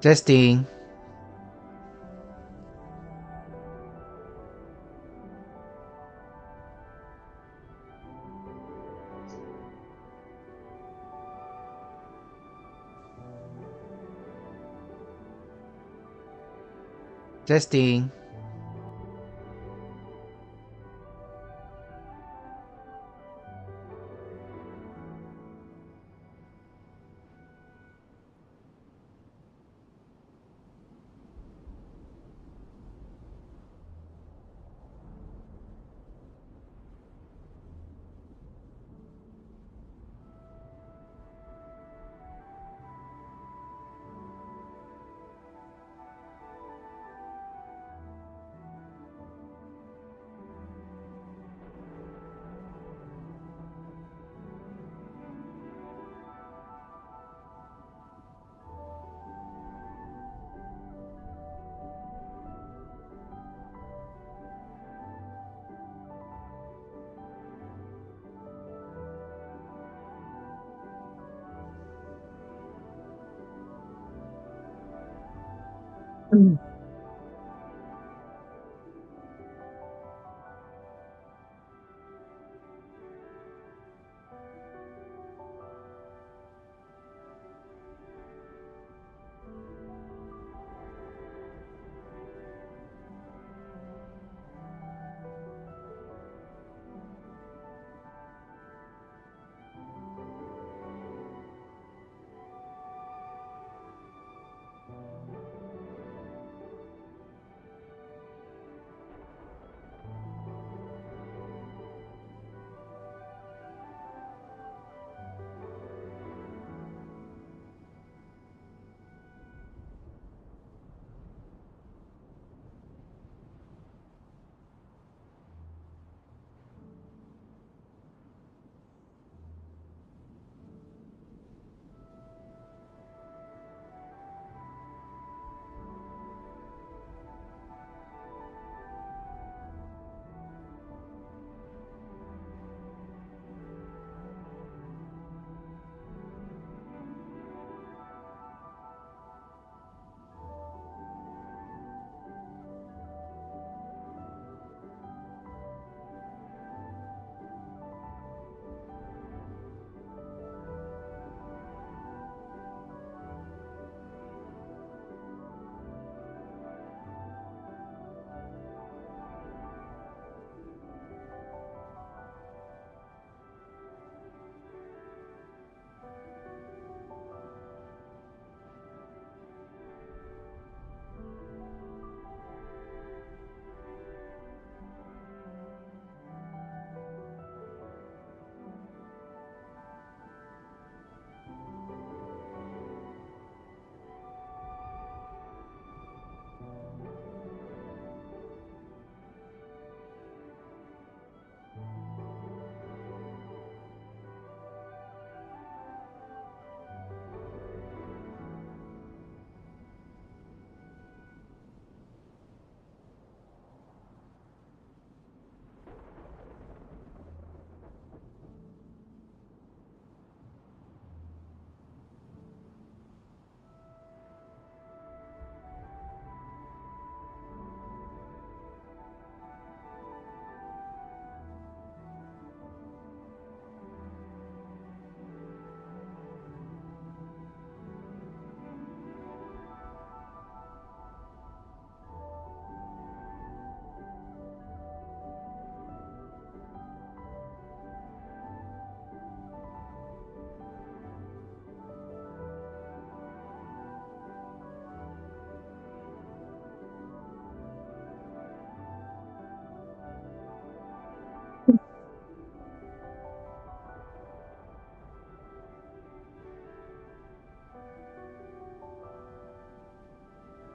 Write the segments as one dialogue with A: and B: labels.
A: Testing. Testing.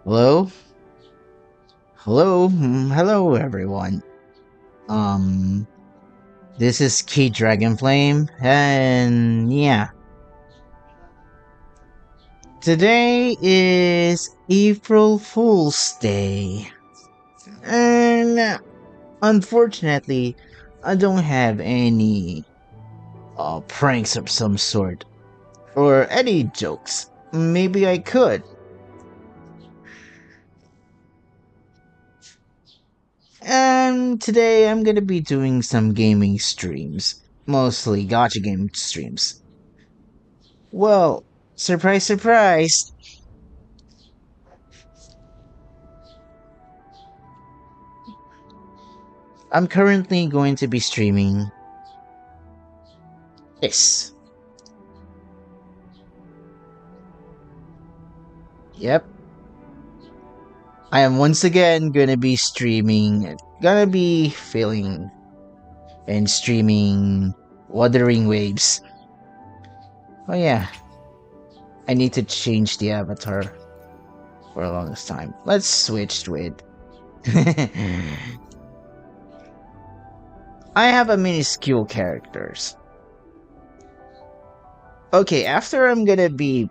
A: Hello? Hello? Hello, everyone. Um, this is Kieth Dragonflame, and yeah. Today is April Fool's Day. And unfortunately, I don't have any pranks of some sort. Or any jokes. Maybe I could. today I'm gonna be doing some gaming streams. Mostly gacha game streams. Well, surprise, surprise! I'm currently going to be streaming this. Yep. I am once again gonna be streaming, gonna be filling and streaming Wuthering Waves. Oh yeah, I need to change the avatar for the longest time. Let's switch with. I have a minuscule characters. Okay, after I'm gonna be,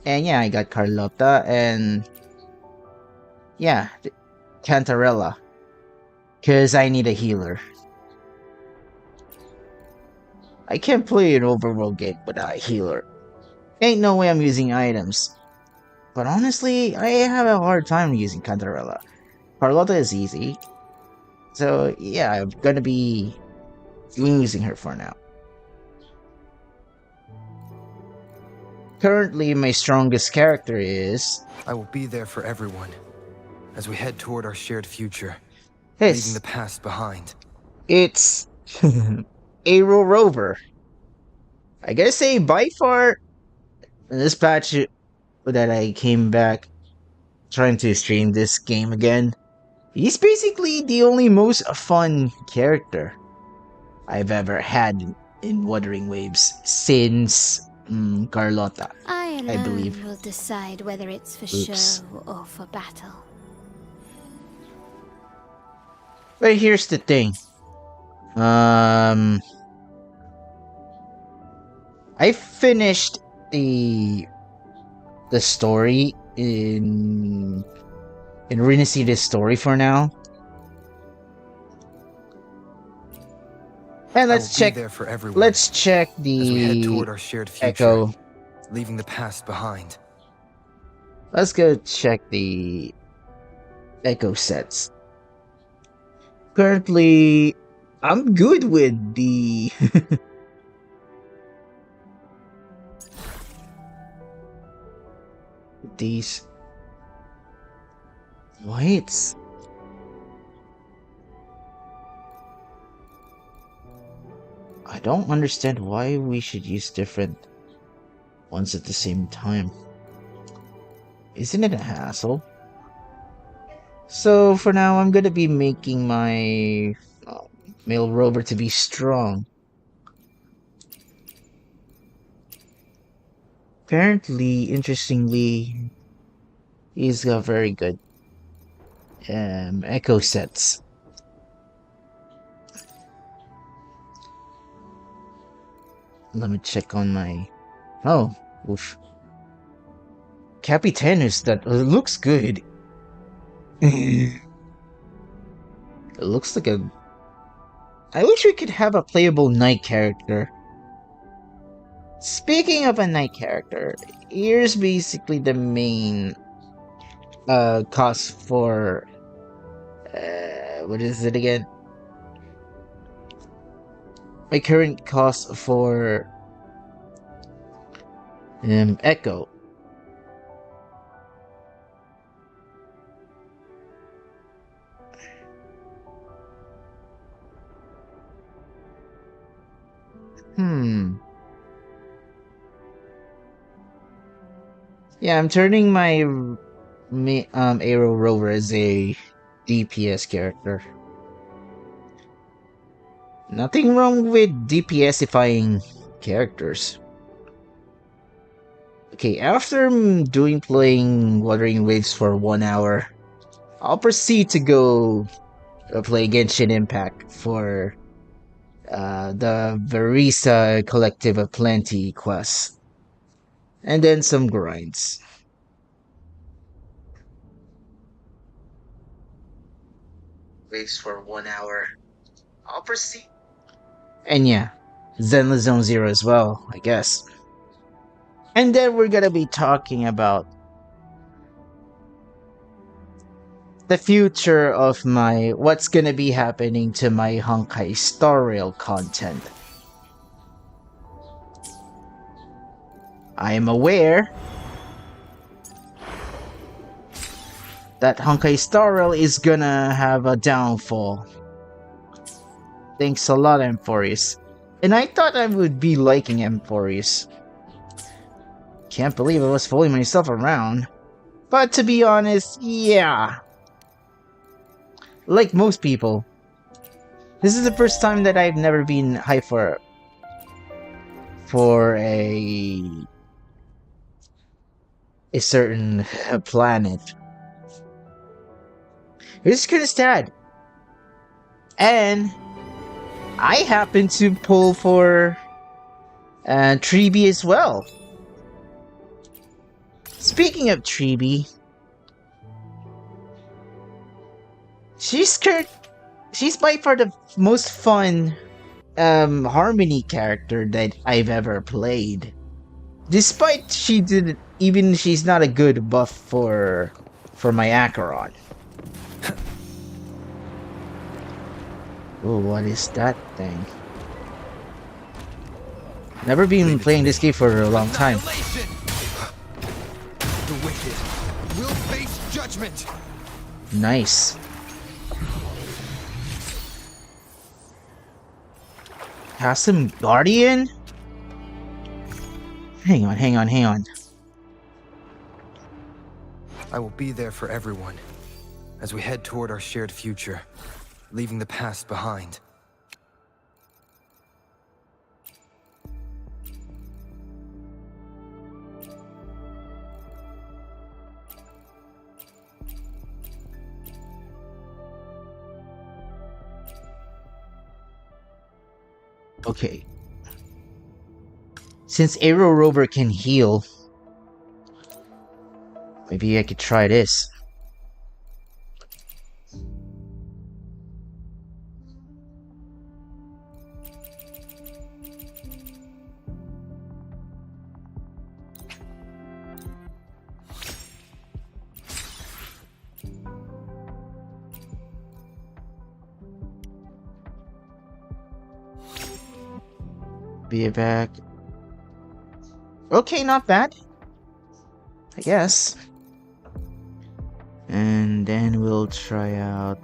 A: and yeah, I got Carlotta and yeah, Cantarella, cause I need a healer. I can't play an overworld game without a healer. Ain't no way I'm using items. But honestly, I have a hard time using Cantarella. Carlotta is easy. So yeah, I'm gonna be using her for now. Currently, my strongest character is...
B: I will be there for everyone as we head toward our shared future,
A: Hiss.
B: leaving the past behind.
A: It's... Aero Rover. I gotta say, by far, in this patch that I came back trying to stream this game again, he's basically the only most fun character I've ever had in Wuthering Waves since Carlotta.
C: I
A: believe.
C: will decide whether it's for
A: Oops.
C: show or for battle.
A: But here's the thing. I finished the story in Rinasida's story for now. And let's check.
B: There for everyone
A: let's check
B: as we head
A: the
B: toward our shared future,
A: Echo.
B: leaving the past behind.
A: Let's go check the Echo sets. Currently, I'm good with the these whites. I don't understand why we should use different ones at the same time. Isn't it a hassle? So for now, I'm gonna be making my male rover to be strong. Apparently, interestingly, he's got very good echo sets. Let me check on my... Oh, oof. Capitanus, that looks good. It looks like a... I wish we could have a playable knight character. Speaking of a knight character, here's basically the main cost for... what is it again? My current cost for Echo. Yeah, I'm turning my Aero Rover as a DPS character. Nothing wrong with DPSifying characters. Okay, after playing Wuthering Waves for 1 hour, I'll proceed to go play Genshin Impact for the Verisa Collective of Plenty quest. And then some grinds. Waves for 1 hour. I'll proceed. And yeah, Zenless Zone Zero as well, I guess. And then we're gonna be talking about the future of my what's gonna be happening to my Honkai Star Rail content. I am aware that Honkai Star Rail is gonna have a downfall. Thanks a lot, Emphorius. And I thought I would be liking Emphorius. Can't believe I was fooling myself around. But to be honest, yeah. Like most people, this is the first time that I've never been hyped for a certain planet. It's kind of sad. And I happen to pull for Treeby as well. Speaking of Treeby, she's by far the most fun Harmony character that I've ever played. Despite she's not a good buff for my Acheron. Oh, what is that thing? Never been playing this game for a long time.
B: The wicked will face judgment.
A: Nice. Custom Guardian? Hang on.
B: I will be there for everyone as we head toward our shared future, leaving the past behind.
A: Okay. Since Arrow Rover can heal, maybe I could try this. Be back. Okay, not bad. I guess. And then we'll try out.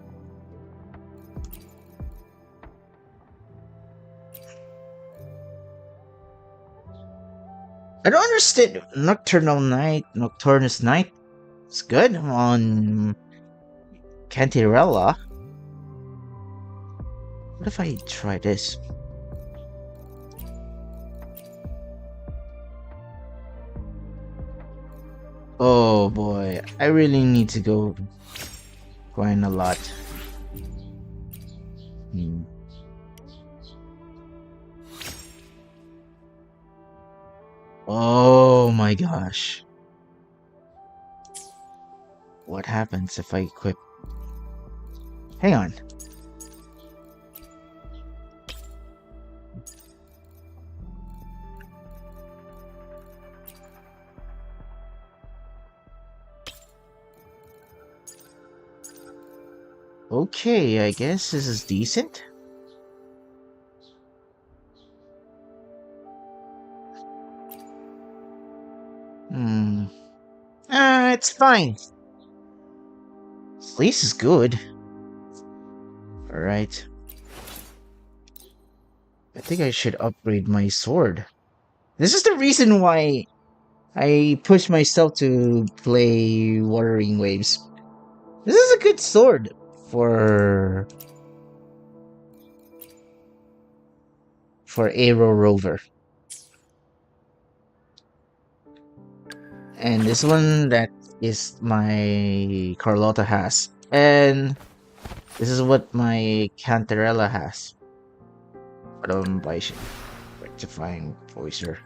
A: I don't understand Nocturnus Night. It's good on Cantirella. What if I try this? Oh boy, I really need to go grind a lot. Oh my gosh. What happens if I equip? Hang on. Okay, I guess this is decent. It's fine. At least it's good. Alright. I think I should upgrade my sword. This is the reason why I push myself to play Wuthering Waves. This is a good sword for Arrow Rover. And this one that is my Carlotta has. And this is what my Cantarella has. Rectifying Voicer.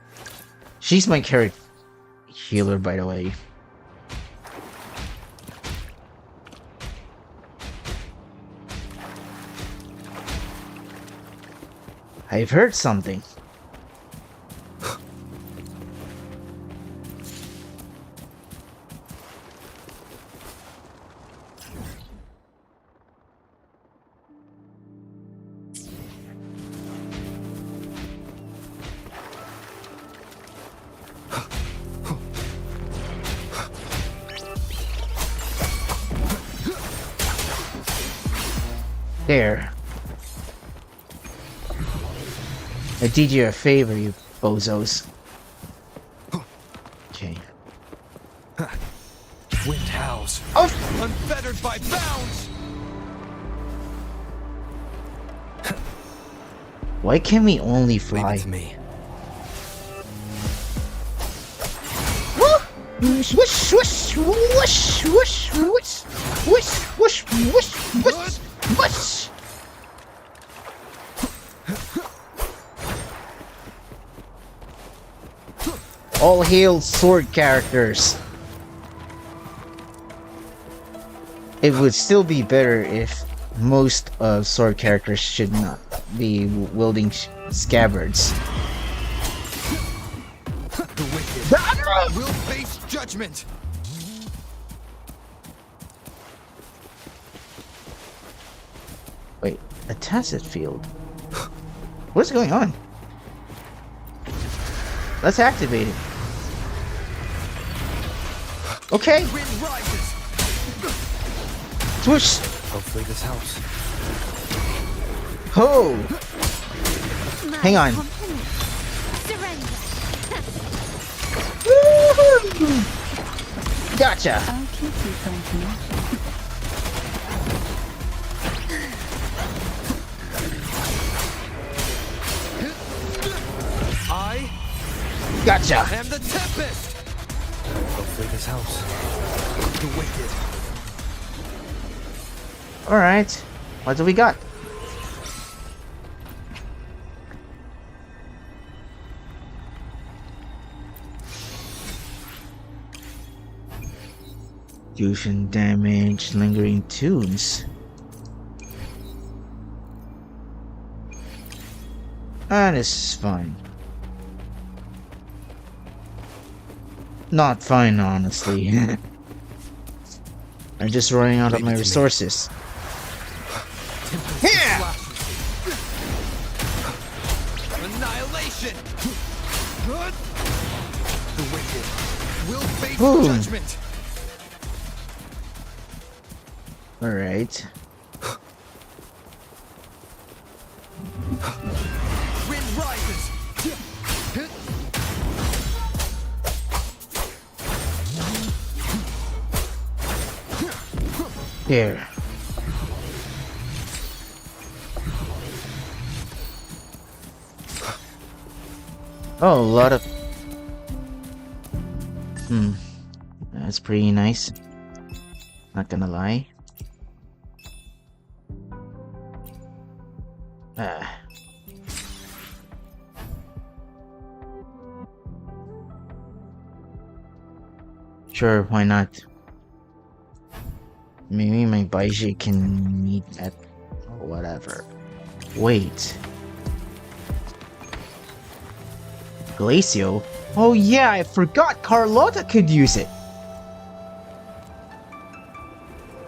A: She's my character healer, by the way. I've heard something. There. I did you a favor, you bozos. Okay.
B: Wind howls.
A: Oh!
B: Unfettered by bounds!
A: Why can we only
B: Leave
A: fly?
B: it to me.
A: Whoosh, whoosh, whoosh, whoosh, whoosh, whoosh, whoosh, whoosh, whoosh, whoosh, whoosh. All hail sword characters. It would still be better if most sword characters should not be wielding scabbards.
B: The wicked will face judgment!
A: Wait, a tacit field? What's going on? Let's activate it. Okay.
B: Wind rises!
A: Swoosh.
B: Hopefully this helps.
A: Ho! Hang on.
C: Surrender.
A: Woohoo! Gotcha.
D: I'll keep you company.
B: I
A: Gotcha.
B: am the Tempest! Hopefully this helps. The wicked.
A: Alright. What do we got? Fusion damage, lingering tunes. Ah, this is fine. Not fine, honestly. I'm just running out of my resources. Yeah!
B: Annihilation! The wicked will face
A: Boom.
B: judgment!
A: Alright.
B: Wind rises!
A: Here. Oh, a lot of... That's pretty nice. Not gonna lie. Ah. Sure, why not? Maybe my Baiji can meet at whatever. Wait. Glacio? Oh yeah, I forgot Carlotta could use it!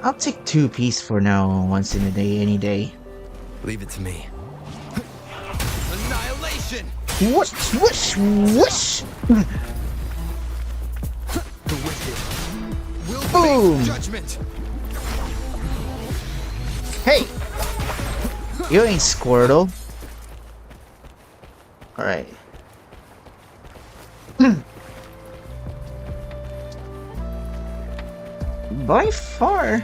A: I'll take 2 pieces for now, once in a day, any day.
B: Leave it to me. Annihilation!
A: Whoosh, whoosh, whoosh!
B: The wicked will
A: Boom.
B: face judgment!
A: Hey! You ain't Squirtle. Alright. By far,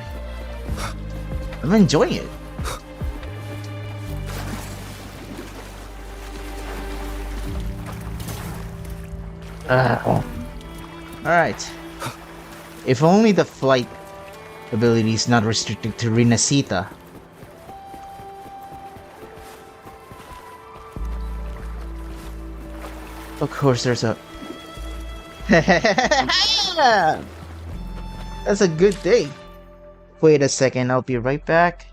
A: I'm enjoying it. Alright. If only the flight ability is not restricted to Rinasita. Of course, there's a... That's a good day. Wait a second, I'll be right back.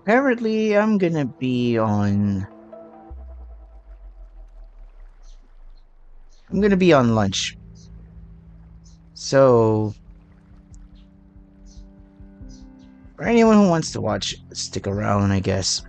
A: Apparently, I'm gonna be on. I'm gonna be on lunch. So, for anyone who wants to watch, stick around, I guess.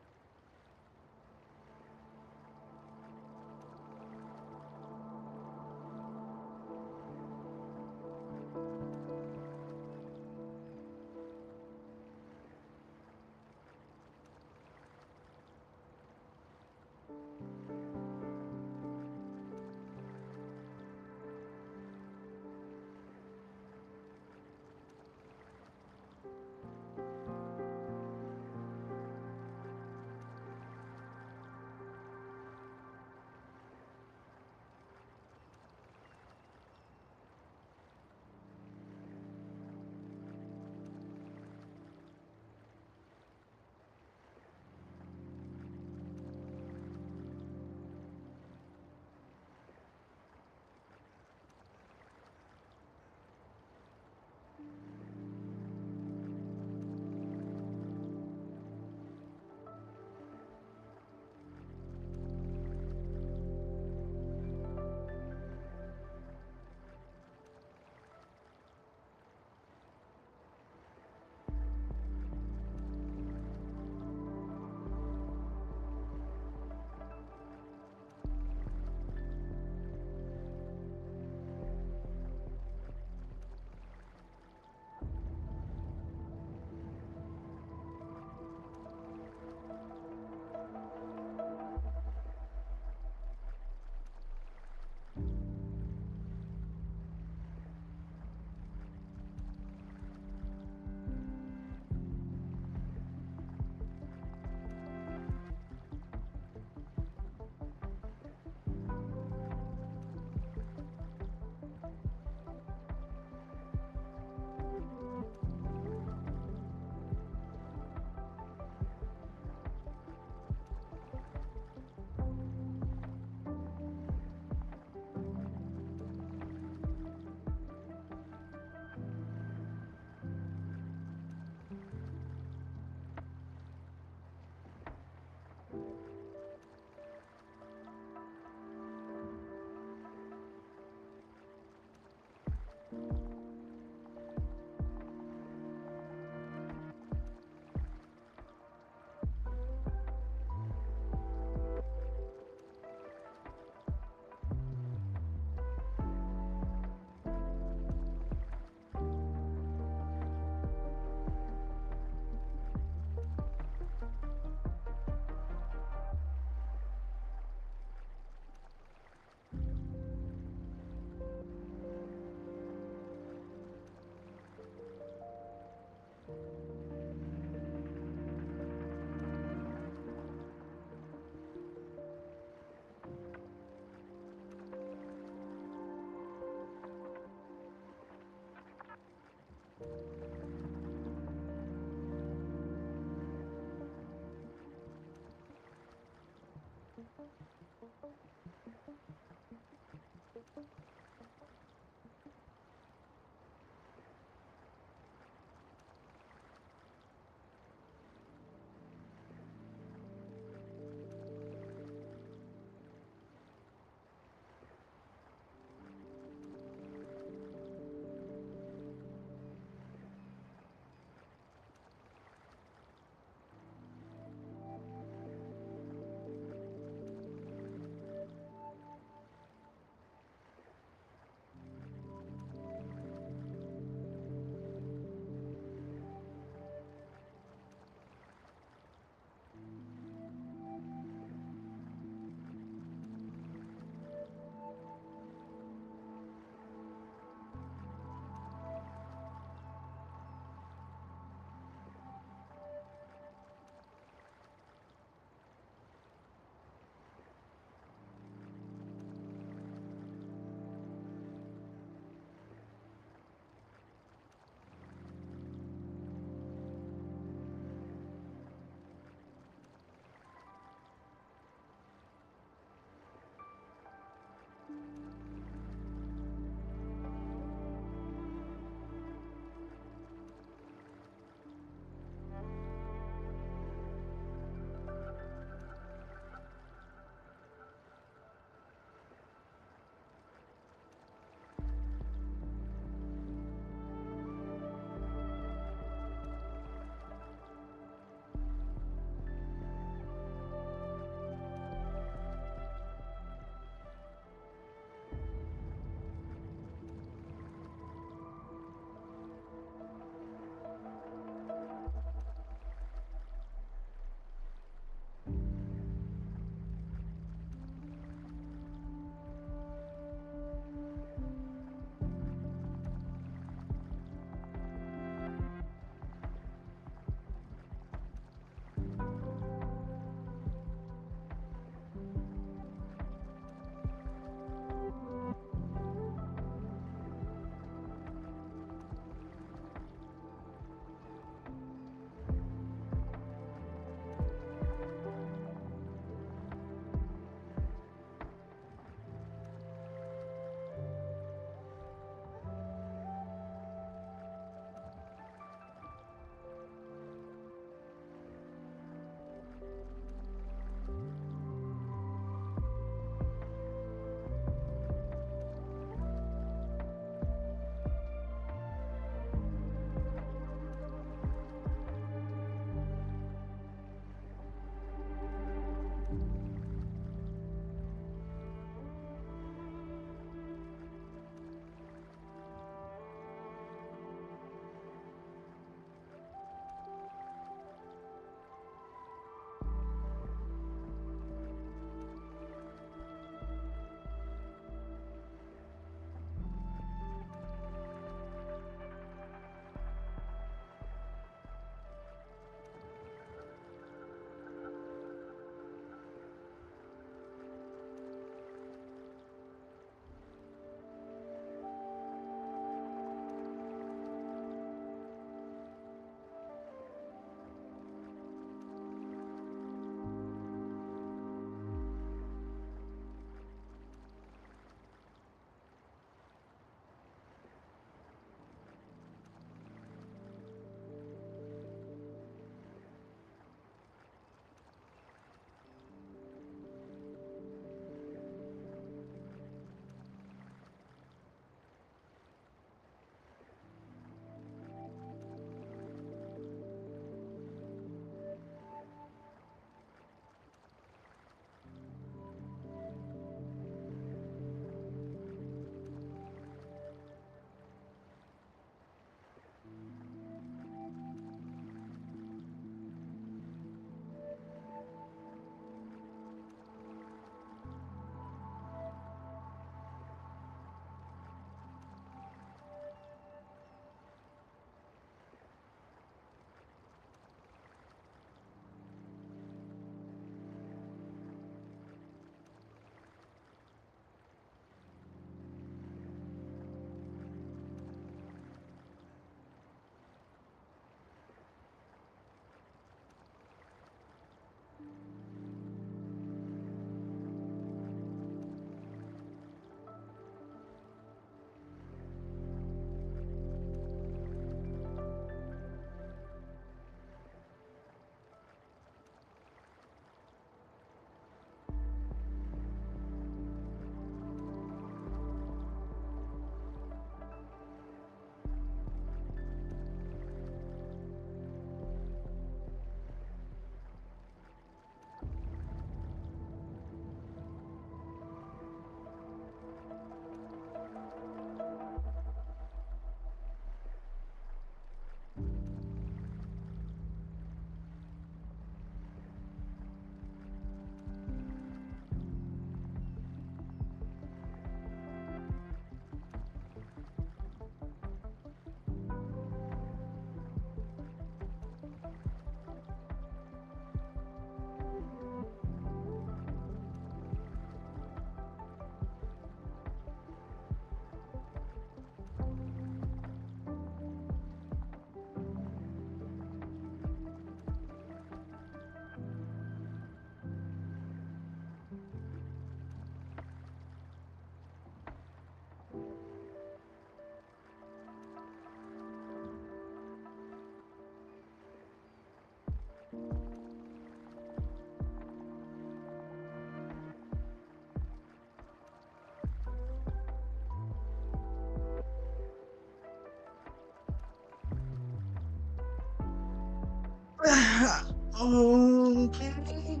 A: Okay.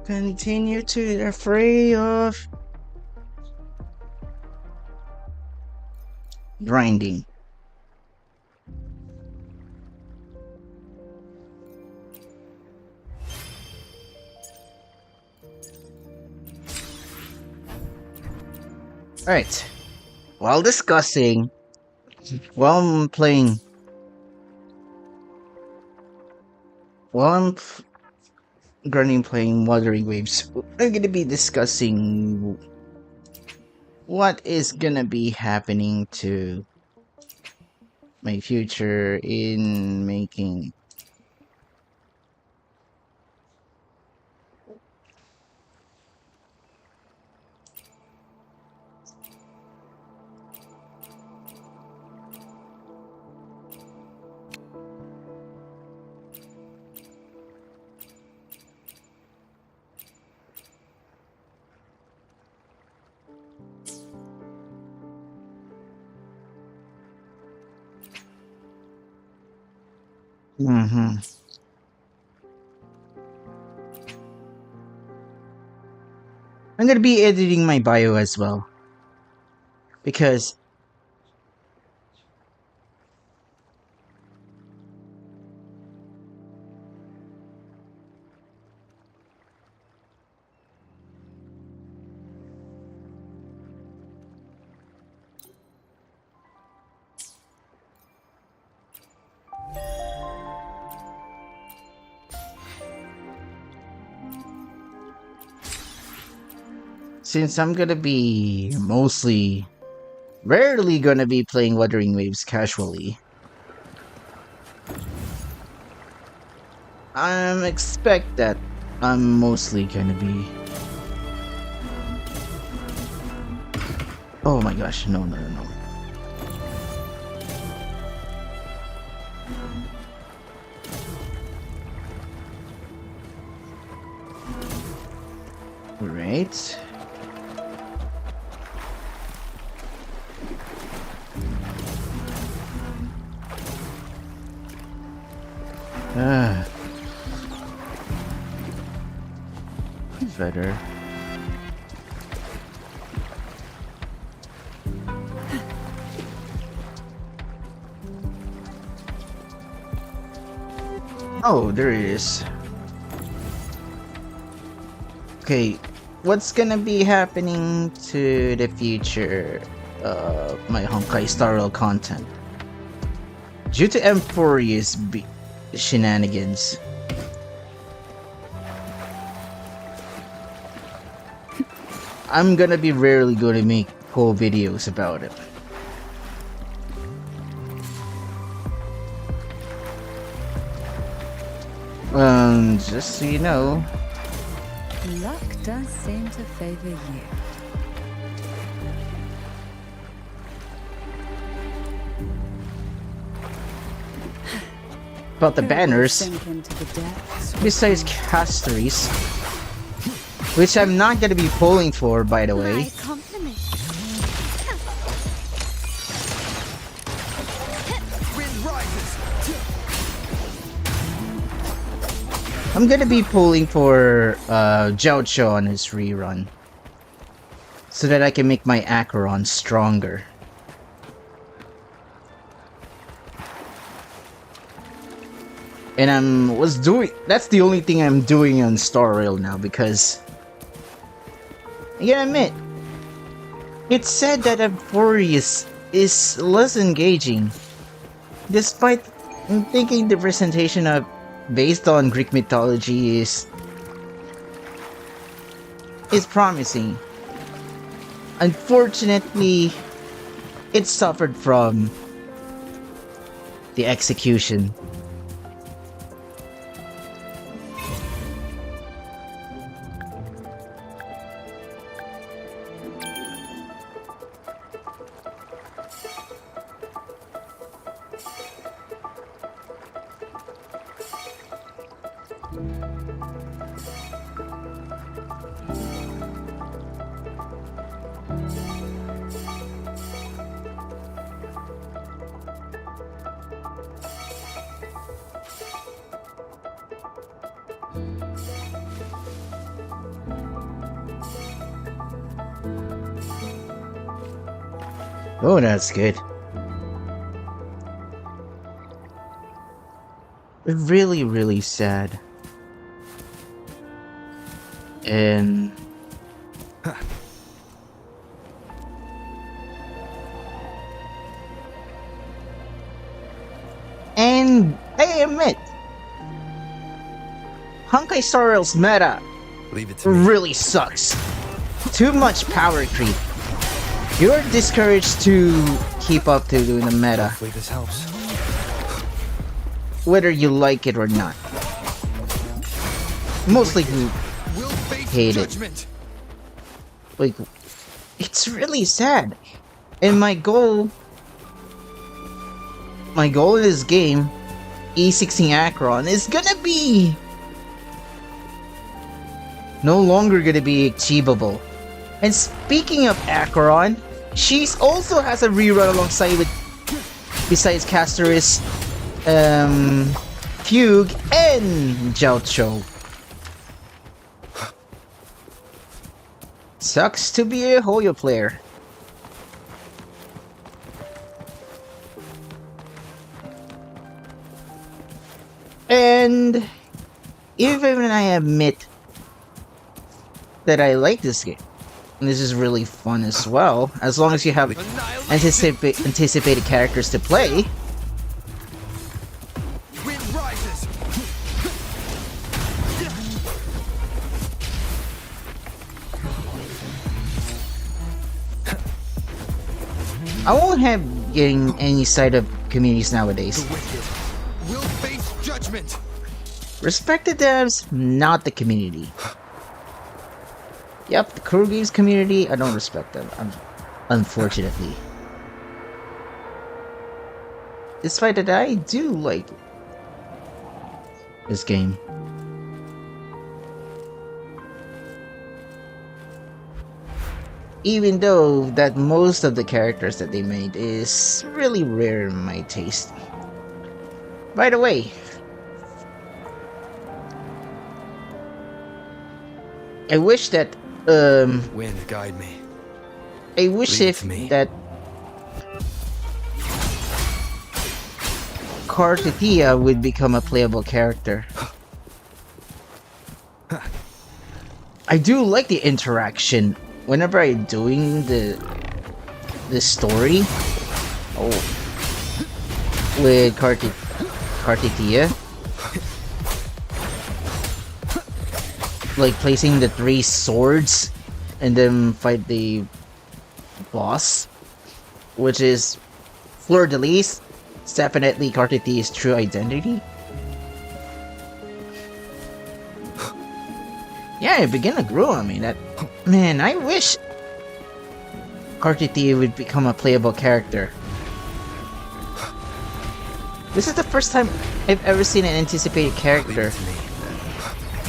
A: Continue to the fray of grinding. Alright. While discussing, while I'm playing, while grinding playing Wuthering Waves, I'm gonna be discussing what is gonna be happening to my future in making. Mm-hmm. I'm gonna be editing my bio as well because since I'm gonna be rarely gonna be playing Wuthering Waves casually, I expect that I'm mostly gonna be. Oh my gosh! No, no, no, no. Right. Ah. Better. Oh, there it is. Okay, what's gonna be happening to the future of my Honkai Star Rail content? Due to Emphorius shenanigans, I'm gonna be rarely gonna make whole videos about it. Just so you know.
D: Luck does seem to favor you.
A: About the banners,
D: Sink into the depths.
A: besides casteries, which I'm not gonna be pulling for, by the way.
C: My compliment.
B: Wind rises.
A: I'm gonna be pulling for Jiaocho on his rerun, so that I can make my Acheron stronger. And that's the only thing I'm doing on Star Rail now, because I gotta admit, it's said that Emphorius is less engaging, despite thinking the presentation of based on Greek mythology is promising. Unfortunately, it suffered from the execution. Oh, that's good. Really, really sad. And I admit, Honkai Sorrel's meta
B: Leave it to me.
A: really sucks. Too much power creep. You're discouraged to keep up to doing the meta,
B: Hopefully this helps.
A: whether you like it or not. Mostly you
B: Will face
A: hate it.
B: judgment.
A: Like, it's really sad. And my goal in this game, E16 Acheron, is gonna be no longer gonna be achievable. And speaking of Acheron, she also has a rerun alongside with, besides Castoris, Fugue, and Jiaocho. Sucks to be a Hoyo player. And even I admit that I like this game, and this is really fun as well, as long as you have anticipated characters to play.
B: Wind rises.
A: I won't have getting any side of communities nowadays.
B: The wicked will face judgment.
A: Respect the devs, not the community. Yep, the Crew Games community, I don't respect them, unfortunately. Despite that, I do like this game. Even though that most of the characters that they made is really rare in my taste. By the way, I wish that
B: Wind, guide me.
A: I wish
B: Leave it
A: if
B: to me.
A: that Kartitia would become a playable character. I do like the interaction whenever I'm doing the story. Oh, with Kartitia. Like placing the 3 swords and then fight the boss, which is Fleur de Lis. It's definitely Kartitia's true identity. Yeah, it began to grow on me that, man, I wish Kartitia would become a playable character. This is the first time I've ever seen an anticipated
B: Leave
A: character
B: it to me.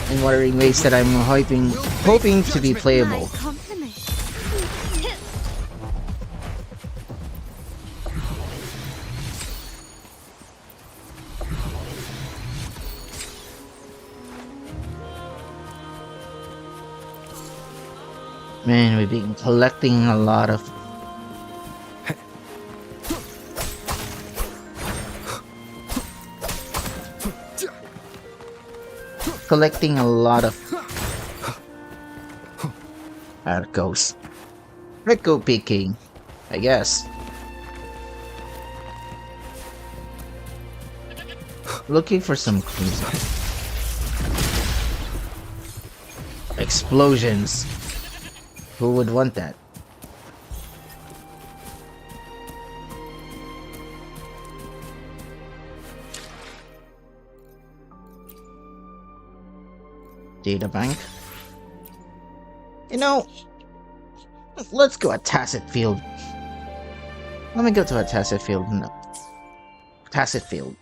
A: in Wuthering Waves that I'm hoping to be playable.
C: My compliment.
A: Man, we've been collecting a lot of arcos. Rico picking, I guess. Looking for some clues. Explosions. Who would want that? Data bank. You know, let's go a Tacit Field. Let me go to a Tacit Field. No. Tacit Field.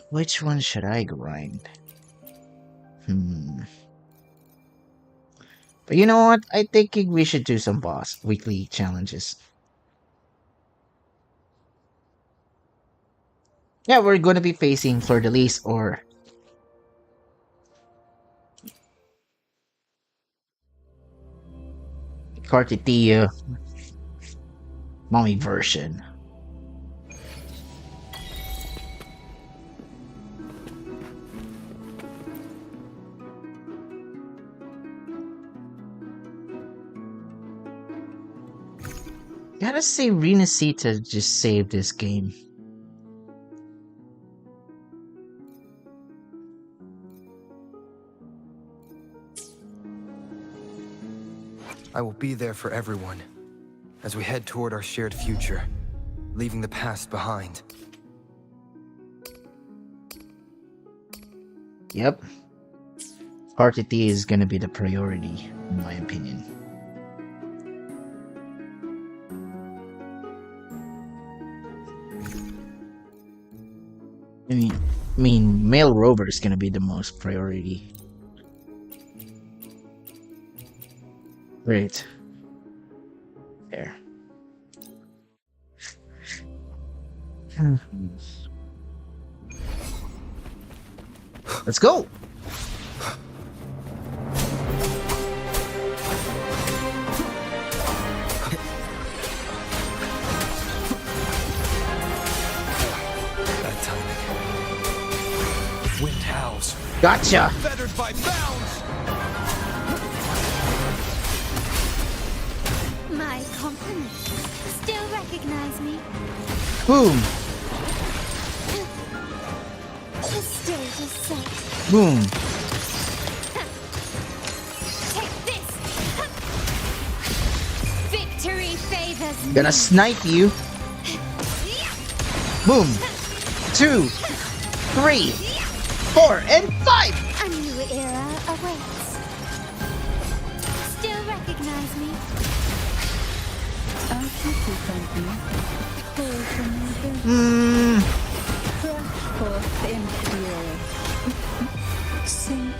A: Which one should I grind? But you know what? I think we should do some boss weekly challenges. Yeah, we're going to be facing Fleur de Lis or Parkitilla mommy version. Gotta say, Renacita just saved this game.
B: I will be there for everyone as we head toward our shared future, leaving the past behind.
A: Yep. Parkitilla is gonna be the priority, in my opinion. I mean, male rover is gonna be the most priority. Great. There. Let's go!
B: Bad timing. Wind howls.
A: Gotcha!
B: Fettered by bounds!
C: My compliments. Still recognize me?
A: Boom!
C: The stage is set.
A: Boom!
C: Take this! Victory favors me.
A: Gonna snipe you! Boom! 2, 3, 4, and 5!
C: A new era awaits. Still recognize me?
D: I'll keep you company. Pull from your bed. Crush forth imperial. Sink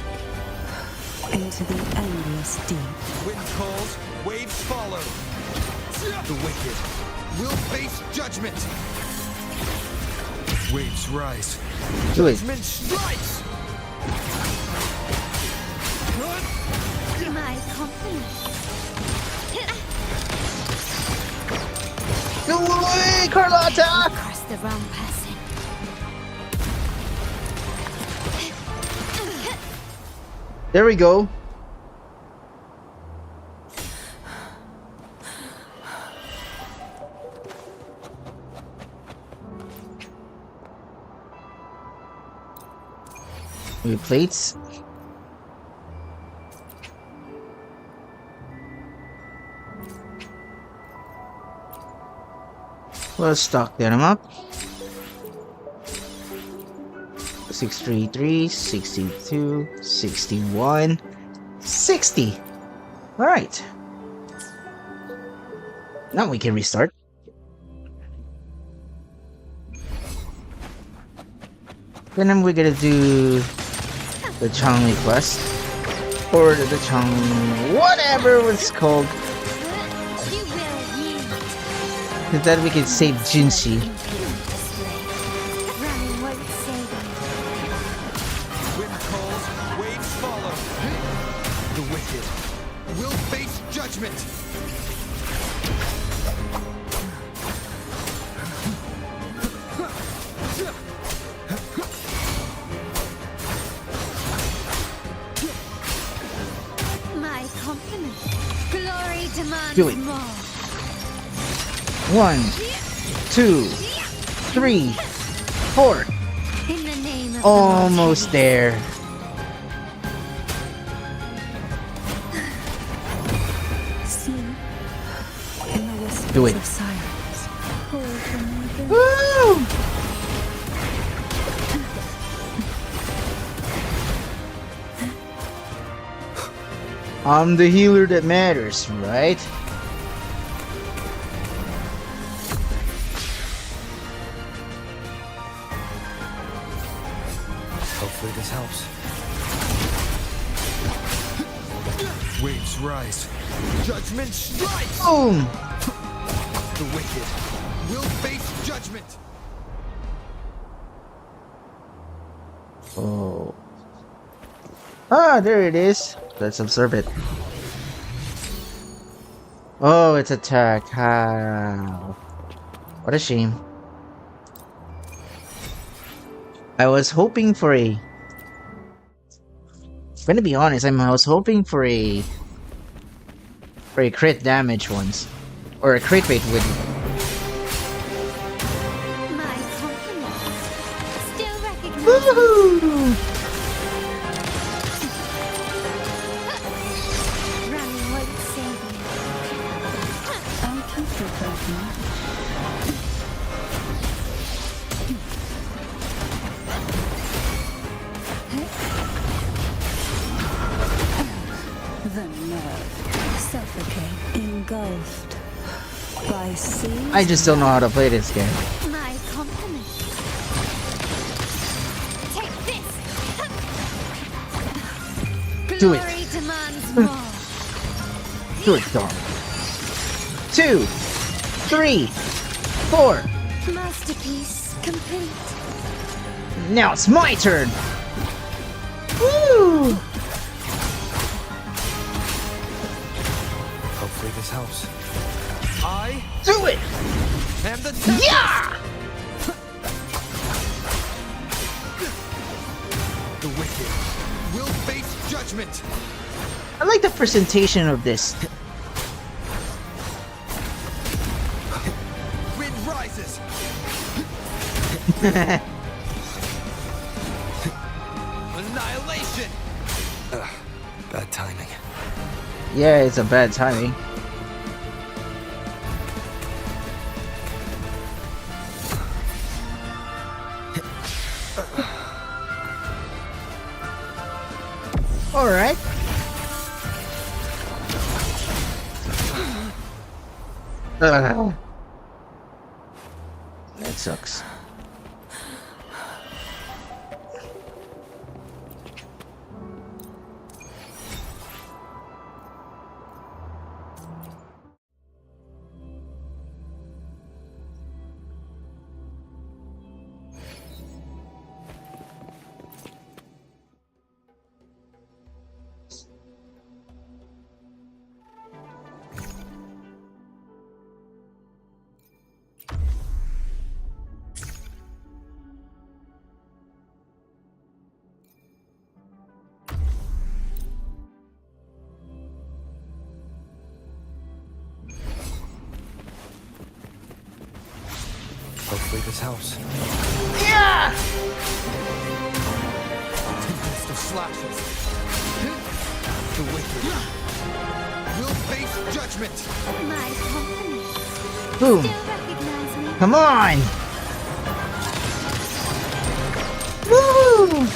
D: into the endless deep.
B: Wind calls, waves follow. The wicked will face judgment. Waves rise.
A: Do it.
B: Judgment strikes.
C: My compliments.
A: Go away, Carlotta!
C: Across the wrong person.
A: There we go. New plates. Let's stock them up. 633, 62, 61, 60. Alright. Now we can restart. Then we're gonna do the Changli quest. Or the Chang... whatever it's called.
C: You will yield.
A: And then we can save Jinshi.
C: Running won't save me.
B: Wind calls, waves follow. The wicked will face judgment.
C: My compliments. Glory demands
A: Do it.
C: more.
A: 1, 2, 3, 4.
C: In the name of
A: Almost there.
D: Sleep in the whispers
A: Do it.
D: of silence. Pull from your bed.
A: Woo! I'm the healer that matters, right?
B: Hopefully this helps. Waves rise. Judgment strikes.
A: Boom!
B: The wicked will face judgment.
A: Oh. Ah, there it is. Let's observe it. Oh, it's attack. How? What a shame. I was hoping for a. I'm gonna be honest. I was hoping for a crit damage once, or a crit rate with.
C: My compliments. Still recognize
A: Woohoo!
C: running won't save you.
D: I'll keep your person. The nerve. Suffocate. Engulfed. By sea.
A: I just don't know how to play this game.
C: My compliments. Take this.
A: Do it.
C: Glory demands more.
A: Do it, dog. 2, 3, 4.
C: Masterpiece complete.
A: Now it's my turn. Woo!
B: Hopefully this helps. I
A: Do it!
B: am the tempest.
A: Yeah!
B: The wicked will face judgment.
A: I like the presentation of this.
B: Wind rises. Annihilation. Bad timing.
A: Yeah, it's a bad timing. Alright. That sucks.
B: Hopefully this helps.
A: Yeah!
B: Tempest of slashes. The wicked will face judgment.
C: My compliments.
A: Boom.
C: Still recognize me.
A: Come on! Woo!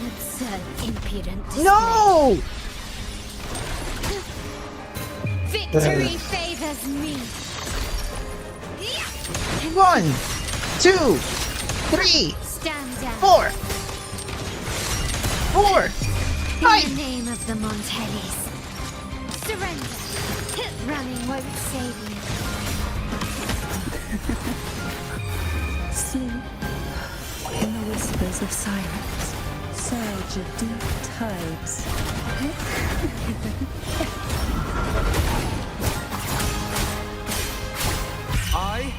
C: Absurd, impudent display.
A: No!
C: Victory favors me.
A: 1, 2, 3,
C: Stand down.
A: 4. 4.
C: In
A: 5.
C: the name of the Montellis. Surrender. Running won't save you.
D: Sleep. In the whispers of silence. Surge of deep tides.
B: I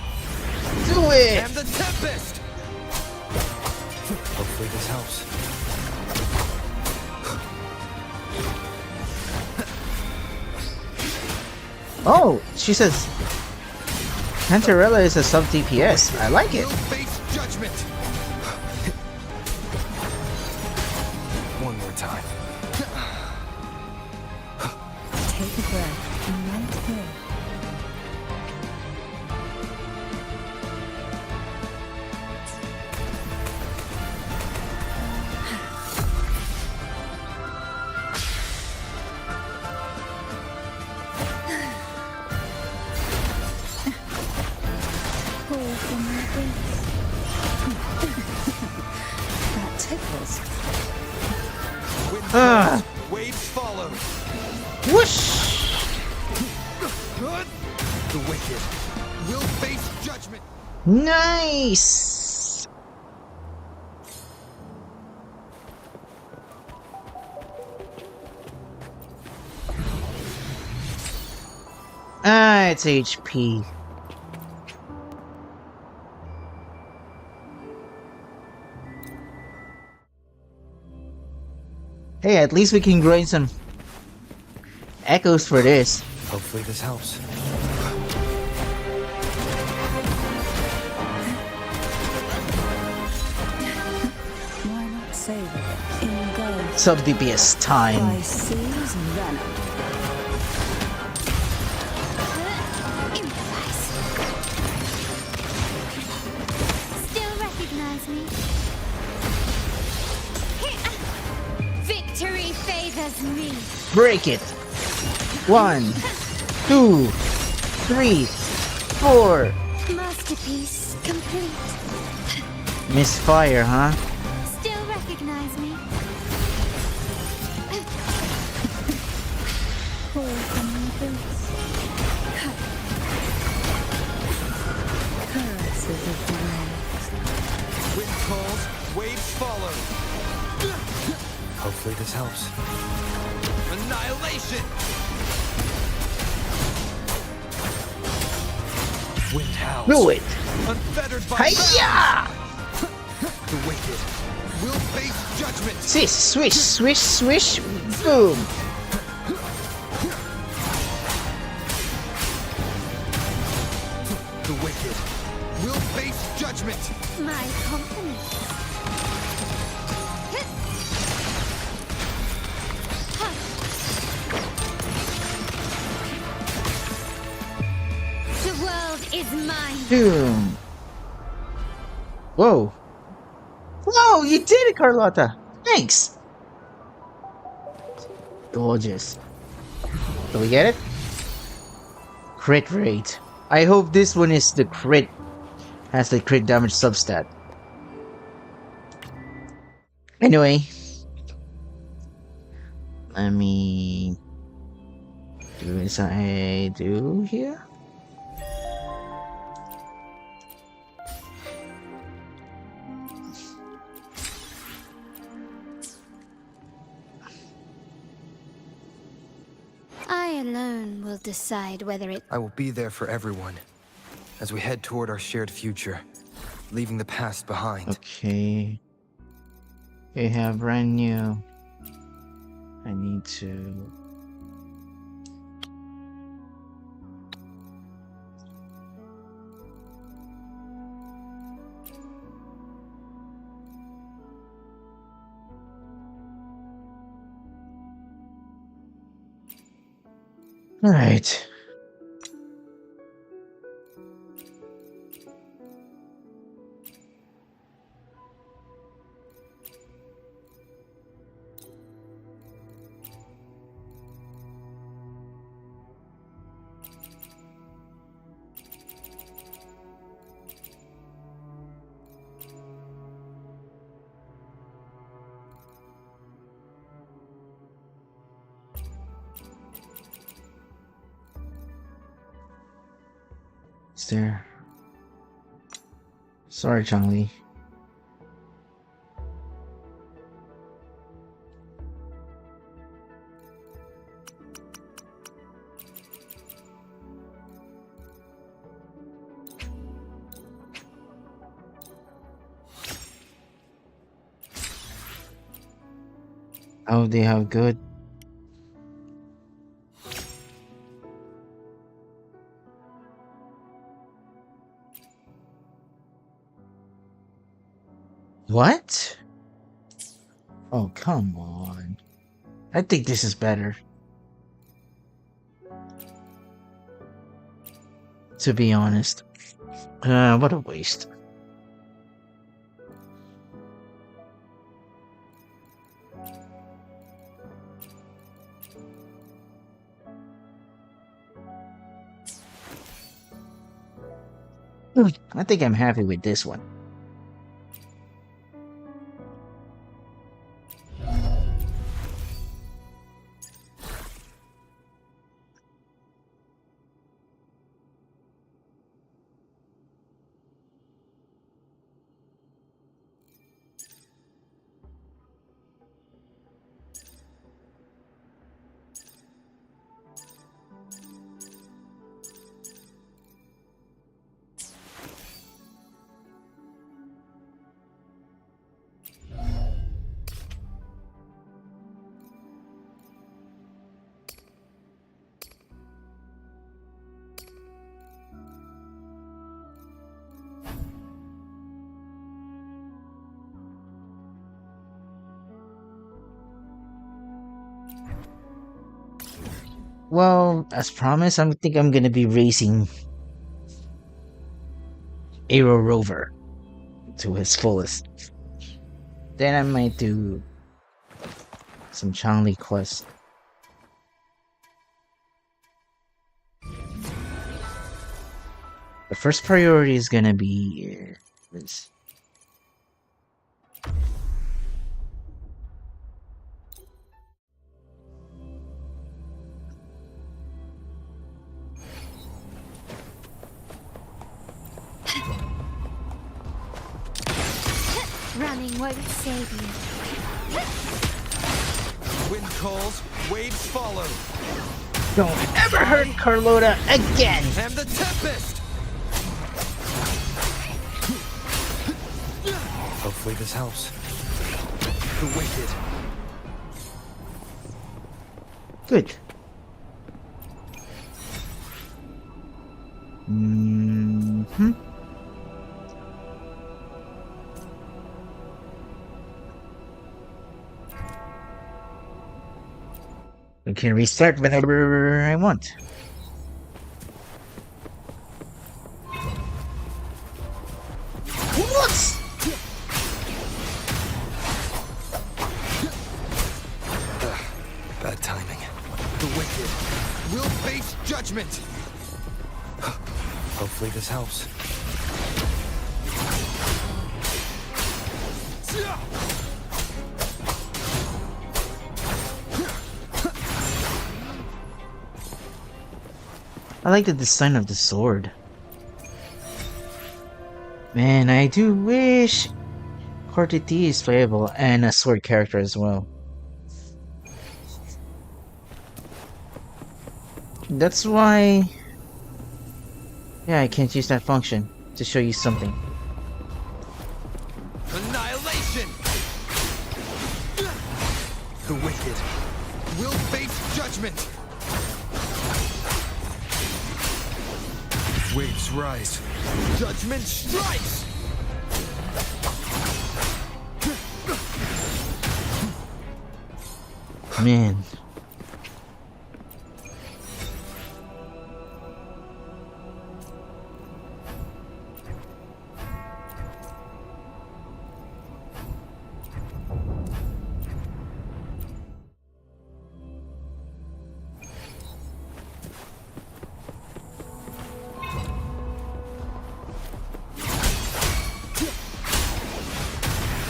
A: Do it!
B: am the tempest. Hopefully this helps.
A: Oh, she says Pantarella is a sub DPS. I like it.
B: Will face judgment. One more time.
D: Take a breath. Right here. Pull from your base. That tickles.
B: Wind
A: Ah.
B: blows, waves follow.
A: Whoosh!
B: The wicked will face judgment.
A: Nice! Ah, it's HP. Hey, at least we can grind some echoes for this.
B: Hopefully this helps.
D: Why not save it? In gold.
A: Sub DPS time.
D: By seas venom.
C: Improvise. Still recognize me? Victory favors me.
A: Break it. 1, 2, 3, 4.
C: Masterpiece complete.
A: Misfire, huh?
C: Still recognize me?
D: Pull from my boots. Caresses of the waves.
B: Wind calls, waves follow. Hopefully this helps. Annihilation! Wind howls.
A: Do it.
B: Unfettered by
A: Hiya!
B: the wicked will face judgment.
A: Swish, swish, swish, swish. Boom.
B: The wicked will face judgment.
C: My company. The world is mine.
A: Boom. Whoa. Whoa, you did it, Carlotta. Thanks. Gorgeous. Do we get it? Crit rate. I hope this one is the crit. Has the crit damage substat. Anyway. Let me do as I do here.
C: I alone will decide whether it.
B: I will be there for everyone as we head toward our shared future, leaving the past behind.
A: Okay. We have brand new. I need to. All right. Is there? Sorry, Changli. Oh, they have good. What? Oh, come on. I think this is better. To be honest. What a waste. I think I'm happy with this one. Well, as promised, I think I'm gonna be racing Aero Rover to his fullest. Then I might do some Changli quest. The first priority is gonna be this.
C: Running won't save you.
B: Wind calls, waves follow.
A: Don't ever hurt Carlota again!
B: And the Tempest! Hopefully this helps. The Wicked.
A: Good. Mm-hmm. I can restart whenever I want. What?
B: Bad timing. The Wicked will face judgment. Hopefully this helps.
A: I like the design of the sword. Man, I do wish Cortiti is playable and a sword character as well. That's why... Yeah, I can't use that function to show you something.
B: Annihilation! The Wicked will face judgment. Waves rise. Judgment strikes!
A: Man.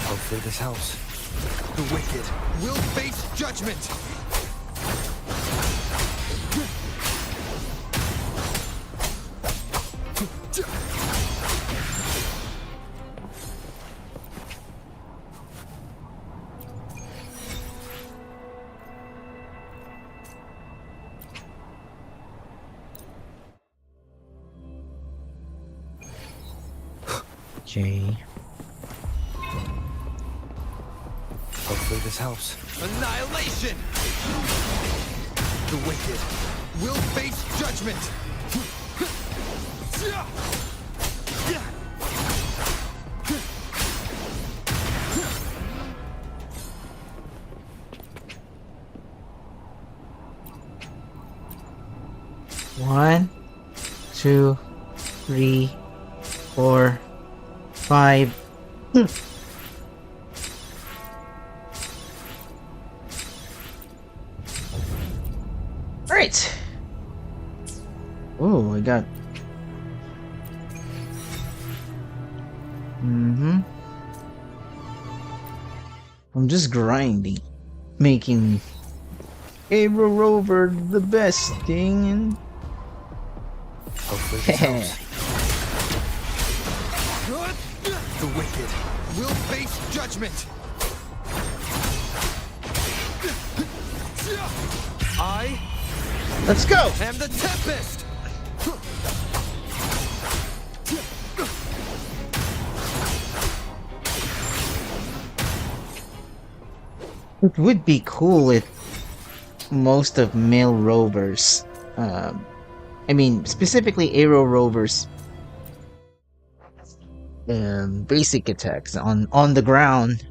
B: Hopefully this helps. The Wicked will face judgment.
A: Okay.
B: Hopefully this helps. Annihilation! The Wicked will face judgment!
A: One, 2, 3, 4, 5. Alright. Oh, I got... I'm just grinding. Making Aero Rover the best thing and...
B: Hopefully this helps. The Wicked will face judgment. I
A: Let's go!
B: am the Tempest!
A: It would be cool if most of male rovers, I mean, specifically Aero Rovers, basic attacks on the ground,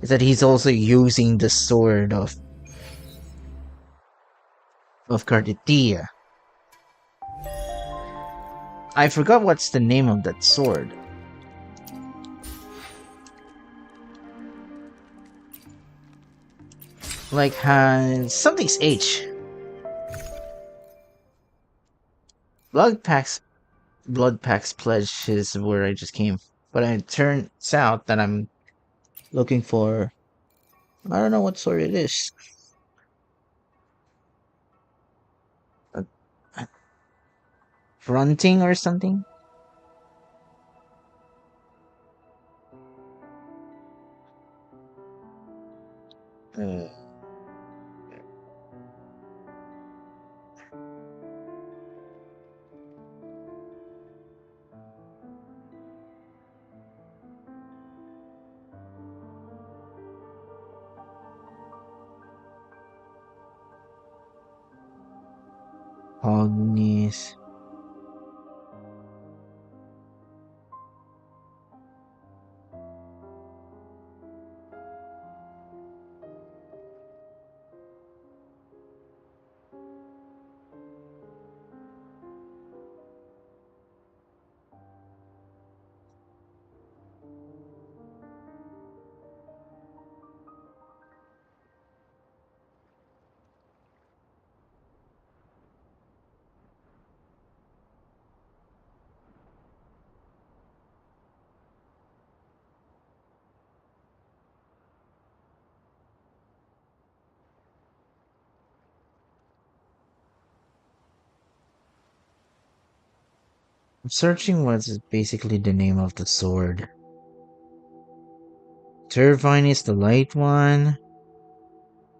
A: is that he's also using the sword of of Carditia. I forgot what's the name of that sword. Like, has something's H. Blood Pack's Blood Pack's Pledge is where I just came. But it turns out that I'm looking for, I don't know what sword it is. A, a fronting or something? Uh, Ognis. I'm searching what's basically the name of the sword. Turbine is the light one.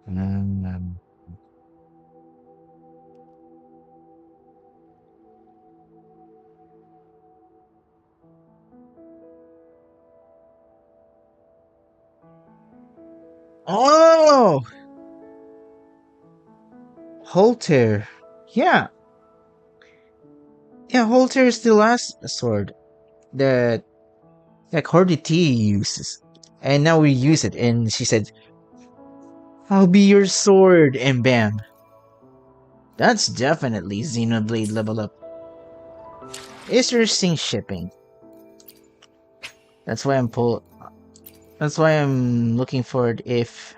A: Um, oh! Holter. Yeah. Yeah, Holter is the last sword that Cordy T uses. And now we use it, and she said, I'll be your sword, and bam. That's definitely Xenoblade level up. Interesting shipping. That's why I'm looking forward if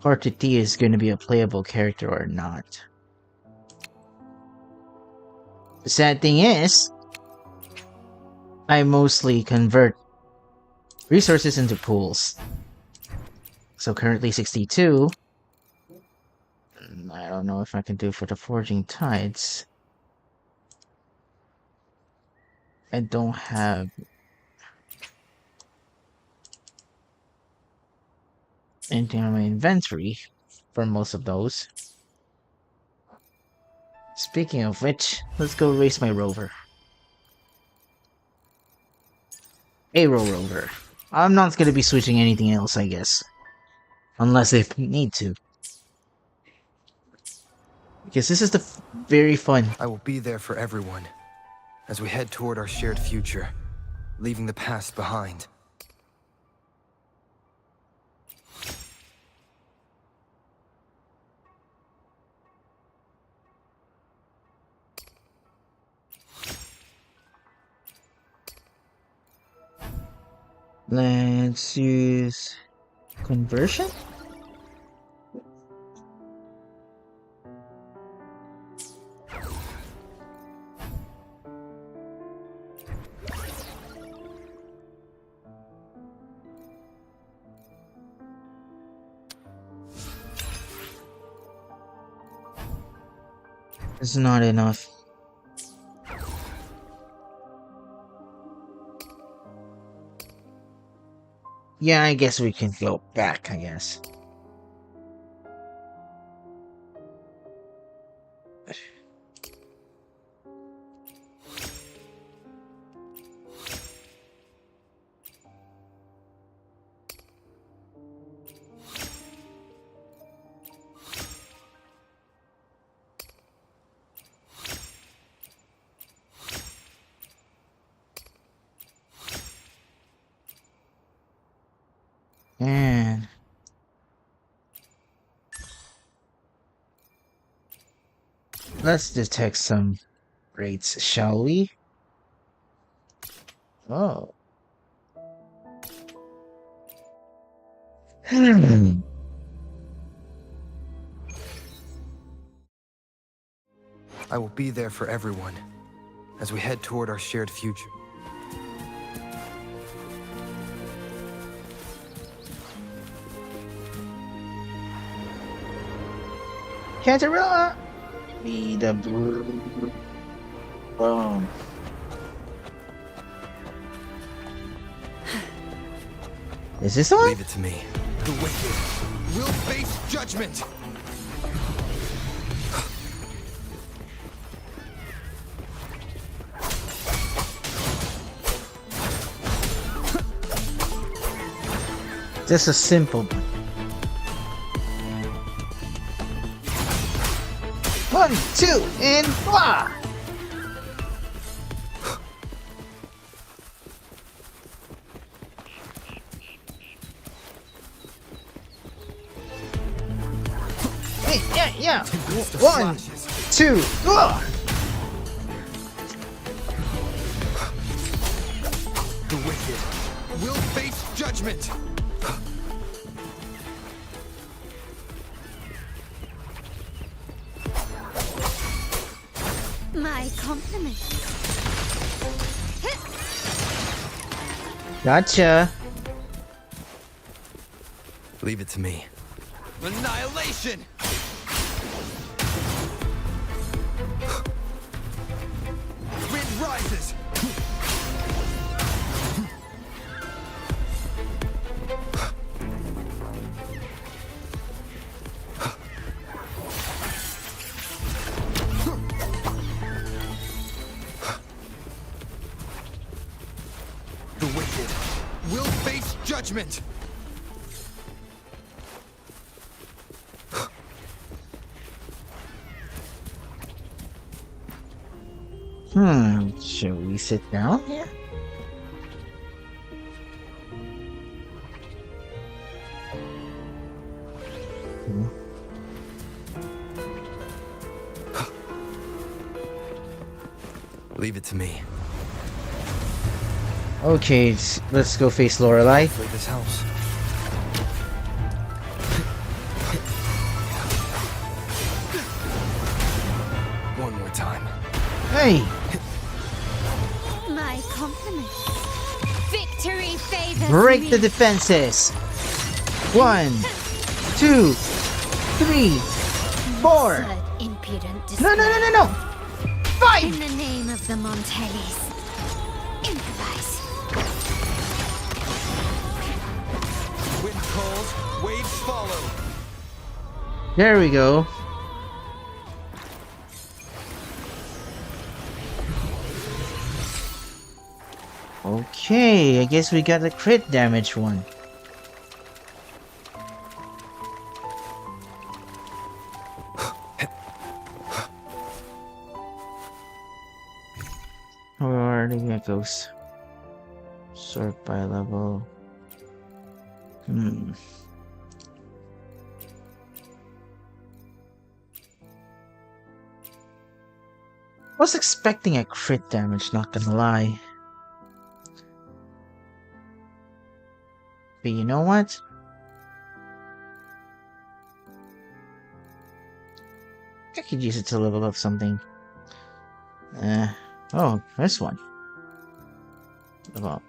A: Cordy T is going to be a playable character or not. The sad thing is, I mostly convert resources into pools. So currently 62. I don't know if I can do for the Forging Tides. I don't have anything on my inventory for most of those. Speaking of which, let's go race my rover. Aero rover. I'm not gonna be switching anything else, I guess. Unless if we need to. Because this is the very fun.
B: I will be there for everyone as we head toward our shared future, leaving the past behind.
A: Let's use conversion? It's not enough. Yeah, I guess we can go back, I guess. And Let's detect some rates, shall we? Oh.
B: I will be there for everyone as we head toward our shared future.
A: Cantarella! Be the boom. Is this on?
B: Leave it to me. The wicked will face judgment!
A: Just a simple one. 1, 2, and blah! Hey, yeah! 1, 2, blah!
B: The wicked will face judgment!
C: My compliments.
A: Gotcha.
B: Leave it to me. Annihilation! Wind rises! The wicked will face judgment!
A: Should we sit down here?
B: Leave it to me.
A: Okay, let's go face Lorelei.
B: Hopefully this helps. One more time.
A: Hey!
C: My compliments. Victory favors
A: Break
C: me.
A: the defenses! 1, 2, 3, 4!
C: Absurd, impudent
A: No, no, no, no, no!
C: In
A: 5!
C: the name of the Montellis. Improvise.
B: Wind calls, waves follow.
A: There we go. Okay, I guess we got the crit damage one. Where are the geckos? Sort by level. Was expecting a crit damage, not gonna lie. But you know what? I could use it to level up something. Oh, this one. Level up.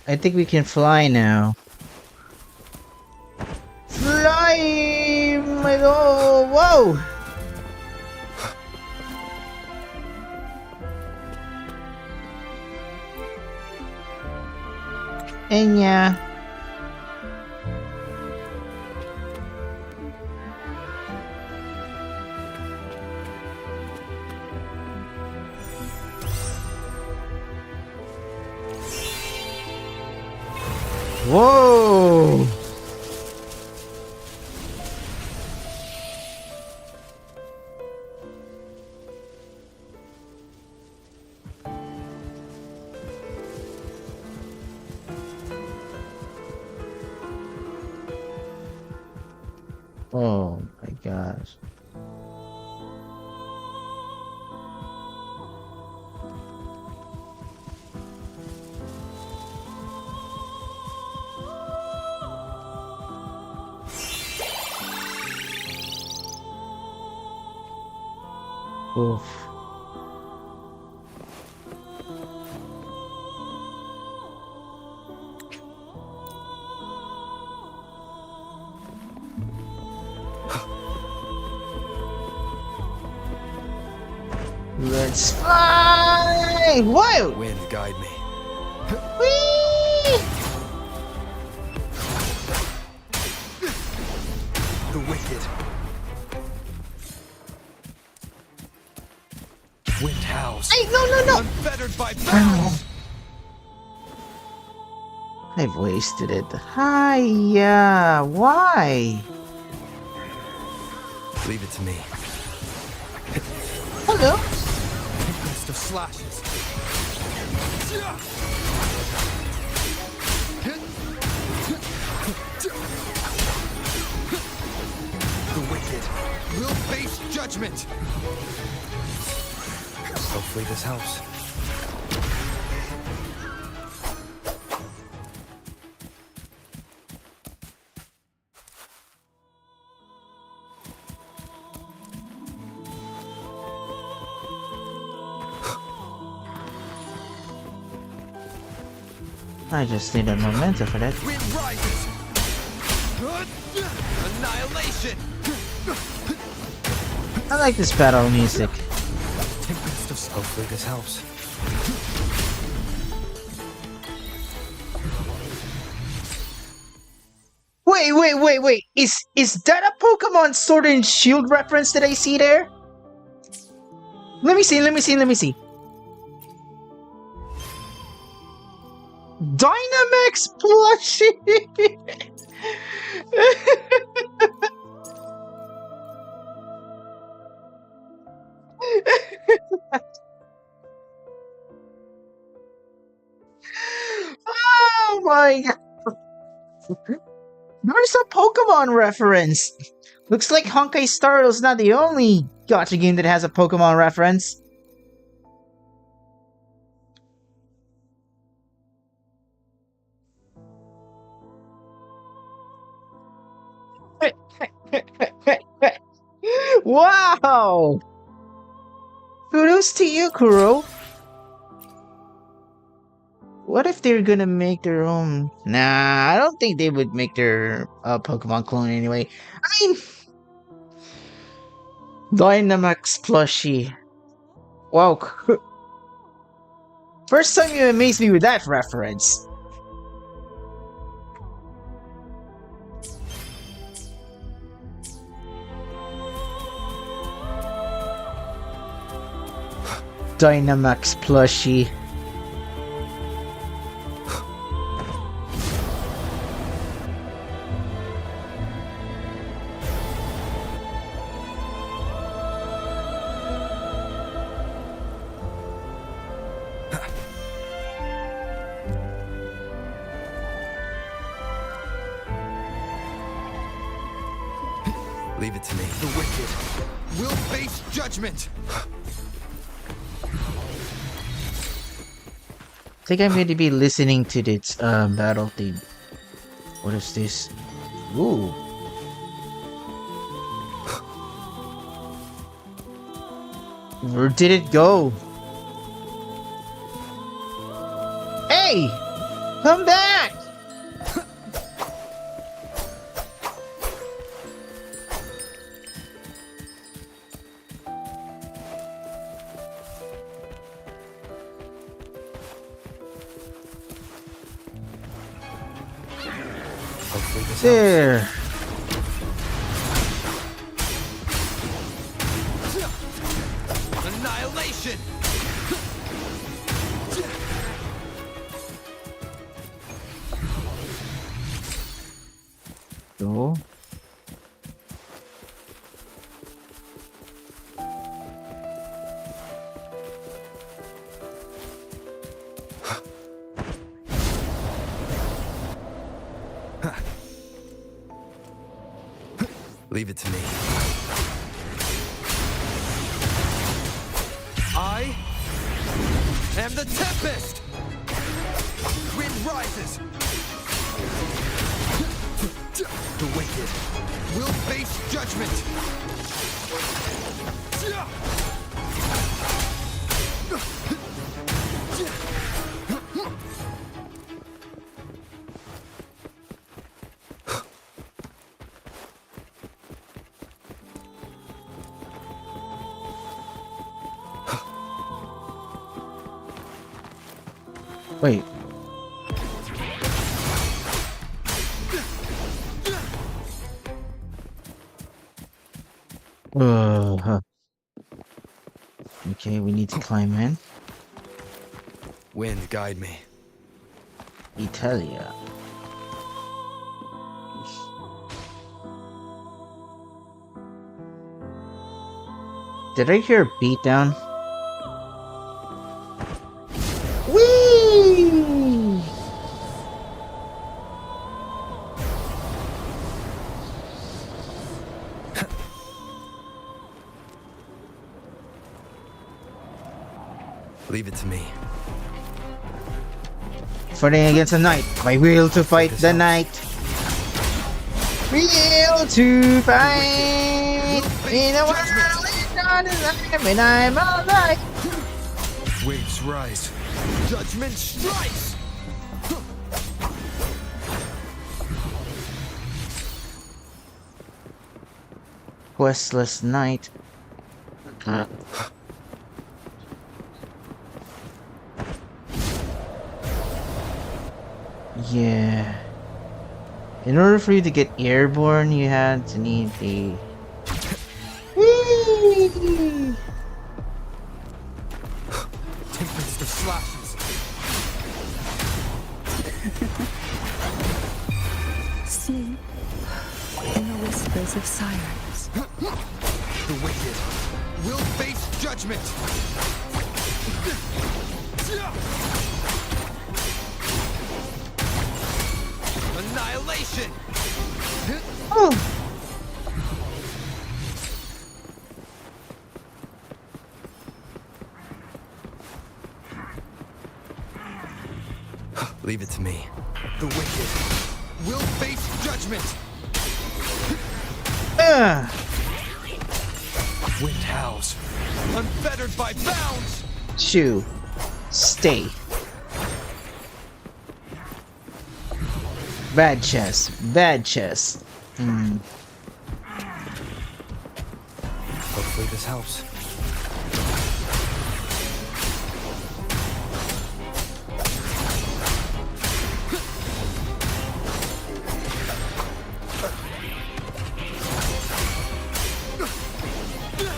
A: I think we can fly now. go! And yeah. Whoa! Oh my gosh. Oof. Let's fly! Whoa!
B: Wind, guide me.
A: Whee!
B: The wicked. Wind howls.
A: Hey, no!
B: Unfettered by battles.
A: I've wasted it. Hiya! Why?
B: Leave it to me.
A: Hello?
B: Tempest of slashes. The wicked will face judgment. Hopefully this helps.
A: I just need a momentum for that.
B: Wind rises. Annihilation.
A: I like this battle music.
B: Tempest of hopefully this helps.
A: Wait. Is that a Pokemon Sword and Shield reference that I see there? Let me see. Dynamax plushie! Oh my god! There's a Pokemon reference! Looks like Honkai Star Rail's not the only gacha game that has a Pokemon reference. Wow! Kudos to you, Kuro. What if they're gonna make their own? Nah, I don't think they would make their Pokemon clone anyway. I mean, Dynamax plushie. Wow. First time you amazed me with that reference. Dynamax plushie.
B: Leave it to me. The wicked will face judgment.
A: I think I'm going to be listening to this battle theme. What is this? Ooh. Where did it go? Hey! Come back!
B: Hopefully this
A: There.
B: helps. Annihilation!
A: Go.
B: Leave it to me. I am the Tempest! Wind rises! The wicked will face judgment!
A: Wait. Huh. Okay, we need to climb in.
B: Wind, guide me.
A: Italia. Did I hear a beatdown? Whee!
B: Leave it to me.
A: Fighting against the night. My will to fight the night. Will to fight in a world it's not as and I'm alive.
B: Waves rise. Judgment strikes!
A: Questless night. Yeah. In order for you to get airborne, you had to need the. Whee!
B: Tempest of slashes.
D: Sleep in the whispers of silence.
B: The wicked will face judgment! Annihilation!
A: Oh.
B: Leave it to me. The wicked will face judgment! Wind howls, unfettered by bounds!
A: Chew. Stay. Bad chest. Bad chest.
B: Hopefully this helps.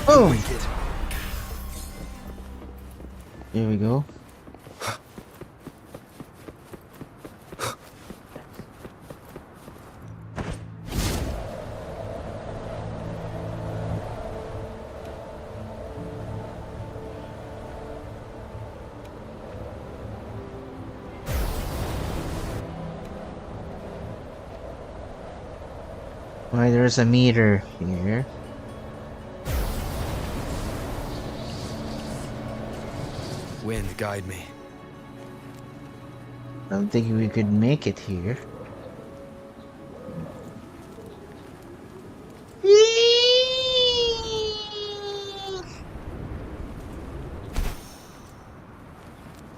A: Boom.
B: Wicked.
A: Here we go. Why, there's a meter here.
B: Wind, guide me.
A: I don't think we could make it here.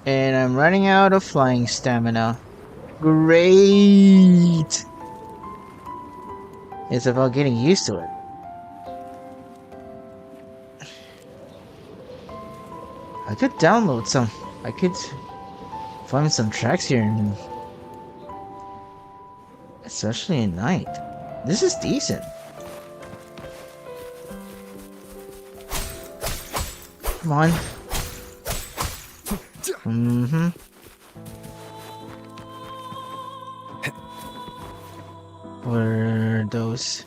A: And I'm running out of flying stamina. Great! It's about getting used to it. I could download some. I could find some tracks here especially at night. This is decent. Come on. Mm-hmm. What are those?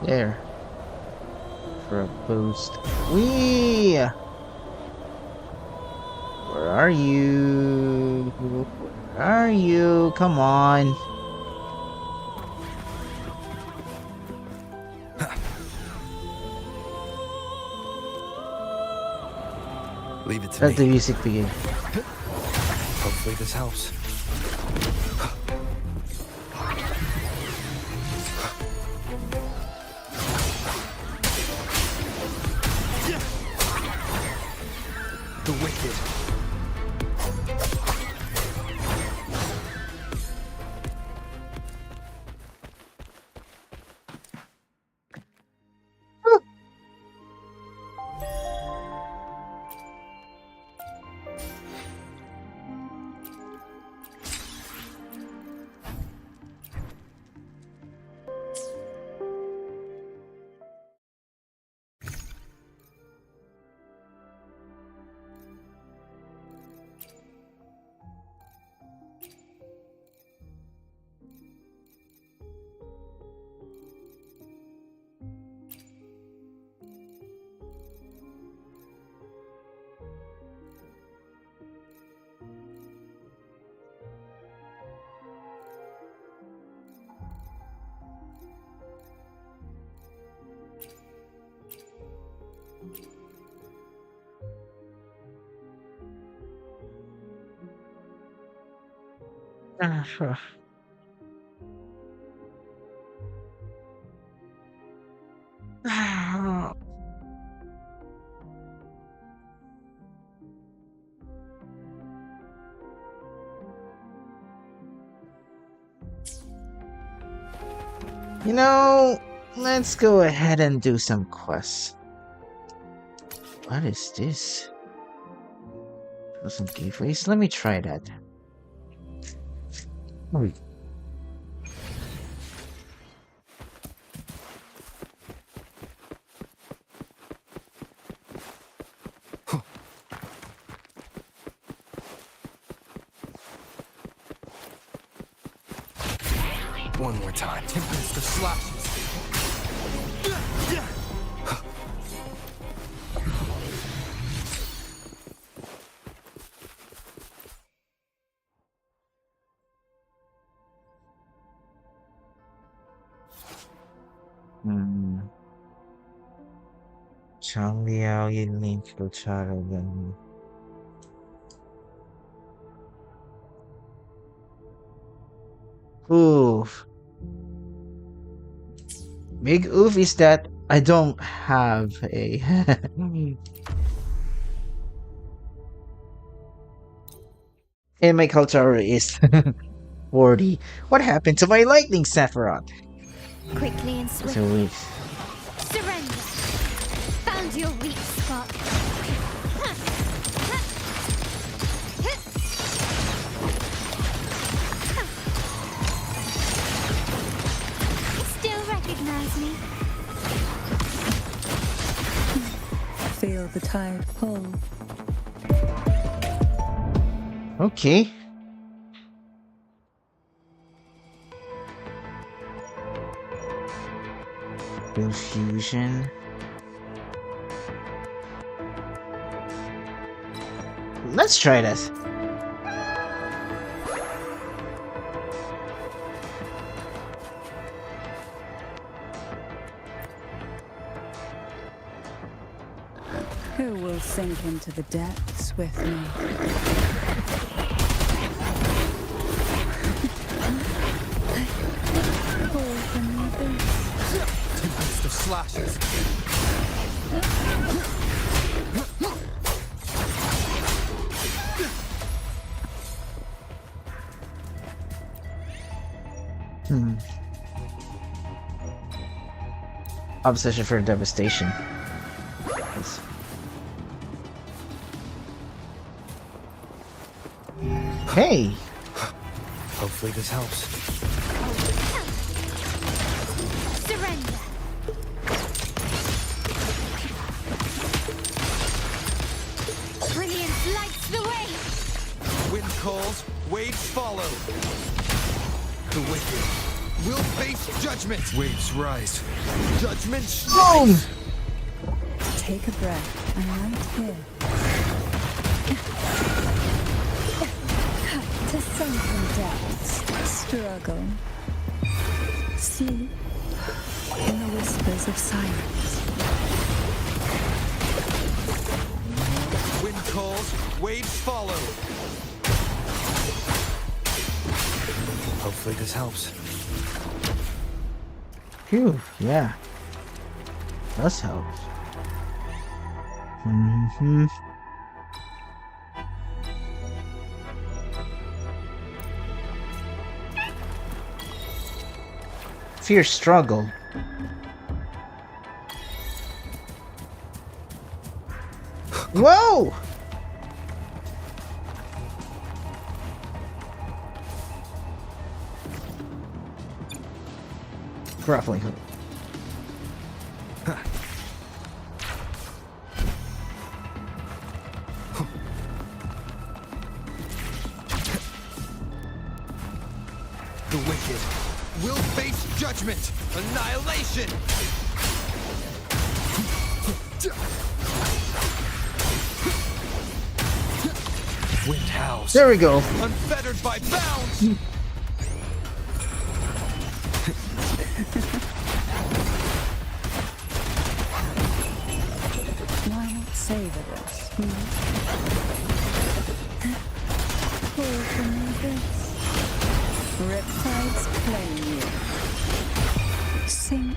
A: There. For a boost. Whee! Where are you? Where are you? Come on.
B: Leave it to
A: Let
B: me.
A: the music begin.
B: Hopefully this helps. The wicked.
A: You know, let's go ahead and do some quests. What is this? Some giveaways? Let me try that. Oh.
B: One more time. Tempest of slashes.
A: Chang Liao Yin Lin Charo Gan. Oof. Big oof is that I don't have a and my culture is 40. What happened to my lightning Sephiroth?
C: Quickly and
A: So
C: swiftly.
A: wait.
C: Surrender. Found your weak spot. Still recognize me?
D: Feel the tide pull.
A: Okay. Confusion. Let's try this.
D: Who will sink into the depths with me?
B: Tempest of slashes.
A: Obsession for devastation. Yes. Hey!
B: Hopefully this helps.
C: Surrender. Brilliance lights the way.
B: Wind calls, waves follow. The wicked will face judgment. Waves rise. Judgment
A: Boom!
B: strikes.
D: Take a breath. I'm right here. Cut to sunken depths. Struggle. Sleep in the whispers of silence.
B: Wind calls, waves follow. Hopefully this helps.
A: Phew, yeah. Does help. Mm-hmm. Fierce struggle. Whoa! Grappling hook.
B: The wicked will face judgment. Annihilation. Wind howls.
A: There we go.
B: Unfettered by bounds.
D: Why not savor this? Pour from this. Riptides claim you. Sink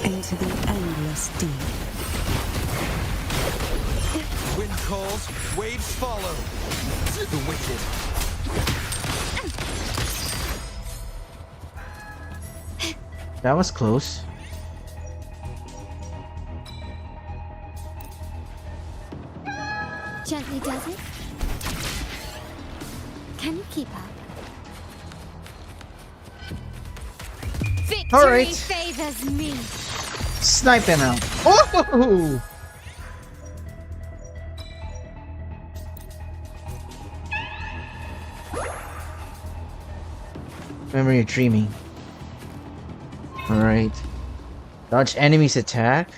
D: into the endless deep.
B: Wind calls, waves follow. The wicked.
A: That was close.
C: Gently does it. Can you keep up? Victory
A: All right.
C: favors me.
A: Snipe him out. Oh! Remember, you're dreaming. Alright. Dodge enemy's attack.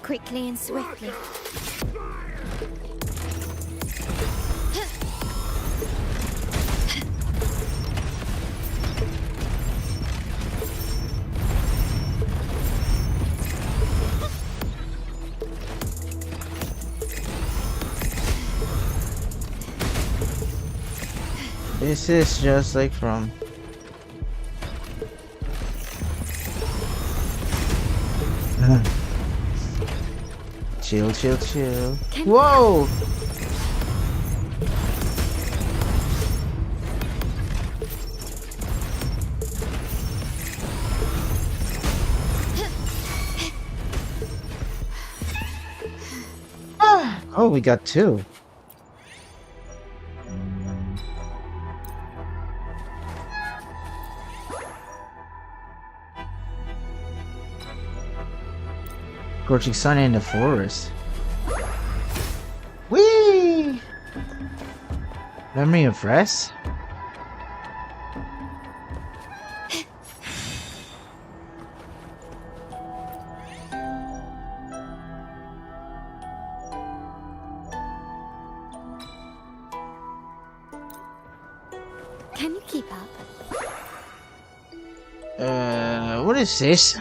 C: Quickly and swiftly.
A: This is just like from... Chill, chill, chill. Whoa! Oh, we got two. Scorching sun in the forest. Whee! Memory of rest?
C: Can you keep up?
A: What is this?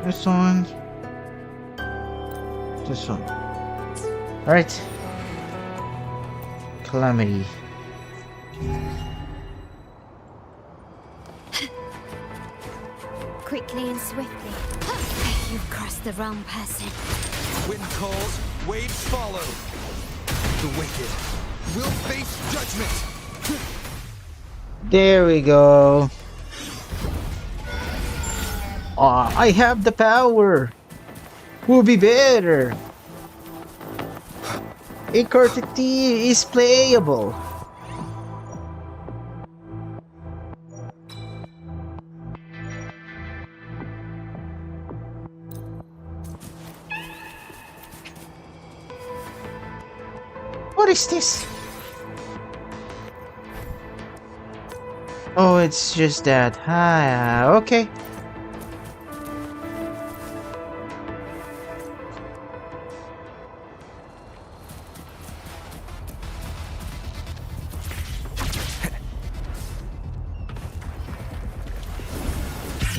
A: This one. This one. Alright. Calamity.
C: Quickly and swiftly. You've crossed the wrong person.
B: Wind calls, waves follow. The wicked will face judgment.
A: There we go. Ah, I have the power. Will be better. A Corteti is playable. What is this? Oh, it's just that. Ah, okay.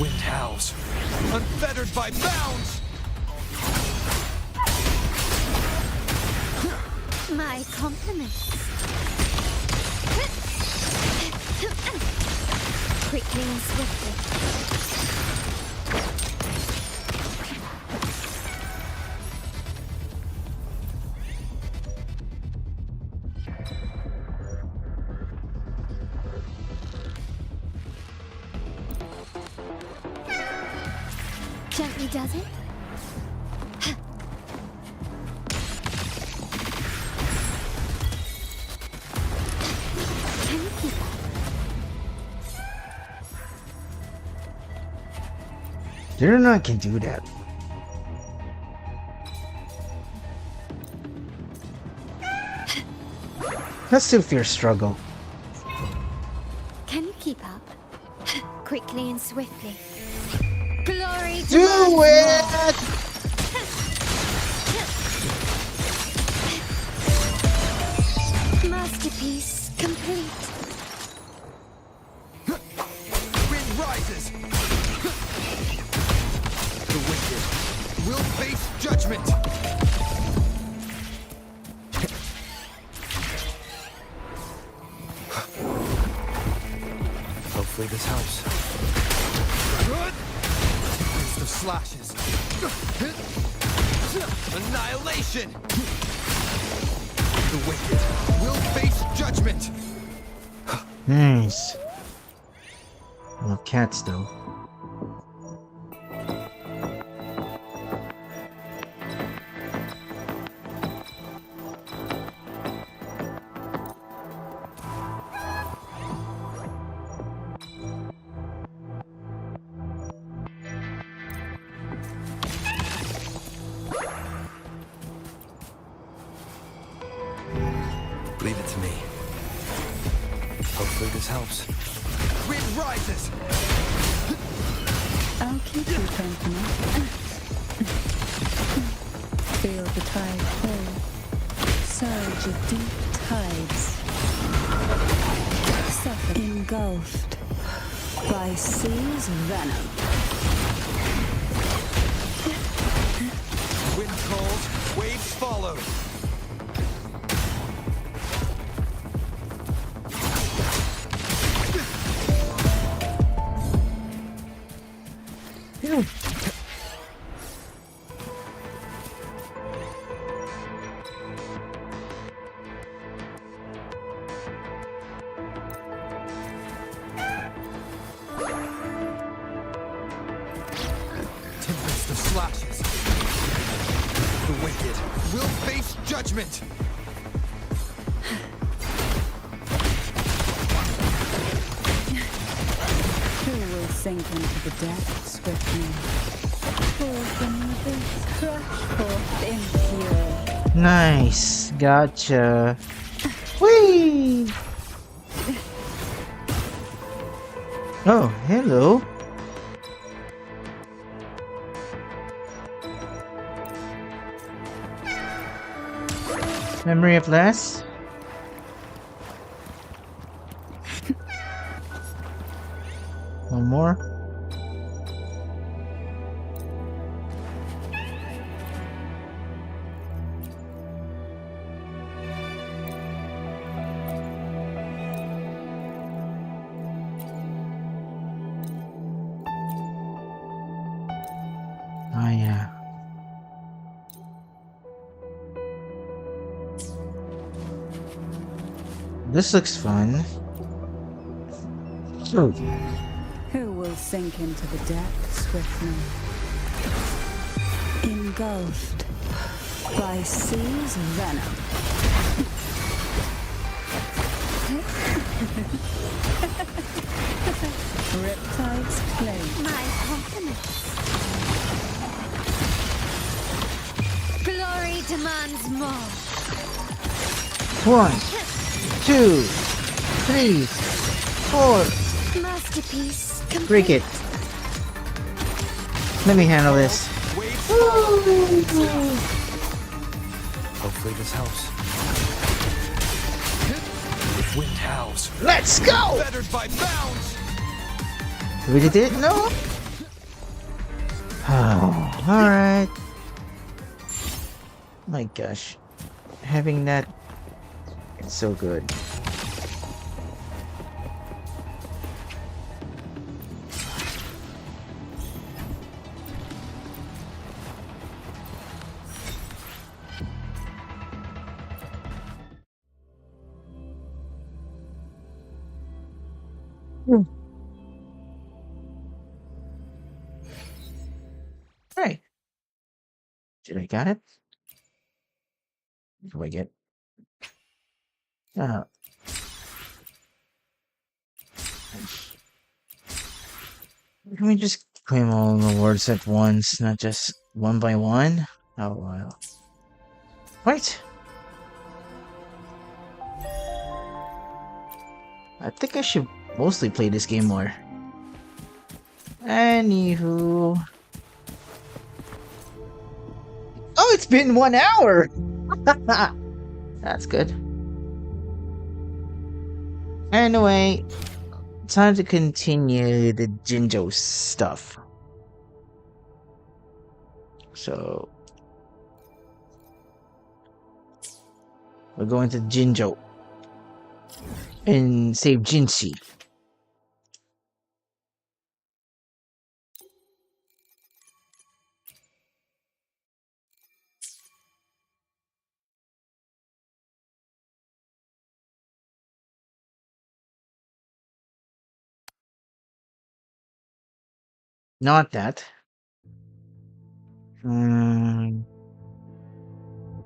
B: Wind howls, unfettered by bounds.
C: My compliments. Quickly and swiftly. Gently does it? Can you keep up?
A: They're not can do that. That's still fierce struggle.
C: Can you keep up? Quickly and swiftly. Glory to
A: Do it!
C: Masterpiece complete.
B: Wind rises. The wicked will face judgment. Hopefully this helps. It's the slashes. Annihilation. The wicked will face judgment.
A: Nice. No cats though.
B: Leave it to me. Hopefully this helps. Wind rises.
D: I'll keep you company. Feel the tide pull. Surge of deep tides. Suffer engulfed by sea's venom.
B: Wind calls, waves follow. Tempest of slashes. The wicked will face judgment.
D: Who will sink into the depths with me? Pour from the crush forth impure.
A: Nice. Gotcha. Whee! Oh, hello. Memory of less? One more? Oh yeah. This looks fun. Oh,
D: Who will sink into the depths with me? Engulfed by sea's venom. Riptide's plague.
C: My compliments. Glory demands more.
A: 1, 2, 3, 4.
C: Masterpiece complete.
A: Break it. Let me handle this.
B: Hopefully this helps. Wind howls.
A: Let's go!
B: Fettered by bounds.
A: Really did? No? Alright. My gosh. Having that, it's so good. Right. Did I get it? What do I get? Uh, can we just claim all the awards at once, not just one by one? Oh, wow. Right. I think I should mostly play this game more. Anywho. Oh, it's been 1 hour! That's good. Anyway, time to continue the Jinjo stuff. So, we're going to Jinjo and save Jinshi. Not that.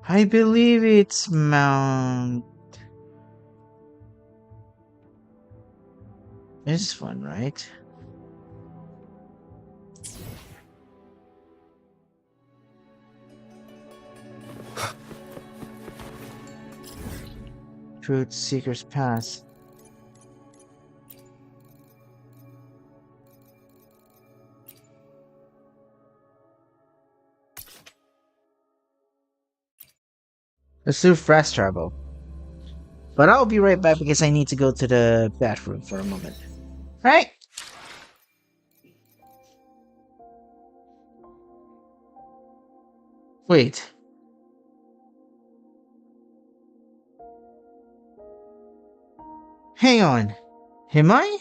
A: I believe it's Mount. This one, right? Truth Seeker's Pass. Let's do fast travel. But I'll be right back because I need to go to the bathroom for a moment. Right? Wait. Hang on. Am I?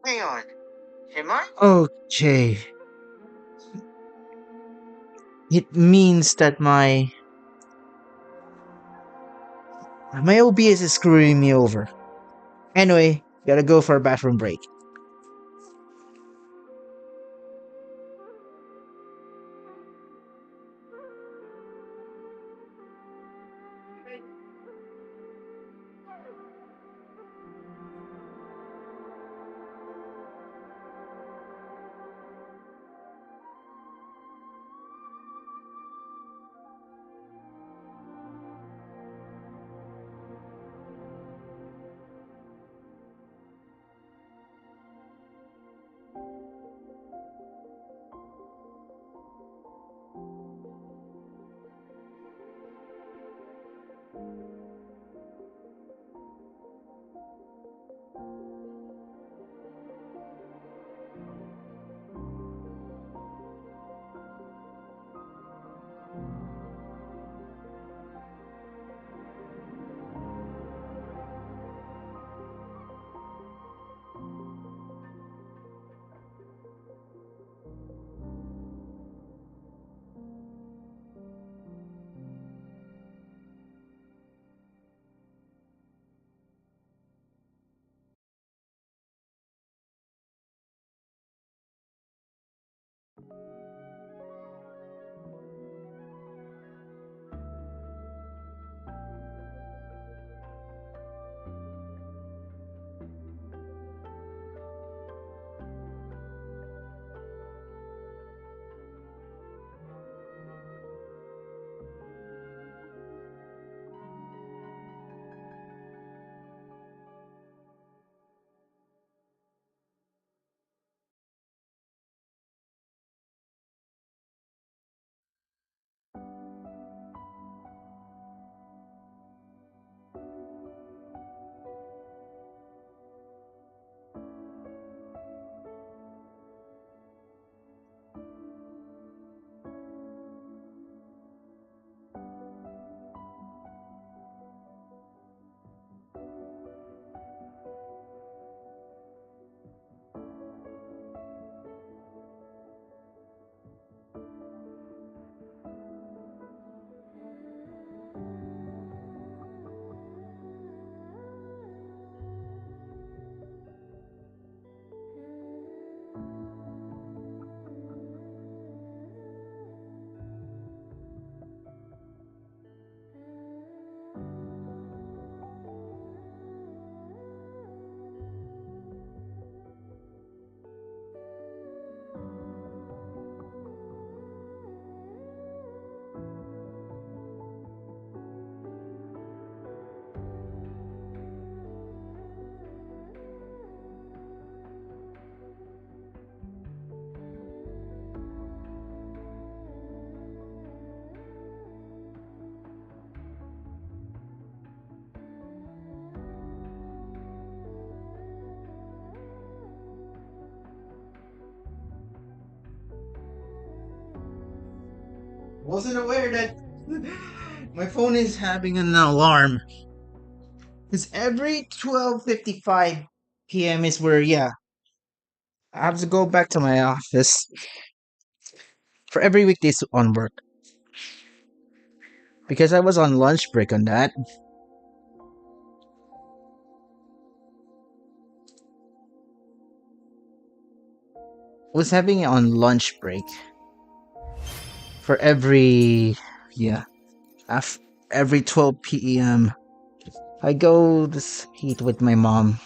A: Hang on. Am I? Okay. It means that my OBS is screwing me over. Anyway, gotta go for a bathroom break. Wasn't aware that my phone is having an alarm. Because every 12:55 p.m. is where, yeah, I have to go back to my office for every weekdays on work. Because I was on lunch break on that. Was having it on lunch break for every, yeah, every 12 p.m. I go to eat with my mom.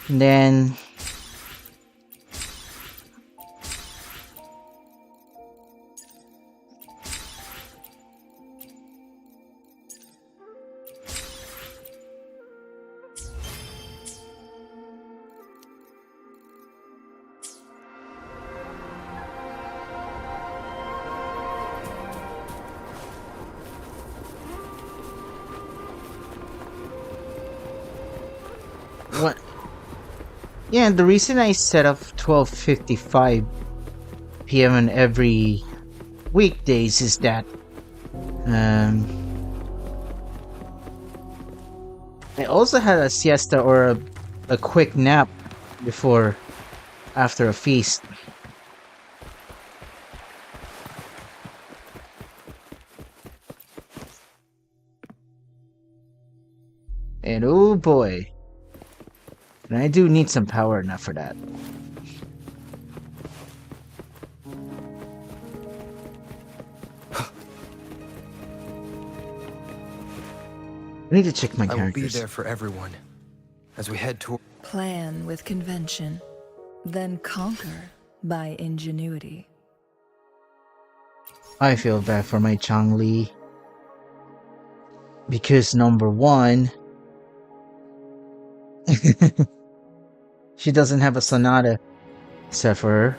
A: And then what? Yeah, the reason I set up 12:55 p.m. on every weekdays is that I also had a siesta or a quick nap before after a feast. And oh boy, and I do need some power enough for that. I need to check my
B: I will be
A: characters.
B: there for everyone as we head toward.
D: Plan with convention, then conquer by ingenuity.
A: I feel bad for my Changli. Because number one, she doesn't have a Sonata set for her.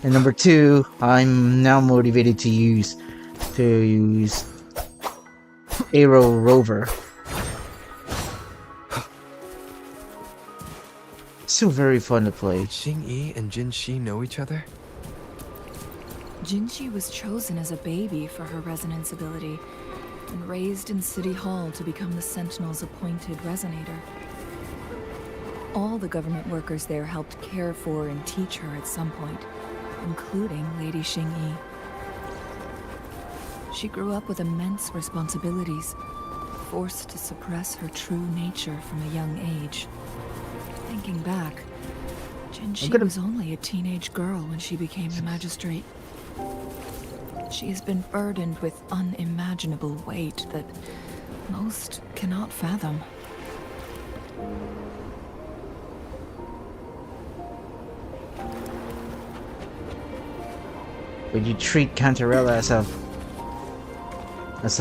A: And number two, I'm now motivated to use Arrow Rover. Still very fun to play.
B: Xing-Yi and Jin-Shi know each other?
E: Jinshi was chosen as a baby for her resonance ability and raised in City Hall to become the Sentinel's appointed resonator. All the government workers there helped care for and teach her at some point, including Lady Xing-Yi. She grew up with immense responsibilities, forced to suppress her true nature from a young age. Thinking back, Jinshi was only a teenage girl when she became the magistrate. She has been burdened with unimaginable weight that most cannot fathom.
A: Would you treat Cantarella as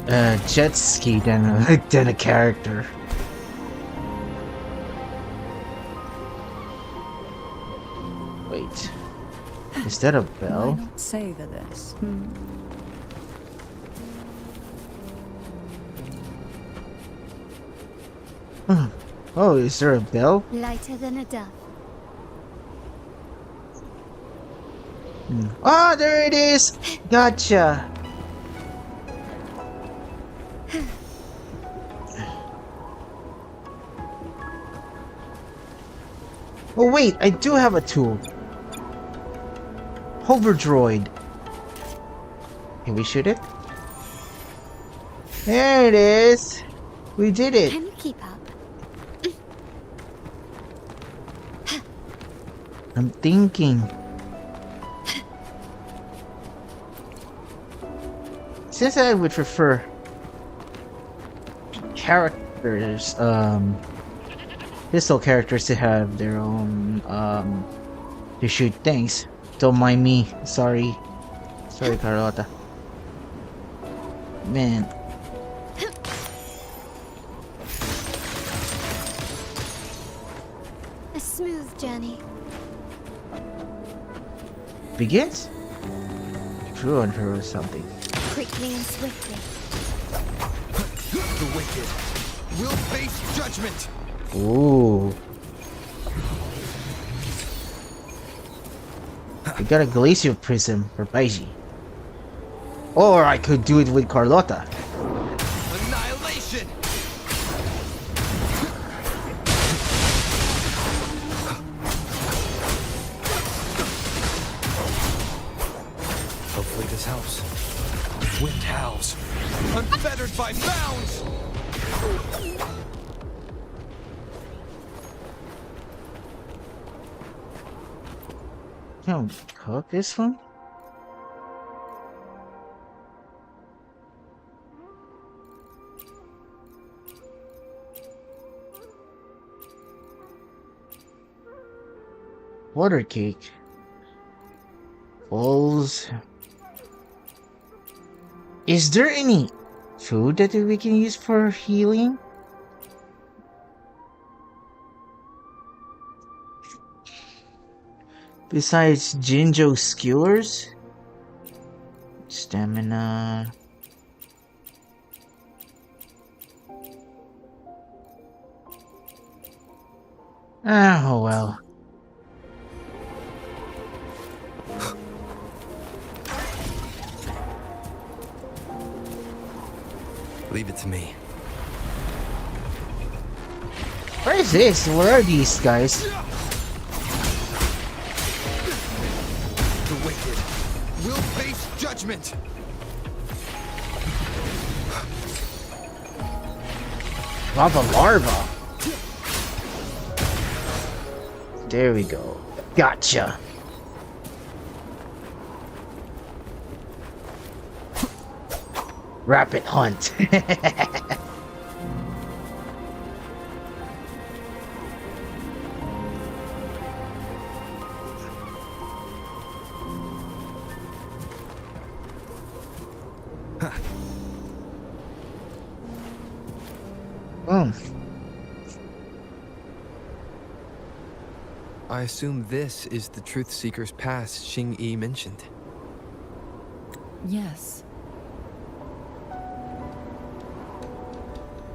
A: a jet ski than a character? Wait, is that a bell?
D: Why not savor this?
A: Oh, is there a bell?
C: Lighter than a dove.
A: Oh, there it is! Gotcha! Oh wait, I do have a tool. Hover droid. Can we shoot it? There it is! We did it!
C: Can you keep up?
A: I'm thinking. Since I would prefer characters, pistol characters to have their own, to shoot things. Don't mind me. Sorry. Sorry, Carlotta. Man.
C: A smooth journey.
A: Begins? Drew on her or something.
C: Quickly and swiftly.
B: The wicked will face judgment!
A: Ooh. We got a Glacial Prism for Baiji. Or I could do it with Carlotta.
B: Annihilation! Hopefully this helps. Wind howls. Unfettered by bounds!
A: Can we cook this one? Water cake. Bowls. Is there any food that we can use for healing? Besides Jinjo skewers? Stamina. Oh well.
B: Leave it to me.
A: What is this? What are these guys?
B: The wicked will face judgment.
A: Lava larva. There we go. Gotcha. Rapid hunt.
B: I assume this is the Truth Seeker's Pass Xing Yi mentioned.
E: Yes.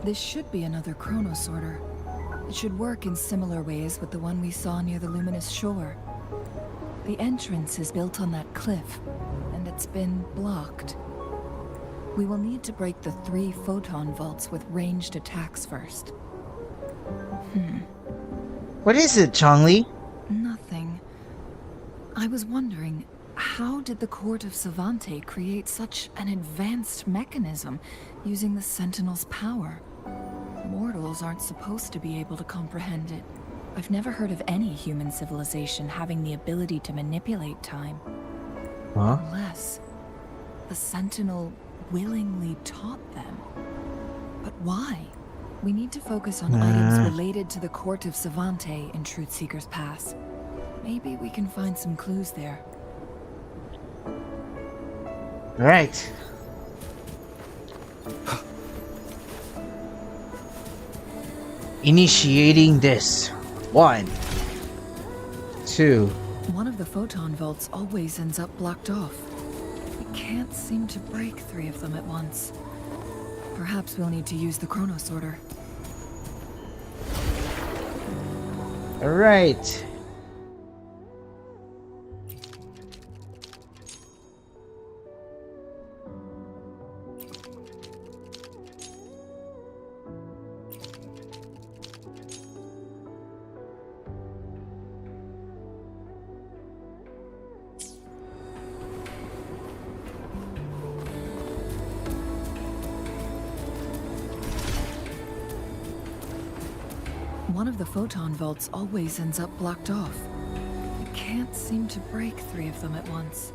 E: This should be another chronosorter. It should work in similar ways with the one we saw near the luminous shore. The entrance is built on that cliff, and it's been blocked. We will need to break the 3 photon vaults with ranged attacks first.
A: What is it, Chongli?
E: Nothing. I was wondering, how did the Court of Savante create such an advanced mechanism using the Sentinel's power? Mortals aren't supposed to be able to comprehend it. I've never heard of any human civilization having the ability to manipulate time.
A: Huh?
E: Unless the Sentinel willingly taught them. But why? We need to focus on items related to the Court of Savante in Truthseeker's Pass. Maybe we can find some clues there.
A: Right. Initiating this. 1, 2.
E: One of the photon vaults always ends up blocked off. We can't seem to break 3 of them at once. Perhaps we'll need to use the chronosorter.
A: Alright.
E: One of the photon vaults always ends up blocked off. We can't seem to break 3 of them at once.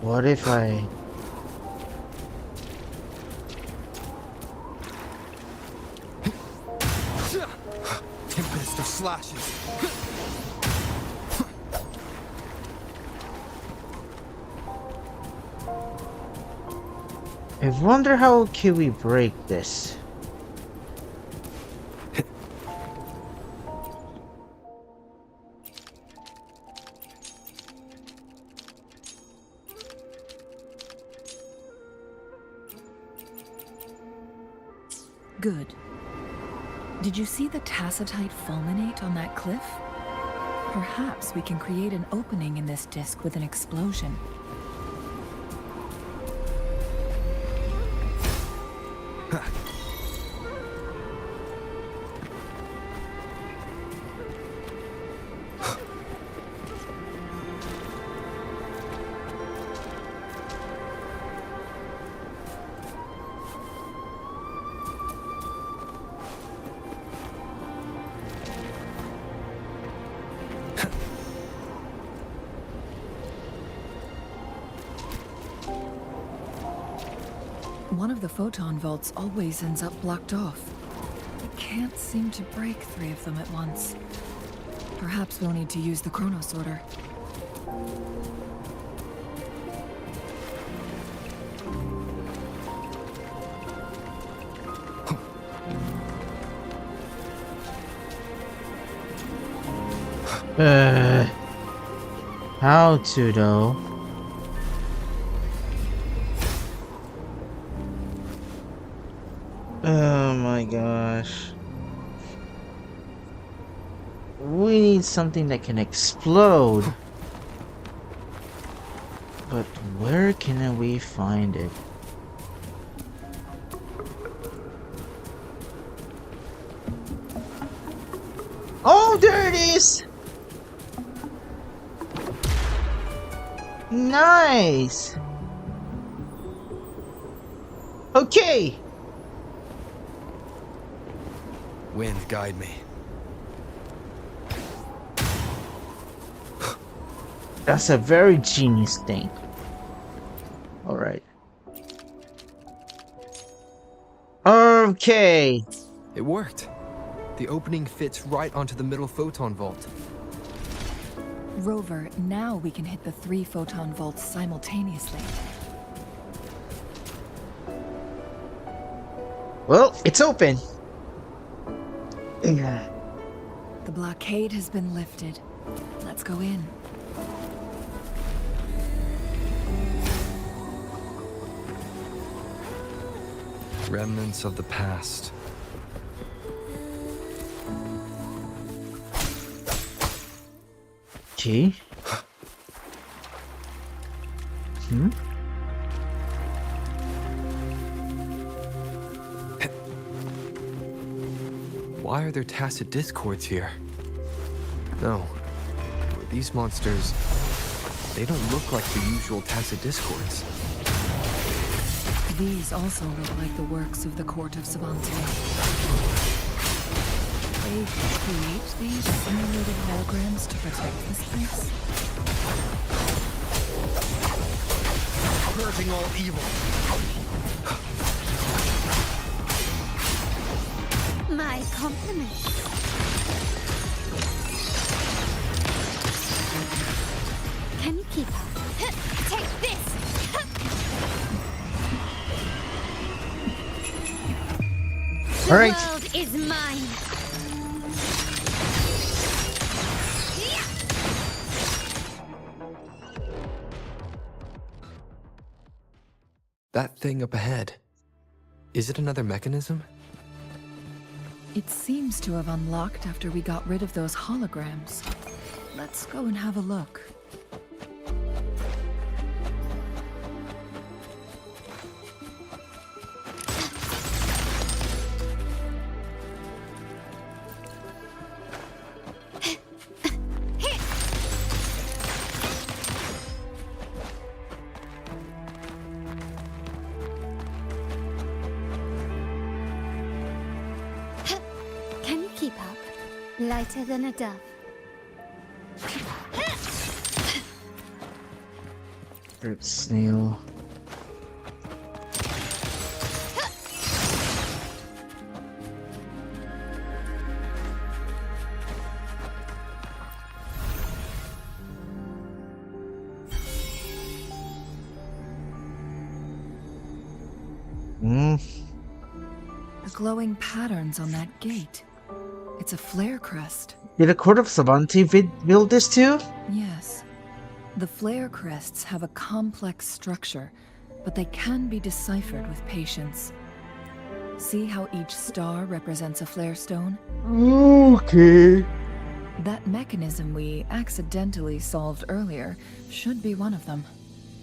A: What if I...
B: Tempest of slashes.
A: I wonder how can we break this?
E: Good. Did you see the tacitite fulminate on that cliff? Perhaps we can create an opening in this disk with an explosion. One of the photon vaults always ends up blocked off. We can't seem to break 3 of them at once. Perhaps we'll need to use the chrono sorter.
A: How to though? Oh my gosh. We need something that can explode. But where can we find it? Oh, there it is! Nice! Okay!
B: Wind, guide me.
A: That's a very genius thing. Alright. Okay.
B: It worked. The opening fits right onto the middle photon vault.
E: Rover, now we can hit the 3 photon vaults simultaneously.
A: Well, it's open. Yeah.
E: The blockade has been lifted. Let's go in.
B: Remnants of the past.
A: Okay. Hmm?
B: Why are there tacit discords here? No. These monsters... they don't look like the usual tacit discords.
E: These also look like the works of the court of Savante. They create these simulated holograms to protect this place?
B: Purging all evil.
C: My compliments. Can you keep up? Take this! The
A: All right.
C: world is mine.
B: That thing up ahead. Is it another mechanism?
E: It seems to have unlocked after we got rid of those holograms. Let's go and have a look.
C: Can you keep up? Lighter than a dove.
A: Fruit snail. Hmm.
E: The glowing patterns on that gate. It's a flare crest.
A: Did the Court of Savante build this too?
E: Yes. The flare crests have a complex structure, but they can be deciphered with patience. See how each star represents a flare stone?
A: Okay.
E: That mechanism we accidentally solved earlier should be one of them.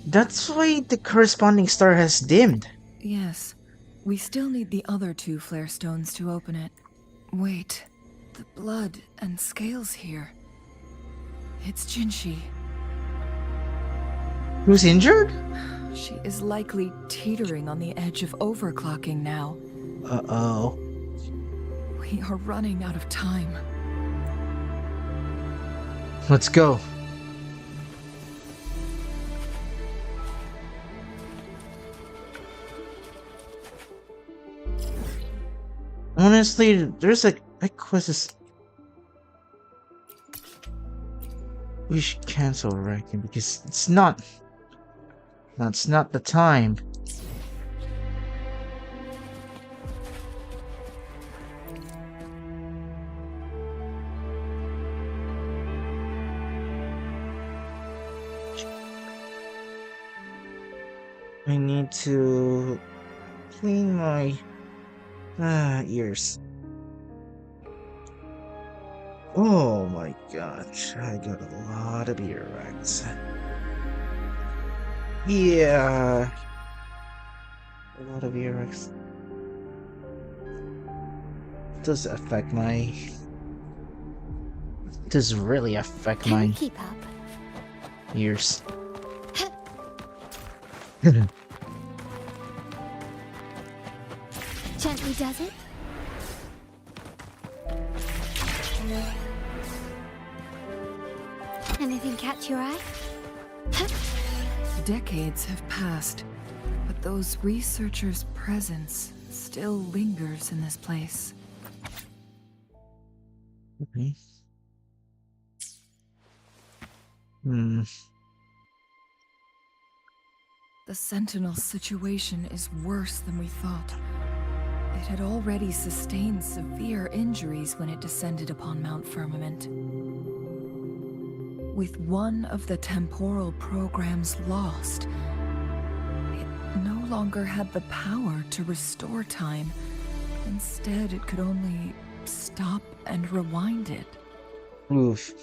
A: That's why the corresponding star has dimmed.
E: Yes. We still need the other 2 flare stones to open it. Wait. The blood and scales here. It's Jinshi.
A: Who's injured?
E: She is likely teetering on the edge of overclocking now.
A: Uh-oh.
E: We are running out of time.
A: Let's go. Honestly, there's a quest is... We should cancel Reckon because it's not... That's not the time. I need to clean my ears. Oh my gosh, I got a lot of earwax. Yeah, a lot of earwax. Does affect my. Does really affect
C: Can
A: my
C: you keep up?
A: ears.
C: Gently does it? Anything catch your eye?
E: Decades have passed, but those researchers' presence still lingers in this place.
A: Okay. Hmm.
E: The Sentinel situation is worse than we thought. It had already sustained severe injuries when it descended upon Mount Firmament. With one of the temporal programs lost, it no longer had the power to restore time. Instead, it could only stop and rewind it.
A: Oof.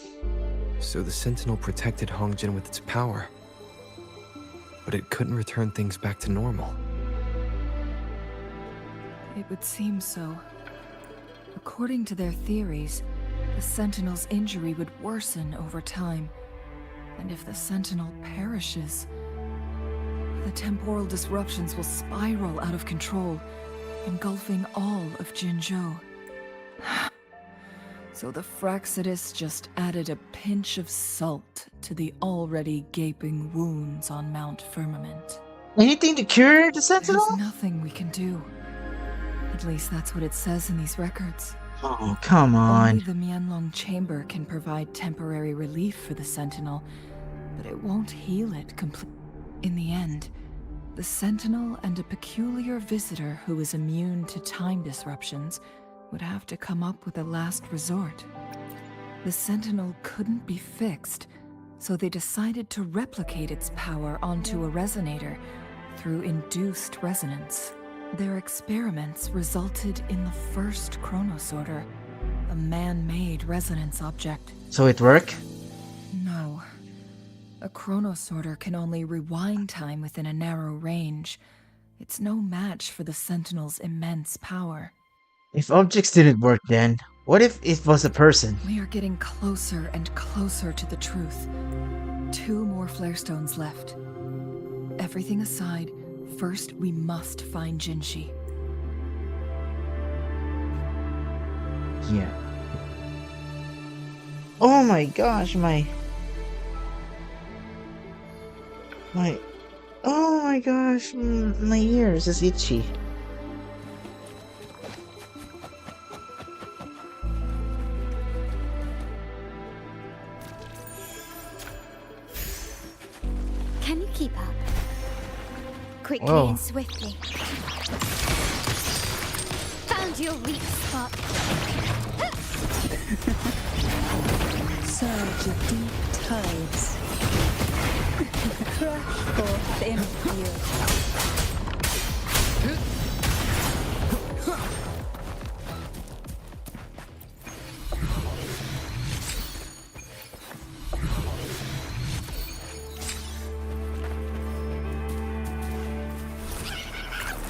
B: So the Sentinel protected Hongjin with its power. But it couldn't return things back to normal.
E: It would seem so. According to their theories, the Sentinel's injury would worsen over time. And if the Sentinel perishes, the temporal disruptions will spiral out of control, engulfing all of Jinzhou. So the Fraxidus just added a pinch of salt to the already gaping wounds on Mount Firmament.
A: Anything to cure the Sentinel?
E: There's nothing we can do. At least that's what it says in these records.
A: Oh, come on.
E: Only the Mianlong Chamber can provide temporary relief for the Sentinel, but it won't heal it completely. In the end, the Sentinel and a peculiar visitor who is immune to time disruptions would have to come up with a last resort. The Sentinel couldn't be fixed, so they decided to replicate its power onto a resonator through induced resonance. Their experiments resulted in the first chronosorter, a man-made resonance object.
A: So it worked?
E: No. A chronosorter can only rewind time within a narrow range. It's no match for the Sentinel's immense power.
A: If objects didn't work then, what if it was a person?
E: We are getting closer and closer to the truth. 2 more flare stones left. Everything aside, first we must find Jinshi.
A: Yeah. Oh my gosh, my... Oh my gosh, my ears is itchy.
C: Can you keep up? quickly
A: Whoa.
C: and swiftly. Found your weak spot.
D: Surge of deep tides. Crush forth in fear.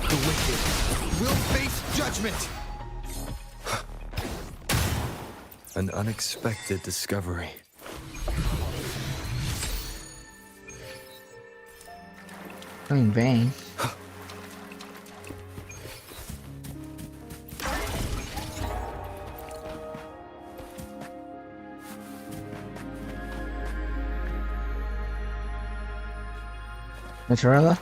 B: The wicked will face judgment! An unexpected discovery.
A: Bang bang. Mozzarella?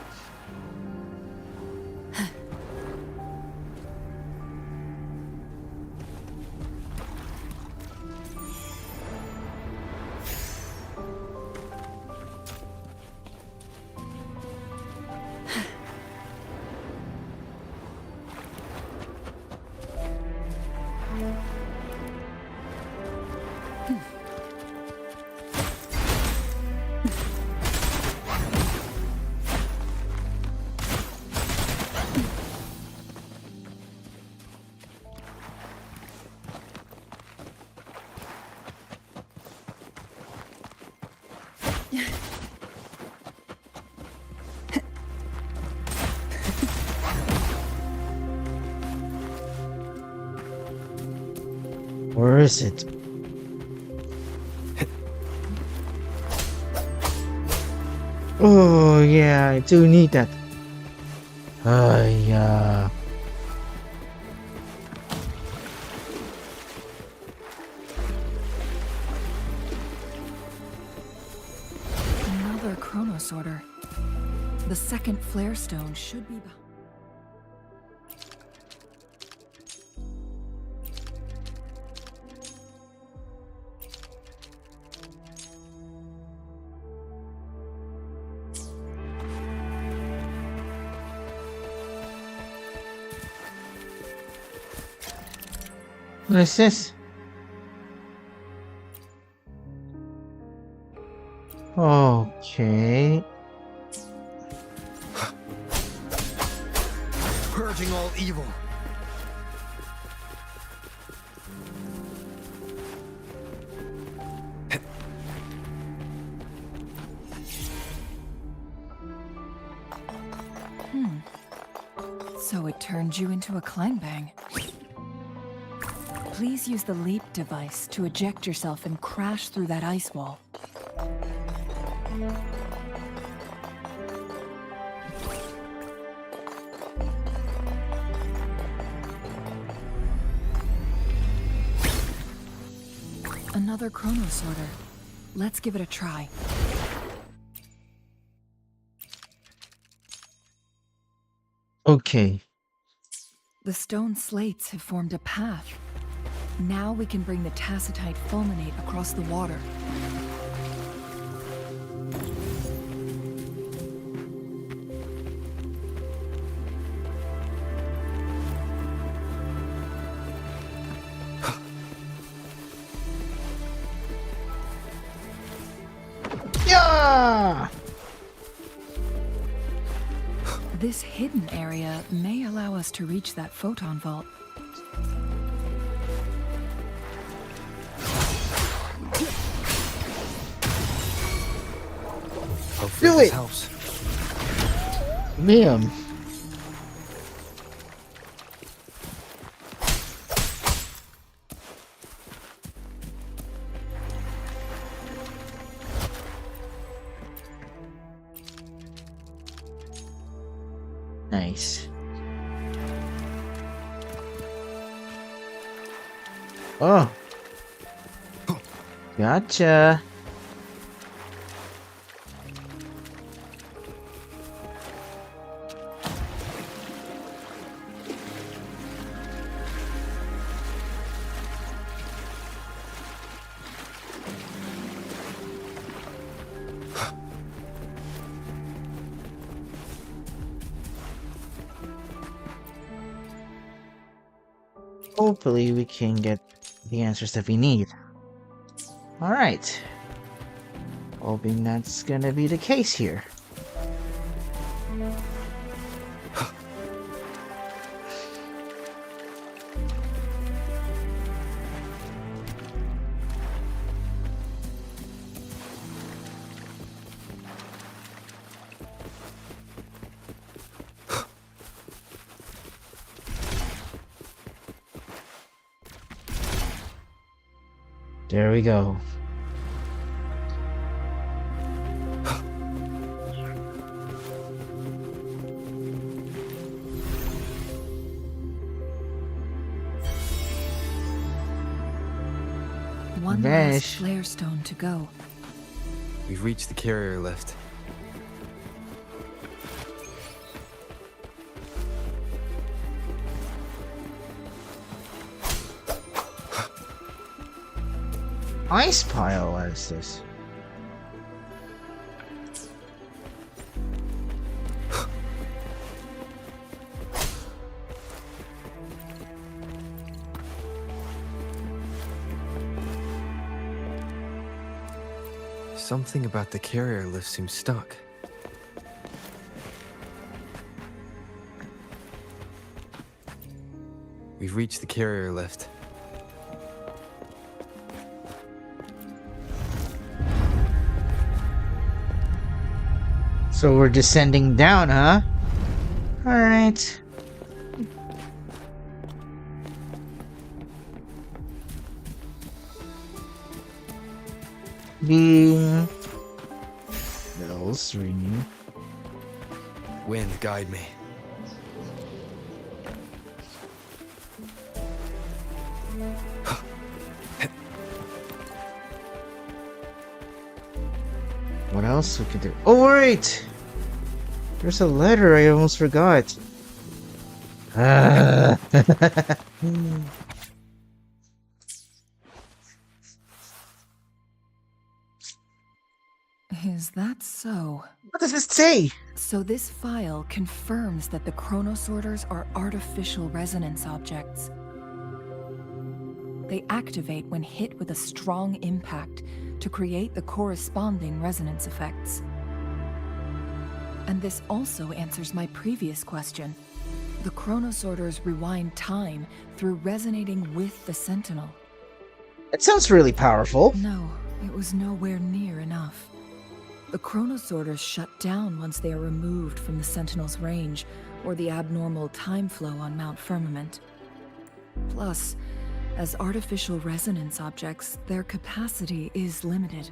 A: Where is it? Oh yeah, I do need that. Yeah.
E: Another Chronos order. The second flare stone should be behind.
A: What is this? Okay.
B: Purging all evil.
E: So it turned you into a clangbang. Please use the leap device to eject yourself and crash through that ice wall. Another Chronos order. Let's give it a try.
A: Okay.
E: The stone slates have formed a path. Now we can bring the tacitite fulminate across the water.
A: Yeah!
E: This hidden area may allow us to reach that photon vault.
B: Hopefully
A: Do
B: this
A: it!
B: helps.
A: Liam. Nice. Oh. Gotcha. Hopefully we can get the answers that we need. Alright. Hoping that's gonna be the case here. There we go.
E: One
A: Nice.
E: last flare stone to go.
B: We've reached the carrier lift.
A: Ice pile, what is this?
B: Something about the carrier lift seems stuck. We've reached the carrier lift.
A: So we're descending down, huh? Alright. Being bells ringing.
B: Wind, guide me.
A: What else we could do? Oh wait! There's a letter I almost forgot.
E: Is that so?
A: What does it say?
E: So this file confirms that the chronosorters are artificial resonance objects. They activate when hit with a strong impact to create the corresponding resonance effects. And this also answers my previous question. The chronosorters rewind time through resonating with the Sentinel.
A: It sounds really powerful.
E: No, it was nowhere near enough. The chronosorters shut down once they are removed from the Sentinel's range or the abnormal time flow on Mount Firmament. Plus, as artificial resonance objects, their capacity is limited.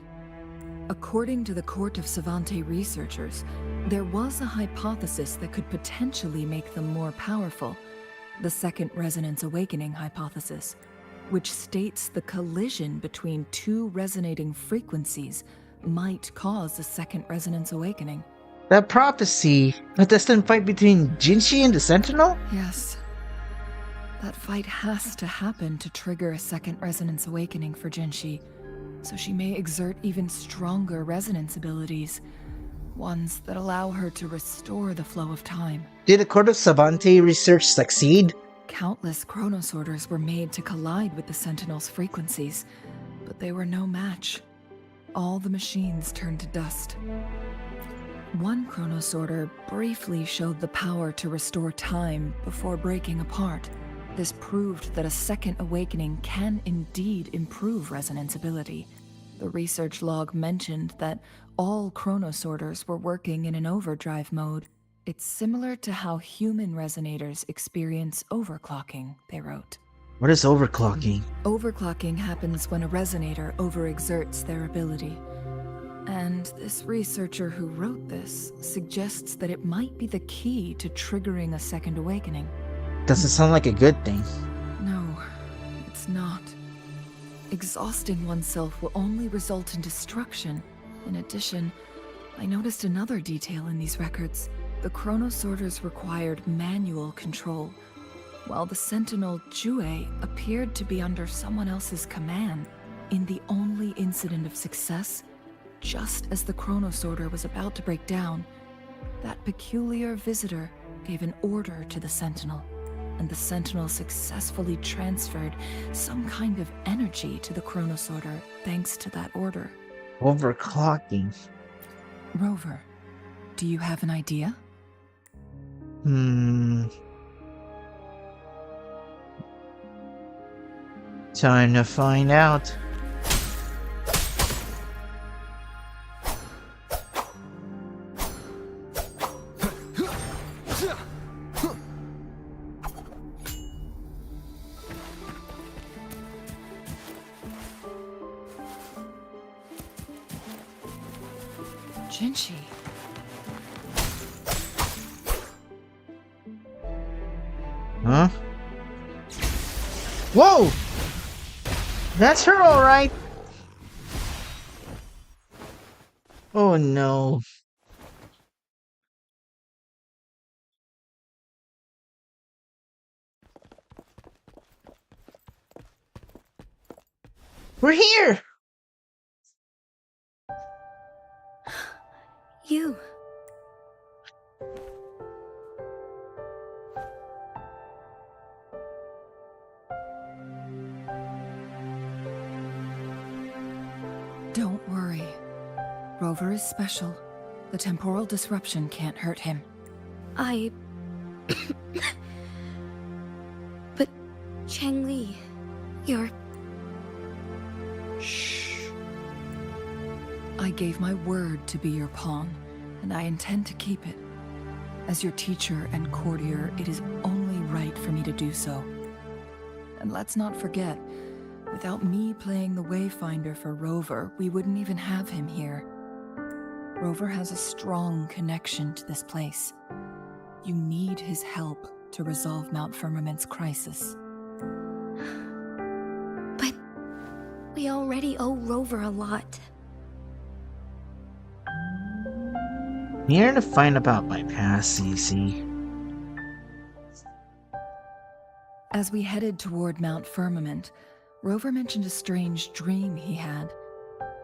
E: According to the Court of Savante researchers, there was a hypothesis that could potentially make them more powerful, the Second Resonance Awakening hypothesis, which states the collision between two resonating frequencies might cause a second resonance awakening.
A: That prophecy, a destined fight between Jinshi and the Sentinel?
E: Yes. That fight has to happen to trigger a second resonance awakening for Jinshi, so she may exert even stronger resonance abilities, ones that allow her to restore the flow of time.
A: Did the Court of Savante research succeed?
E: Countless chronosorters were made to collide with the Sentinel's frequencies, but they were no match. All the machines turned to dust. One chronosorter briefly showed the power to restore time before breaking apart. This proved that a second awakening can indeed improve resonance ability. The research log mentioned that all chronosorters were working in an overdrive mode. It's similar to how human resonators experience overclocking, they wrote.
A: What is overclocking?
E: Overclocking happens when a resonator overexerts their ability. And this researcher who wrote this suggests that it might be the key to triggering a second awakening.
A: Doesn't sound like a good thing.
E: No, it's not. Exhausting oneself will only result in destruction. In addition, I noticed another detail in these records. The chronosorters required manual control, while the Sentinel Jue appeared to be under someone else's command. In the only incident of success, just as the chronosorter was about to break down, that peculiar visitor gave an order to the Sentinel. and the Sentinel successfully transferred some kind of energy to the Chronosorter thanks to that order.
A: Overclocking.
E: Rover, do you have an idea?
A: Time to find out.
E: Jinshi.
A: Huh? Whoa! That's her, alright! Oh no. We're here!
C: You.
E: Don't worry. Rover is special. The temporal disruption can't hurt him.
C: But Changli, you're...
E: Shh. I gave my word to be your pawn, and I intend to keep it. As your teacher and courtier, it is only right for me to do so. And let's not forget, without me playing the Wayfinder for Rover, we wouldn't even have him here. Rover has a strong connection to this place. You need his help to resolve Mount Firmament's crisis.
C: But we already owe Rover a lot.
A: Here to find about my past, CC.
E: As we headed toward Mount Firmament, Rover mentioned a strange dream he had.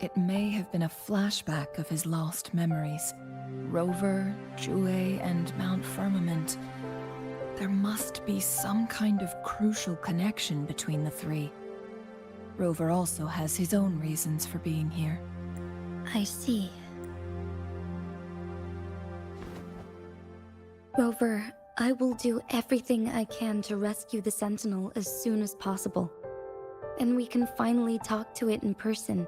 E: It may have been a flashback of his lost memories. Rover, Jue, and Mount Firmament. There must be some kind of crucial connection between the three. Rover also has his own reasons for being here.
C: I see. Rover, I will do everything I can to rescue the Sentinel as soon as possible. And we can finally talk to it in person.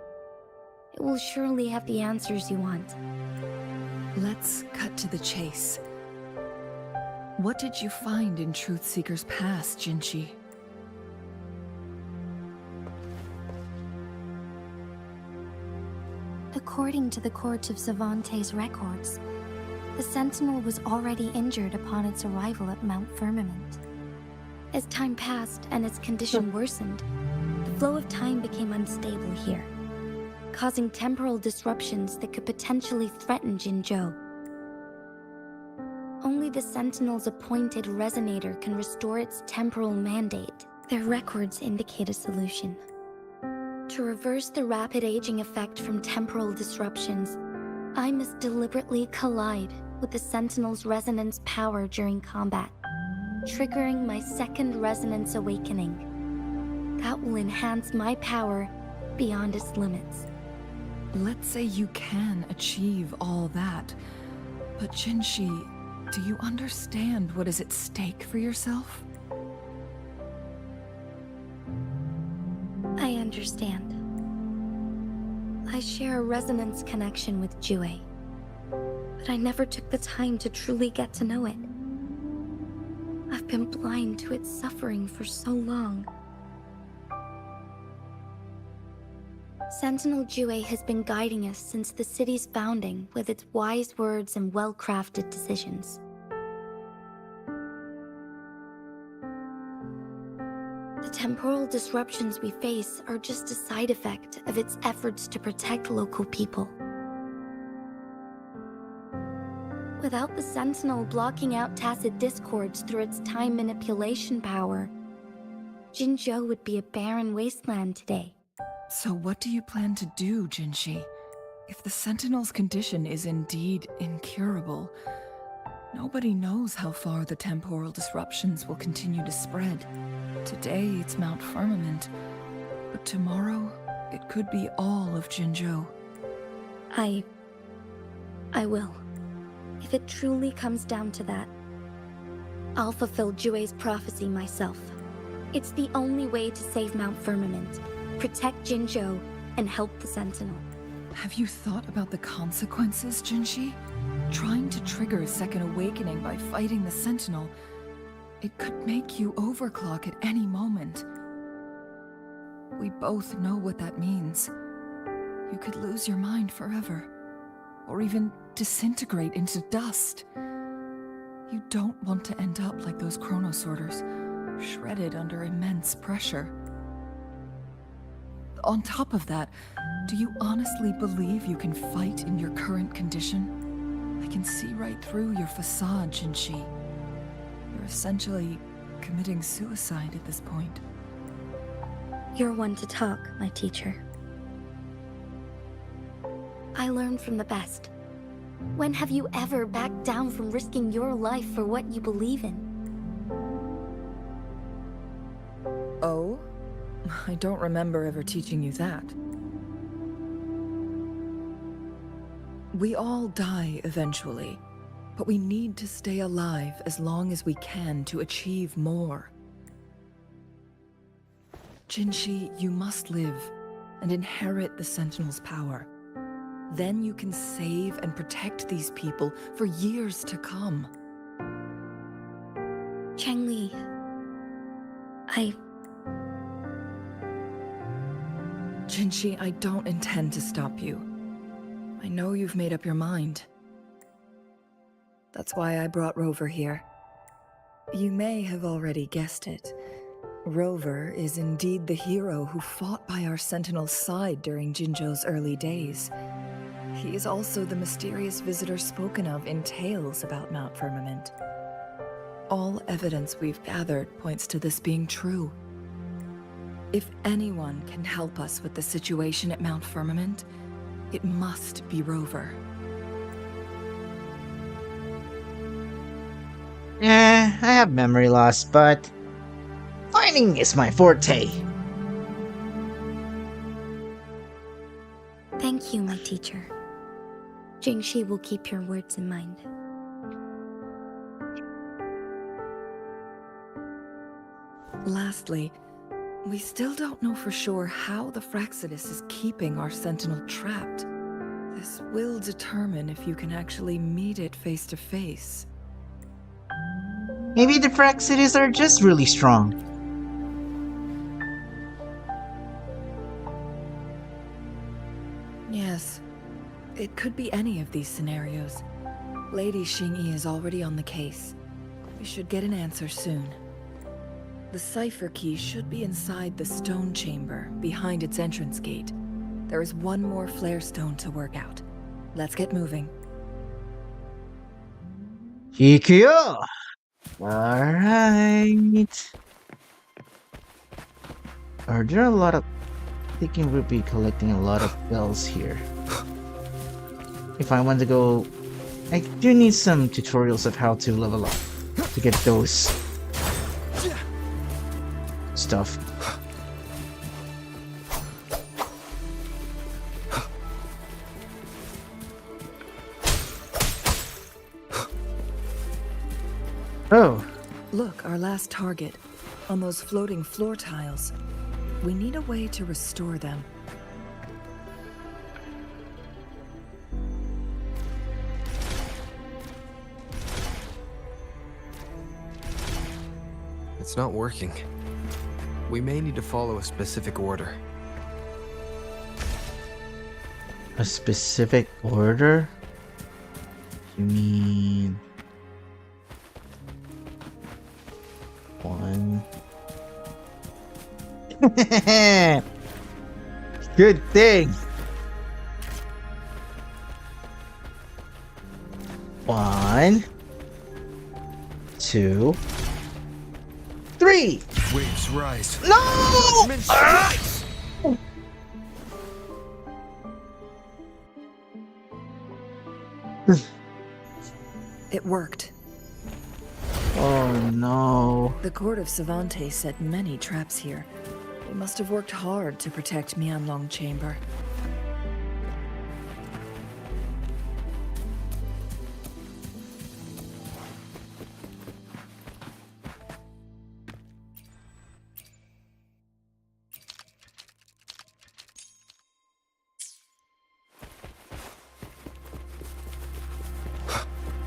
C: It will surely have the answers you want.
E: Let's cut to the chase. What did you find in Truthseeker's past, Jinshi?
C: According to the Court of Savante's records, the Sentinel was already injured upon its arrival at Mount Firmament. As time passed and its condition worsened, the flow of time became unstable here, causing temporal disruptions that could potentially threaten Jinzhou. Only the Sentinel's appointed resonator can restore its temporal mandate. Their records indicate a solution. To reverse the rapid aging effect from temporal disruptions, I must deliberately collide with the Sentinel's resonance power during combat, triggering my second resonance awakening. That will enhance my power beyond its limits.
E: Let's say you can achieve all that, but Jinshi, do you understand what is at stake for yourself?
C: I understand. I share a resonance connection with Jue, but I never took the time to truly get to know it. I've been blind to its suffering for so long. Sentinel Jue has been guiding us since the city's founding with its wise words and well-crafted decisions. The temporal disruptions we face are just a side effect of its efforts to protect local people. Without the Sentinel blocking out tacit discords through its time manipulation power, Jinzhou would be a barren wasteland today.
E: So what do you plan to do, Jinshi? If the Sentinel's condition is indeed incurable, Nobody knows how far the temporal disruptions will continue to spread. Today it's Mount Firmament, but tomorrow it could be all of Jinzhou.
C: I will. If it truly comes down to that, I'll fulfill Jue's prophecy myself. It's the only way to save Mount Firmament, protect Jinzhou, and help the Sentinel.
E: Have you thought about the consequences, Jinshi? Trying to trigger a second awakening by fighting the Sentinel, it could make you overclock at any moment. We both know what that means. You could lose your mind forever, or even disintegrate into dust. You don't want to end up like those chronosorters, shredded under immense pressure. On top of that, do you honestly believe you can fight in your current condition? I can see right through your facade, Jinshi. You're essentially committing suicide at this point.
C: You're one to talk, my teacher. I learn from the best. When have you ever backed down from risking your life for what you believe in?
E: Oh? I don't remember ever teaching you that. We all die eventually, but we need to stay alive as long as we can to achieve more. Jinshi, you must live and inherit the Sentinel's power. Then you can save and protect these people for years to come.
C: Changli,
E: Jinshi, I don't intend to stop you. I know you've made up your mind. That's why I brought Rover here. You may have already guessed it. Rover is indeed the hero who fought by our Sentinel's side during Jinzhou's early days. He is also the mysterious visitor spoken of in tales about Mount Firmament. All evidence we've gathered points to this being true. If anyone can help us with the situation at Mount Firmament, it must be Rover.
A: I have memory loss, but fighting is my forte.
C: thank you, my teacher. Jingshi will keep your words in mind.
E: Lastly, we still don't know for sure how the Fraxidus is keeping our Sentinel trapped. This will determine if you can actually meet it face to face.
A: Maybe the Fraxidus are just really strong.
E: Yes, it could be any of these scenarios. Lady Xingyi is already on the case. We should get an answer soon. The cipher key should be inside the stone chamber, behind its entrance gate. There is one more flare stone to work out. Let's get moving.
A: Ikyo! Alright. Are there a lot of... thinking we'll be collecting a lot of bells here. If I want to go... I do need some tutorials of how to level up to get those stuff. Oh.
E: Look, our last target. On those floating floor tiles. We need a way to restore them.
B: It's not working. We may need to follow a specific order.
A: A specific order? You mean... 1... Good thing! 1... 2... 3!
B: Waves rise.
A: No!
E: It worked.
A: Oh no.
E: The court of Savante set many traps here. They must have worked hard to protect Mianlong Chamber.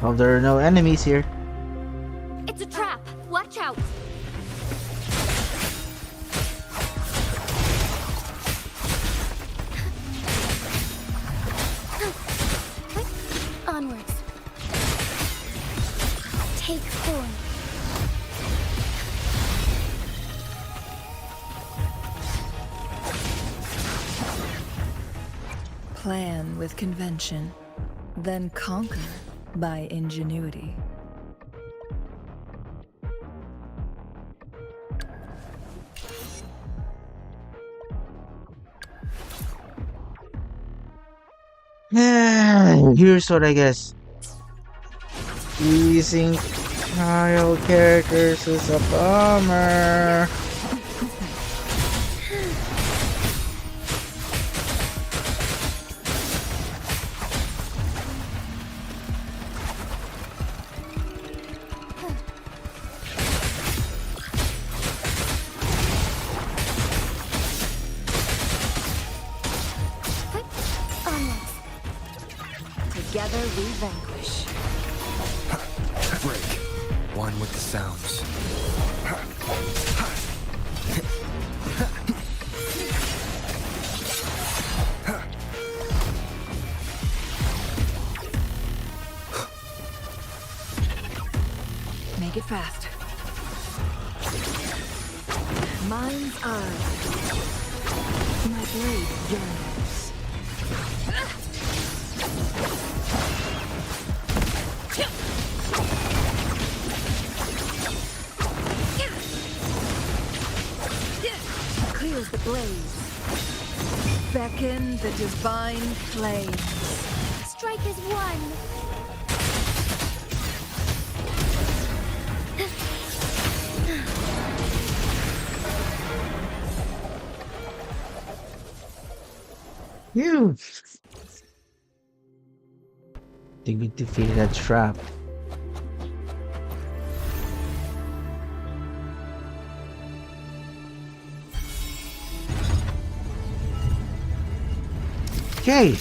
A: Well, there are no enemies here.
C: It's a trap! Watch out! Onwards. Take form.
E: Plan with convention, then conquer by ingenuity.
A: Here's what I guess. Using trial characters is a bummer.
C: Onwards. Together we vanquish.
B: Break. One with the sounds.
E: Make it fast. Mind's eye. My blade yearns. Clears the blaze. Beckon the divine flames.
C: Strike as one.
A: You. Think we defeated that trap. Okay.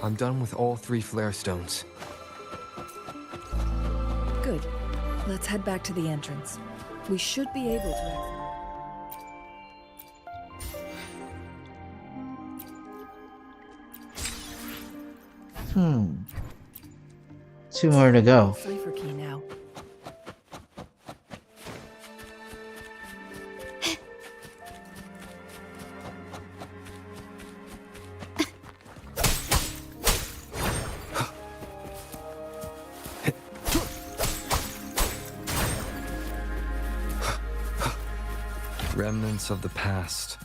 B: I'm done with all 3 flare stones.
E: Good. Let's head back to the entrance. We should be able to.
A: Two more to go.
E: Cipher key now.
B: Remnants of the past.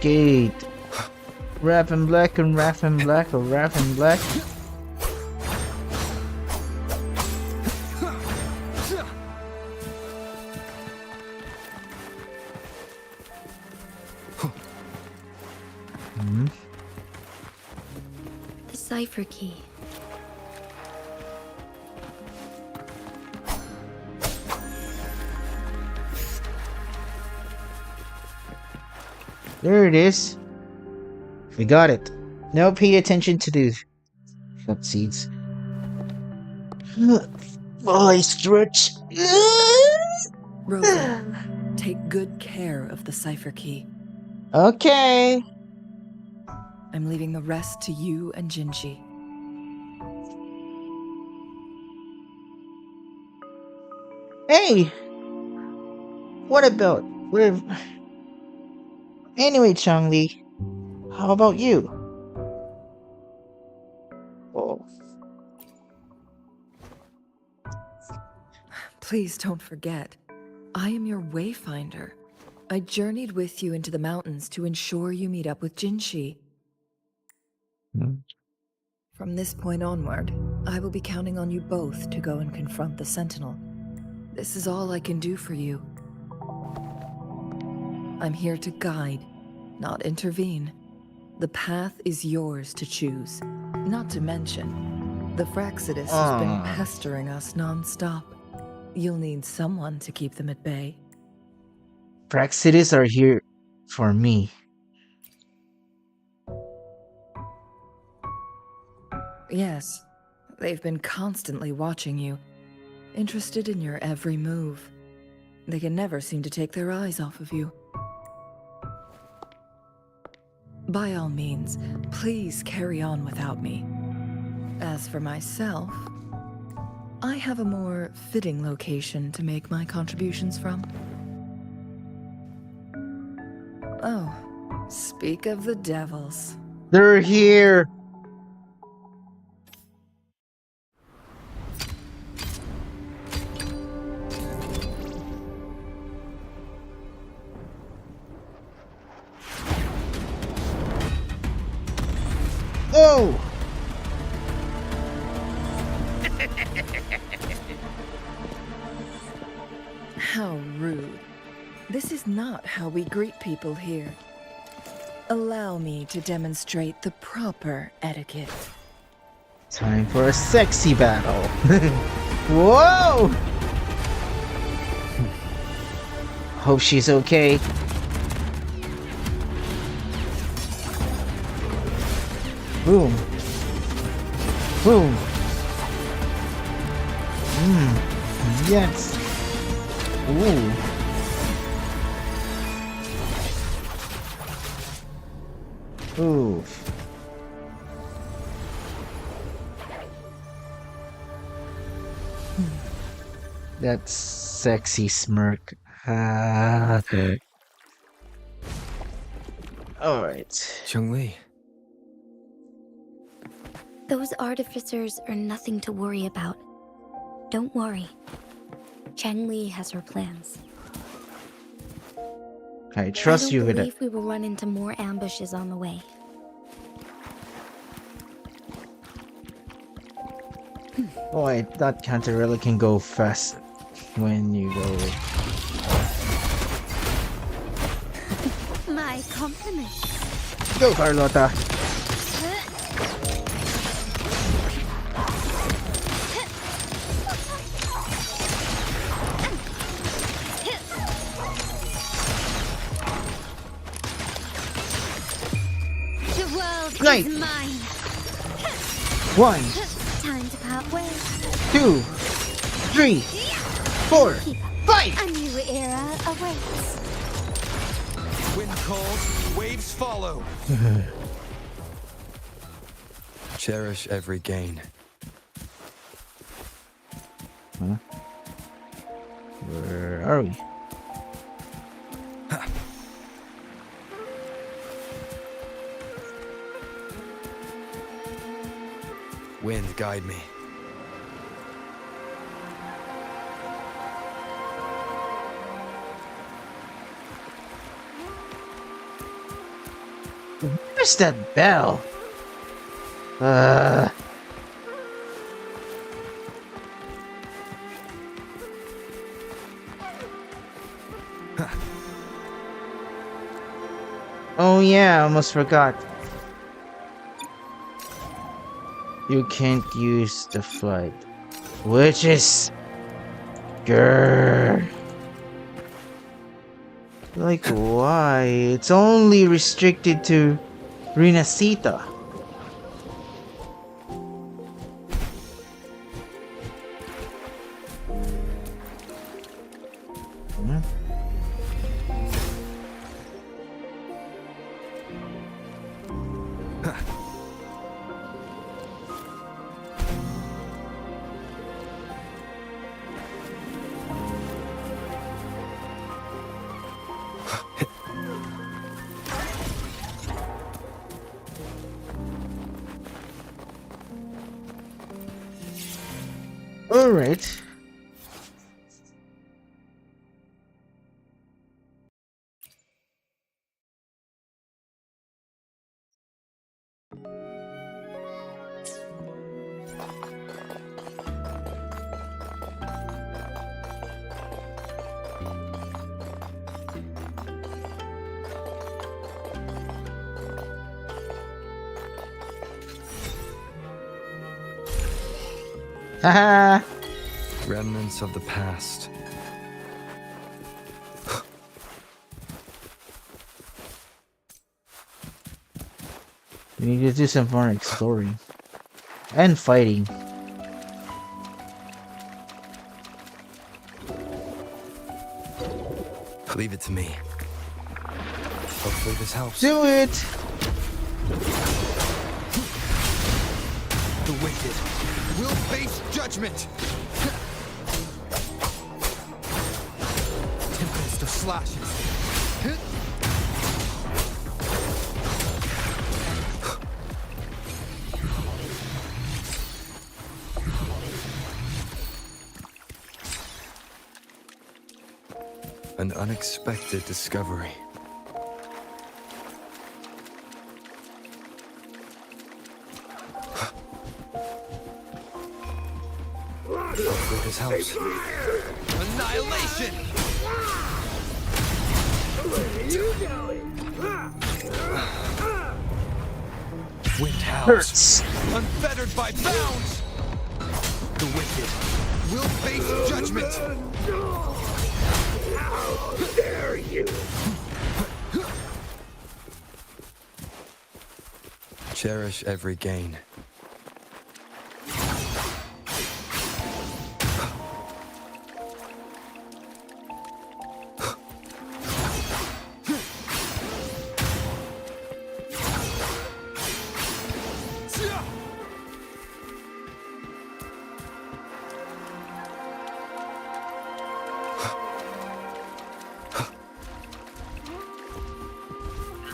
A: gate. Wrap in black and wrap in black or wrap in black.
C: The cipher key.
A: There it is. We got it. Now pay attention to the seeds. Oh, I stretch.
E: Rosa, take good care of the cipher key.
A: Okay.
E: I'm leaving the rest to you and Jinji.
A: Hey! What about... We're... Anyway, Changli, how about you? Oh.
E: Please don't forget, I am your wayfinder. I journeyed with you into the mountains to ensure you meet up with Jinshi. From this point onward, I will be counting on you both to go and confront the Sentinel. This is all I can do for you. I'm here to guide, not intervene. The path is yours to choose. Not to mention, the Fraxidus has been pestering us non-stop. You'll need someone to keep them at bay.
A: Praxidis are here for me.
E: Yes, they've been constantly watching you, interested in your every move. They can never seem to take their eyes off of you. By all means, please carry on without me. As for myself, I have a more fitting location to make my contributions from. Oh, speak of the devils.
A: They're here! Oh!
E: How rude. This is not how we greet people here. Allow me to demonstrate the proper etiquette.
A: Time for a sexy battle. Whoa! Hope she's okay. Boom. Boom. Yes. Ooh. Ooh. That sexy smirk. Alright.
B: Changli.
C: Those artificers are nothing to worry about. Don't worry. Changli has her plans.
A: I trust you with
C: I
A: it.
C: believe we will run into more ambushes on the way.
A: Boy, that Cantarella can go fast when you go.
C: My compliments.
A: Go, Carlota!
C: The world
A: Right.
C: is mine.
A: 1,
C: Time to part ways.
A: 2, 3, 4, 5!
C: A new era awaits.
F: Wind calls, waves follow.
B: Cherish every gain.
A: Huh? Where are we?
B: Wind, guide me.
A: Where's that bell? Uh. Oh yeah, I almost forgot. You can't use the flood. Which is... Grrr. Like why? It's only restricted to Rinasita. Hmm? All right. Haha.
B: Remnants of the past.
A: We need to do some more exploring and fighting.
B: Leave it to me. Hopefully this helps.
A: Do it.
F: The wicked will face judgment. Tempest of slashes.
B: An unexpected discovery. Hopefully this helps.
F: Annihilation! Wind howls.
A: Hurts.
F: Unfettered by bounds! The wicked will face judgment! How dare you!
B: Cherish every gain.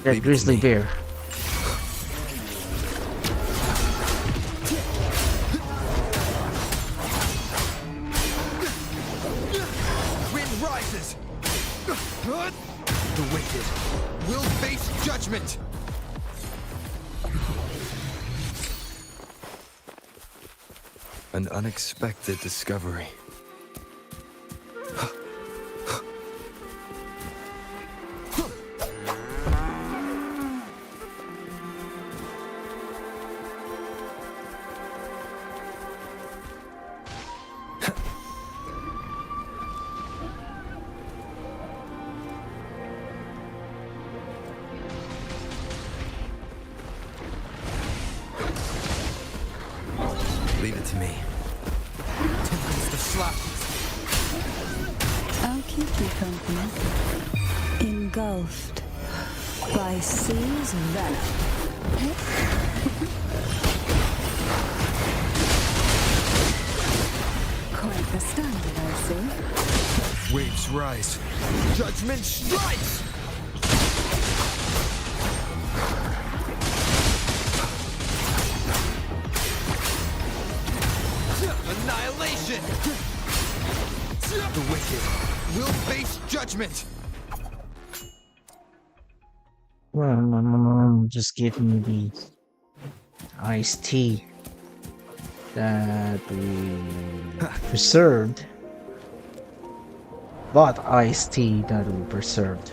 A: That
B: Leave it to
A: grizzly
B: me.
A: bear.
F: Wind rises! The wicked will face judgment!
B: An unexpected discovery. Leave it to me.
F: Tempest of slashes!
D: I'll keep you company. Engulfed by seas venom. Quite the standard, I see.
F: Waves rise. Judgment strikes! Annihilation! The wicked will face judgment!
A: Well, just give me the iced tea that we preserved. But iced tea that we preserved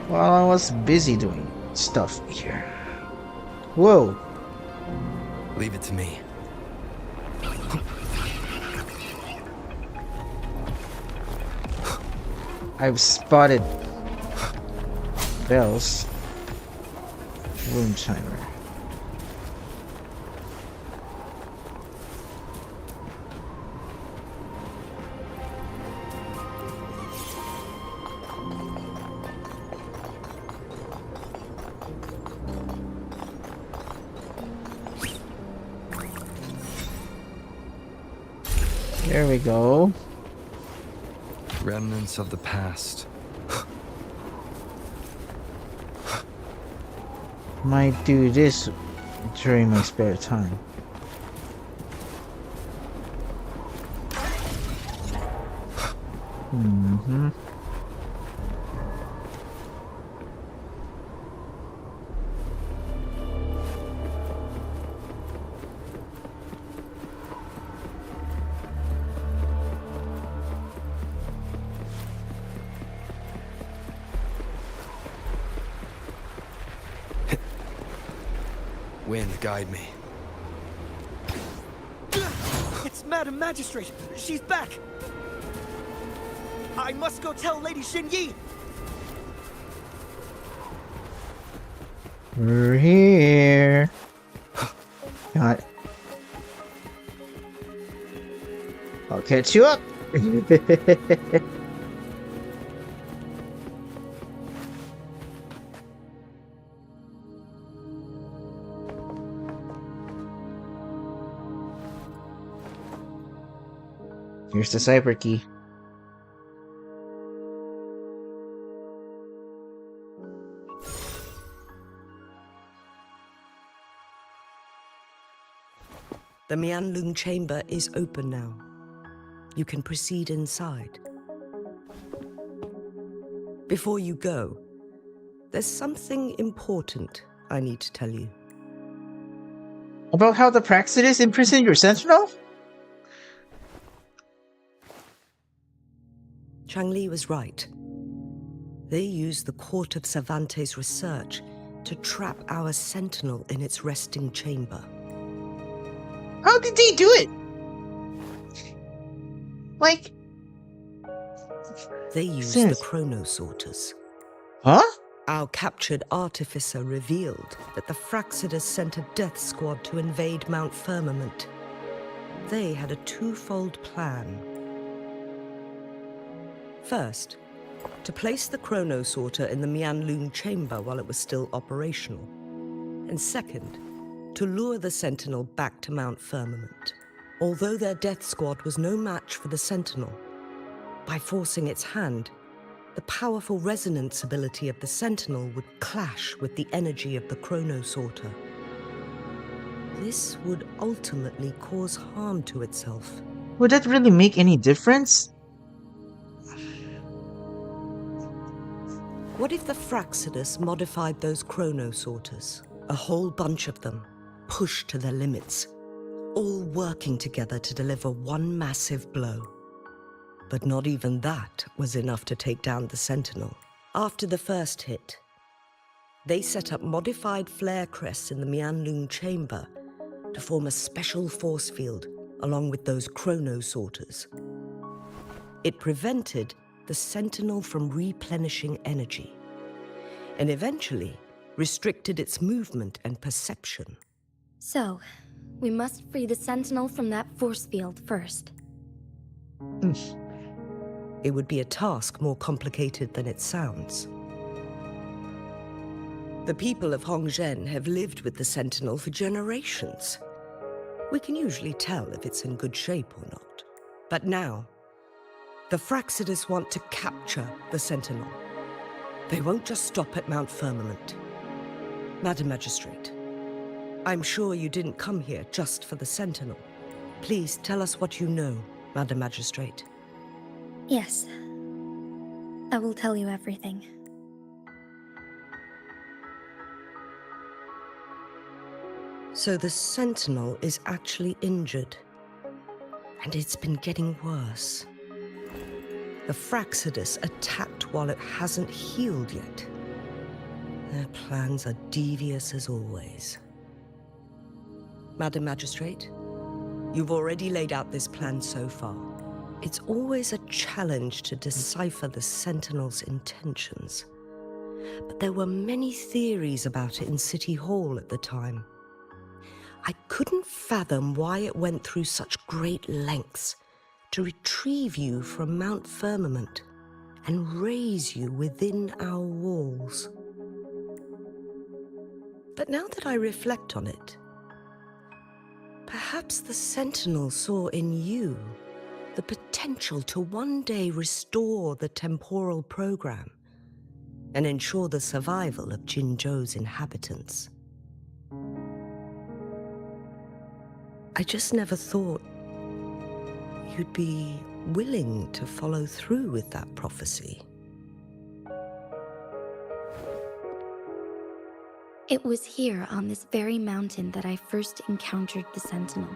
A: while I was busy doing stuff here. Whoa!
B: Leave it to me.
A: I've spotted Bells. Room timer. There we go.
B: Remnants of the past.
A: Might do this during my spare time. Mm-hmm.
B: Wind, guide me.
F: It's Madam Magistrate! She's back! I must go tell Lady Xinyi!
A: We're here. God. I'll catch you up. Here's the cipher key.
G: The Mianlung chamber is open now. You can proceed inside. Before you go, there's something important I need to tell you.
A: About how the Praxidus imprisoned your sentinel?
G: Changli was right. They used the Court of Cervantes' research to trap our sentinel in its resting chamber.
A: How did they do it? Like...
G: They used
A: Sis.
G: the chronosorters.
A: Huh?
G: Our captured artificer revealed that the Fraxidus sent a death squad to invade Mount Firmament. They had a twofold plan. First, to place the chronosorter in the Mianlung chamber while it was still operational. And second, to lure the Sentinel back to Mount Firmament. Although their death squad was no match for the Sentinel, by forcing its hand, the powerful resonance ability of the Sentinel would clash with the energy of the chronosorter. This would ultimately cause harm to itself.
A: Would that really make any difference?
G: What if the Fraxidus modified those chronosorters? A whole bunch of them, pushed to their limits, all working together to deliver one massive blow. But not even that was enough to take down the Sentinel. After the first hit, they set up modified flare crests in the Mianlung chamber to form a special force field along with those chronosorters. It prevented the Sentinel from replenishing energy, and eventually restricted its movement and perception.
C: So, we must free the Sentinel from that force field first.
G: It would be a task more complicated than it sounds. The people of Hongzhen have lived with the Sentinel for generations. We can usually tell if it's in good shape or not. But now, the Fraxidus want to capture the Sentinel. They won't just stop at Mount Firmament. Madam Magistrate, I'm sure you didn't come here just for the Sentinel. Please tell us what you know, Madam Magistrate.
C: Yes. I will tell you everything.
G: So the Sentinel is actually injured. And it's been getting worse. The Fraxidus attacked while it hasn't healed yet. Their plans are devious as always. Madam Magistrate, you've already laid out this plan so far. It's always a challenge to decipher the Sentinel's intentions. But there were many theories about it in City Hall at the time. I couldn't fathom why it went through such great lengths to retrieve you from Mount Firmament and raise you within our walls. But now that I reflect on it, perhaps the Sentinel saw in you the potential to one day restore the temporal program and ensure the survival of Jinzhou's inhabitants. I just never thought you'd be willing to follow through with that prophecy.
C: It was here on this very mountain that I first encountered the Sentinel.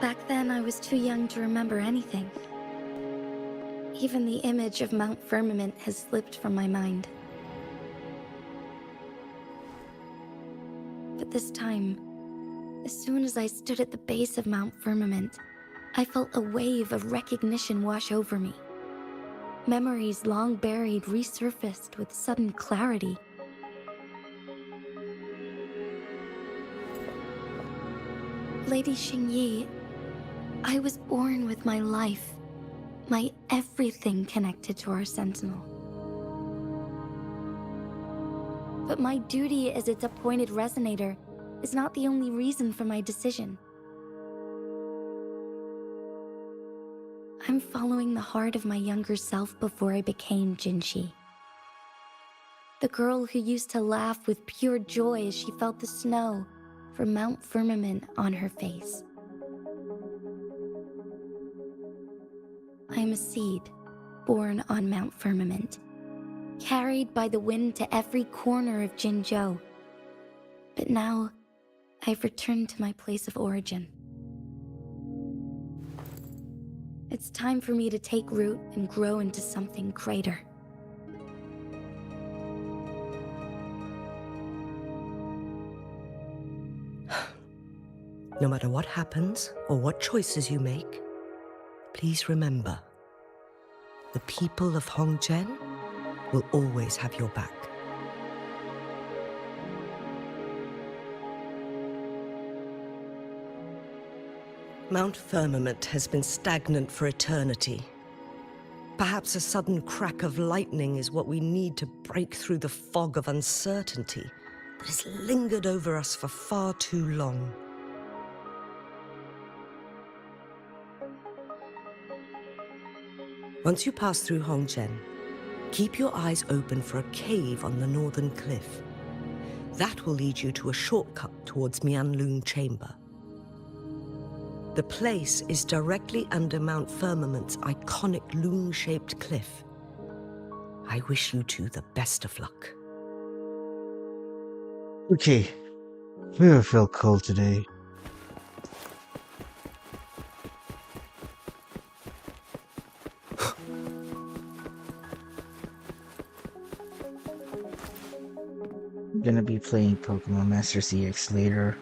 C: Back then, I was too young to remember anything. Even the image of Mount Firmament has slipped from my mind. But this time, as soon as I stood at the base of Mount Firmament, I felt a wave of recognition wash over me. Memories long buried resurfaced with sudden clarity. Lady Xingyi, I was born with my life, my everything connected to our Sentinel. But my duty as its appointed resonator is not the only reason for my decision. I'm following the heart of my younger self before I became Jinshi. The girl who used to laugh with pure joy as she felt the snow from Mount Firmament on her face. I am a seed born on Mount Firmament, carried by the wind to every corner of Jinzhou. But now, I've returned to my place of origin. It's time for me to take root and grow into something greater.
G: No matter what happens or what choices you make, please remember, the people of Hongzhen will always have your back. Mount Firmament has been stagnant for eternity. Perhaps a sudden crack of lightning is what we need to break through the fog of uncertainty that has lingered over us for far too long. Once you pass through Hongzhen, keep your eyes open for a cave on the northern cliff. That will lead you to a shortcut towards Mianlun Chamber. The place is directly under Mount Firmament's iconic loon-shaped cliff. I wish you two the best of luck.
A: Okay, I feel cold today. I'm gonna be playing Pokemon Master CX later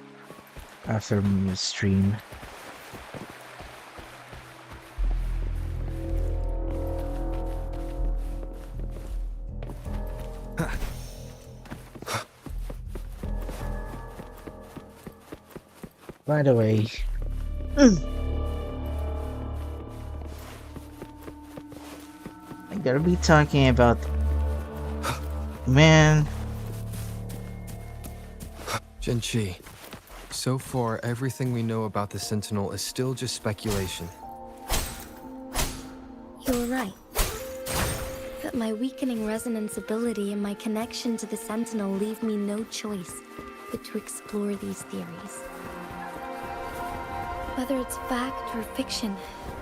A: after the stream. By the way, I gotta be talking about, man.
B: Jinshi, so far everything we know about the Sentinel is still just speculation.
C: You're right. But my weakening resonance ability and my connection to the Sentinel leave me no choice but to explore these theories. Whether it's fact or fiction,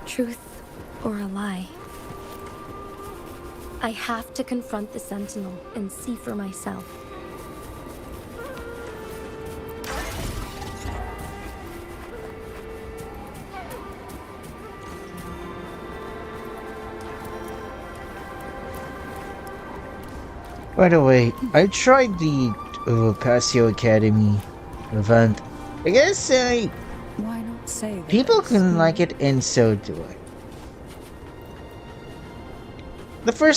C: truth or a lie, I have to confront the Sentinel and see for myself.
A: By the way, I tried the Paseo Academy event. I guess
D: Why not say that
A: people
D: it's
A: can
D: small?
A: like it, and so do I.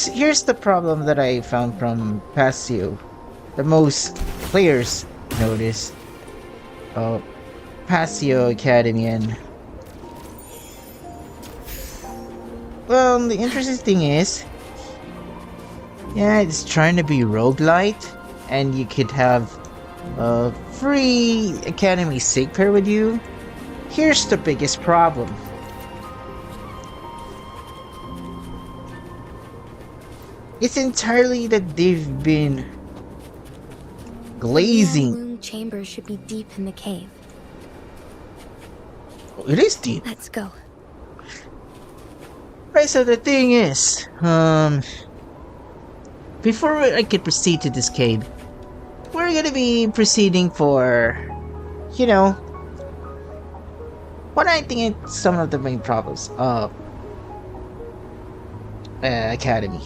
A: Here's the problem that I found from Paseo. The most players notice Paseo Academy, and well, the interesting thing is, yeah, it's trying to be roguelite, and you could have a free Academy Sig pair with you. Here's the biggest problem. It's entirely that they've been glazing.
C: The wound chamber should be deep in the cave.
A: It is deep.
C: Let's go.
A: Right, so the thing is, before I could proceed to this cave, we're gonna be proceeding for, you know, what I think is some of the main problems of Academy.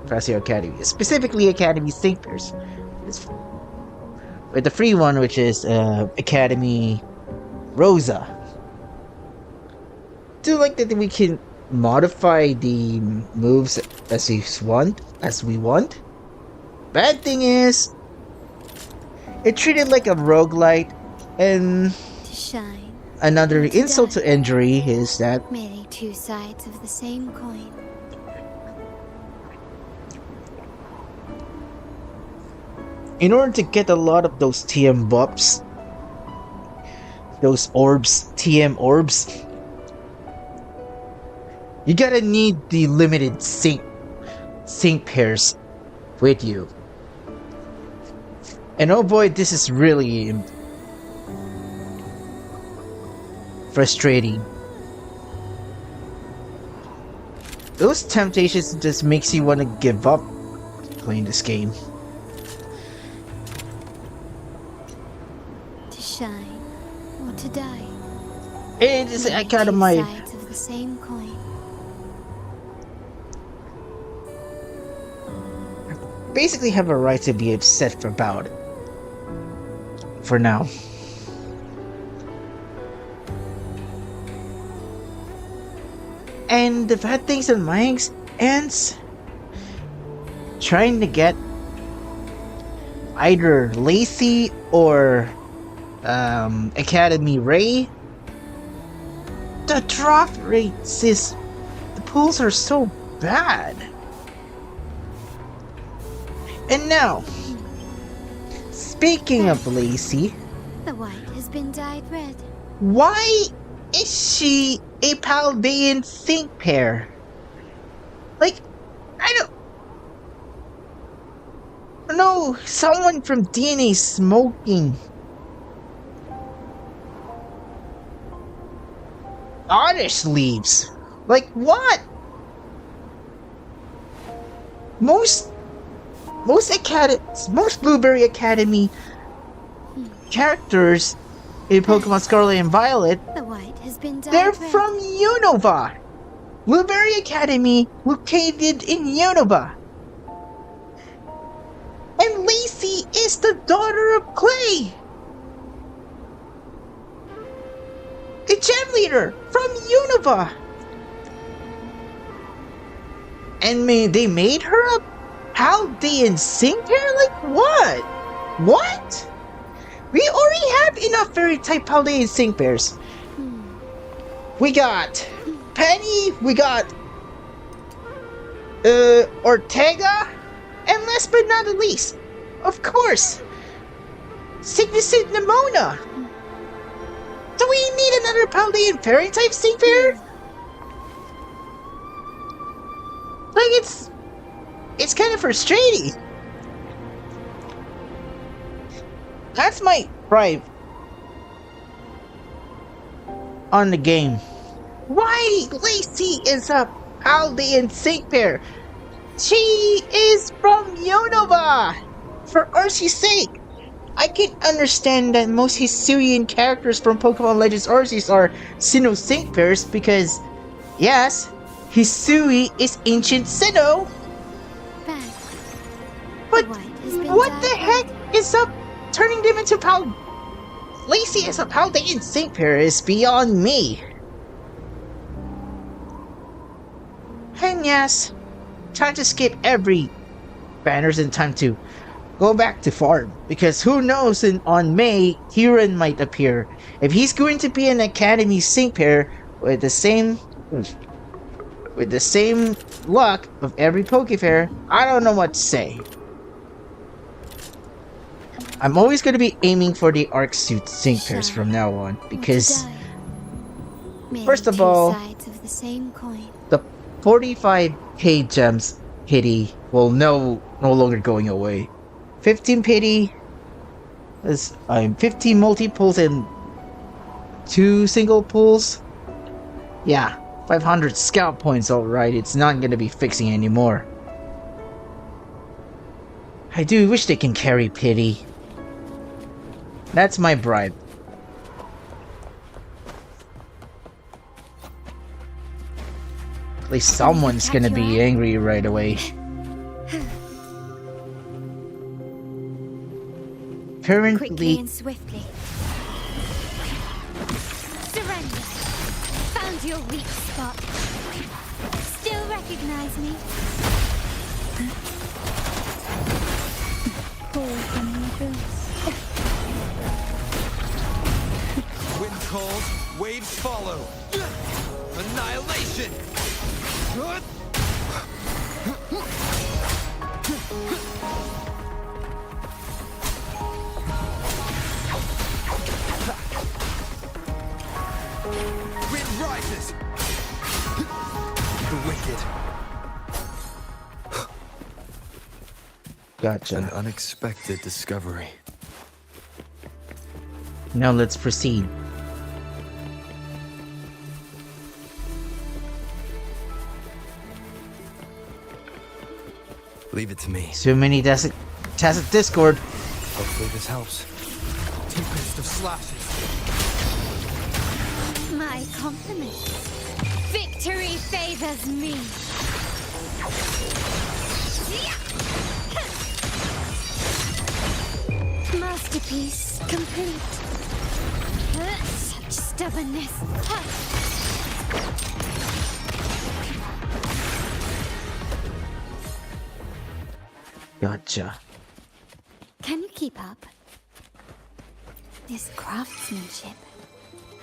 A: Paseo Academy. Specifically Academy Sync pairs. With the free one, which is Academy Rosa. Do like that we can modify the moves as we want. Bad thing is, it treated like a roguelite, and
C: To shine.
A: another insult to injury is that
C: Merely two sides of the same coin.
A: in order to get a lot of those TM buffs, those orbs, TM orbs, you gotta need the limited sync pairs with you. And oh boy, this is really frustrating. Those temptations just makes you want to give up playing this game.
C: To shine or to die.
A: And it's I kind of
C: Two
A: my
C: sides of the same coin.
A: basically have a right to be upset about it. For now. And the bad things on my ends, trying to get either Lacey or Academy Ray, the drop rates the pulls are so bad. And now, speaking of Lacey,
C: The white has been dyed red.
A: why is she a Paldean sync pair? Like, I don't know, someone from DNA smoking Oddish leaves. Like, what? Most Blueberry Academy characters in Pokemon Scarlet and Violet,
C: The white has been dyed
A: they're
C: red.
A: from Unova. Blueberry Academy located in Unova. And Lacey is the daughter of Clay, a gem leader from Unova. And they made her a Paldean sync pair? Like what? What? We already have enough fairy type Paldean sync pairs. We got Penny, we got Ortega, and last but not least, of course, Significant Nimona. Do we need another Paldean fairy type sync pair? Like it's kind of frustrating. That's my gripe on the game. Why Lacey is a Paldean sync pair? She is from Unova! For Arceus' sake! I can understand that most Hisuian characters from Pokemon Legends Arceus are Sinnoh sync pairs because, yes, Hisui is ancient Sinnoh!
C: Bad.
A: But
C: white has been
A: what
C: dyed
A: the heck
C: red.
A: is up turning them into Lacey as a Paldean Saint Pair is beyond me. And yes, time to skip every banners in time to go back to farm, because who knows, on May, Kieran might appear. If he's going to be an Academy Sync pair with the same luck of every Pokefair, I don't know what to say. I'm always going to be aiming for the Arc Suit Sync pairs from now on, because first of all,
C: sides of the same coin.
A: the 45k gems pity will no longer going away. 15 pity is 15 multi pulls and 2 single pulls. Yeah, 500 scout points. Alright, it's not gonna be fixing anymore. I do wish they can carry pity. That's my bribe. At least someone's gonna be angry right away.
C: Quickly
A: Currently,
C: and swiftly. Surrender. Found your weak spot. Still recognize me?
D: Pull from the abyss.
F: Wind calls, waves follow. Annihilation! Wind rises! The wicked.
A: gotcha.
B: An unexpected discovery.
A: Now let's proceed.
B: Leave it to me.
A: So many tacit discord.
B: Hopefully this helps.
F: Tempest of slashes.
C: My compliments. Victory favors me. Masterpiece complete. Such stubbornness.
A: Gotcha.
C: Can you keep up? This craftsmanship.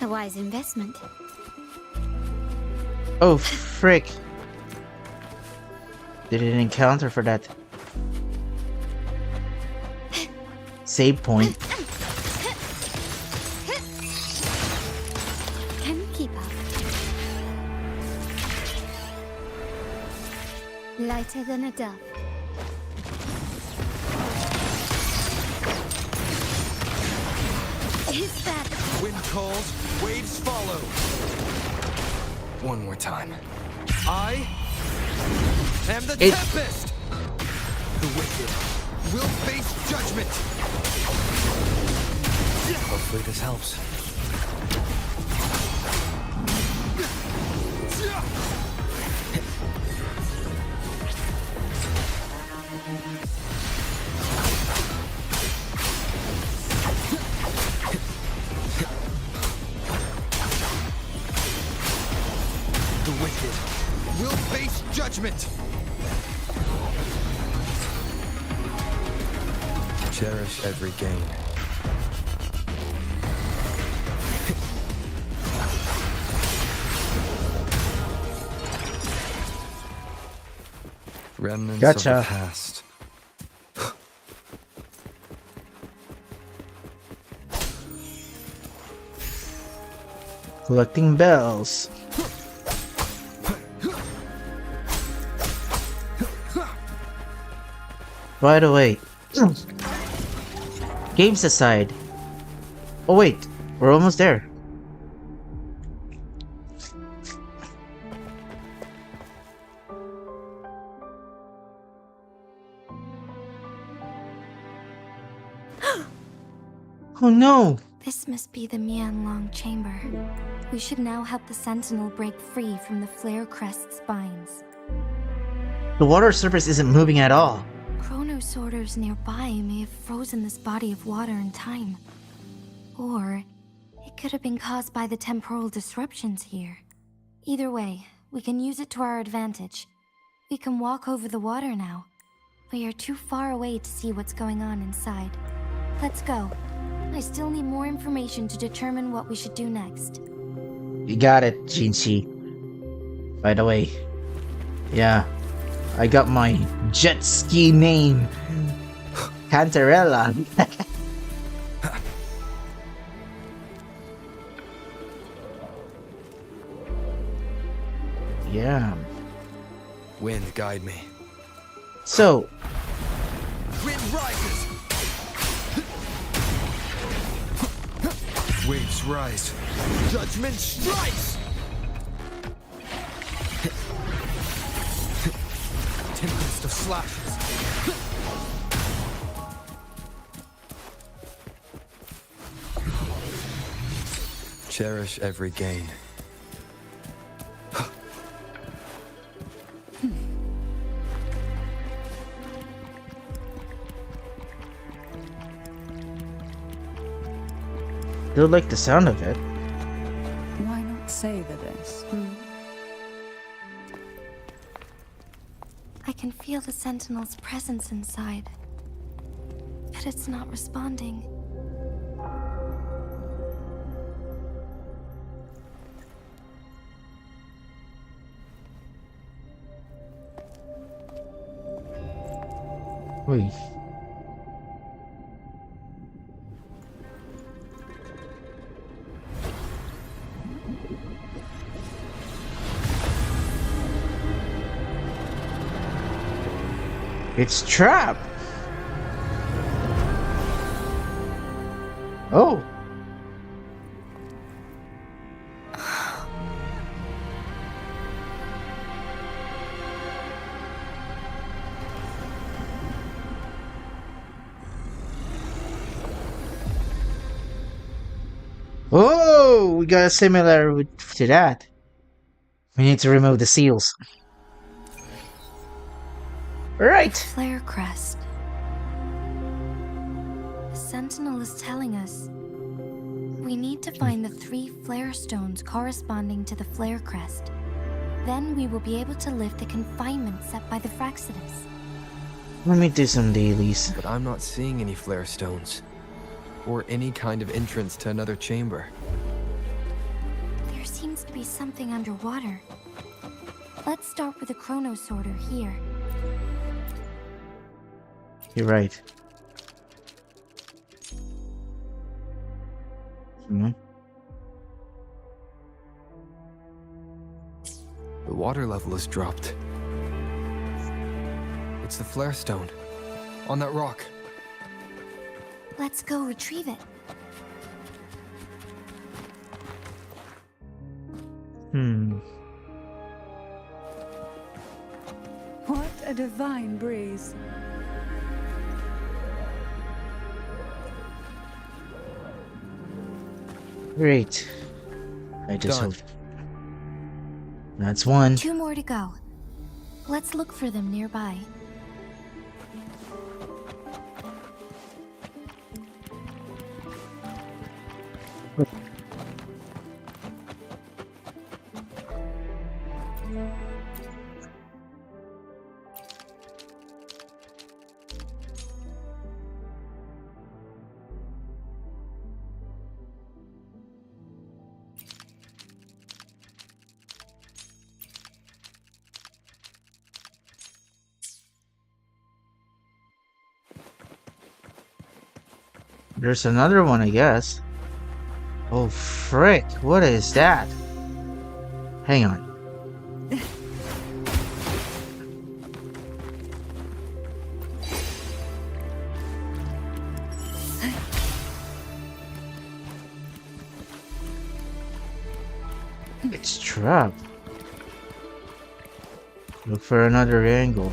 C: A wise investment.
A: Oh, frick. Didn't encounter for that. Save point.
C: Can you keep up? Lighter than a dove. Is that
F: Wind calls, waves follow.
B: One more time.
F: I am the
A: It-
F: Tempest! The wicked will face judgment!
B: Hopefully this helps.
F: The wicked will face judgment!
B: Cherish every gain. Remnants of
A: Gotcha.
B: the past.
A: Collecting bells. By the way, games aside. Oh wait, we're almost there. Oh no!
C: This must be the Mianlong chamber. We should now help the Sentinel break free from the Flare Crest spines.
A: The water surface isn't moving at all.
C: Chrono chronosorters nearby may have frozen this body of water in time. Or it could have been caused by the temporal disruptions here. Either way, we can use it to our advantage. We can walk over the water now. We are too far away to see what's going on inside. Let's go. I still need more information to determine what we should do next.
A: You got it, Jinxie. By the way, yeah, I got my jet ski name, Cantarella. Yeah.
B: Wind, guide me.
A: So,
F: Wind rises.
B: Waves rise.
F: Judgment strikes.
B: Tempest of slashes. Cherish every gain.
A: don't like the sound of it.
D: Why not savor this?
C: I can feel the Sentinel's presence inside. But it's not responding.
A: Wait. It's trap. Oh. Oh, we got a similar to that. We need to remove the seals. Right.
C: Flare crest. The Sentinel is telling us we need to find the 3 flare stones corresponding to the flare crest. Then we will be able to lift the confinement set by the Fraxidus.
A: Let me do some dailies.
B: But I'm not seeing any flare stones. Or any kind of entrance to another chamber.
C: There seems to be something underwater. Let's start with the chronosorter here.
A: You're right.
B: The water level has dropped. It's the flare stone. On that rock.
C: Let's go retrieve it.
D: What a divine breeze.
A: Great. I just
B: Done.
A: hope. That's one.
C: 2 more to go. Let's look for them nearby.
A: There's another one, I guess. Oh, frick. What is that? Hang on. It's trapped. Look for another angle.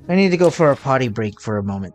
A: I need to go for a potty break for a moment.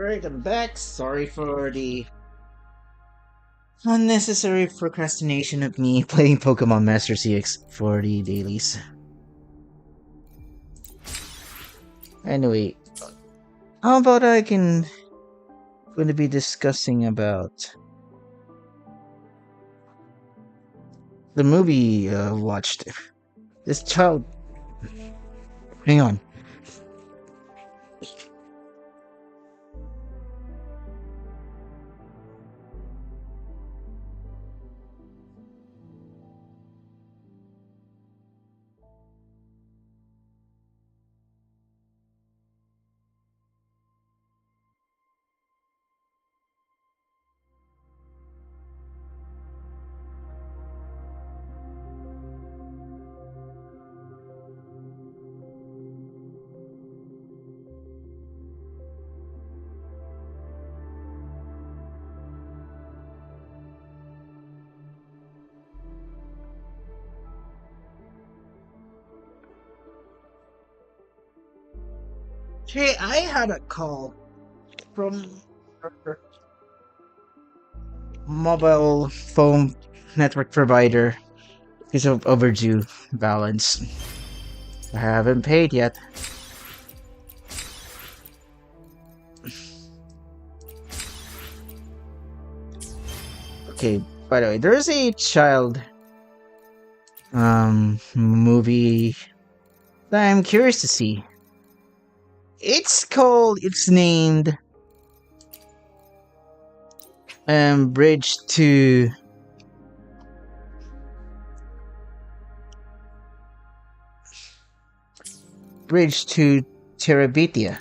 A: Alright, I'm back. Sorry for the unnecessary procrastination of me playing Pokemon Master CX for the dailies. Anyway, how about going to be discussing about the movie watched. This child. Hang on. Hey, I had a call from our mobile phone network provider because of overdue balance. I haven't paid yet. Okay, by the way, there's a child movie that I'm curious to see. It's named Bridge to Terabithia.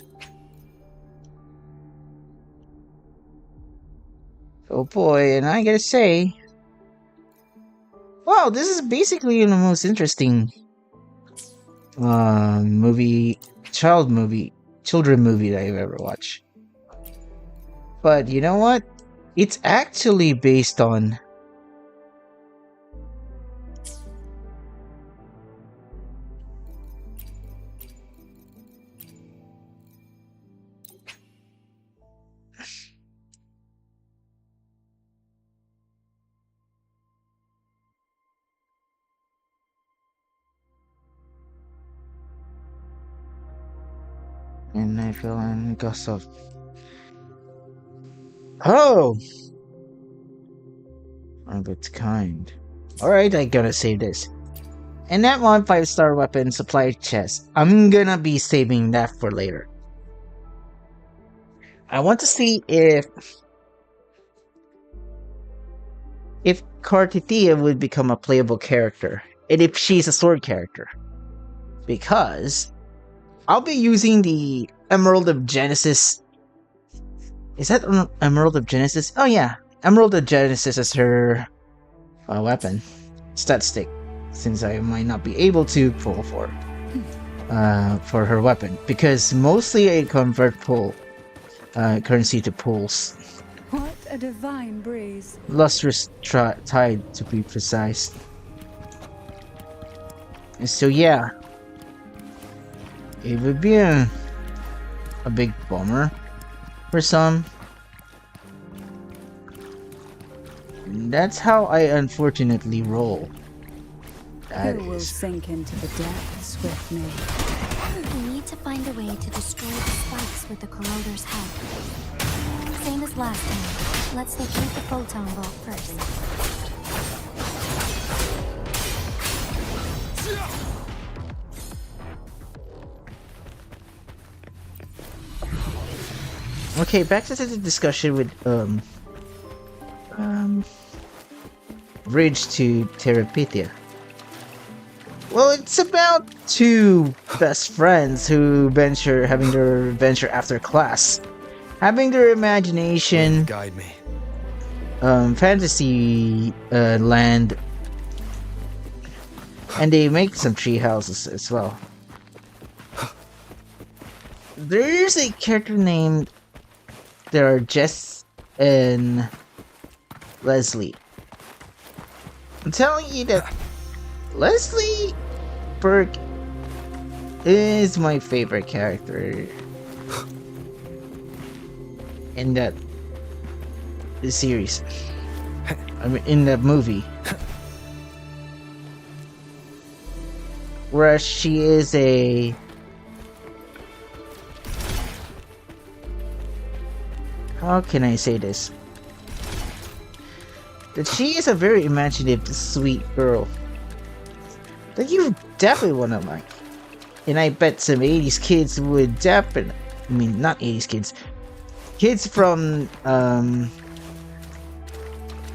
A: Oh boy, and I gotta say, wow, this is basically the most interesting children movie that I've ever watched. But you know what? It's actually based on and I feel in gossip. Oh! Of its kind. Alright, I gotta save this. And that 5-star weapon supply chest, I'm gonna be saving that for later. I want to see if Cartithia would become a playable character, and if she's a sword character. Because I'll be using the Emerald of Genesis. Is that Emerald of Genesis? Oh yeah, Emerald of Genesis as her weapon. Stat stick, since I might not be able to pull for her weapon, because mostly I convert currency to pulls.
D: What a divine breeze.
A: Lustrous tide, to be precise. And so yeah, it would be a big bummer for some. And that's how I unfortunately roll. That
D: Who will sink into the depths with me?
C: We need to find a way to destroy the spikes with the corroder's help. Same as last time. Let's locate the photon vault first.
A: Okay, back to the discussion with Bridge to Terabithia. Well, it's about two best friends who having their venture after class, having their imagination,
B: Guide me.
A: fantasy land, and they make some tree houses as well. There's a character named Jess and Leslie. I'm telling you that Leslie Burke is my favorite character. in that series. I mean, in that movie. Whereas she is a... How can I say this? That she is a very imaginative, sweet girl that you definitely want to like. And I bet some 80s kids would definitely... I mean, not 80s kids. Kids from,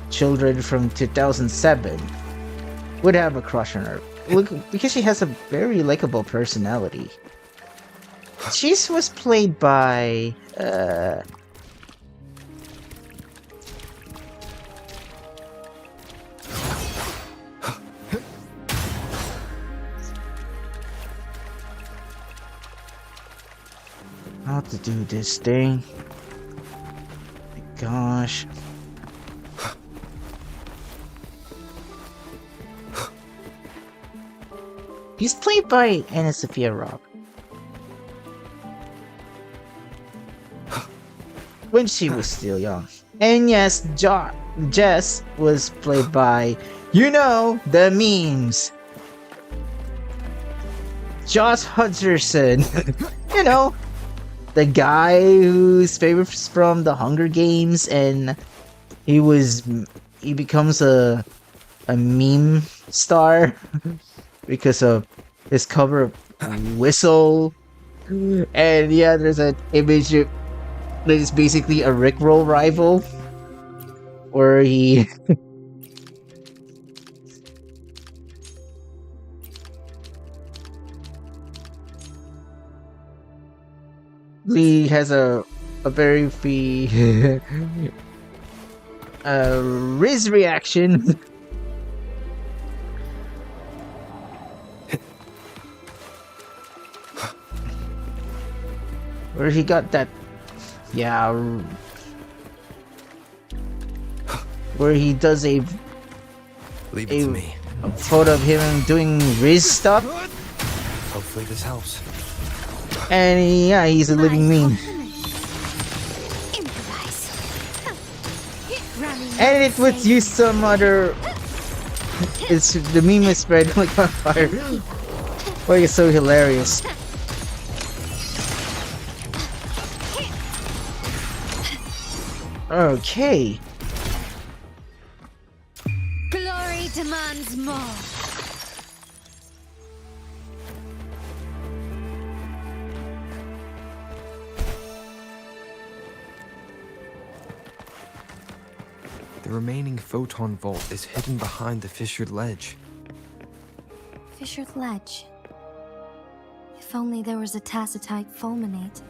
A: children from 2007 would have a crush on her. Look, because she has a very likable personality. She was played by, how to do this thing. My gosh. He's played by Anna Sophia Robb. When she was still young. And yes, Jess was played by, you know, the memes. Josh Hutcherson. You know, the guy who's famous from the Hunger Games, and he becomes a meme star because of his cover of Whistle. And yeah, there's an image that is basically a Rickroll rival, where he he has a very Riz reaction. Where he got that, yeah, where he does a
B: Leave it to me.
A: photo of him doing Riz stuff.
B: Hopefully this helps.
A: And yeah, he's a living meme. And it would use some other... It's the meme is spread like on fire. Like, it's so hilarious. Okay.
C: Glory demands more.
B: The remaining photon vault is hidden behind the fissured ledge.
C: Fissured ledge. If only there was a tacitite fulminate.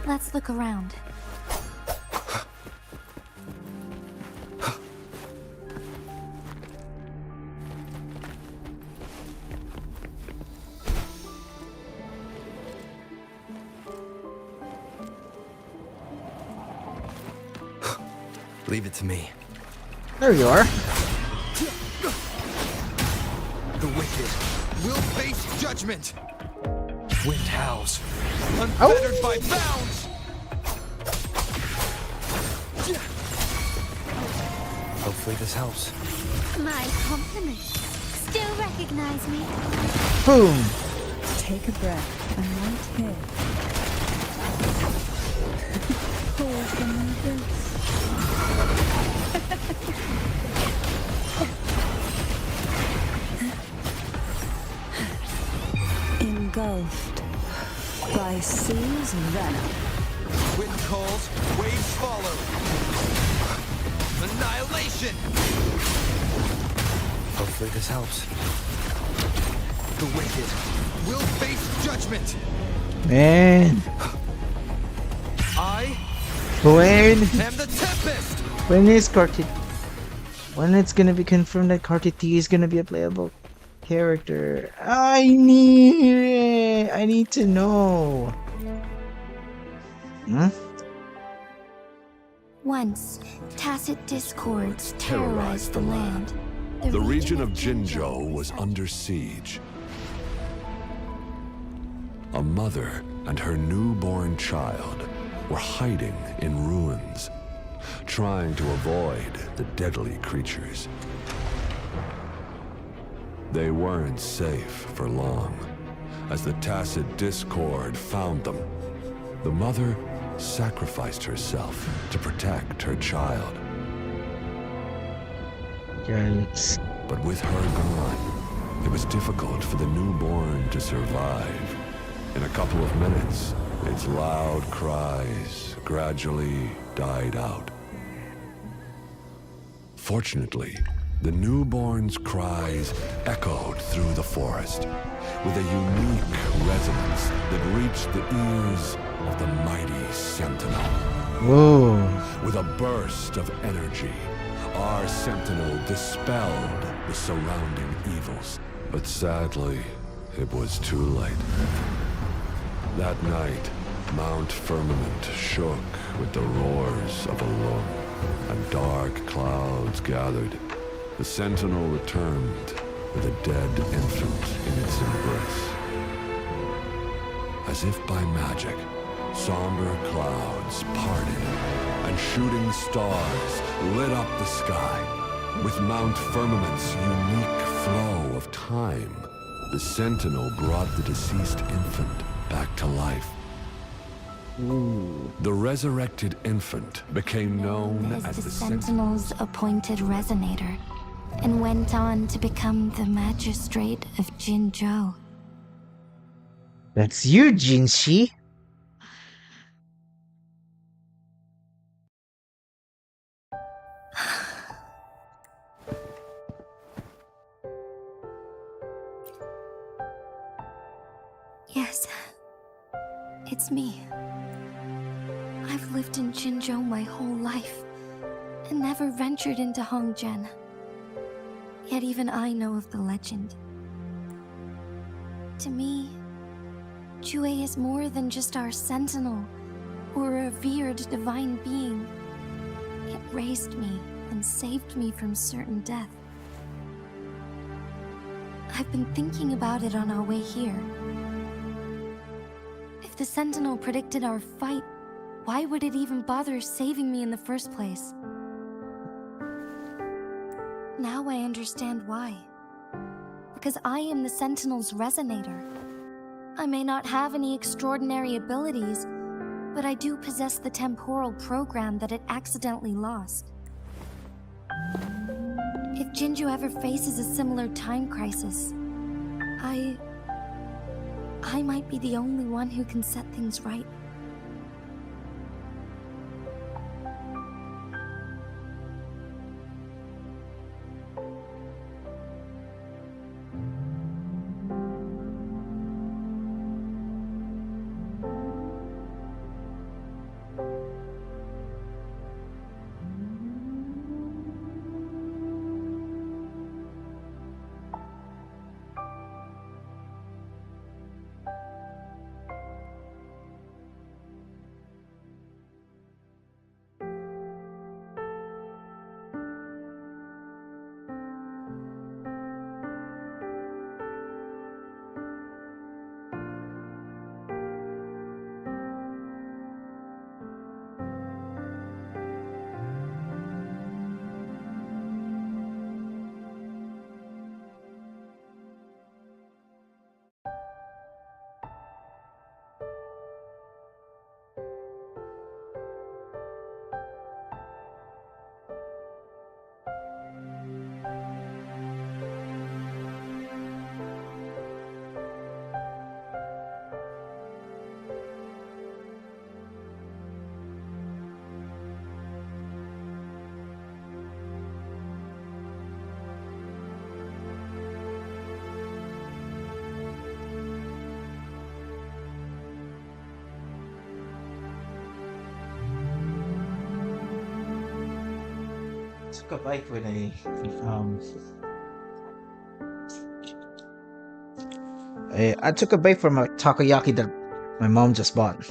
C: Let's look around.
B: Leave it to me.
A: There you are.
F: The wicked will face judgment. Wind howls,
A: Oh.
F: unfettered by bounds.
B: Hopefully this helps.
C: My compliments. Still recognize me?
A: Boom.
D: Take a breath and light here. Pour from this. Engulfed by sea's venom.
F: Wind calls, waves follow. Annihilation.
B: Hopefully this helps.
F: The wicked will face judgment.
A: Man.
F: I
A: When
F: am the tempest.
A: when it's gonna be confirmed that Carty T is gonna be a playable character? I need to know. Hmm?
C: Once, tacit discords terrorized the land.
H: The region of Jinzhou was under siege. A mother and her newborn child were hiding in ruins, trying to avoid the deadly creatures. They weren't safe for long. As the tacit discord found them, the mother sacrificed herself to protect her child.
A: Yikes.
H: But with her gone, it was difficult for the newborn to survive. In a couple of minutes, its loud cries gradually died out. Fortunately, the newborn's cries echoed through the forest with a unique resonance that reached the ears of the mighty sentinel.
A: Whoa.
H: With a burst of energy, our sentinel dispelled the surrounding evils. But sadly, it was too late. That night, Mount Firmament shook with the roars of a lung, and dark clouds gathered. The sentinel returned with a dead infant in its embrace. As if by magic, somber clouds parted, and shooting stars lit up the sky. With Mount Firmament's unique flow of time, the sentinel brought the deceased infant back to life. The resurrected infant became known as the
C: Sentinel's appointed resonator, and went on to become the magistrate of Jinzhou.
A: That's you, Jinshi.
C: Yes, it's me. I've lived in Jinzhou my whole life, and never ventured into Hongzhen. Yet even I know of the legend. To me, Jue is more than just our sentinel, or a revered divine being. It raised me and saved me from certain death. I've been thinking about it on our way here. If the sentinel predicted our fight, why would it even bother saving me in the first place? Now I understand why. Because I am the Sentinel's resonator. I may not have any extraordinary abilities, but I do possess the temporal program that it accidentally lost. If Jinzhou ever faces a similar time crisis, I might be the only one who can set things right.
A: Took a bite when I took a bite from a takoyaki that my mom just bought.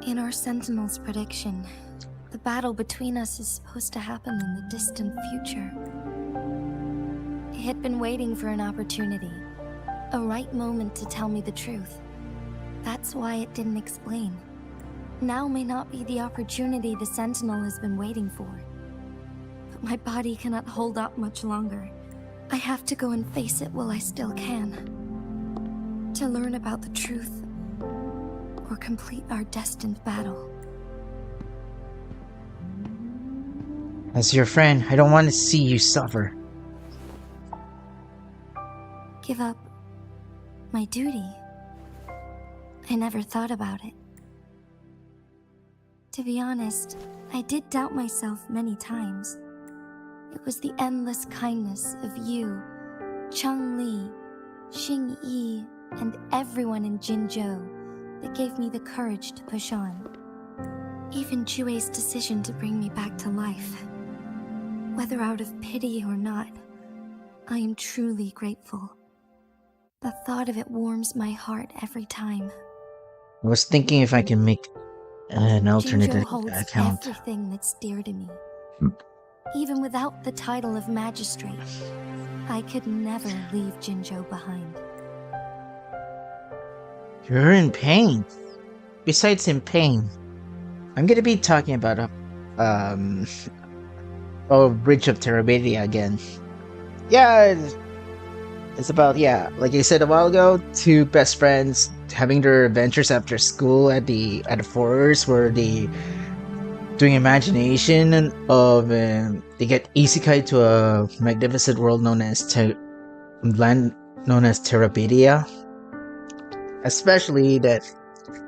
C: In our Sentinel's prediction, the battle between us is supposed to happen in the distant future. had been waiting for an opportunity, a right moment to tell me the truth. That's why it didn't explain. Now may not be the opportunity the Sentinel has been waiting for. But my body cannot hold up much longer. I have to go and face it while I still can. To learn about the truth, or complete our destined battle.
A: As your friend, I don't want to see you suffer.
C: Give up my duty. I never thought about it. To be honest, I did doubt myself many times. It was the endless kindness of you, Cheng Li, Xing Yi, and everyone in Jinzhou that gave me the courage to push on. Even Jue's decision to bring me back to life. Whether out of pity or not, I am truly grateful. The thought of it warms my heart every time.
A: I was thinking if I can make an alternate
C: Jinzhou holds
A: account.
C: everything that's dear to me. Even without the title of magistrate, I could never leave Jinzhou behind.
A: You're in pain. Besides in pain, I'm gonna be talking about Bridge of Terabithia again. Yeah, it's about, like I said a while ago, two best friends having their adventures after school at the forest where they doing imagination of they get isekai to a magnificent world known as Terabithia. Especially that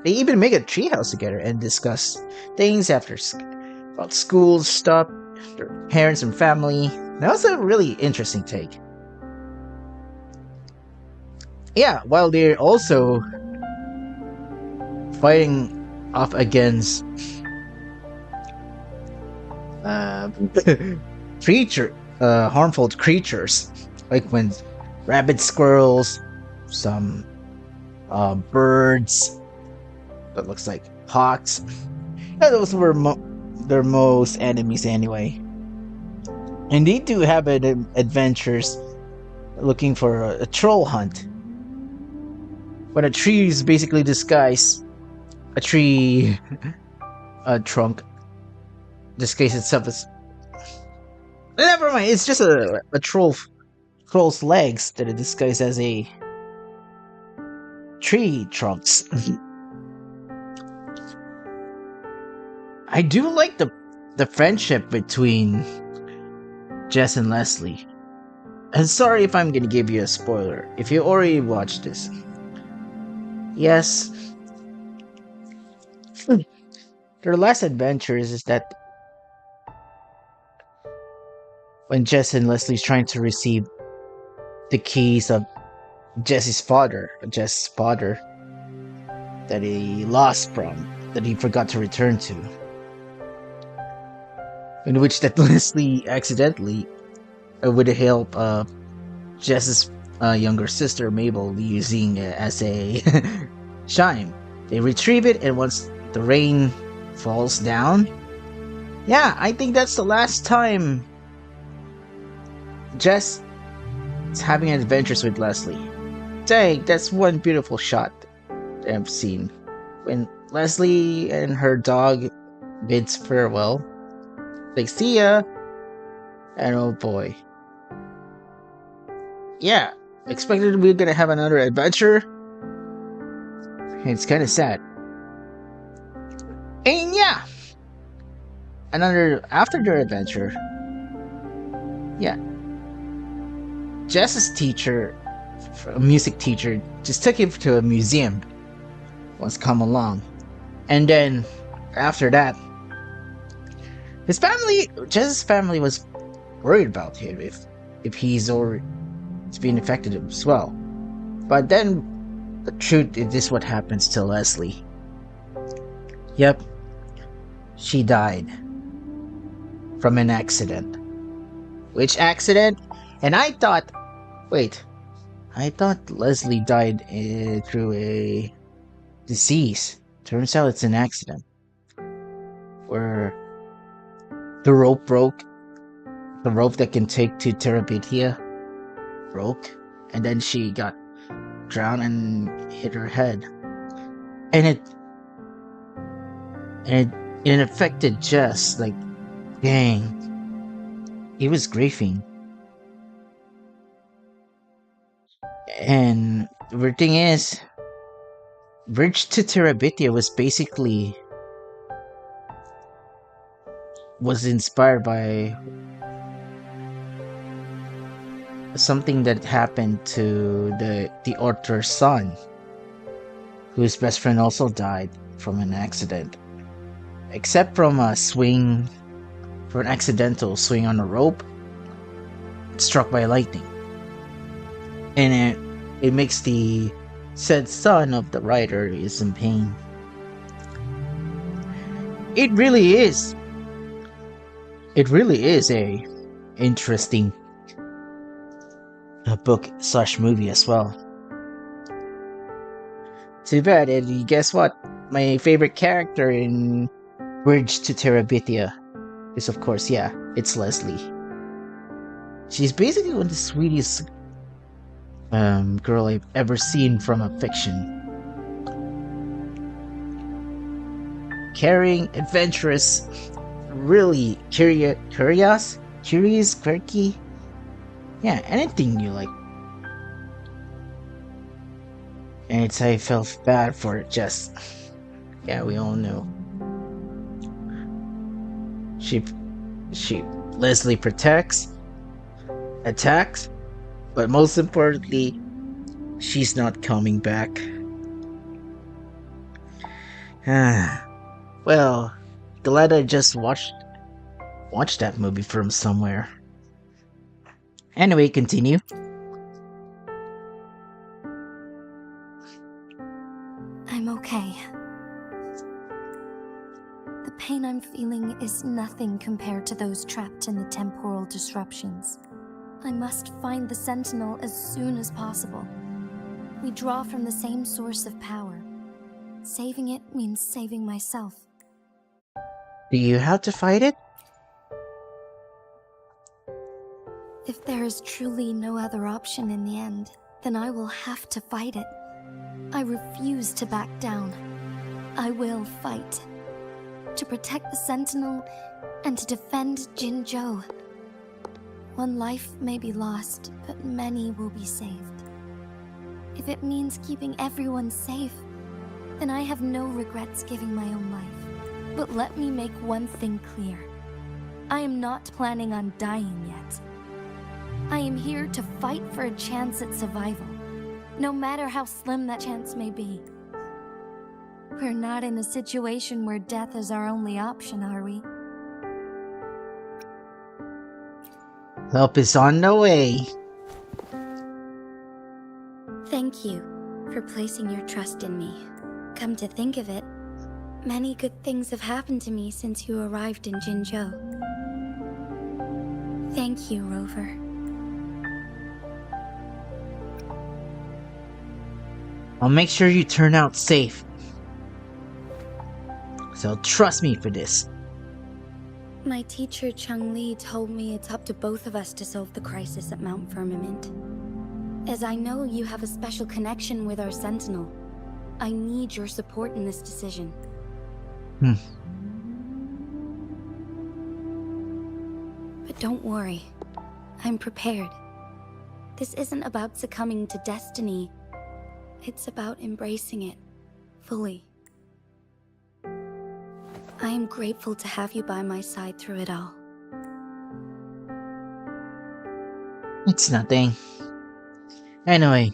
A: they even make a treehouse together and discuss things about school stuff, their parents and family. That was a really interesting take. Yeah, while they're also fighting off against harmful creatures, like when rabbit squirrels, some birds that looks like hawks. Yeah, those were their most enemies anyway. And they do have adventures looking for a troll hunt. When a tree is basically disguised, a tree trunk disguises itself as. Never mind, it's just a troll's legs that are disguised as a tree trunks. I do like the friendship between Jess and Leslie. And sorry if I'm gonna give you a spoiler if you already watched this. Yes, their last adventures is that when Jess and Leslie's trying to receive the keys of Jess's father, that he lost from, that he forgot to return to. In which that Leslie accidentally, with the help of Jess's younger sister Mabel, using it as a chime. They retrieve it, and once the rain falls down, I think that's the last time Jess is having adventures with Leslie. Dang, that's one beautiful shot I've seen. When Leslie and her dog bids farewell, like, see ya, and oh boy. Yeah, expected we're gonna have another adventure. It's kind of sad. And after their adventure, Jess's teacher, a music teacher, just took him to a museum once come along. And then after that, Jess's family was worried about him if he's being affected as well. But then the truth is this: what happens to Leslie. Yep, she died from an accident. Which accident? And I thought Leslie died through a disease. Turns out it's an accident where the rope broke, the rope that can take to Terabithia, broke, and then she got drowned and hit her head, and it affected Jess. Like, dang, he was grieving. And the weird thing is, Bridge to Terabithia was inspired by something that happened to the author's son, whose best friend also died from an accident, except from an accidental swing on a rope struck by lightning. And it makes the said son of the writer is in pain. It really is a interesting book / movie as well. Too bad. And guess what? My favorite character in Bridge to Terabithia is, of course, it's Leslie. She's basically one of the sweetest girl I've ever seen from a fiction. Caring, adventurous, really curious, quirky. Yeah, anything you like. And I felt bad for it, just... Yeah, we all know. Leslie protects, attacks, but most importantly, she's not coming back. Well, glad I just watched that movie from somewhere. Anyway, continue.
C: I'm okay. The pain I'm feeling is nothing compared to those trapped in the temporal disruptions. I must find the Sentinel as soon as possible. We draw from the same source of power. Saving it means saving myself.
A: Do you have to fight it?
C: If there is truly no other option in the end, then I will have to fight it. I refuse to back down. I will fight. To protect the Sentinel and to defend Jinzhou. One life may be lost, but many will be saved. If it means keeping everyone safe, then I have no regrets giving my own life. But let me make one thing clear. I am not planning on dying yet. I am here to fight for a chance at survival, no matter how slim that chance may be. We're not in a situation where death is our only option, are we?
A: Help is on the way.
C: Thank you for placing your trust in me. Come to think of it, many good things have happened to me since you arrived in Jinzhou. Thank you, Rover.
A: I'll make sure you turn out safe. So trust me for this.
C: My teacher Cheng-Li told me it's up to both of us to solve the crisis at Mount Firmament. As I know you have a special connection with our Sentinel, I need your support in this decision. But don't worry, I'm prepared. This isn't about succumbing to destiny. It's about embracing it fully. I am grateful to have you by my side through it all.
A: It's nothing. Anyway.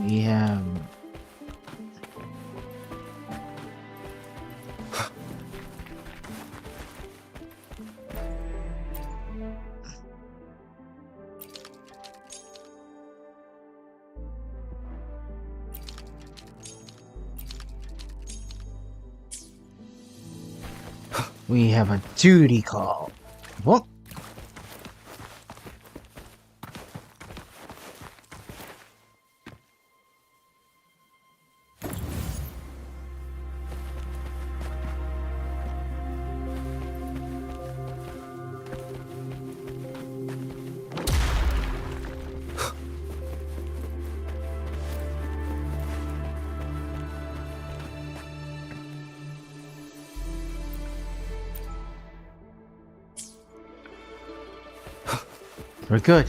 A: We have... We have a duty call. What? We're good.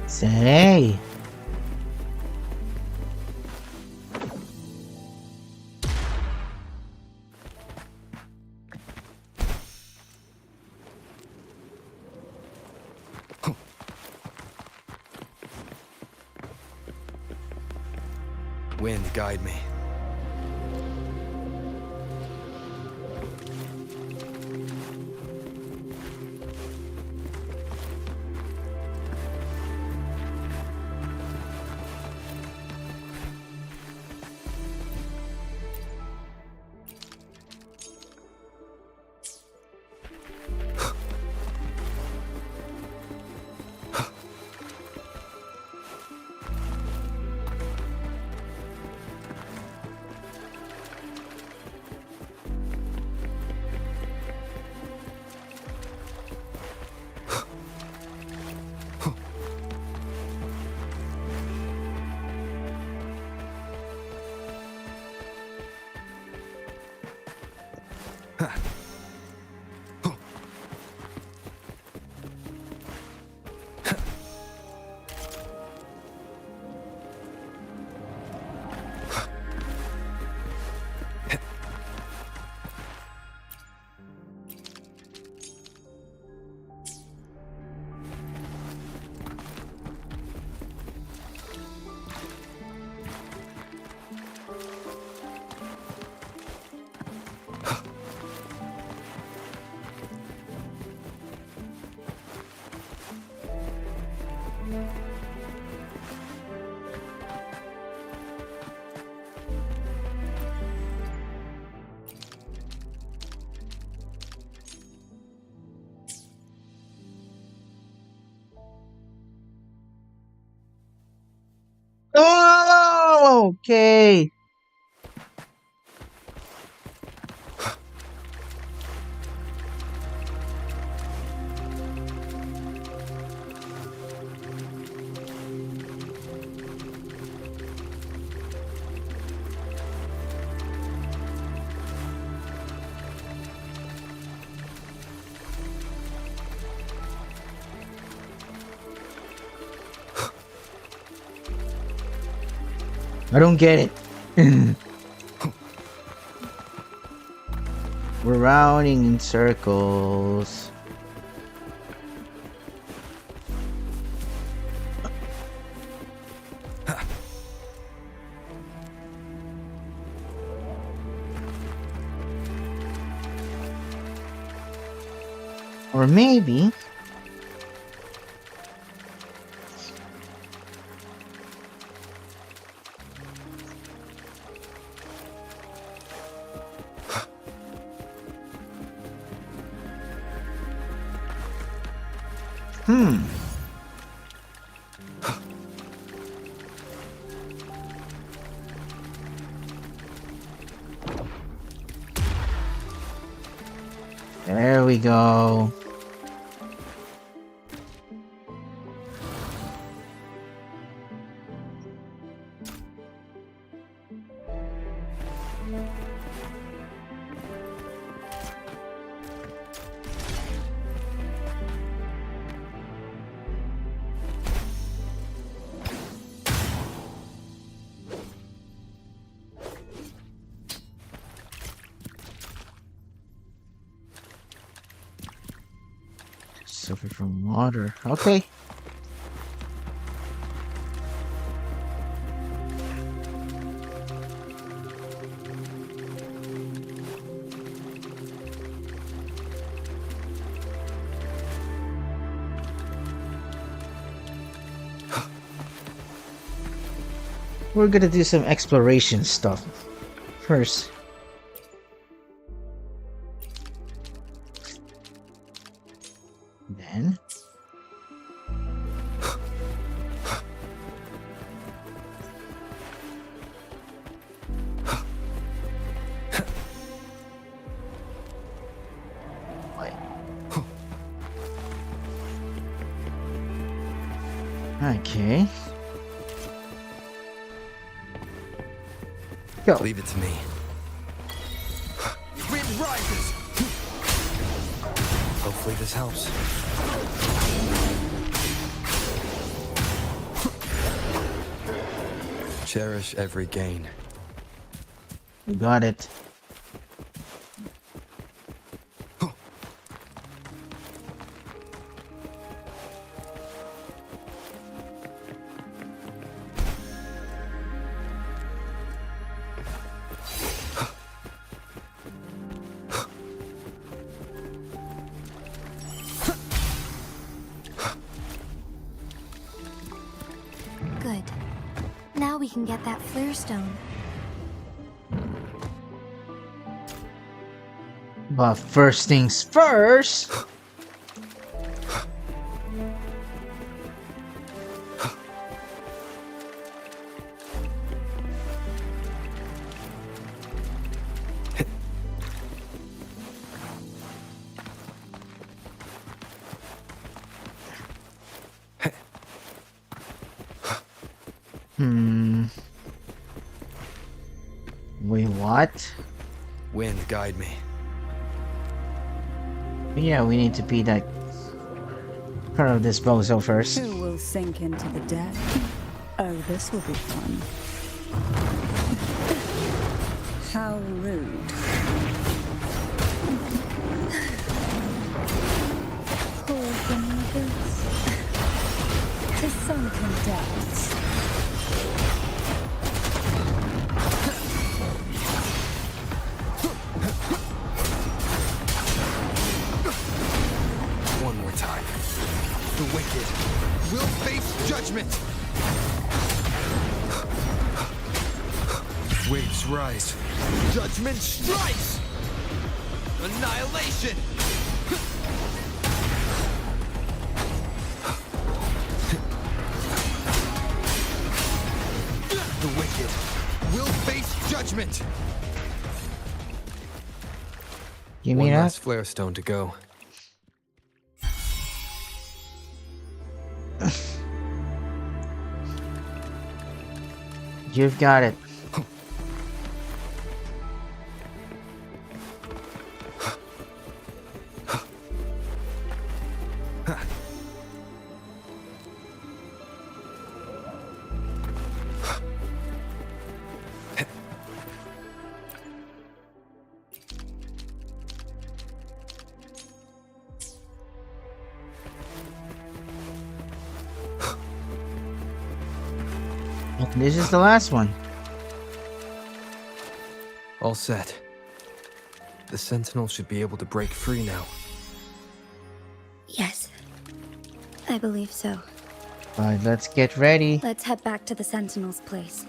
A: Say.
B: Wind, guide me.
A: Oh, okay. I don't get it. We're rounding in circles. Or maybe... There we go. Suffer from water. Okay. We're gonna do some exploration stuff first. Then Wait. Okay. Go.
B: Leave it to me.
F: Wind rises.
B: Hopefully this helps. Cherish every gain.
A: You got it.
C: Good. Now we can get that flare stone.
A: But first things first. Wait, what?
B: Wind, guide me.
A: Yeah, we need to be that part of this bozo first.
D: Who will sink into the depth? Oh, this will be fun. How rude. Poor from the abyss. To sunken depths.
B: One more time.
F: The wicked will face judgment.
B: Waves rise.
F: Judgment strikes. Annihilation. The wicked will face judgment.
A: You
B: One
A: mean
B: last
A: that?
B: flare stone to go.
A: You've got it. This is the last one.
B: All set. The Sentinel should be able to break free now.
C: Yes. I believe so.
A: But let's get ready.
C: Let's head back to the Sentinel's place.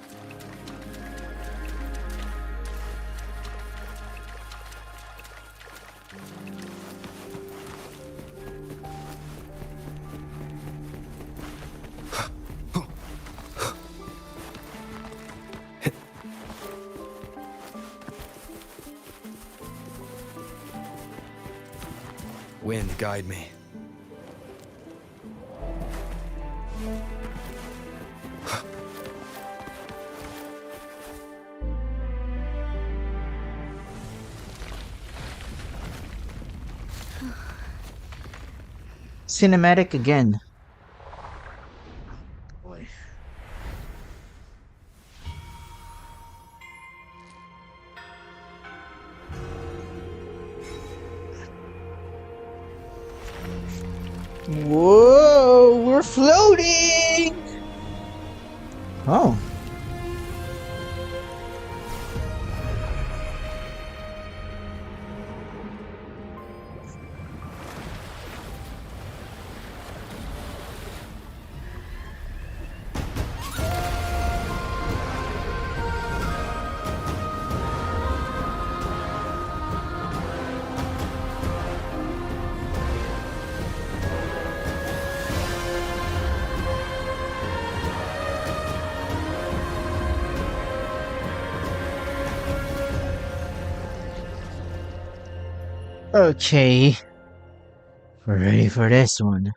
B: Wind, guide me.
A: Cinematic again. Boy. Whoa, we're floating! Oh. Okay. We're ready for this one.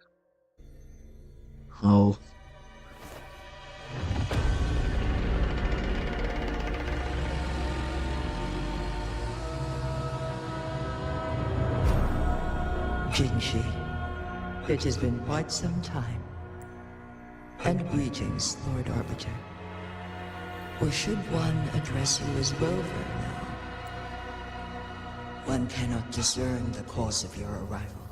A: Oh.
I: Jinshi, it has been quite some time. And greetings, Lord Arbiter. Or should one address you as Rover now? One cannot discern the cause of your arrival.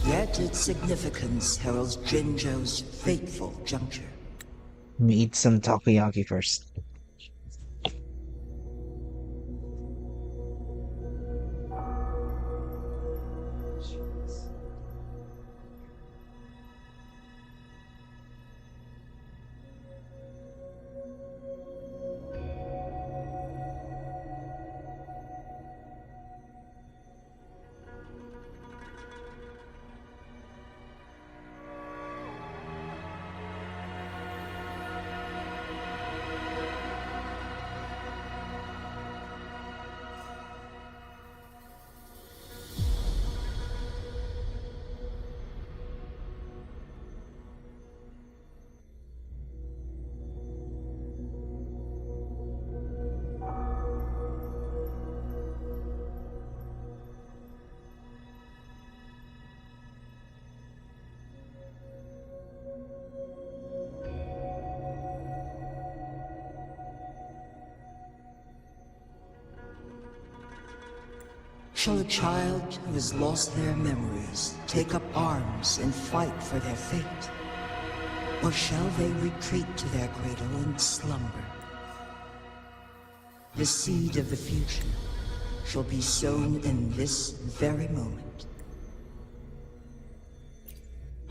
I: Yet its significance heralds Jinzhou's fateful juncture.
A: Let me eat some takoyaki first.
I: Shall a child who has lost their memories take up arms and fight for their fate? Or shall they retreat to their cradle and slumber? The seed of the future shall be sown in this very moment.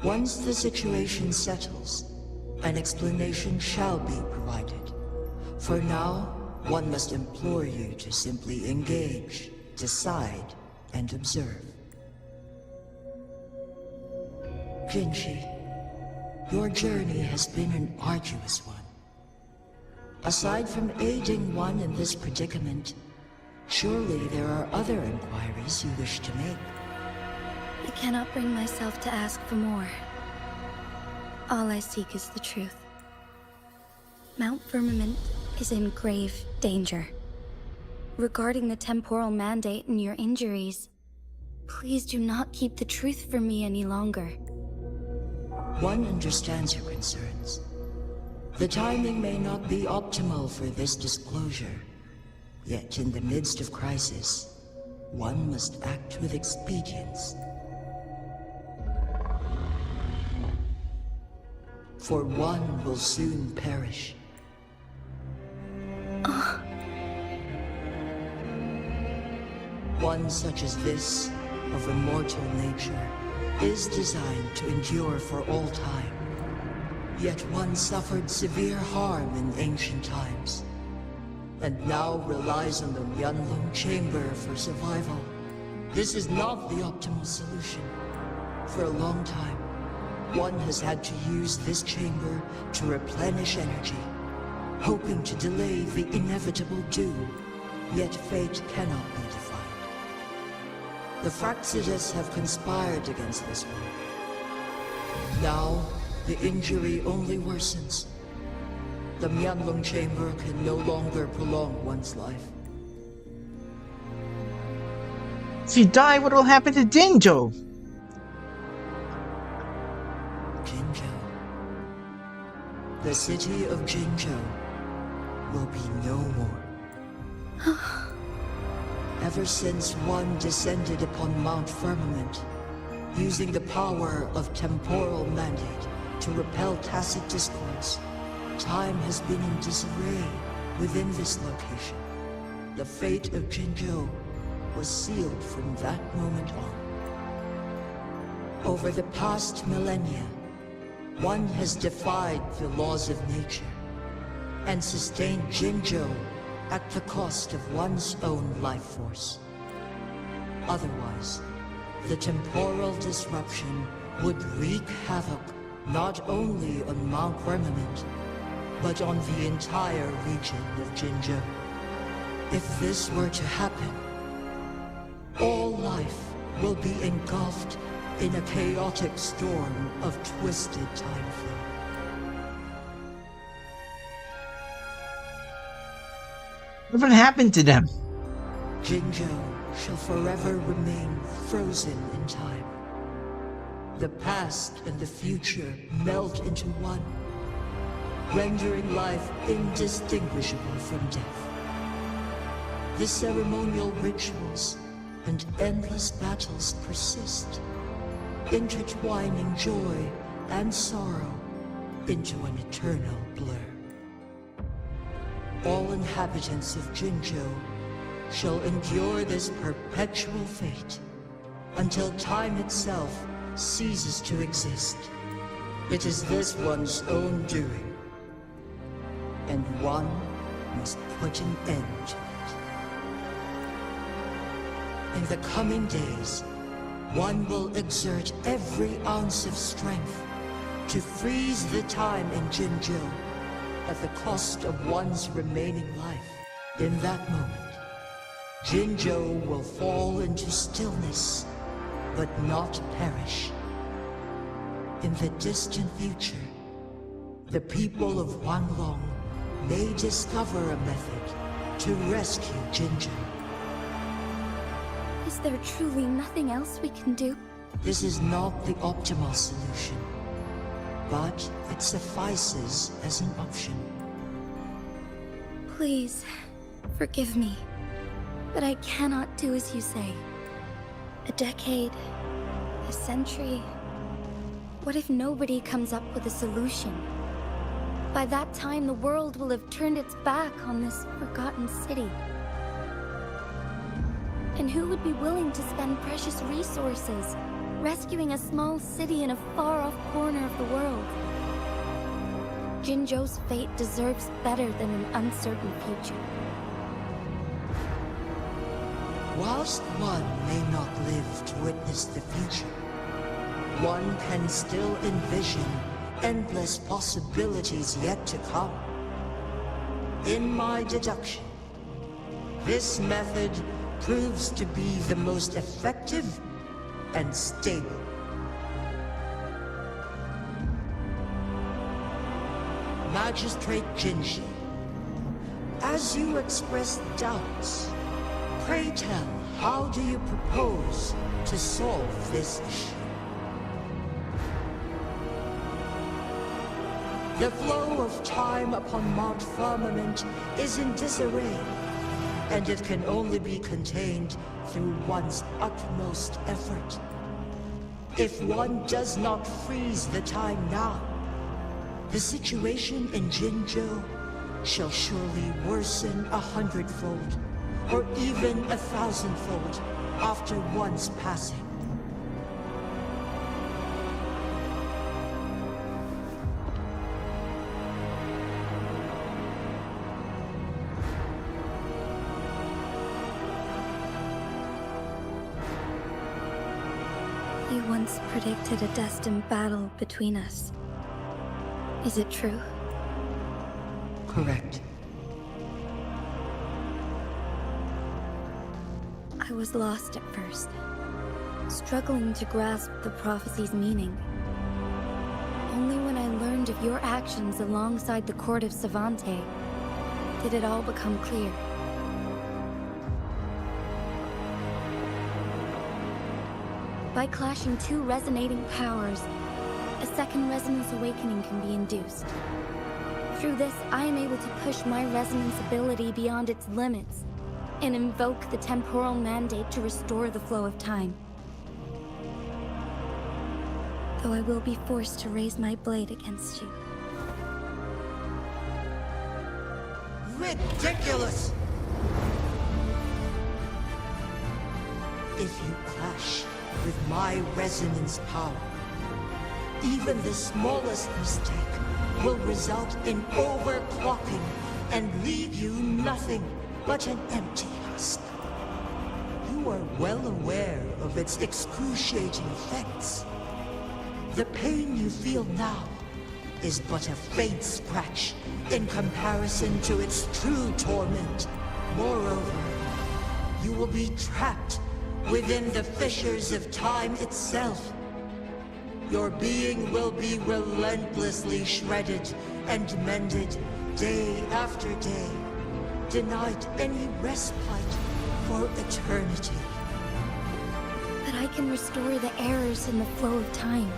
I: Once the situation settles, an explanation shall be provided. For now, one must implore you to simply engage, decide, and observe. Jinshi, your journey has been an arduous one. Aside from aiding one in this predicament, surely there are other inquiries you wish to make.
C: I cannot bring myself to ask for more. All I seek is the truth. Mount Firmament is in grave danger. Regarding the temporal mandate and your injuries, please do not keep the truth from me any longer.
I: One understands your concerns. The timing may not be optimal for this disclosure, yet in the midst of crisis, one must act with expedience. For one will soon perish. One such as this, of immortal nature, is designed to endure for all time. Yet one suffered severe harm in ancient times, and now relies on the Myanlong Chamber for survival. This is not the optimal solution. For a long time, one has had to use this chamber to replenish energy, hoping to delay the inevitable doom, yet fate cannot be defied. The Fraxidas have conspired against this one. Now, the injury only worsens. The Myanlong Chamber can no longer prolong one's life.
A: If you die, what will happen to Jinzhou?
I: Jinzhou. The city of Jinzhou will be no more. Ever since one descended upon Mount Firmament, using the power of temporal mandate to repel tacit discords. Time has been in disarray within this location. The fate of Jinzhou was sealed from that moment on. Over the past millennia, one has defied the laws of nature and sustained Jinzhou at the cost of one's own life force. Otherwise, the temporal disruption would wreak havoc not only on Mount Firmament, but on the entire region of Jinzhou. If this were to happen, all life will be engulfed in a chaotic storm of twisted time flow.
A: What happened to them?
I: Jinzhou shall forever remain frozen in time. The past and the future melt into one, rendering life indistinguishable from death. The ceremonial rituals and endless battles persist, intertwining joy and sorrow into an eternal blur. All inhabitants of Jinzhou shall endure this perpetual fate until time itself ceases to exist. It is this one's own doing, and one must put an end to it. In the coming days, one will exert every ounce of strength to freeze the time in Jinzhou at the cost of one's remaining life. In that moment, Jinzhou will fall into stillness, but not perish. In the distant future, the people of Wanlong may discover a method to rescue Jinzhou.
C: Is there truly nothing else we can do?
I: This is not the optimal solution, but it suffices as an option.
C: Please, forgive me, but I cannot do as you say. A decade, a century. What if nobody comes up with a solution? By that time, the world will have turned its back on this forgotten city. And who would be willing to spend precious resources rescuing a small city in a far-off corner of the world? Jinzhou's fate deserves better than an uncertain future.
I: Whilst one may not live to witness the future, one can still envision endless possibilities yet to come. In my deduction, this method proves to be the most effective and stable. Magistrate Jinji, as you express doubts, pray tell, how do you propose to solve this issue? The flow of time upon Mount Firmament is in disarray, and it can only be contained through one's utmost effort. If one does not freeze the time now, the situation in Jinzhou shall surely worsen 100-fold, or even 1,000-fold after one's passing.
C: You once predicted a destined battle between us. Is it true?
I: Correct.
C: I was lost at first, struggling to grasp the prophecy's meaning. Only when I learned of your actions alongside the court of Savante did it all become clear. By clashing two resonating powers, a second resonance awakening can be induced. Through this, I am able to push my resonance ability beyond its limits and invoke the temporal mandate to restore the flow of time. though I will be forced to raise my blade against you.
I: Ridiculous! If you clash with my resonance power, even the smallest mistake will result in overclocking and leave you nothing but an empty husk. You are well aware of its excruciating effects. The pain you feel now is but a faint scratch in comparison to its true torment. Moreover, you will be trapped within the fissures of time itself. Your being will be relentlessly shredded and mended day after day, denied any respite for eternity.
C: But I can restore the errors in the flow of time.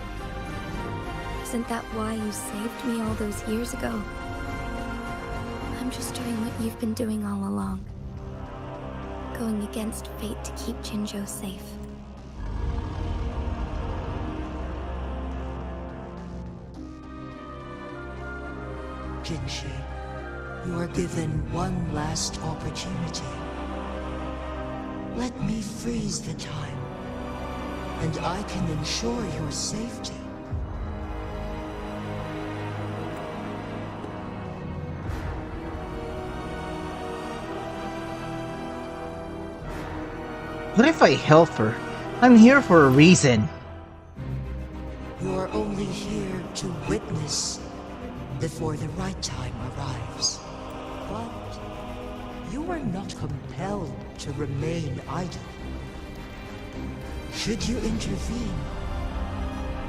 C: Isn't that why you saved me all those years ago? I'm just doing what you've been doing all along. Going against fate to keep Jinzhou safe.
I: Jinshi, you are given one last opportunity. Let me freeze the time, and I can ensure your safety.
A: What if I help her? I'm here for a reason.
I: You are only here to witness before the right time arrives. But you are not compelled to remain idle. Should you intervene,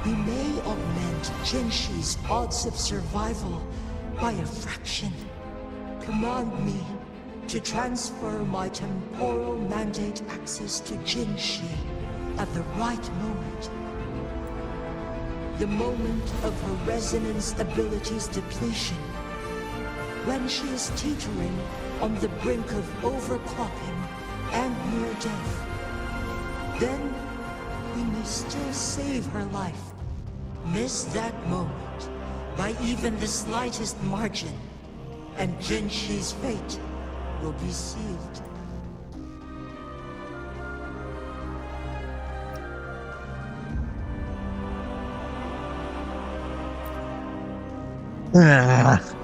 I: we may augment Jinshi's odds of survival by a fraction. Command me to transfer my temporal mandate access to Jinshi at the right moment. The moment of her resonance ability's depletion, when she is teetering on the brink of overclocking and near death. Then we may still save her life. Miss that moment by even the slightest margin, and Jinshi's fate will be sealed.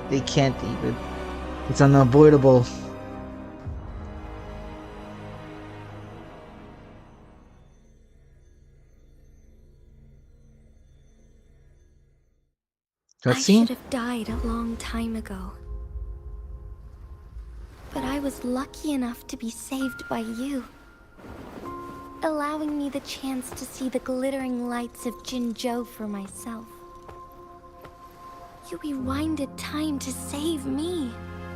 A: They can't even. It's unavoidable.
C: I
A: Cutscene?
C: should have died a long time ago. But I was lucky enough to be saved by you, allowing me the chance to see the glittering lights of Jinzhou for myself. You rewinded time to save me.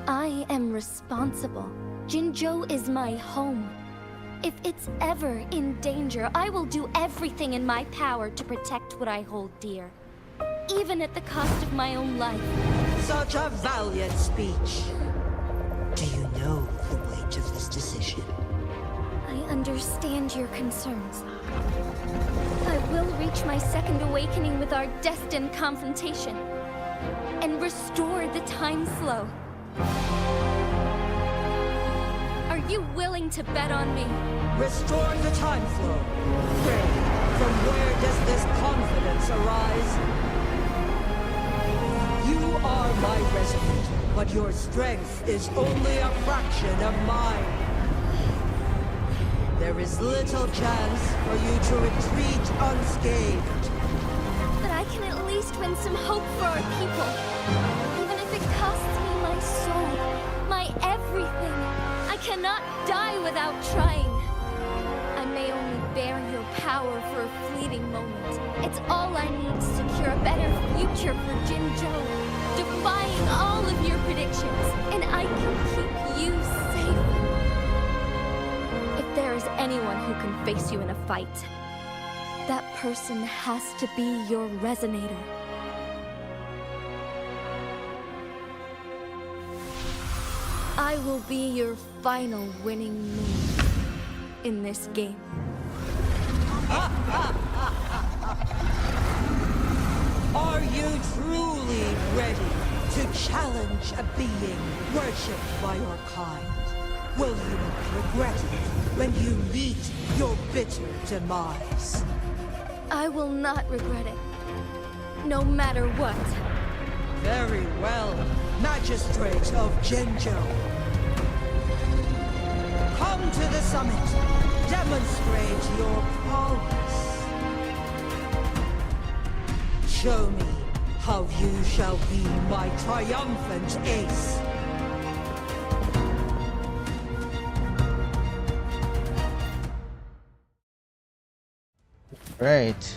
C: I am responsible. Jinzhou is my home. If it's ever in danger, I will do everything in my power to protect what I hold dear, even at the cost of my own life.
I: Such a valiant speech. Do you know the weight of this decision?
C: I understand your concerns. I will reach my second awakening with our destined confrontation, and restore the time flow. Are you willing to bet on me?
I: Restore the time flow. Pray, from where does this confidence arise? You are my resident, but your strength is only a fraction of mine. There is little chance for you to retreat unscathed.
C: But I can at least win some hope for our people. Even if it costs me my soul, my everything. I cannot die without trying. I may only bear your power for a fleeting moment. It's all I need to secure a better future for Jinzhou, defying all of your predictions, and I can keep you safe. If there is anyone who can face you in a fight, that person has to be your resonator. I will be your final winning move in this game.
I: Are you truly ready to challenge a being worshipped by your kind? Will you not regret it when you meet your bitter demise?
C: I will not regret it. No matter what.
I: Very well, Magistrate of Jinzhou. Come to the summit. Demonstrate your prowess. Show me how you shall be my triumphant ace.
A: Right.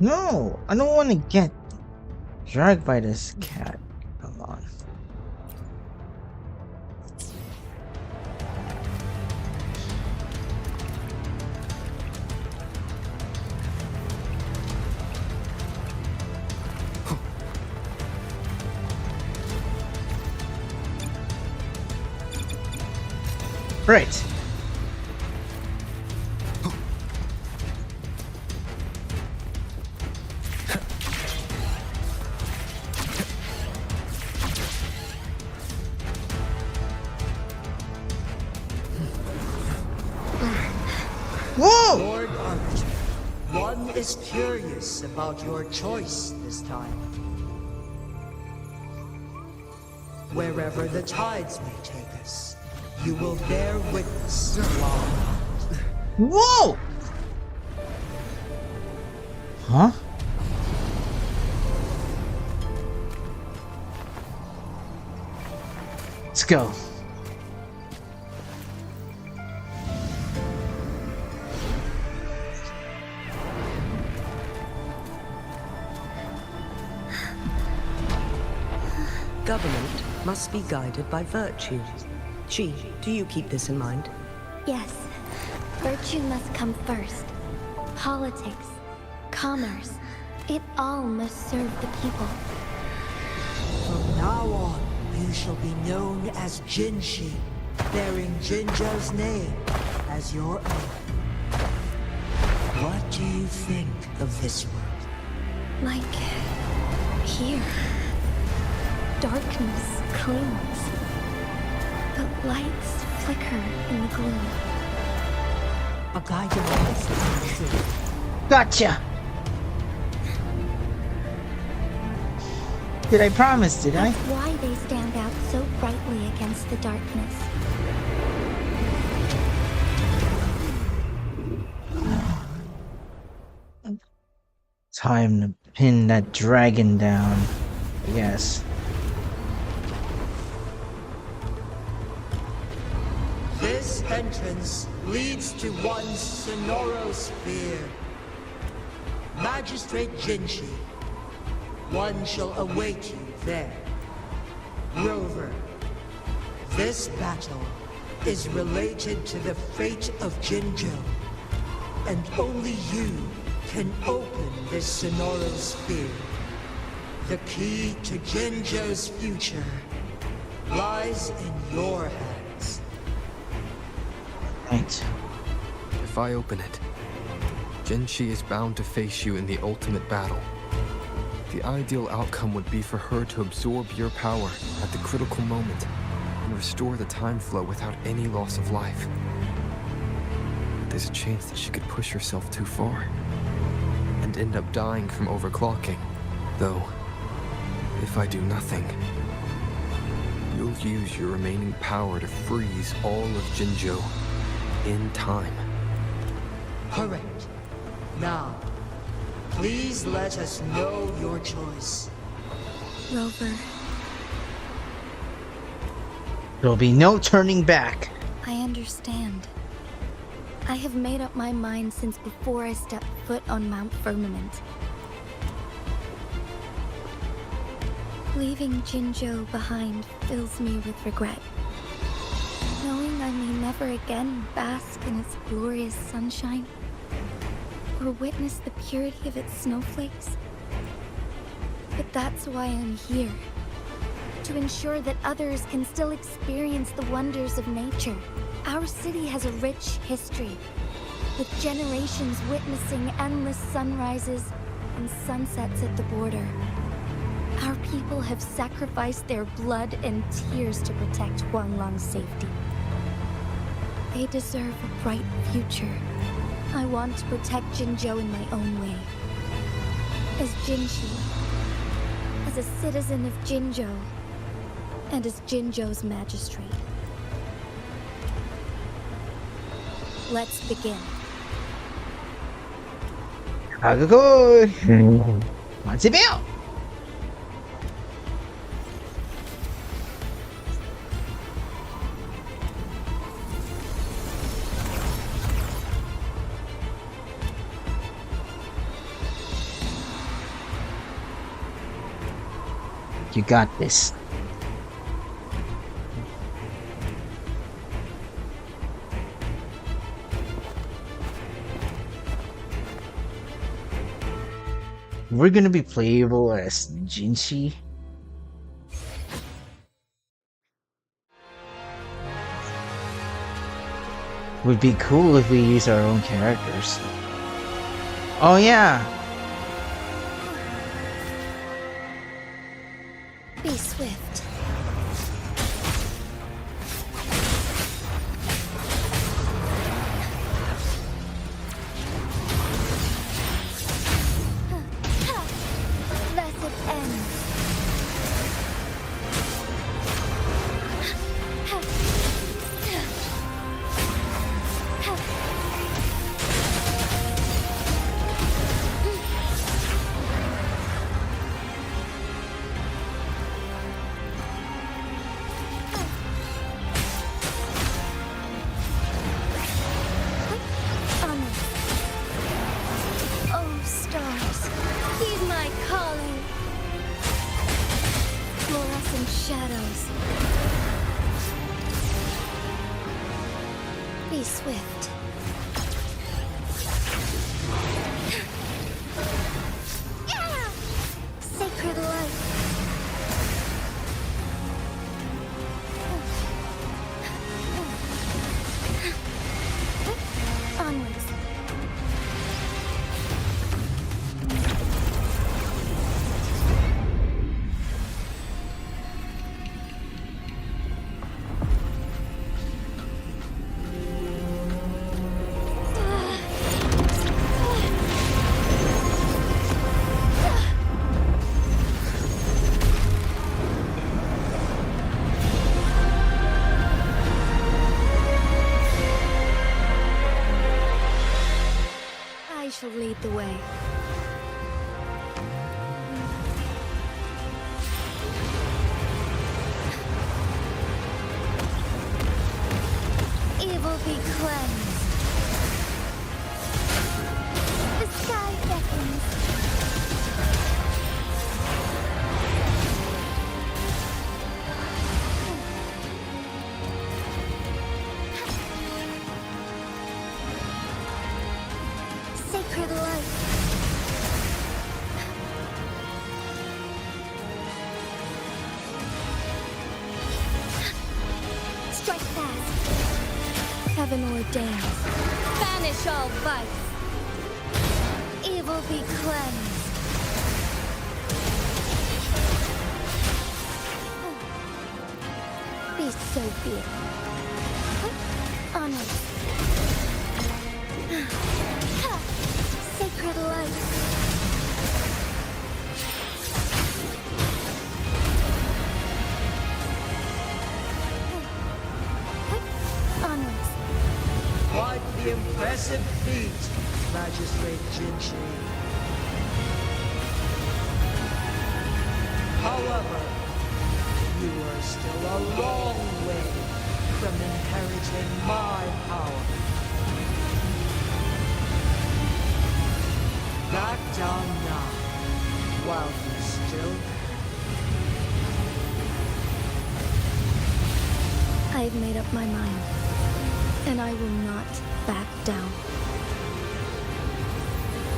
A: No, I don't want to get dragged by this cat. Come on. Right. Whoa!
I: Lord Arbiter, one is curious about your choice this time. Wherever the tides may take us, you will bear witness to our mind.
A: Whoa! Huh? Let's go.
G: Government must be guided by virtue. Chi, do you keep this in mind?
C: Yes. Virtue must come first. Politics, commerce, it all must serve the people.
I: From now on, you shall be known as Jinshi, bearing Jinzhou's name as your own. What do you think of this world?
C: Like here. Darkness clings. The lights flicker in the gloom.
I: A guiding message, true.
A: Gotcha! Did I promise, did I?
C: That's why they stand out so brightly against the darkness.
A: Time to pin that dragon down, I guess.
I: This entrance leads to one Sonoro Sphere. Magistrate Jinshi, one shall await you there. Rover, this battle is related to the fate of Jinzhou, and only you can open this Sonoro Sphere. The key to Jinzhou's future lies in your hands.
A: Right.
B: If I open it, Jinshi is bound to face you in the ultimate battle. The ideal outcome would be for her to absorb your power at the critical moment and restore the time flow without any loss of life. But there's a chance that she could push herself too far and end up dying from overclocking. Though, if I do nothing, you'll use your remaining power to freeze all of Jinzhou in time.
I: Correct. Now, please let us know your choice.
C: Rover,
A: There'll be no turning back.
C: I understand. I have made up my mind since before I stepped foot on Mount Firmament. Leaving Jinzhou behind fills me with regret. Knowing I may never again bask in its glorious sunshine or witness the purity of its snowflakes. But that's why I'm here. To ensure that others can still experience the wonders of nature. Our city has a rich history, with generations witnessing endless sunrises and sunsets at the border. Our people have sacrificed their blood and tears to protect Huanglang's safety. They deserve a bright future. I want to protect Jinzhou in my own way. As Jinshi, as a citizen of Jinzhou, and as Jinzhou's magistrate. Let's begin.
A: Go. 往这边。You got this. We're gonna be playable as Jinshi. Would be cool if we use our own characters. Oh yeah!
C: Be swift. Thus it ends. Oh, stars, heed my calling. Fluorescent shadows. Be swift. Yeah! Sacred light. Onwards. I shall lead the way. Evil be cleansed. The sky beckons. Sacred light. Strike fast. Heaven ordains. Banish all vice. Evil be cleansed. Be so be it. Onward. Sacred light. Onwards.
I: Quite the impressive feat, Magistrate Jinshi. However, you are still a long way from inheriting my power. Back down now, while you still can.
C: I've made up my mind, and I will not back down.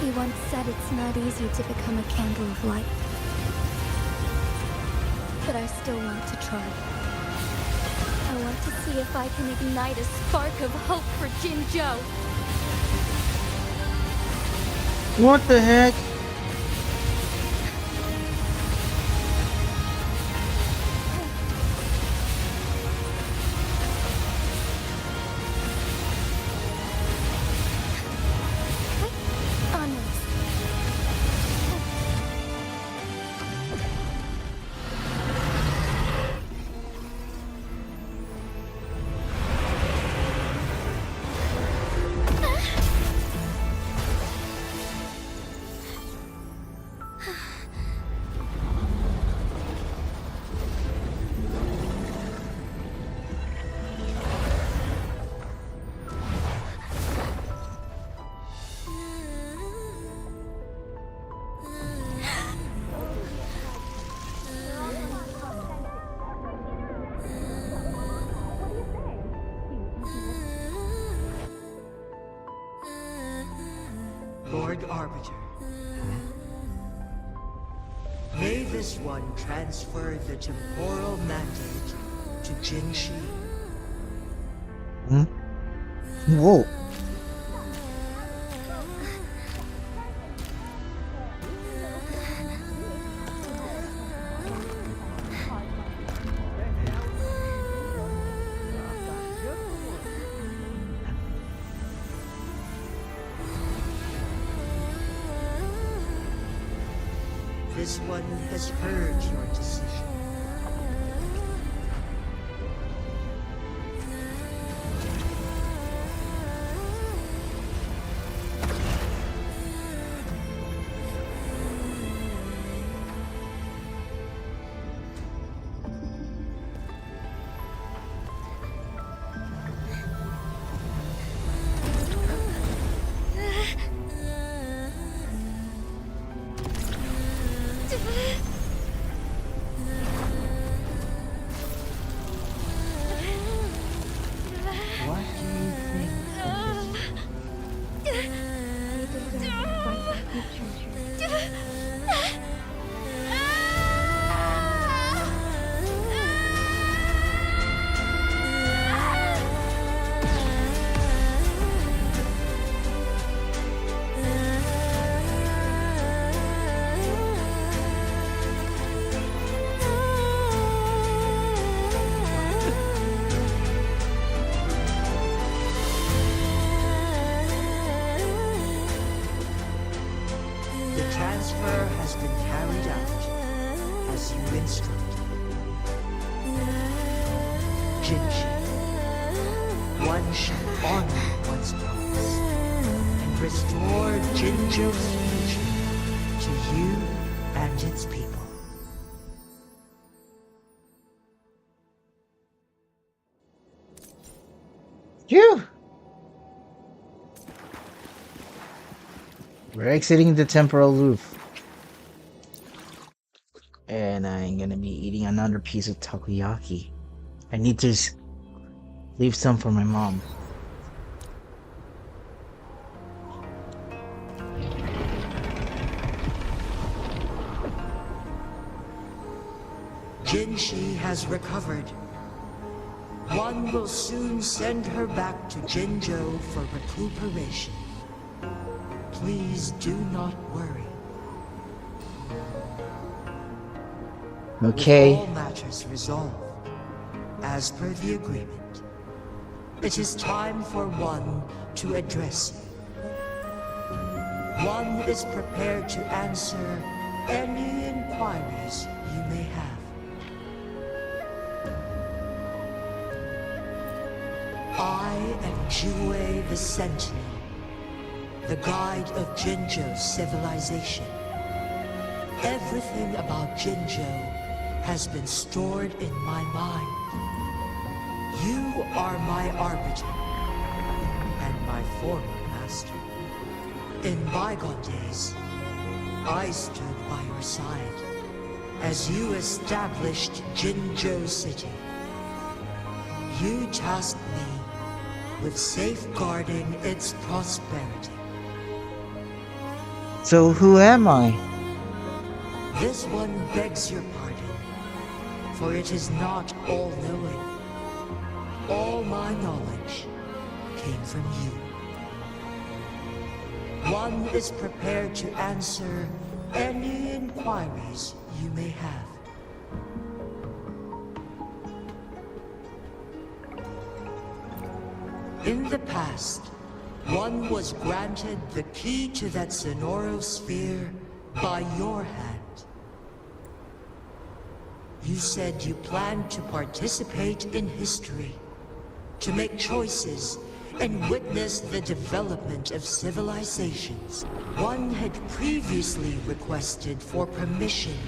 C: He once said it's not easy to become a candle of light. But I still want to try. I want to see if I can ignite a spark of hope for Jinzhou.
A: What the heck?
C: Onwards.
I: Lord Arbiter. May this one transfer the temporal mandate to Jinshi.
A: Hmm? Whoa.
I: This one has heard your decision.
D: What do you think of this?
I: The transfer has been carried out as you instructed. Jinshi, one shall honor one's promise and restore Jinzhou's future to you and its people.
A: Phew! We're exiting the temporal loop. And I'm gonna be eating another piece of takoyaki. I need to leave some for my mom.
I: Jinshi has recovered. One will soon send her back to Jinzhou for recuperation. Please do not worry.
A: Okay.
I: With all matters resolved, as per the agreement, it is time for one to address you. One is prepared to answer any inquiries you may have. I am Jue the Sentinel, the guide of Jinzhou's civilization. Everything about Jinzhou has been stored in my mind. You are my arbiter and my former master. In bygone days, I stood by your side as you established Jinzhou City. You tasked me with safeguarding its prosperity.
A: So who am I?
I: This one begs your pardon, for it is not all-knowing. All my knowledge came from you. One is prepared to answer any inquiries you may have. In the past, one was granted the key to that Sonoro sphere by your hand. You said you planned to participate in history, to make choices and witness the development of civilizations. One had previously requested for permission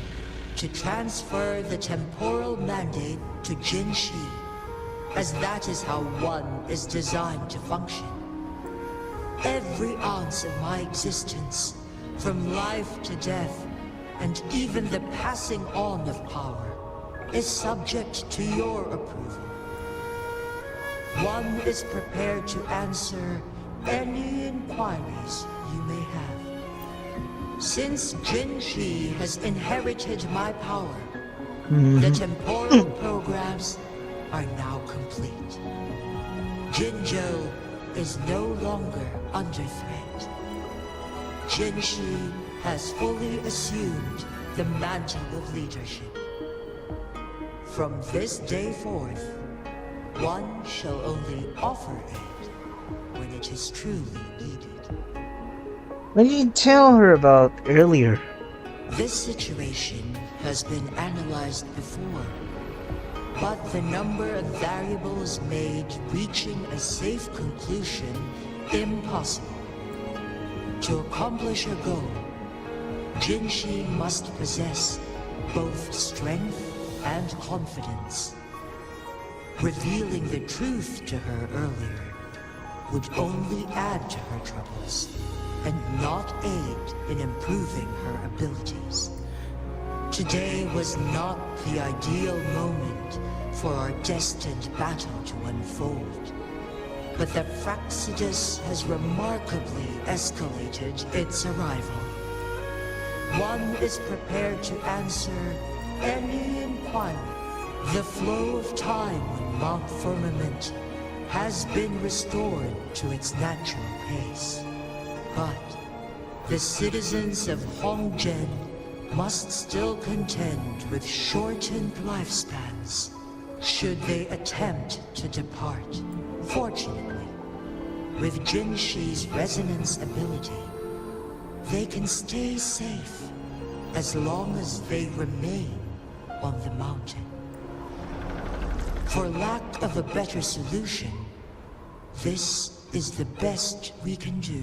I: to transfer the temporal mandate to Jinshi, as that is how one is designed to function. Every ounce of my existence, from life to death, and even the passing on of power, is subject to your approval. One is prepared to answer any inquiries you may have. Since Jinshi has inherited my power, the temporal programs are now complete. Jinzhou is no longer under threat. Jinshi has fully assumed the mantle of leadership. From this day forth, one shall only offer aid when it is truly needed.
A: What did you tell her about earlier?
I: This situation has been analyzed before, but the number of variables made reaching a safe conclusion impossible. To accomplish her goal, Jinshi must possess both strength and confidence. Revealing the truth to her earlier would only add to her troubles and not aid in improving her abilities. Today was not the ideal moment for our destined battle to unfold, but the Fraxidus has remarkably escalated its arrival. One is prepared to answer any inquiry. The flow of time on Mount Firmament has been restored to its natural pace. But the citizens of Hongzhen must still contend with shortened lifespans should they attempt to depart. Fortunately, with Jinshi's resonance ability, they can stay safe as long as they remain on the mountain. For lack of a better solution, this is the best we can do.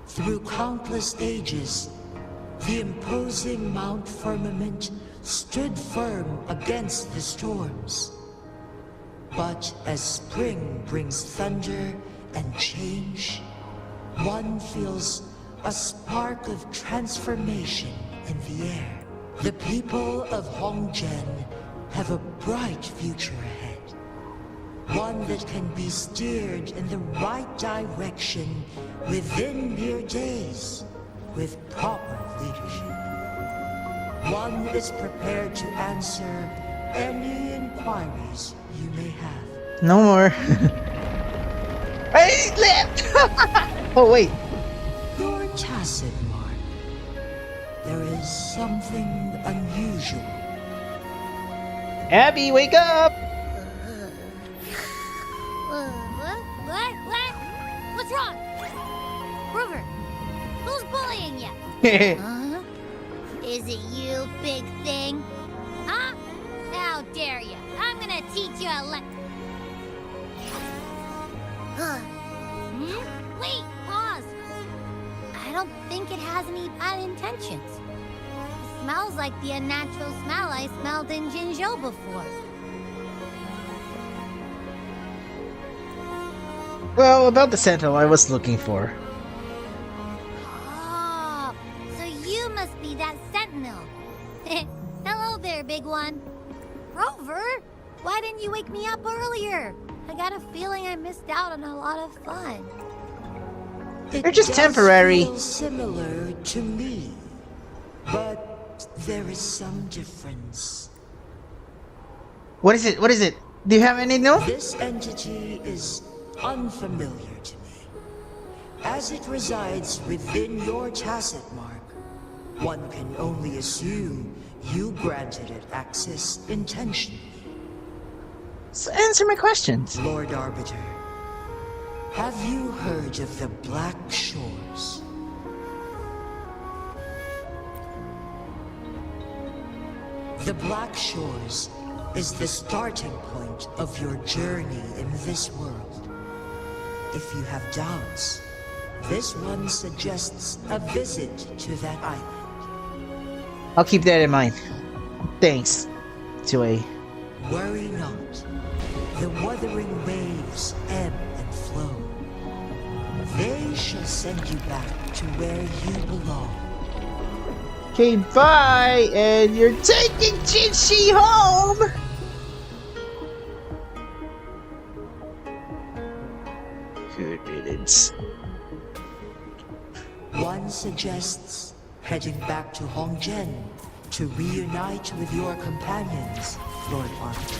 I: Through countless ages, the imposing Mount Firmament stood firm against the storms. But as spring brings thunder and change, one feels a spark of transformation in the air. The people of Hongzhen have a bright future ahead. One that can be steered in the right direction within mere days with proper leadership. One is prepared to answer any inquiries you may have.
A: No more. I left! Oh, wait.
I: You're tacit, Mark. There is something unusual.
A: Abby, wake up!
J: What? What's wrong? Rover, who's bullying you? Huh? Is it you, big thing? Huh? How dare you? I'm gonna teach you a Wait, pause. I don't think it has any bad intentions. It smells like the unnatural smell I smelled in Jinzhou before.
A: Well, about the sentinel I was looking for.
J: Oh, so you must be that sentinel. Hello there, big one. Rover, why didn't you wake me up earlier? I got a feeling I missed out on a lot of fun.
A: They're just temporary.
I: Feel similar to me, but there is some difference.
A: What is it? What is it? Do you have any note?
I: This entity is unfamiliar to me. As it resides within your tacit mark, one can only assume you granted it access intentionally.
A: So answer my questions.
I: Lord Arbiter, have you heard of the Black Shores? The Black Shores is the starting point of your journey in this world. If you have doubts, this one suggests a visit to that island.
A: I'll keep that in mind. Thanks, Joy.
I: Worry not. The wuthering waves ebb and flow. They shall send you back to where you belong.
A: Okay, bye! And you're taking Jinshi home! Good riddance.
I: One suggests heading back to Hongzhen to reunite with your companions, Lord Arbiter.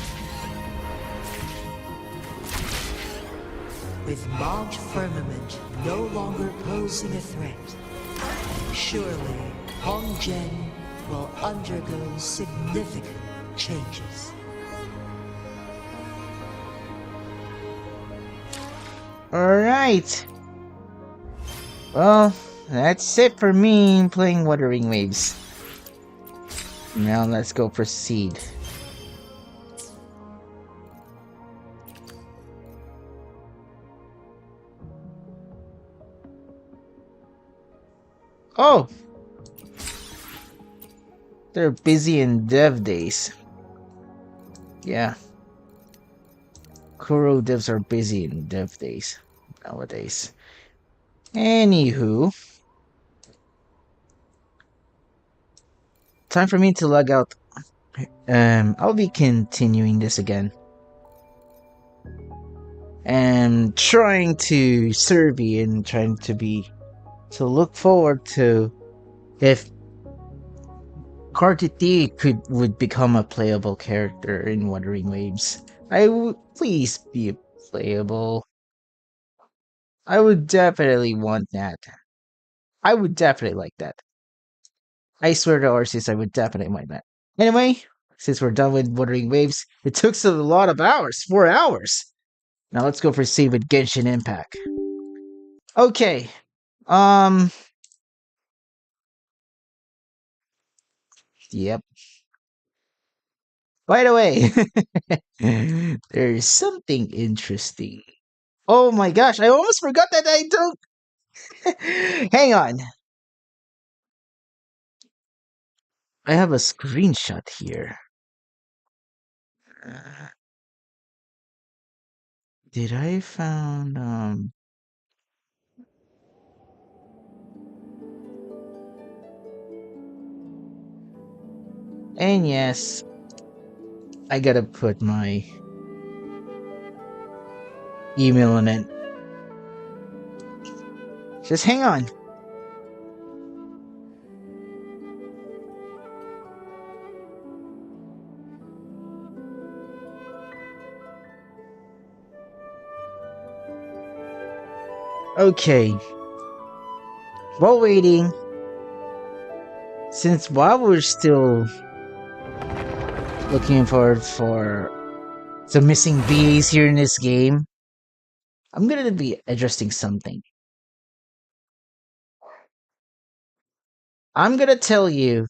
I: With Mount Firmament no longer posing a threat, surely Hongzhen will undergo significant changes.
A: Alright. Well, that's it for me playing Wuthering Waves. Now let's go proceed. Oh! They're busy in dev days. Yeah. Kuro devs are busy in dev days nowadays. Anywho. Time for me to log out. I'll be continuing this again. And trying to survey and trying to look forward to if Kartiti would become a playable character in Wuthering Waves. Please be playable. I would definitely want that. I would definitely like that. I swear to Arceus, I would definitely like that. Anyway, since we're done with Wuthering Waves, it took us a lot of hours, 4 hours. Now let's go proceed with Genshin Impact. Okay, yep. By the way, there's something interesting. Oh my gosh, I almost forgot that I don't. Hang on. I have a screenshot here. Did I found and yes, I gotta put my email in it. Just hang on. Okay. While waiting, while we're still looking forward for some missing VAs here in this game, I'm gonna be addressing something. I'm gonna tell you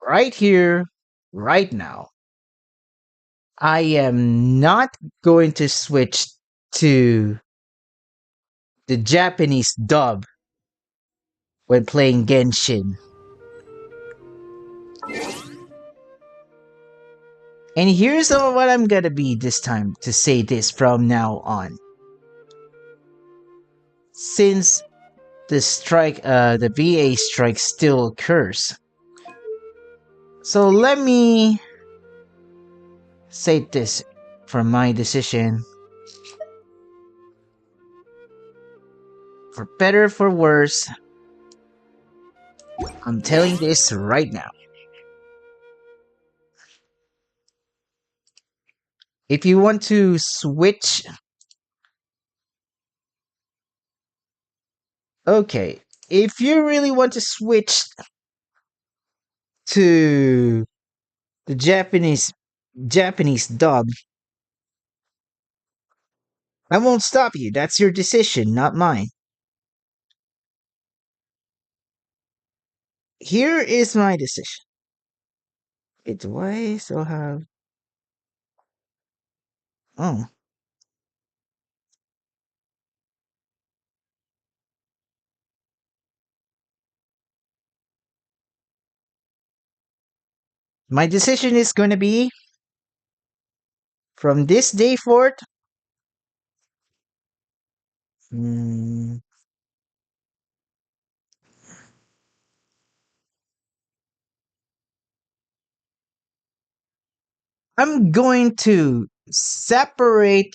A: right here, right now, I am not going to switch to the Japanese dub when playing Genshin. And here's what I'm gonna be this time to say this from now on. Since the VA strike still occurs. So let me say this from my decision. For better, for worse, I'm telling this right now. If you want to switch... Okay, if you really want to switch to the Japanese dub, I won't stop you. That's your decision, not mine. Here is my decision. Wait, do I still have... Oh. My decision is going to be, from this day forth, hmm, I'm going to separate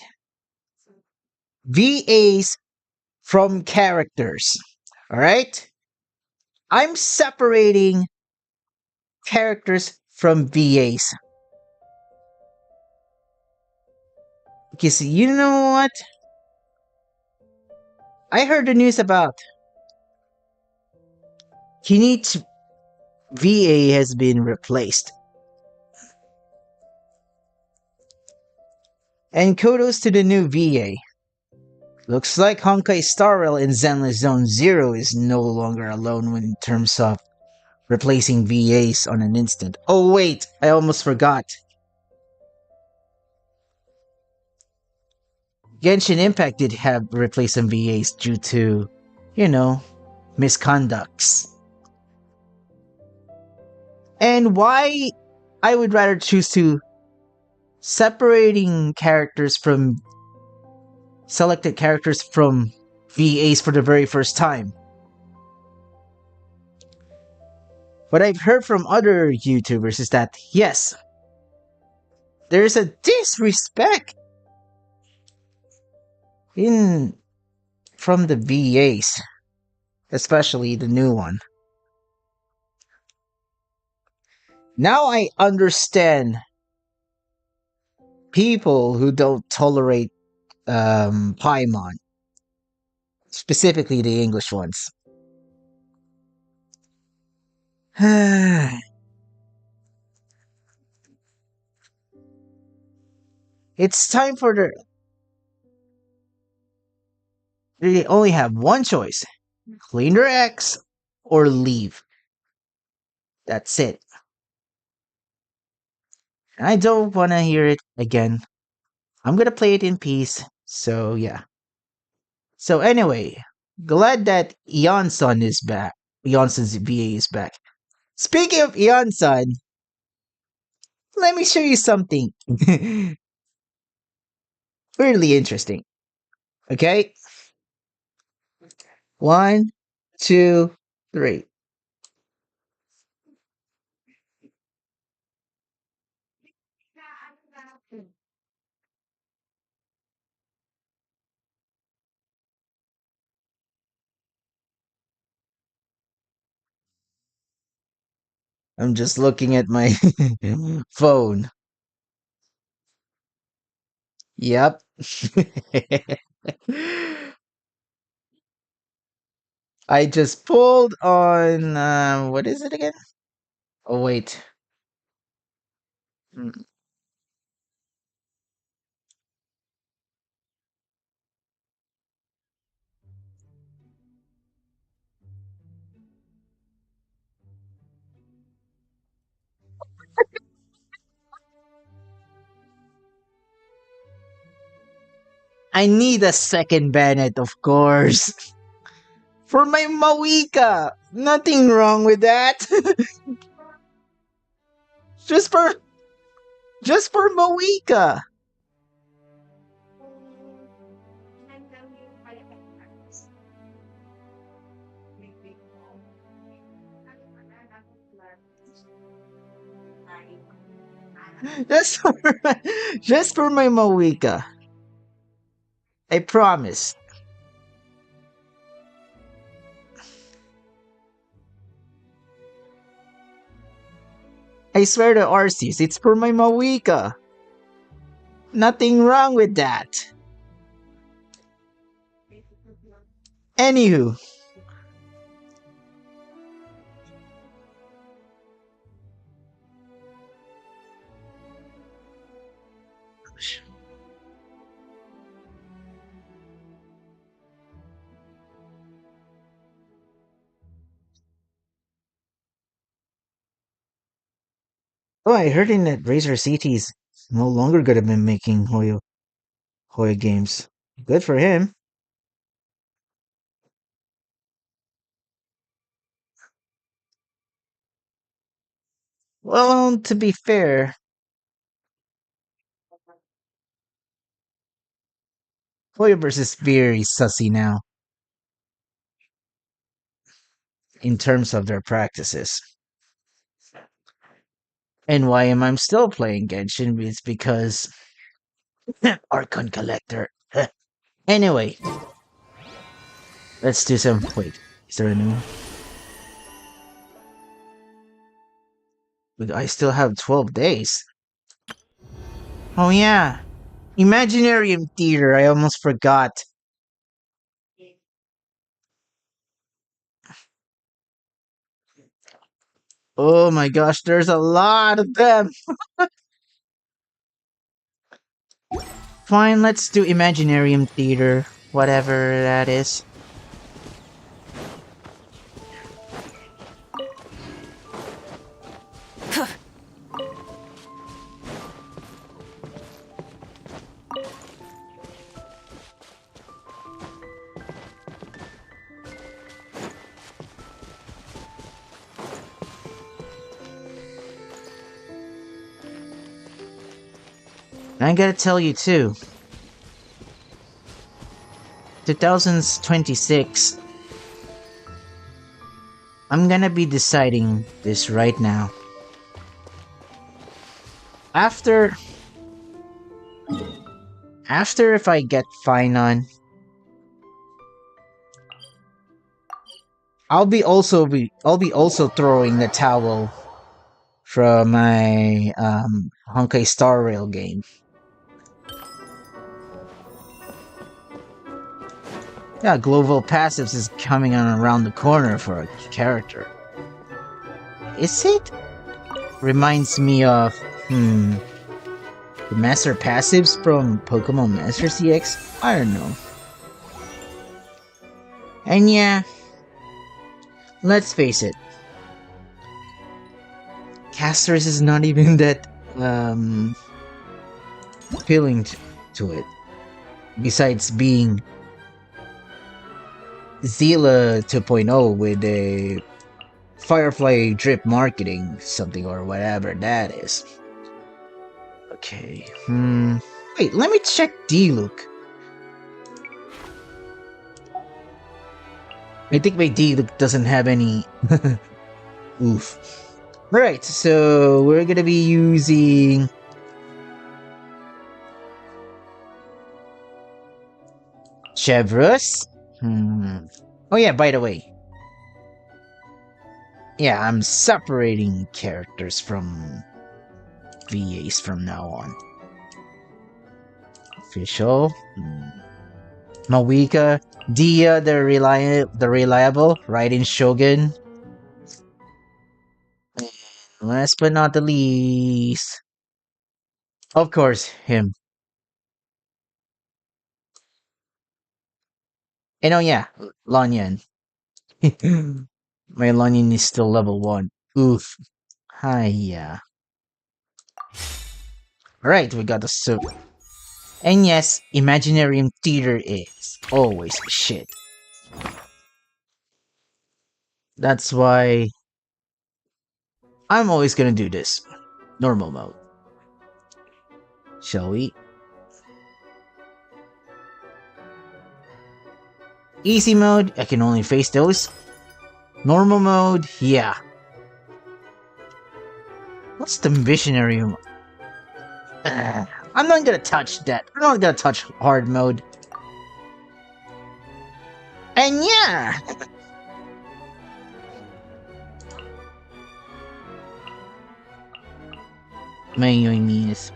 A: VAs from characters. Alright? I'm separating characters from VAs. Because you know what? I heard the news about Kinich VA has been replaced. And kudos to the new VA. Looks like Honkai Star Rail in Zenless Zone Zero is no longer alone in terms of replacing VAs on an instant. Oh wait, I almost forgot. Genshin Impact did have replaced some VAs due to, you know, misconducts. And why I would rather choose to separating selected characters from VAs for the very first time. What I've heard from other YouTubers is that, yes, there's a disrespect from the VAs, especially the new one. Now I understand people who don't tolerate Paimon, specifically the English ones. It's time for they only have one choice: clean their X or leave. That's it. I don't want to hear it again. I'm gonna play it in peace, so yeah. So anyway, glad that Eonson is back. Eonson's VA is back. Speaking of Eonson, let me show you something really interesting. Okay? 1, 2, 3. I'm just looking at my phone. Yep. I just pulled on what is it again? Oh wait. Hmm. I need a second Bennett, of course. For my Mawika. Nothing wrong with that. just for Mawika. Just for, just for my Mawika. I promise. I swear to Arceus, it's for my Mawika. Nothing wrong with that. Anywho. Oh, I heard in that Razor City's no longer gonna be making Hoyo games. Good for him. Well, to be fair, Hoyoverse is very sussy now in terms of their practices. And why am I still playing Genshin? It's because Archon Collector. Anyway, let's do some. Wait, is there a new one? But I still have 12 days. Oh yeah, Imaginarium Theater. I almost forgot. Oh my gosh, there's a lot of them. Fine, let's do Imaginarium Theater, whatever that is. I gotta tell you too, 2026, I'm gonna be deciding this right now. After if I get Finon, I'll be also throwing the towel from my Honkai Star Rail game. Yeah, Global Passives is coming on around the corner for a character. Is it? Reminds me of, the Master Passives from Pokemon Master CX? I don't know. And yeah, let's face it, Casters is not even that, appealing to it. Besides being Zila 2.0 with a Firefly drip marketing something or whatever that is. Okay. Wait, let me check D-Look. I think my D-Look doesn't have any. Oof. Right, so we're gonna be using Chevrus. Oh yeah, by the way. Yeah, I'm separating characters from VAs from now on. Official. Mawika. Dia, the reliable, Raiden Shogun. And last but not the least, of course, him. And oh yeah, Lanyan. My Lanyan is still level 1. Oof. Hiya. Alright, we got the soup. And yes, Imaginarium Theater is always shit. That's why I'm always gonna do this. Normal mode. Shall we? Easy mode, I can only face those. Normal mode, yeah. What's the visionary mode? I'm not gonna touch that. I'm not gonna touch hard mode. And yeah! my Yoimi's.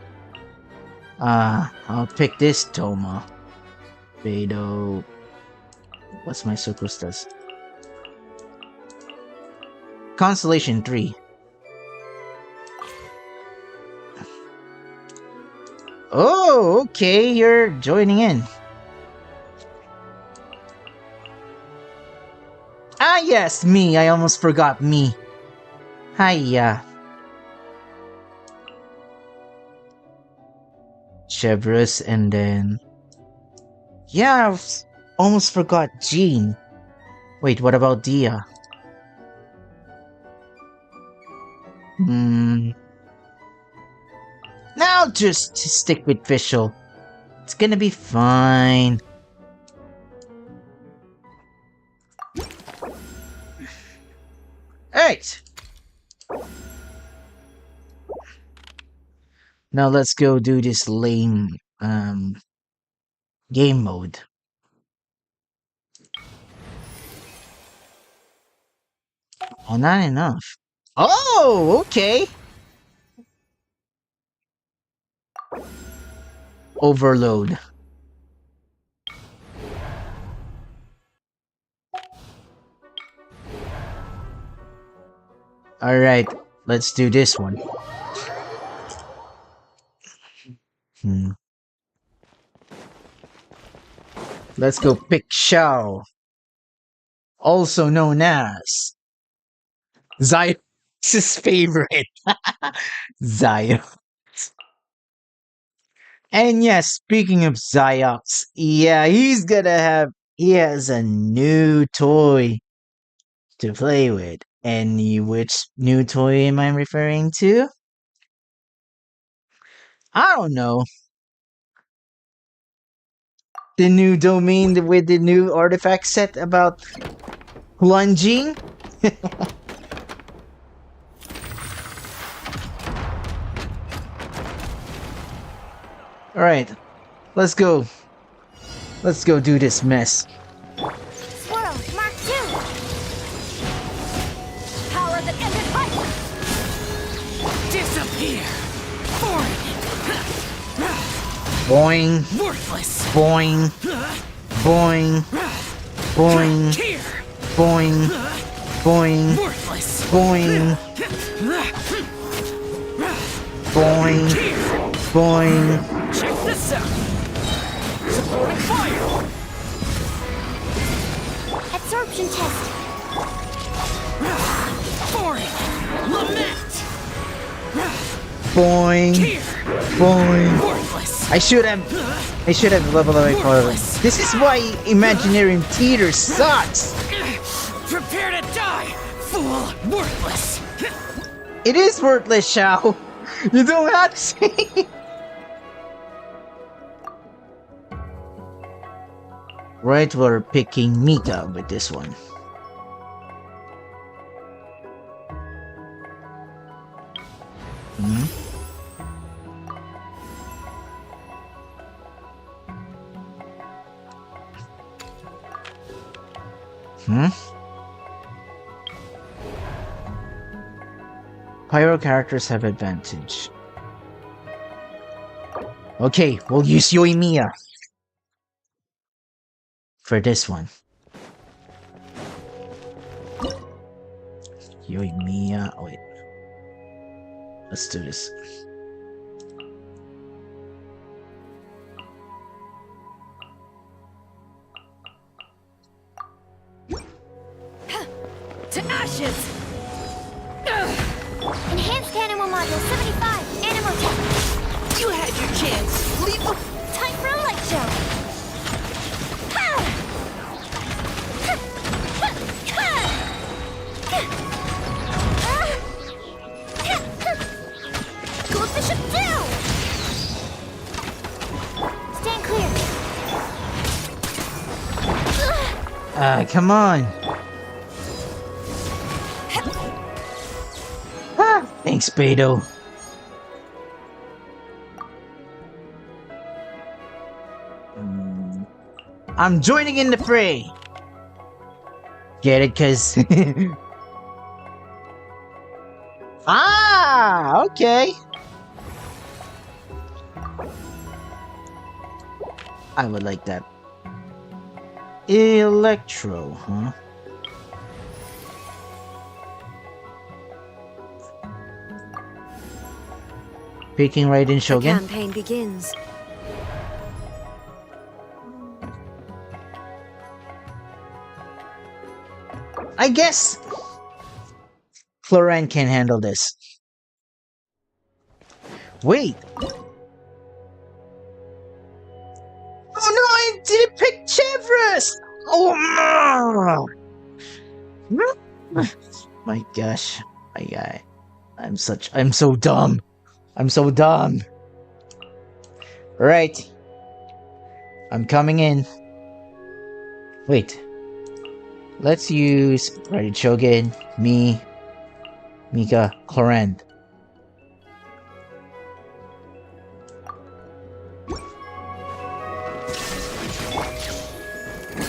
A: I'll pick this Toma. Beidou. What's my Sukrustas? Constellation 3. Oh, okay, you're joining in. Ah, yes, me. I almost forgot me. Hiya. Chevrus, and then... Yeah, almost forgot Jean. Wait, what about Dia? Now just stick with Fischl. It's gonna be fine. Alright. Now let's go do this lame game mode. Oh, not enough. Oh, okay. Overload. Alright, let's do this one. Let's go pick Xiao. Also known as Ziox's favorite. Ziox. And yes, speaking of Ziox, yeah, he has a new toy to play with. And which new toy am I referring to? I don't know. The new domain with the new artifact set about plunging? Alright, let's go. Let's go do this mess.
J: Swirl, Mark 2! Power that ended life!
F: Disappear!
A: Boing.
F: Worthless!
A: Boing. Boing. Boing.
F: Here!
A: Boing. Boing.
F: Worthless!
A: Boing. Boing. Boing.
F: Check this out! Supporting fire!
J: Absorption test!
F: Foreign! Lament!
A: Boing.
F: Here!
A: Boing.
F: Worthless!
A: I should have leveled up my color. This is why Imaginary Theater sucks!
F: Prepare to die, fool! Worthless!
A: It is worthless, Xiao! You don't have to say. Right, we're picking Mika with this one. Pyro characters have advantage. Okay, we'll use Yoimiya for this one. Yoimiya. Oh, wait. Let's do this.
J: To ashes! Enhanced animal module 75, animal tech.
F: You had your chance! Leave the...
J: Time for a light show! Goldfish up down! Stand clear!
A: Come on! Thanks, Beidou. I'm joining in the fray! Get it? Cause... ah! Okay! I would like that. Electro, huh? Peeking right in Shogun.
K: The campaign begins.
A: I guess Floran can handle this. Wait. Oh no, I didn't pick Chevrolet! Oh no! My gosh. I'm so dumb. I'm so dumb. Right. I'm coming in. Wait. Let's use Ready Shogun, me, Mika, Clorand.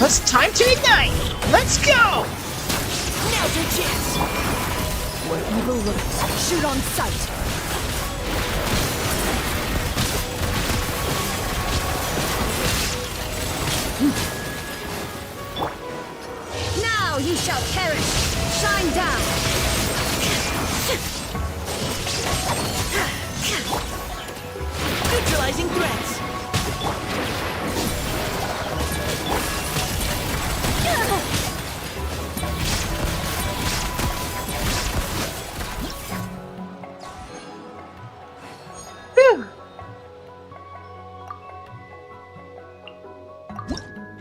A: It's time to ignite! Let's go!
K: Now's your chance! Where evil lurks, shoot on sight! Now you shall perish! Shine down! Neutralizing threats!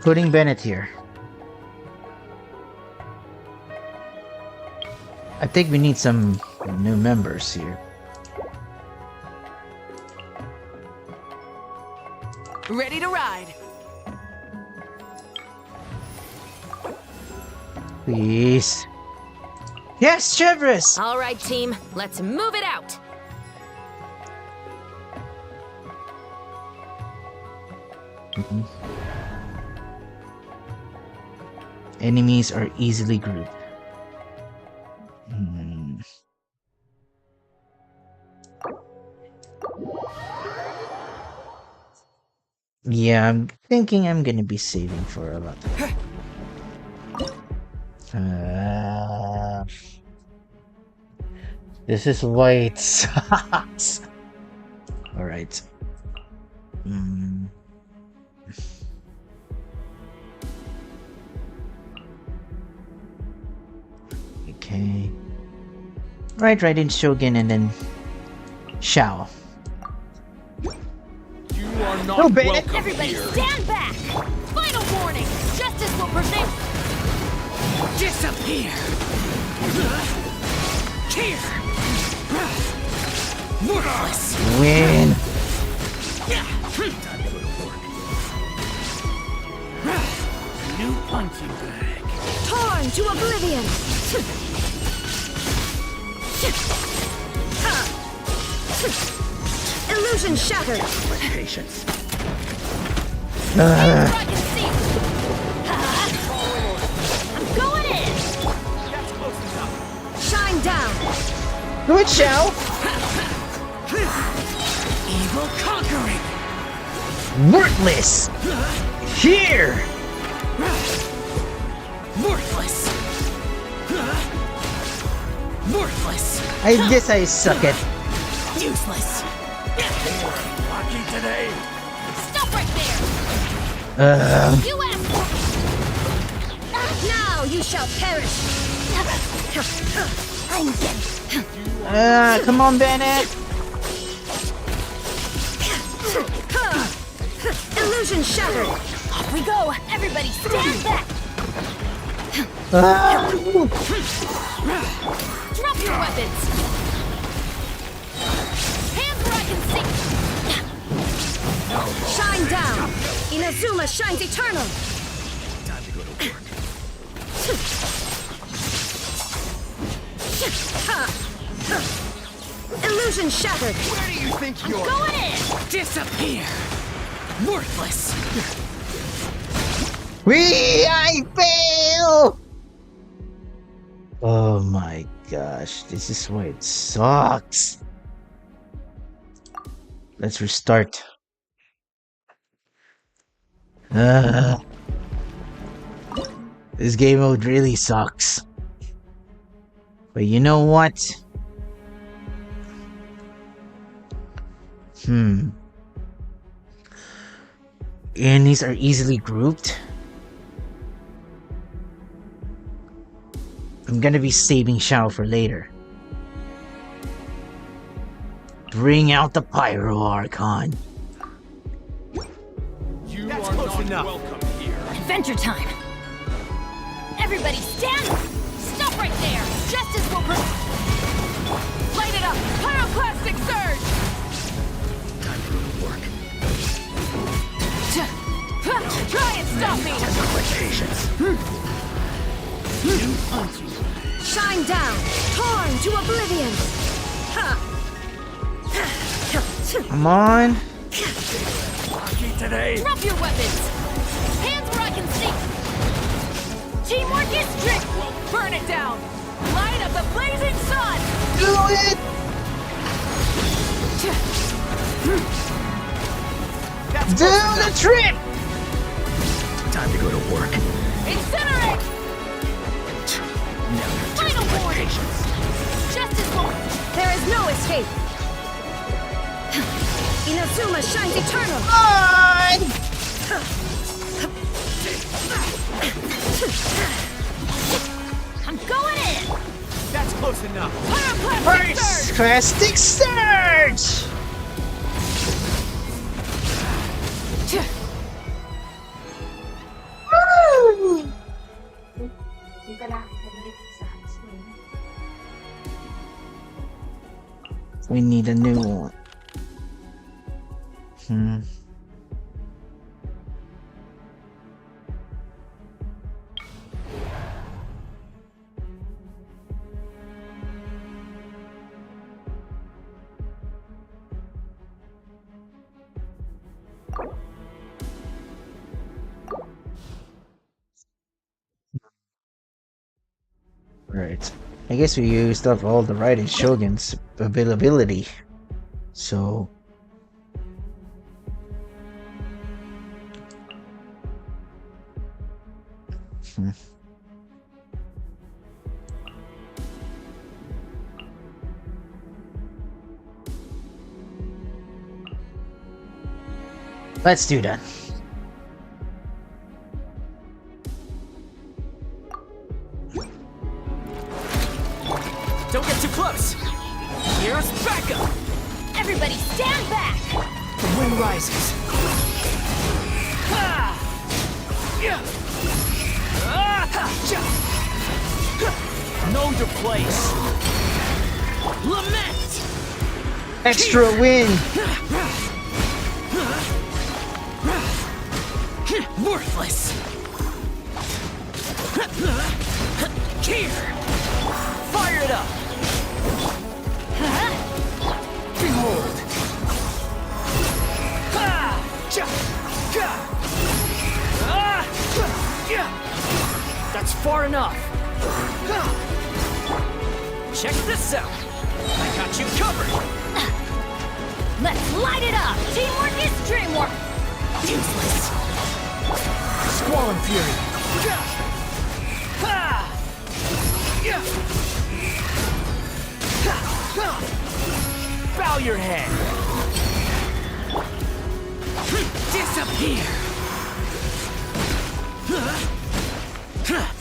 A: Putting Bennett here. I think we need some new members here.
K: Ready to ride!
A: Please. Yes, Chevrolet!
K: All right, team, let's move it out!
A: Enemies are easily grouped. Yeah, I'm thinking I'm gonna be saving for a lot. This is why it sucks. Alright. Okay. Right in Shogun and then Shao.
F: You are not
A: No, Bennett.
F: welcome
K: Everybody
F: here.
K: stand back! Final warning! Justice will prevail! Disappear! Here! Worthless!
A: Win!
F: New punching bag.
K: Torn to oblivion! Illusion shattered!
F: Patience.
K: I'm going in! Shine down!
A: Do it, Shao!
K: Evil conquering!
A: Worthless! Here!
K: Worthless! Worthless!
A: I guess I suck at.
K: Useless!
F: Lucky today.
K: Stop right there! You asked! Now you shall perish! I'm dead!
A: Come on, Bennett!
K: Illusion shattered! Off we go! Everybody stand back! Drop your weapons! Hands where I can see! Shine down! Inazuma shines eternal!
F: Time to go to work.
K: Illusion shattered!
F: Where do you think you're
K: Going in! Disappear! Worthless!
A: I fail! Oh my gosh, this is why it sucks. Let's restart. Uh, this game mode really sucks. But you know what? Enemies are easily grouped. I'm gonna be saving Shao for later. Bring out the Pyro Archon.
F: You are not welcome here.
K: Adventure time! Everybody stand! Stop right there! Justice will light it up! Pyroclastic surge!
F: Time for work.
K: Try and stop me! Shine down! Torn to oblivion!
A: Come on.
F: Today.
K: Drop your weapons! Hands where I can see! Teamwork is strict! Burn it down! Light up the blazing sun!
A: Do it! Do the trick!
F: Time to go to work.
K: Incinerate! Final warning! Justice won't... There is no escape! Inazuma shines eternal!
A: On!
K: I'm going in!
F: That's close enough.
K: Pyroclastic surge!
A: Plastic Surge! We need a new one. Right. I guess we used up all the Raiden Shogun's availability. So... Let's do that.
F: Don't get too close. Here's backup.
K: Everybody stand back!
F: The wind rises. Know your place. Lament.
A: Extra win!
F: Worthless. Here. Fire it up. Behold. That's far enough. Check this out. I got you covered.
K: Let's light it up! Teamwork is dreamwork!
F: Useless. Squall and fury. Bow your head. Disappear.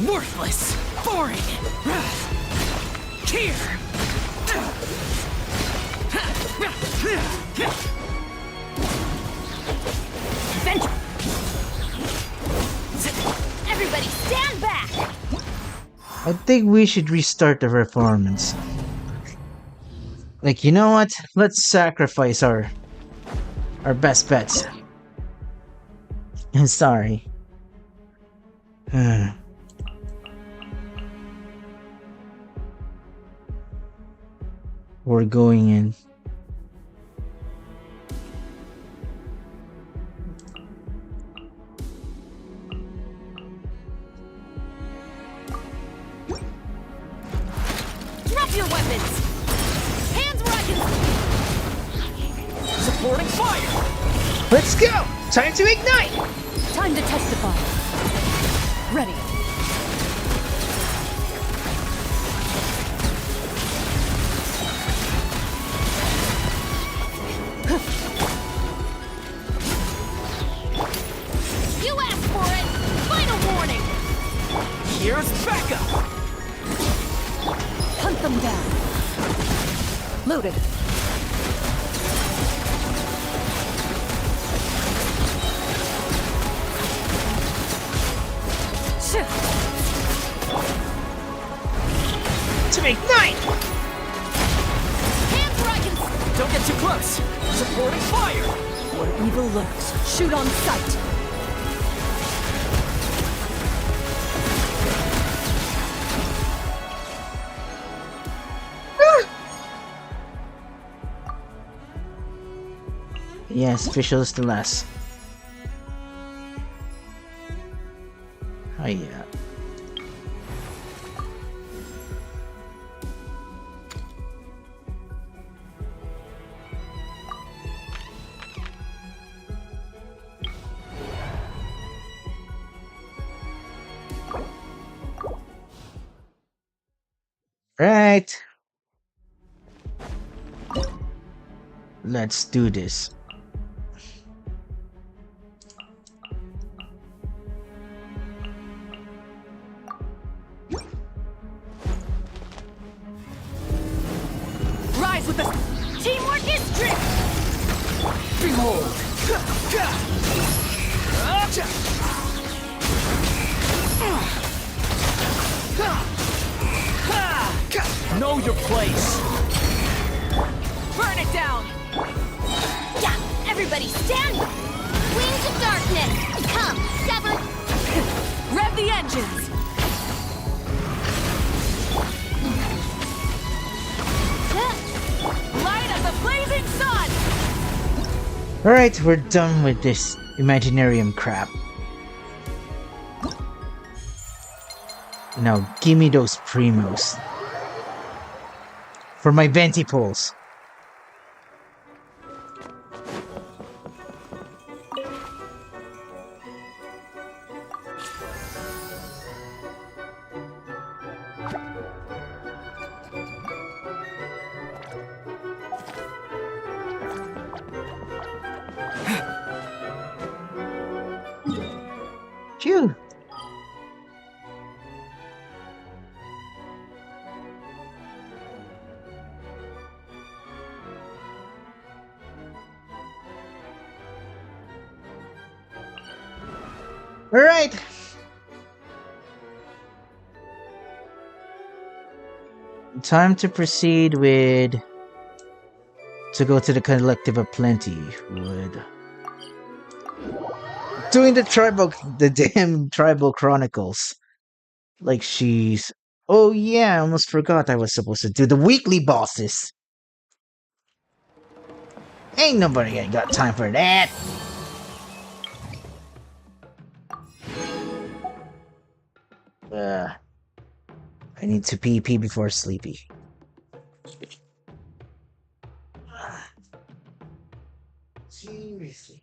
F: Worthless. Boring. Here.
K: Adventure! Everybody stand back!
A: I think we should restart the performance. Like, you know what? Let's sacrifice our best bets. I'm sorry. We're going in.
K: Drop your weapons! Hands where I can...
F: Supporting fire!
A: Let's go! Time to ignite!
K: Time to testify. Ready.
J: You asked for it! Final warning!
F: Here's backup!
K: Hunt them down. Loaded.
A: To make 9!
K: Hands where I can...
F: Don't get too close! Supporting fire!
K: Where evil lurks, shoot on sight.
A: Yes, official is the last. Oh yeah. Right. Let's do this.
K: Rise with us. Teamwork is strength.
F: Behold! Know your place!
K: Burn it down.
J: Yeah! Everybody stand! Wings of darkness! Come, sever!
K: Rev the engines. Light as a blazing sun.
A: Alright, we're done with this Imaginarium crap. Now give me those primos. For my venti poles. Phew. All right. Time to proceed with to go to the Collective of Plenty. Would doing the damn tribal chronicles. Like she's. Oh yeah, I almost forgot I was supposed to do the weekly bosses. Ain't nobody ain't got time for that. I need to pee before sleepy. Seriously.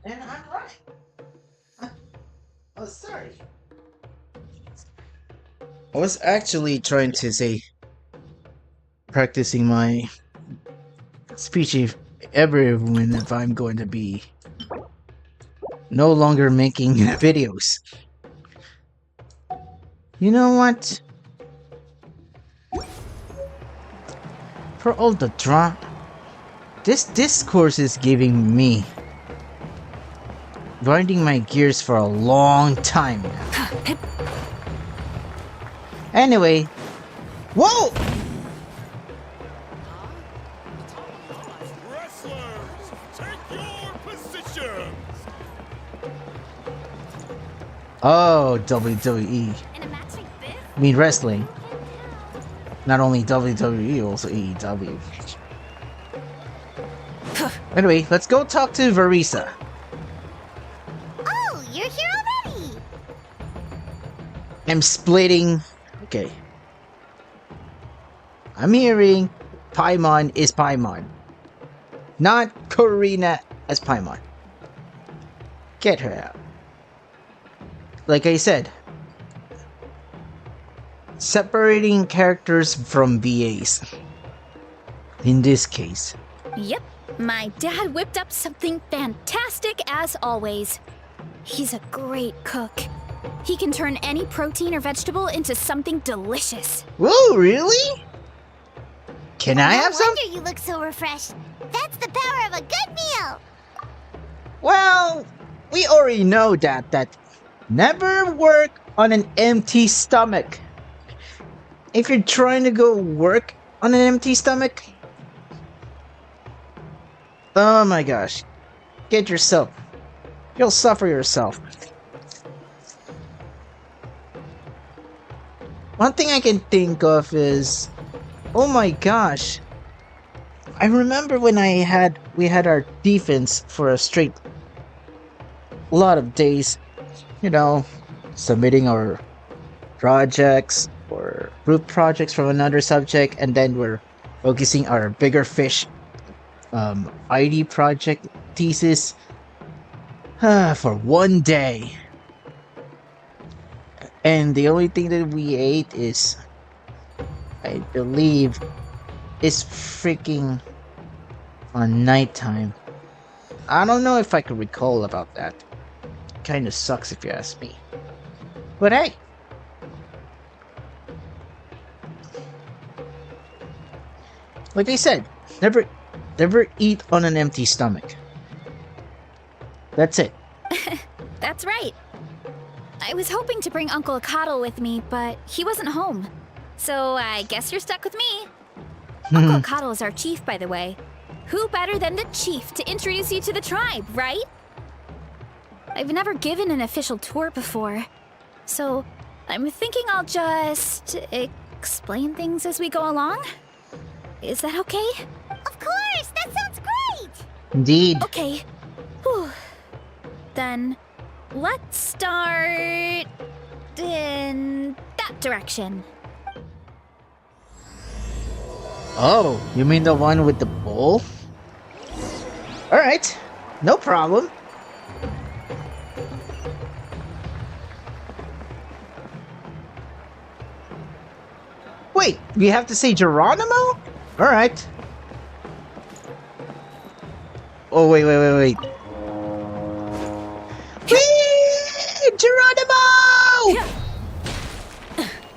A: And I'm right. Oh, sorry. I was actually trying to say, practicing my speech if I'm going to be no longer making videos. You know what? For all the drama, this discourse is giving me grinding my gears for a long time now. Anyway, whoa!
F: Wrestlers, take your positions.
A: Oh, WWE. I mean wrestling. Not only WWE, also AEW. Anyway, let's go talk to Verisa.
J: Oh, you're here already!
A: I'm splitting. Okay. I'm hearing Paimon is Paimon. Not Corina as Paimon. Get her out. Like I said, separating characters from VAs. In this case.
K: Yep, my dad whipped up something fantastic as always. He's a great cook. He can turn any protein or vegetable into something delicious.
A: Whoa, really? Can I have some?
J: No wonder you look so refreshed. That's the power of a good meal.
A: Well, we already know that never work on an empty stomach. If you're trying to go work on an empty stomach, oh my gosh, get yourself. You'll suffer yourself. One thing I can think of is, oh my gosh, I remember when we had our defense for a straight lot of days, you know, submitting our projects or group projects from another subject, and then we're focusing our bigger fish ID project thesis for one day. And the only thing that we ate is, I believe, is freaking on nighttime. I don't know if I could recall about that. Kinda sucks if you ask me. But hey! Like I said, never eat on an empty stomach. That's it.
K: That's right. I was hoping to bring Uncle Coddle with me, but he wasn't home. So I guess you're stuck with me. Uncle Coddle is our chief, by the way. Who better than the chief to introduce you to the tribe, right? I've never given an official tour before, so I'm thinking I'll just explain things as we go along. Is that okay?
J: Of course! That sounds great!
A: Indeed.
K: Okay. Whew. Then let's start in that direction.
A: Oh, you mean the one with the bowl? Alright, no problem. Wait, we have to say Geronimo? Alright. Oh, wait. Whee! Geronimo!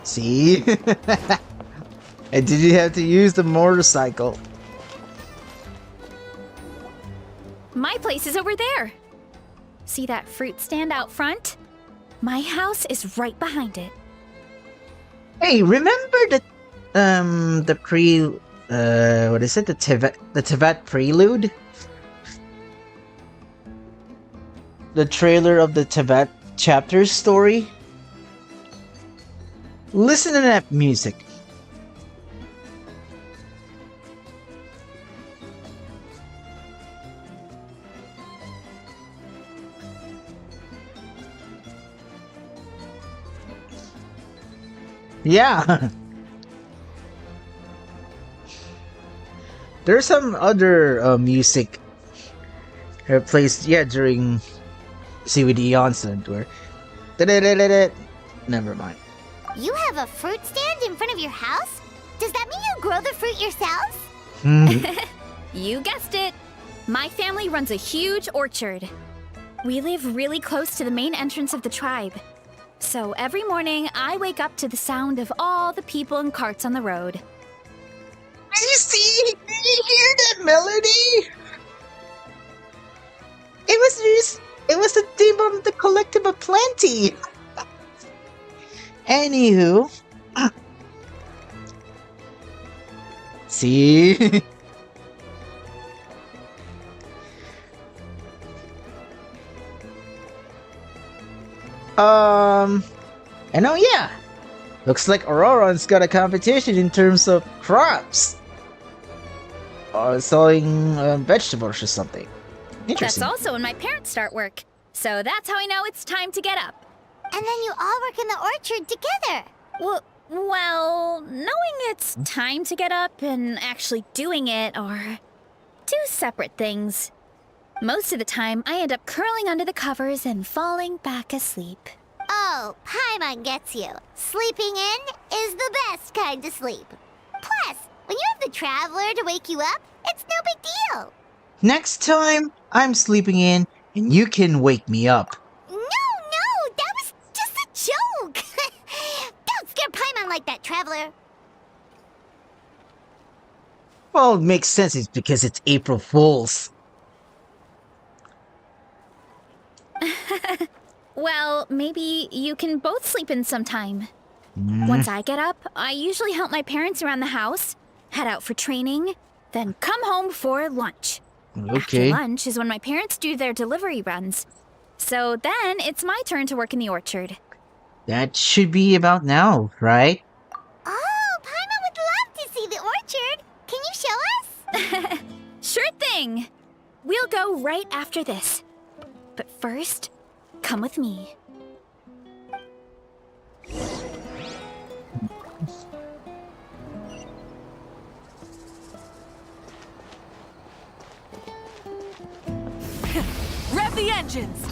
A: See? And did you have to use the motorcycle?
K: My place is over there. See that fruit stand out front? My house is right behind it.
A: Hey, remember the what is it? The Tibet Prelude? The trailer of the Tibet chapters story? Listen to that music. Yeah. There's some other music her place, yeah, during CVD Onsen tour. Da-da-da-da-da. Never mind.
J: You have a fruit stand in front of your house? Does that mean you grow the fruit yourselves?
K: You guessed it. My family runs a huge orchard. We live really close to the main entrance of the tribe. So every morning, I wake up to the sound of all the people and carts on the road.
A: Did you see? Did you hear that melody? It was the theme of the Collective of Plenty. Anywho. See? And oh yeah, looks like Aurora's got a competition in terms of crops. Or selling vegetables or something. Interesting.
K: That's also when my parents start work. So that's how I know it's time to get up.
J: And then you all work in the orchard together.
K: Well, knowing it's time to get up and actually doing it are two separate things. Most of the time, I end up curling under the covers and falling back asleep.
J: Oh, Paimon gets you. Sleeping in is the best kind of sleep. Plus, when you have the Traveler to wake you up, it's no big deal.
A: Next time, I'm sleeping in and you can wake me up.
J: No, that was just a joke. Don't scare Paimon like that, Traveler.
A: Well, it makes sense. It's because it's April Fool's.
K: Well, maybe you can both sleep in sometime. Once I get up, I usually help my parents around the house, head out for training, then come home for lunch.
A: Okay.
K: After lunch is when my parents do their delivery runs. So then it's my turn to work in the orchard.
A: That should be about now, right?
J: Oh, Paimon would love to see the orchard. Can you show us?
K: Sure thing. We'll go right after this. But first, come with me.
E: Rev the engines!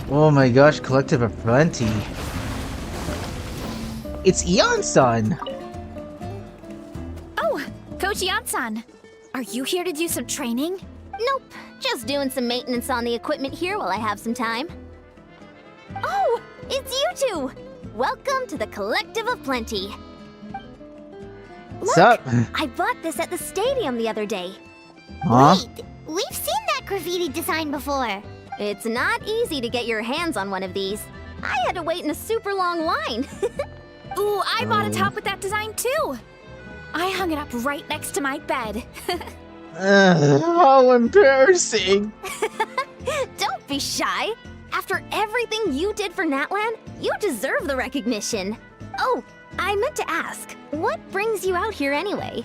A: Oh my gosh, Collective of Plenty. It's Eon-san!
K: Oh, Coach Eon-san. Are you here to do some training?
J: Nope, just doing some maintenance on the equipment here while I have some time. Oh, it's you two! Welcome to the Collective of Plenty.
A: What's
J: Look,
A: up?
J: I bought this at the stadium the other day.
A: Huh?
J: Wait, we've seen that graffiti design before. It's not easy to get your hands on one of these. I had to wait in a super long line.
K: Ooh, I bought a top with that design too. I hung it up right next to my bed.
A: How embarrassing!
J: Don't be shy. After everything you did for Natlan, you deserve the recognition. Oh, I meant to ask, what brings you out here anyway?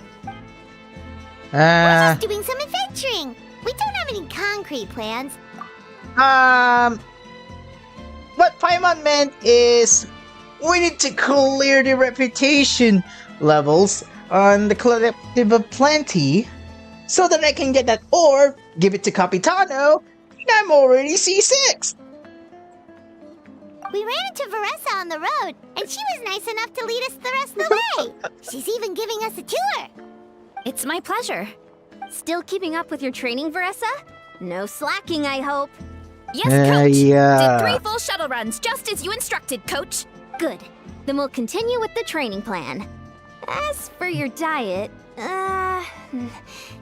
J: We're just doing some adventuring. We don't have any concrete plans.
A: What Paimon meant is we need to clear the reputation levels on the Collective of Plenty so that I can get that orb, give it to Capitano, and I'm already C6!
J: We ran into Veressa on the road, and she was nice enough to lead us the rest of the way. She's even giving us a tour.
K: It's my pleasure.
J: Still keeping up with your training, Veressa? No slacking, I hope.
K: Yes, Coach!
A: yeah.
K: Did 3 full shuttle runs, just as you instructed, Coach.
J: Good. Then we'll continue with the training plan. As for your diet,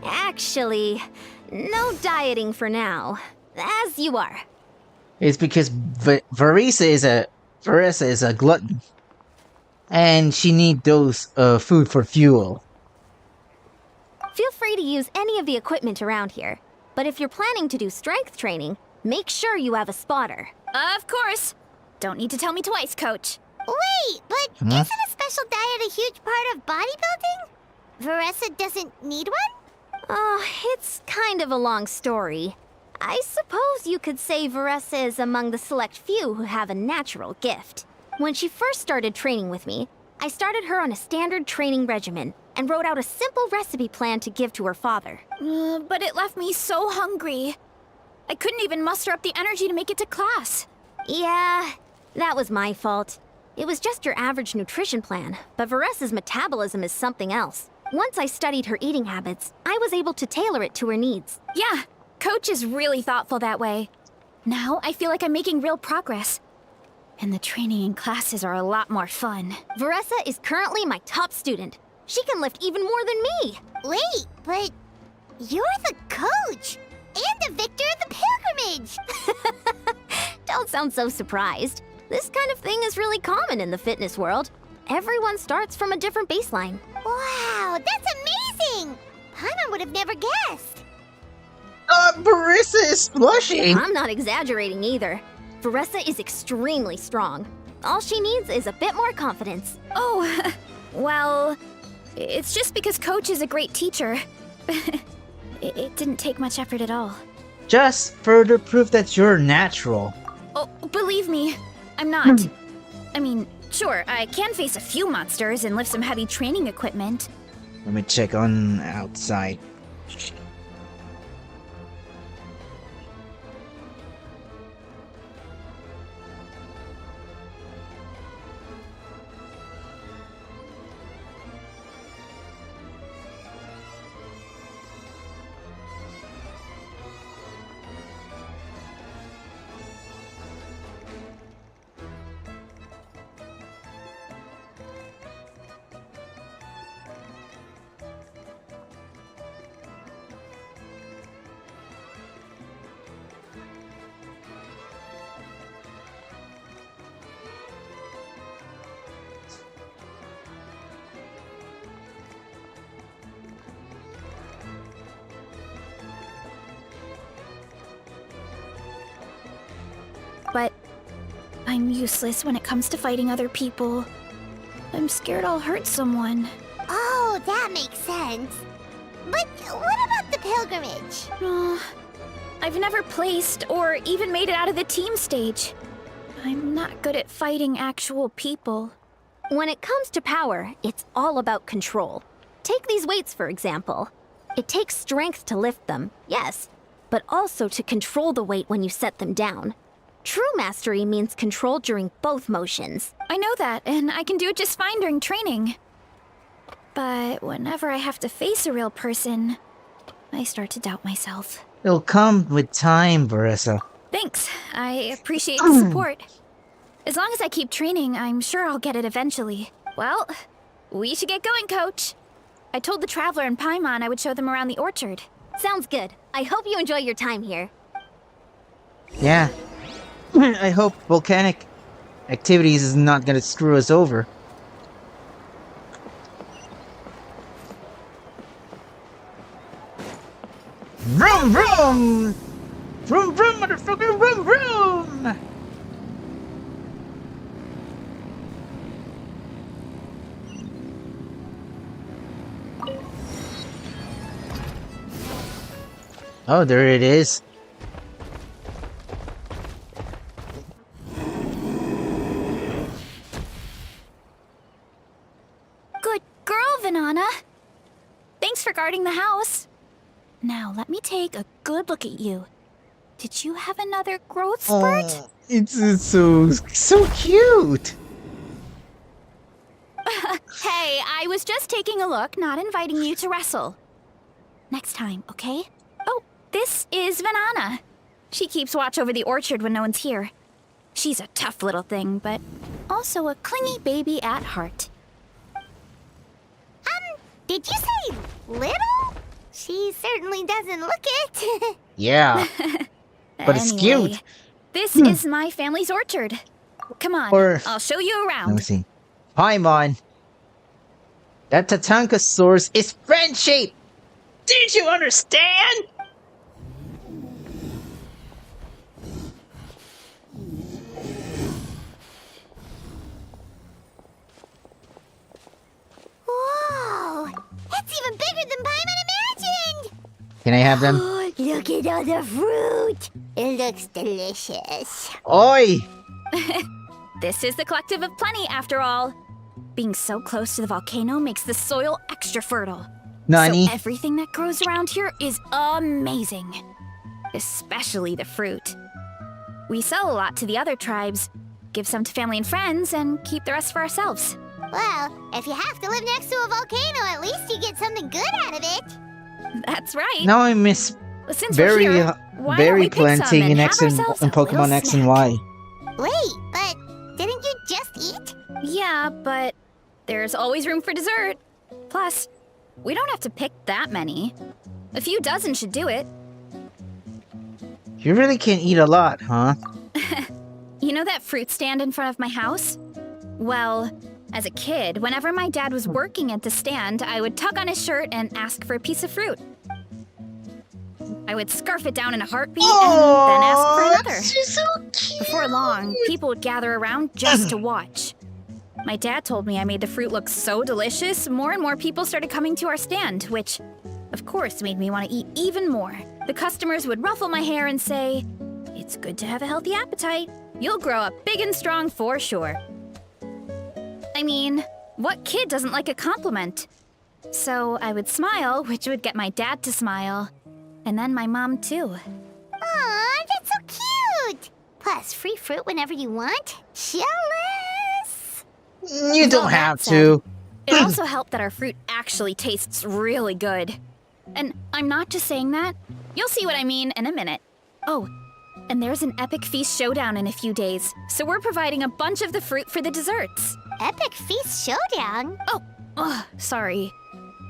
J: actually, no dieting for now. As you are.
A: It's because Veressa is a glutton. And she needs those food for fuel.
J: Feel free to use any of the equipment around here. But if you're planning to do strength training, make sure you have a spotter.
K: Of course. Don't need to tell me twice, Coach.
J: Wait, but isn't a special diet a huge part of bodybuilding? Veressa doesn't need one? Oh, it's kind of a long story. I suppose you could say Veressa is among the select few who have a natural gift. When she first started training with me, I started her on a standard training regimen,
L: and wrote out a simple recipe plan to give to her father.
K: But it left me so hungry. I couldn't even muster up the energy to make it to class.
L: Yeah, that was my fault. It was just your average nutrition plan, but Varessa's metabolism is something else. Once I studied her eating habits, I was able to tailor it to her needs.
K: Yeah, Coach is really thoughtful that way. Now I feel like I'm making real progress. And the training and classes are a lot more fun.
L: Varessa is currently my top student. She can lift even more than me.
J: Wait, but you're the coach and the victor of the pilgrimage.
L: Don't sound so surprised. This kind of thing is really common in the fitness world. Everyone starts from a different baseline.
J: Wow, that's amazing! Paimon would have never guessed.
A: Barissa is blushing!
L: I'm not exaggerating either. Varessa is extremely strong. All she needs is a bit more confidence.
K: Oh, well, it's just because Coach is a great teacher. It didn't take much effort at all.
A: Just further proof that you're natural.
K: Oh, believe me, I'm not. I mean, sure, I can face a few monsters and lift some heavy training equipment.
A: Let me check on outside.
K: But I'm useless when it comes to fighting other people. I'm scared I'll hurt someone.
J: Oh, that makes sense. But what about the pilgrimage?
K: I've never placed or even made it out of the team stage. I'm not good at fighting actual people.
L: When it comes to power, it's all about control. Take these weights, for example. It takes strength to lift them, yes, but also to control the weight when you set them down. True mastery means control during both motions.
K: I know that, and I can do it just fine during training. But whenever I have to face a real person, I start to doubt myself.
A: It'll come with time, Barissa.
K: Thanks. I appreciate the support. As long as I keep training, I'm sure I'll get it eventually. Well, we should get going, Coach. I told the Traveler and Paimon I would show them around the orchard.
L: Sounds good. I hope you enjoy your time here.
A: Yeah. I hope volcanic activities is not gonna screw us over. Vroom vroom! Vroom vroom, motherfucker, vroom vroom! Oh, there it is.
K: Good girl, Vanana. Thanks for guarding the house. Now, let me take a good look at you. Did you have another growth spurt?
A: Oh, it's so cute.
K: Hey, I was just taking a look, not inviting you to wrestle. Next time, okay? Oh, this is Vanana. She keeps watch over the orchard when no one's here. She's a tough little thing, but also a clingy baby at heart.
J: Did you say little? She certainly doesn't look it.
A: Yeah. But it's
K: Anyway,
A: cute.
K: This is my family's orchard. Come on,
A: Or-
K: I'll show you
A: Let me
K: around.
A: see. Paimon. That Tatankasaurus is friend-shaped! Didn't you understand?
J: Whoa! That's even bigger than Paimon imagined!
A: Can I have them?
J: Oh, look at all the fruit! It looks delicious.
A: Oi!
K: This is the Collective of Plenty, after all. Being so close to the volcano makes the soil extra fertile.
A: Nani?
K: So everything that grows around here is amazing. Especially the fruit. We sell a lot to the other tribes, give some to family and friends, and keep the rest for ourselves.
J: Well, if you have to live next to a volcano, at least you get something good out of it.
K: That's right.
A: Now I miss
K: Since
A: berry,
K: we're here, why don't
A: berry
K: we pick some
A: planting
K: and
A: in
K: have
A: X and
K: ourselves
A: in
K: a little
A: Pokemon X and
K: snack?
A: Y.
J: Wait, but didn't you just eat?
K: Yeah, but there's always room for dessert. Plus, we don't have to pick that many. A few dozen should do it.
A: You really can't eat a lot, huh?
K: You know that fruit stand in front of my house? Well, as a kid, whenever my dad was working at the stand, I would tug on his shirt and ask for a piece of fruit. I would scarf it down in a heartbeat and then ask for another.
A: She's so cute.
K: Before long, people would gather around just to watch. My dad told me I made the fruit look so delicious, more and more people started coming to our stand, which, of course, made me want to eat even more. The customers would ruffle my hair and say, "It's good to have a healthy appetite. You'll grow up big and strong for sure." I mean, what kid doesn't like a compliment? So I would smile, which would get my dad to smile. And then my mom, too.
J: Aw, that's so cute! Plus, free fruit whenever you want. Jealous!
A: You don't
K: Well,
A: have
K: that
A: to.
K: It also helped that our fruit actually tastes really good. And I'm not just saying that. You'll see what I mean in a minute. Oh, and there's an epic feast showdown in a few days, so we're providing a bunch of the fruit for the desserts.
J: Epic Feast Showdown?
K: Oh, sorry.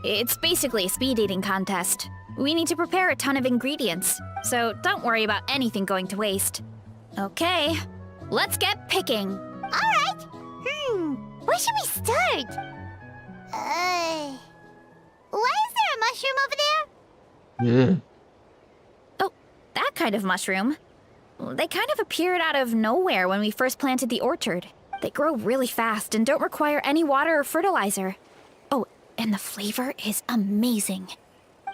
K: It's basically a speed eating contest. We need to prepare a ton of ingredients, so don't worry about anything going to waste. Okay, let's get picking.
J: Alright. Where should we start? Why is there a mushroom over there?
A: Yeah.
K: Oh, that kind of mushroom. They kind of appeared out of nowhere when we first planted the orchard. They grow really fast and don't require any water or fertilizer. Oh, and the flavor is amazing.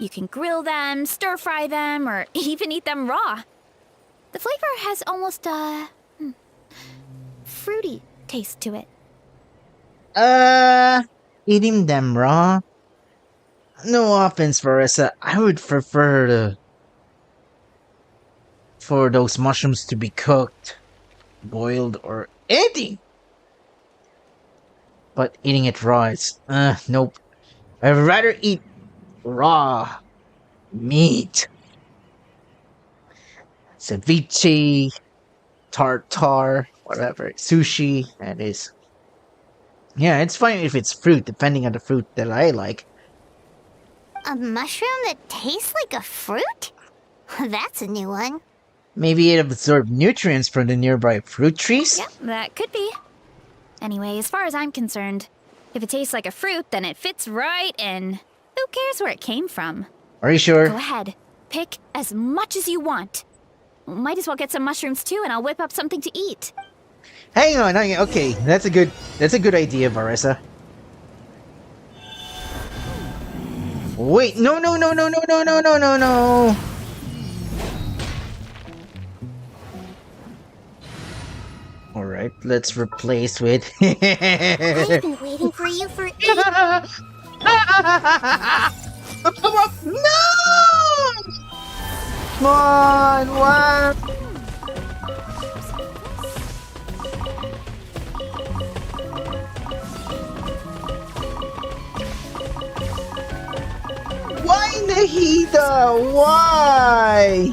K: You can grill them, stir-fry them, or even eat them raw. The flavor has almost a fruity taste to it.
A: Eating them raw? No offense, Marissa. I would prefer for those mushrooms to be cooked, boiled, or anything. But eating it raw is, nope. I'd rather eat raw meat. Ceviche, tartar, whatever, sushi, that is. Yeah, it's fine if it's fruit, depending on the fruit that I like.
J: A mushroom that tastes like a fruit? That's a new one.
A: Maybe it absorbs nutrients from the nearby fruit trees?
K: Yeah, that could be. Anyway, as far as I'm concerned, if it tastes like a fruit, then it fits right in. Who cares where it came from?
A: Are you sure?
K: Go ahead. Pick as much as you want. Might as well get some mushrooms too, and I'll whip up something to eat.
A: Hang on. Okay, that's a good idea, Marissa. Wait, no. Alright, let's replace with...
J: I've been waiting for you for
A: No! Come on, what? Why, Nahida? Why?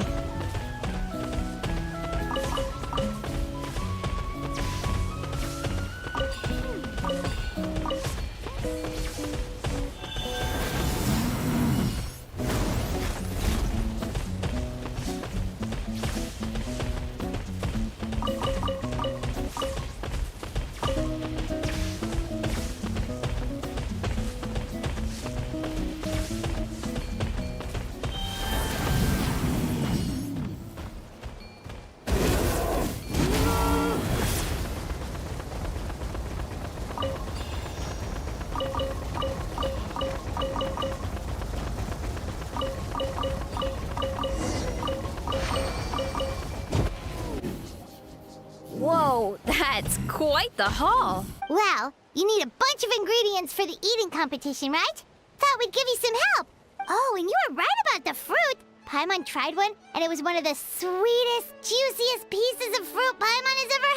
K: Quite the haul.
J: Well, you need a bunch of ingredients for the eating competition, right? Thought we'd give you some help. Oh, and you were right about the fruit. Paimon tried one, and it was one of the sweetest, juiciest pieces of fruit Paimon has ever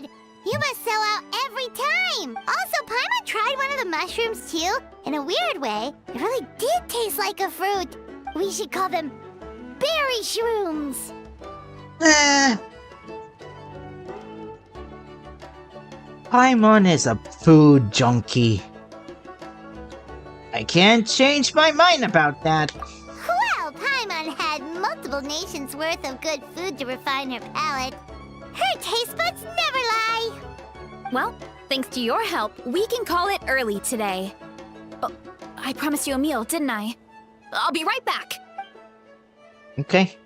J: had. You must sell out every time. Also, Paimon tried one of the mushrooms too. In a weird way, it really did taste like a fruit. We should call them berry shrooms.
A: Paimon is a food junkie. I can't change my mind about that.
J: Well, Paimon had multiple nations' worth of good food to refine her palate. Her taste buds never lie.
K: Well, thanks to your help, we can call it early today. Oh, I promised you a meal, didn't I? I'll be right back.
A: Okay.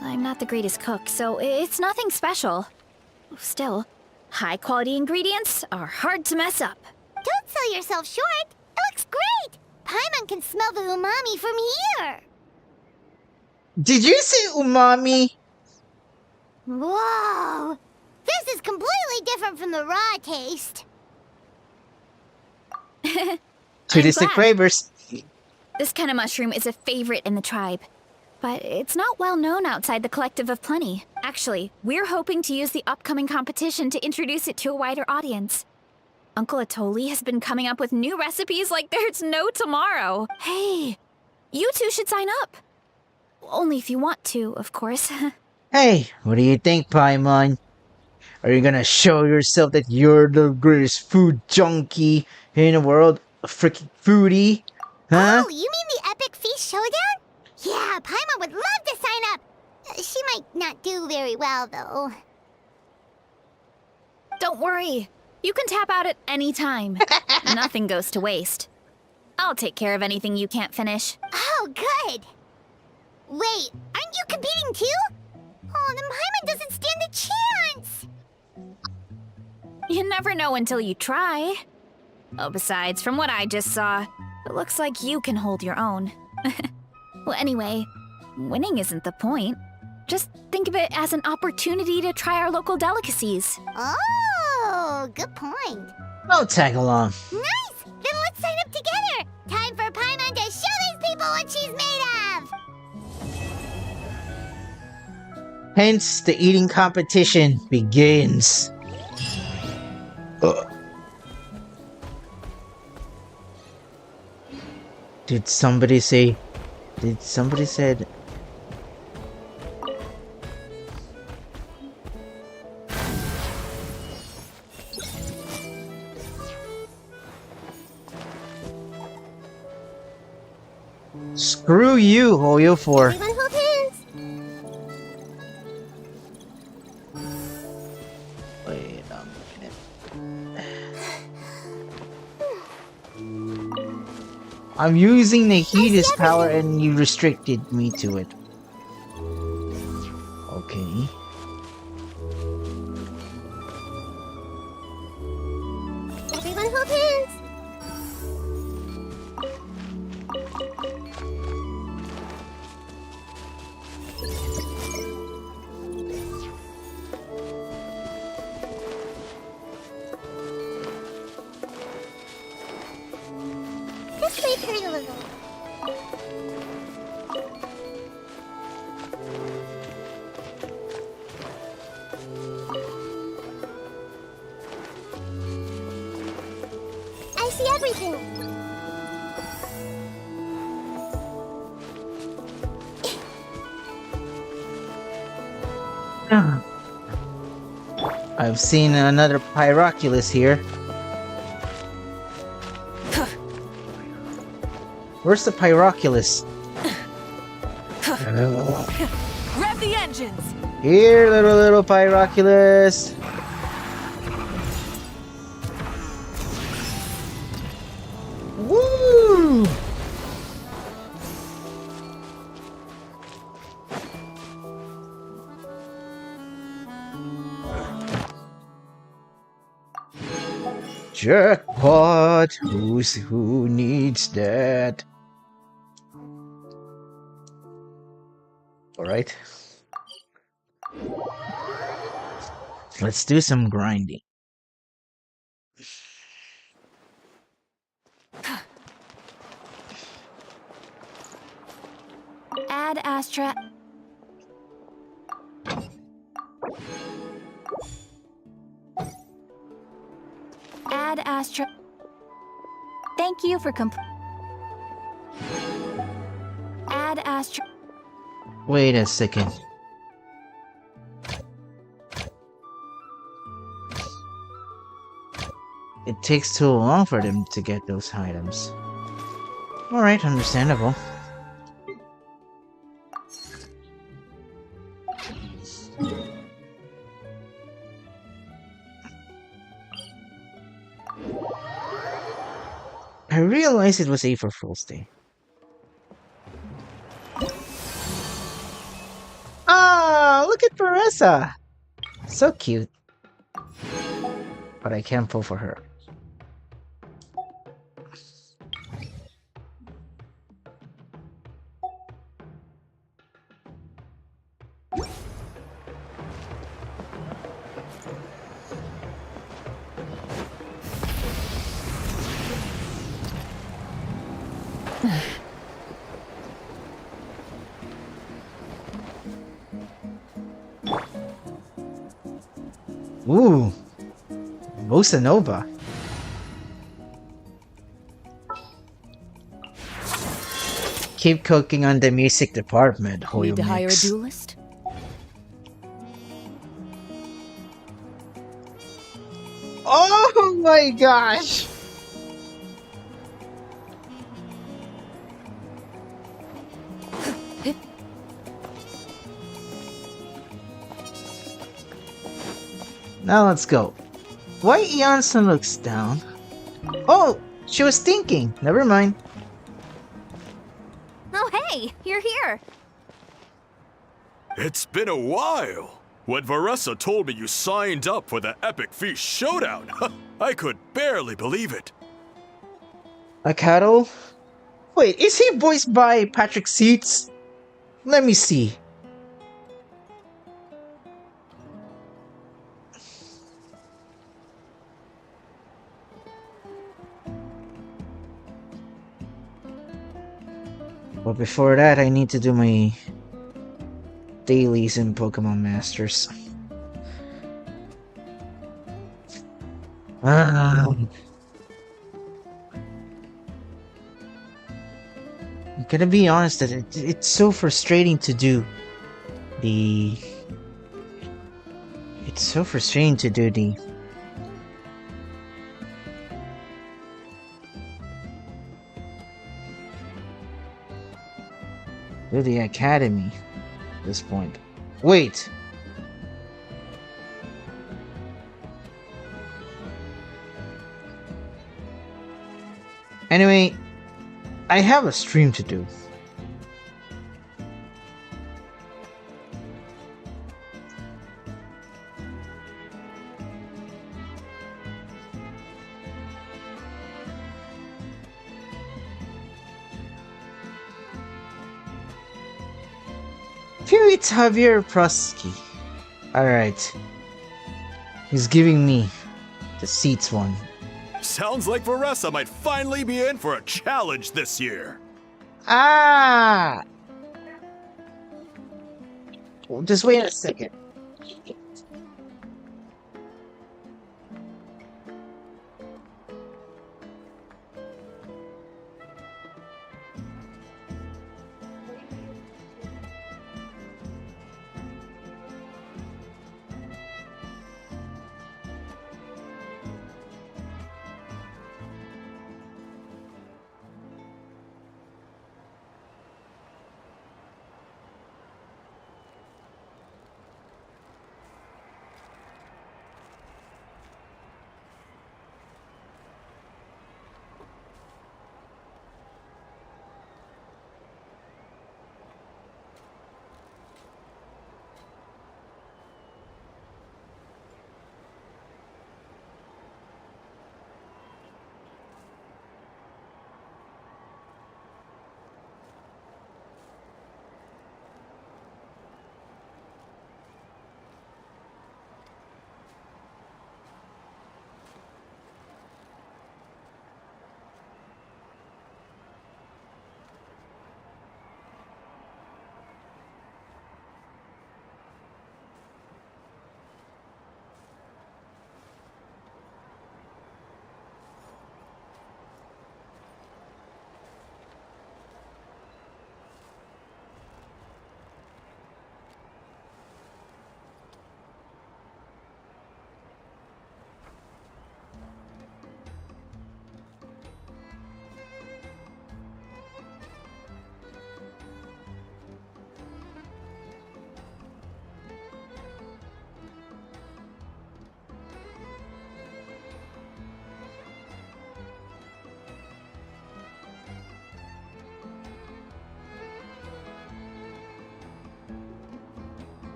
K: I'm not the greatest cook, so it's nothing special. Still, high-quality ingredients are hard to mess up.
J: Don't sell yourself short. It looks great. Paimon can smell the umami from here.
A: Did you say umami?
J: Whoa! This is completely different from the raw taste.
A: Sadistic flavors.
K: This kind of mushroom is a favorite in the tribe. But it's not well known outside the Collective of Plenty. Actually, we're hoping to use the upcoming competition to introduce it to a wider audience. Uncle Atoli has been coming up with new recipes like there's no tomorrow. Hey, you two should sign up. Only if you want to, of course.
A: Hey, what do you think, Paimon? Are you gonna show yourself that you're the greatest food junkie in the world? A freaking foodie? Huh?
J: Oh, you mean the Epic Feast Showdown? Yeah, Paimon would love to sign up. She might not do very well, though.
K: Don't worry. You can tap out at any time. Nothing goes to waste. I'll take care of anything you can't finish.
J: Oh, good. Wait, aren't you competing too? Oh, then Paimon doesn't stand a chance.
K: You never know until you try. Oh, besides, from what I just saw, it looks like you can hold your own. Well, anyway, winning isn't the point. Just think of it as an opportunity to try our local delicacies.
J: Oh, good point.
A: I'll tag along.
J: Nice! Then let's sign up together! Time for Paimon to show these people what she's made of!
A: Hence, the eating competition begins. Did somebody say... Did somebody said... Screw you, Hoyo 4.
J: Everyone hold hands!
A: Wait a minute. I'm using the Hedis power and you restricted me to it. Okay.
J: Everyone hold hands! This way, turn a little. I see everything.
A: I've seen another Pyroculus here. Where's the Pyroculus?
E: Rev the engines!
A: Here, little Pyroculus. Woo! Jackpot! Who needs that? Alright. Let's do some grinding.
K: Ad Astra. Ad Astra. Thank you for Ad Astra.
A: Wait a second. It takes too long for them to get those items. Alright, understandable. I realized it was April Fool's Day. Ah, look at Marissa! So cute. But I can't pull for her. Ooh, Bossa Nova. Keep cooking on the music department,
E: Need to hire a
A: Hoyo
E: duelist?
A: Oh my gosh! Now let's go. Why Eonson looks down? Oh, she was thinking. Never mind.
L: Oh, hey, you're here.
F: It's been a while. When Varessa told me you signed up for the Epic Feast Showdown, I could barely believe it.
A: A cattle? Wait, is he voiced by Patrick Seats? Let me see. But before that, I need to do my dailies in Pokemon Masters. I'm gonna be honest that it's so frustrating to do the... It's so frustrating to do the... Do the academy at this point. Wait! Anyway, I have a stream to do. Phew, it's Javier Prosky. Alright. He's giving me the seats one.
F: Sounds like Varessa might finally be in for a challenge this year.
A: Ah! Just wait a second.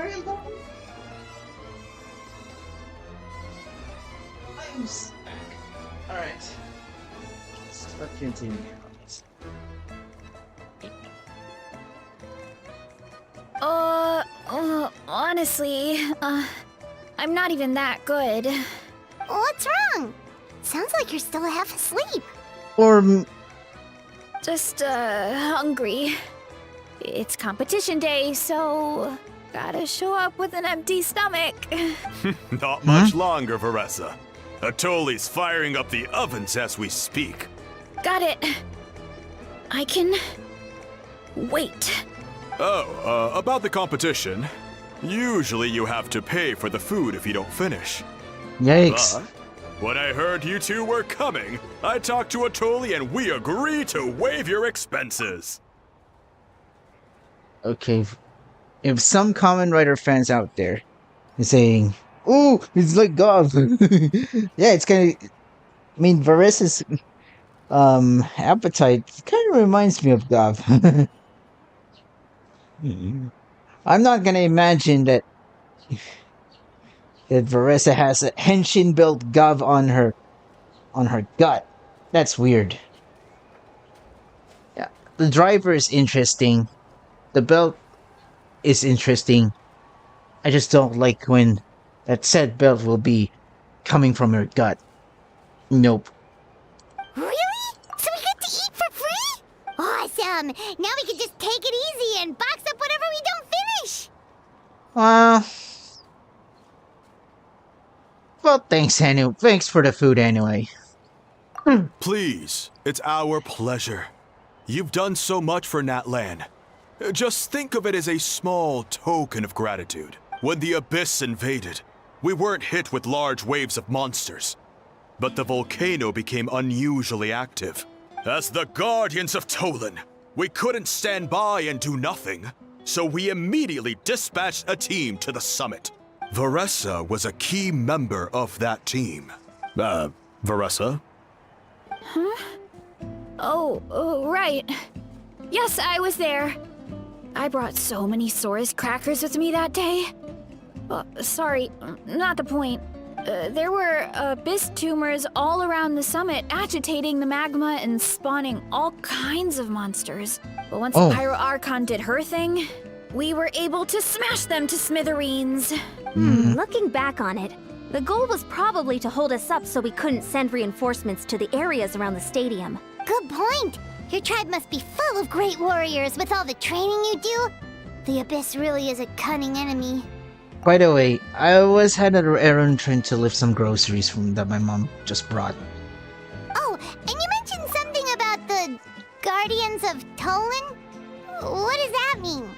A: very long. I'm back. Alright. Let's continue.
K: Honestly, I'm not even that good.
J: What's wrong? Sounds like you're still half asleep.
A: Or
K: Just, hungry. It's competition day, so gotta show up with an empty stomach.
F: Not much longer, Varessa. Atoli's firing up the ovens as we speak.
K: Got it. I can wait.
F: Oh, about the competition. Usually you have to pay for the food if you don't finish.
A: yikes.
F: But when I heard you two were coming, I talked to Atoli and we agreed to waive your expenses.
A: Okay, if some Kamen Rider fans out there is saying, "Ooh, it's like Gov," yeah, it's kind of. I mean, Varessa's appetite kind of reminds me of Gov. I'm not gonna imagine that Varessa has a henshin built Gov on her gut. That's weird. Yeah, the driver is interesting. The belt is interesting. I just don't like when that said belt will be coming from her gut. Nope.
J: Really? So we get to eat for free? Awesome! Now we can just take it easy and box up whatever we don't finish!
A: Well, thanks anyway. Thanks for the food anyway.
F: Please, it's our pleasure. You've done so much for Natlan. Just think of it as a small token of gratitude. When the Abyss invaded, we weren't hit with large waves of monsters. But the volcano became unusually active. As the Guardians of Tolan, we couldn't stand by and do nothing. So we immediately dispatched a team to the summit. Varessa was a key member of that team. Varessa?
K: Huh? Oh, right. Yes, I was there. I brought so many Saurus crackers with me that day. Sorry, not the point. There were abyss tumors all around the summit, agitating the magma and spawning all kinds of monsters. But once Pyro Archon did her thing, we were able to smash them to smithereens.
L: Looking back on it, the goal was probably to hold us up so we couldn't send reinforcements to the areas around the stadium.
J: Good point! Your tribe must be full of great warriors with all the training you do. The Abyss really is a cunning enemy.
A: By the way, I was had an errand trying to lift some groceries from that my mom just brought.
J: Oh, and you mentioned something about the Guardians of Tolan? What does that mean?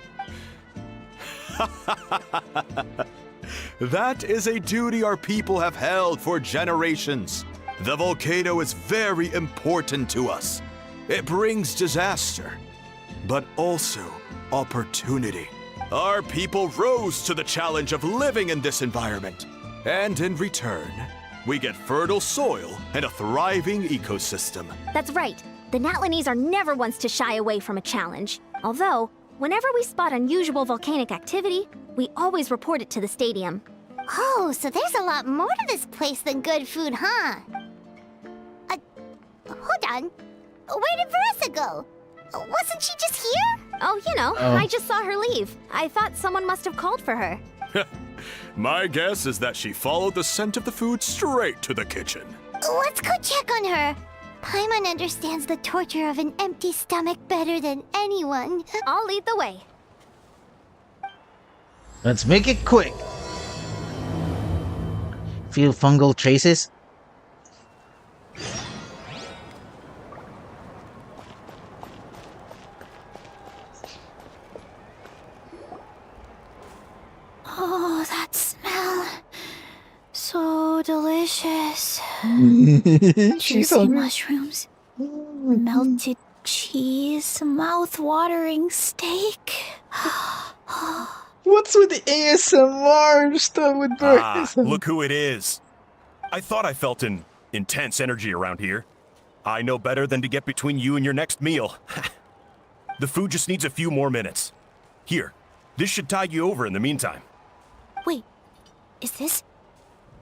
F: That is a duty our people have held for generations. The volcano is very important to us. It brings disaster, but also opportunity. Our people rose to the challenge of living in this environment, and in return, we get fertile soil and a thriving ecosystem.
L: That's right. The Natlanese are never ones to shy away from a challenge. Although, whenever we spot unusual volcanic activity, we always report it to the stadium.
J: Oh, so there's a lot more to this place than good food, huh? Hold on. Where did Varessa go? Wasn't she just here?
L: Oh, you know, I just saw her leave. I thought someone must have called for her.
F: My guess is that she followed the scent of the food straight to the kitchen.
J: Let's go check on her. Paimon understands the torture of an empty stomach better than anyone.
L: I'll lead the way.
A: Let's make it quick. Feel fungal traces?
K: Oh, that smell. So delicious. Juicy mushrooms, melted cheese, mouth-watering steak.
A: What's with the ASMR stuff with Varessa?
M: Look who it is. I thought I felt an intense energy around here. I know better than to get between you and your next meal. The food just needs a few more minutes. Here, this should tide you over in the meantime.
K: Wait, is this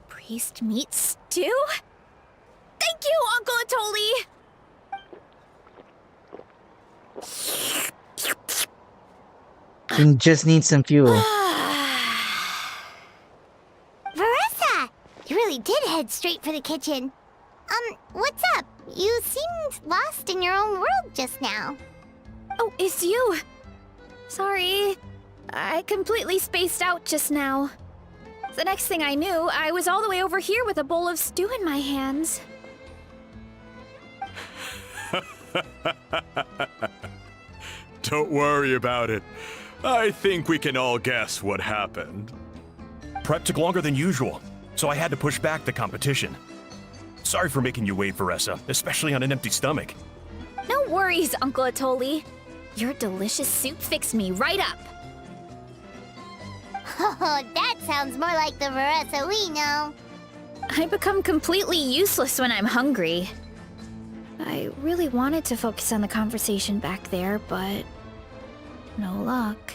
K: priest meat stew? Thank you, Uncle Atoli!
A: You just need some fuel.
J: Veressa! You really did head straight for the kitchen. What's up? You seemed lost in your own world just now.
K: Oh, it's you. Sorry. I completely spaced out just now. The next thing I knew, I was all the way over here with a bowl of stew in my hands.
F: Don't worry about it. I think we can all guess what happened.
M: Prep took longer than usual, so I had to push back the competition. Sorry for making you wait, Veressa, especially on an empty stomach.
K: No worries, Uncle Atoli. Your delicious soup fixed me right up.
J: Oh, that sounds more like the Veressa we know.
K: I become completely useless when I'm hungry. I really wanted to focus on the conversation back there, but no luck.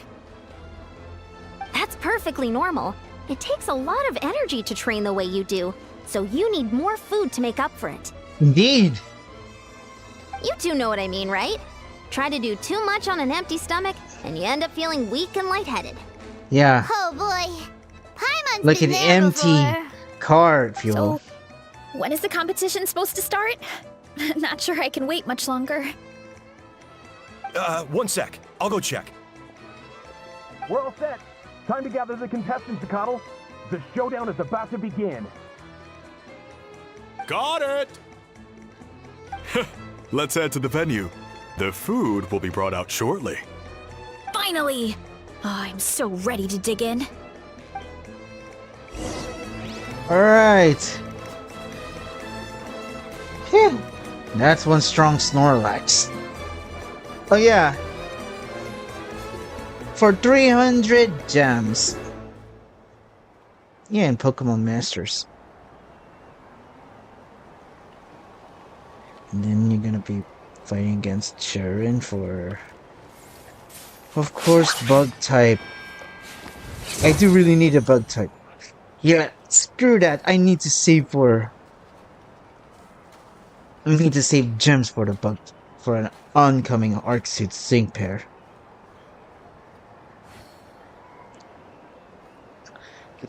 L: That's perfectly normal. It takes a lot of energy to train the way you do, so you need more food to make up for it.
A: Indeed.
L: You two know what I mean, right? Try to do too much on an empty stomach, and you end up feeling weak and lightheaded.
A: Yeah.
J: Oh boy. Paimon's
A: Like
J: been
A: an
J: there
A: empty
J: before.
A: car fuel.
K: So, when is the competition supposed to start? Not sure I can wait much longer.
M: 1 sec. I'll go check.
N: We're all set. Time to gather the contestants, Akatl. The showdown is about to begin.
F: Got it! Let's head to the venue. The food will be brought out shortly.
K: Finally! Oh, I'm so ready to dig in.
A: Alright. Phew. That's one strong Snorlax. Oh yeah. For 300 gems. Yeah, in Pokemon Masters. And then you're gonna be fighting against Sharon for... Of course, Bug type. I do really need a Bug type. Yeah, screw that. I need to save for... I need to save gems for the Bug... For an oncoming Arc Suit Sync pair.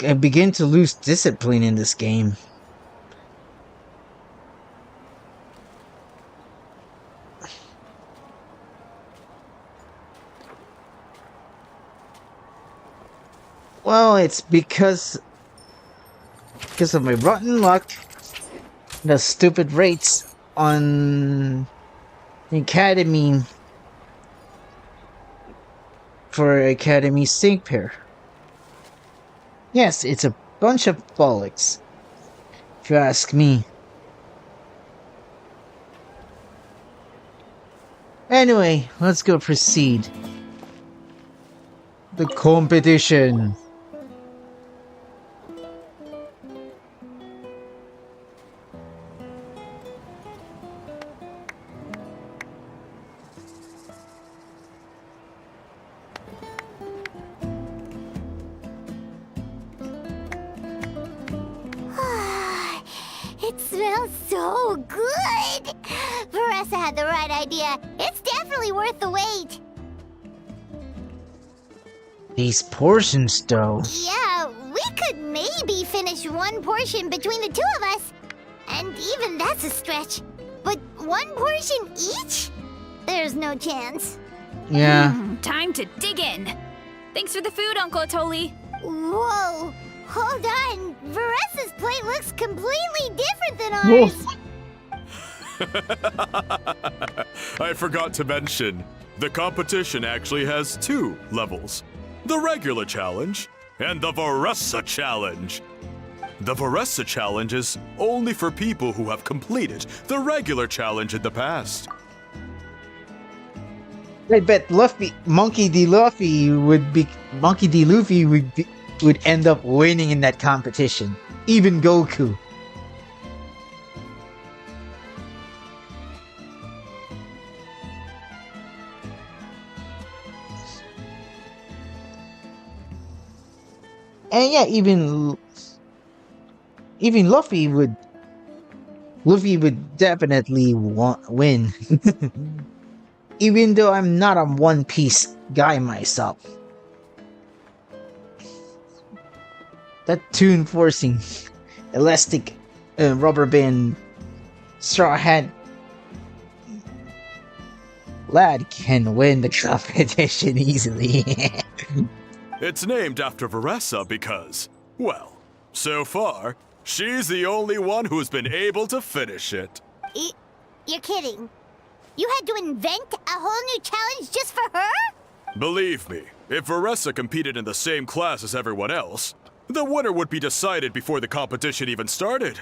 A: I begin to lose discipline in this game. Well, it's because of my rotten luck, the stupid rates on the Academy for Academy Sync pair. Yes, it's a bunch of bollocks, if you ask me. Anyway, let's go proceed. The competition.
J: It smells so good! Veressa had the right idea. It's definitely worth the wait.
A: These portions, though.
J: Yeah, we could maybe finish one portion between the two of us. And even that's a stretch. But one portion each? There's no chance.
A: Yeah.
K: Time to dig in. Thanks for the food, Uncle Atoli.
J: Whoa! Hold on! Veressa's plate looks completely different than ours!
F: I forgot to mention, the competition actually has 2 levels. The regular challenge and the Veressa challenge. The Veressa challenge is only for people who have completed the regular challenge in the past.
A: I bet Monkey D. Luffy would end up winning in that competition. Even Goku. And yeah, even Luffy would definitely win. Even though I'm not a One Piece guy myself. That tune forcing elastic rubber band straw hat lad can win the competition easily.
F: It's named after Veressa because, well, so far, she's the only one who's been able to finish it.
J: You're kidding. You had to invent a whole new challenge just for her?
F: Believe me, if Veressa competed in the same class as everyone else, the winner would be decided before the competition even started.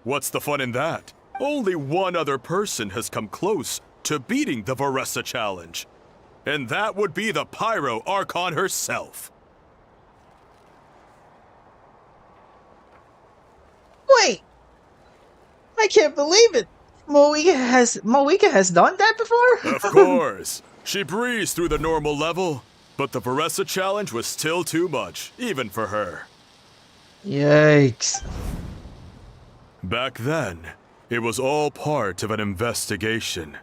F: What's the fun in that? Only one other person has come close to beating the Veressa challenge. And that would be the Pyro Archon herself.
A: Wait! I can't believe it! Moeka has done that before?
F: Of course. She breezed through the normal level, but the Veressa challenge was still too much, even for her.
A: Yikes.
F: Back then, it was all part of an investigation.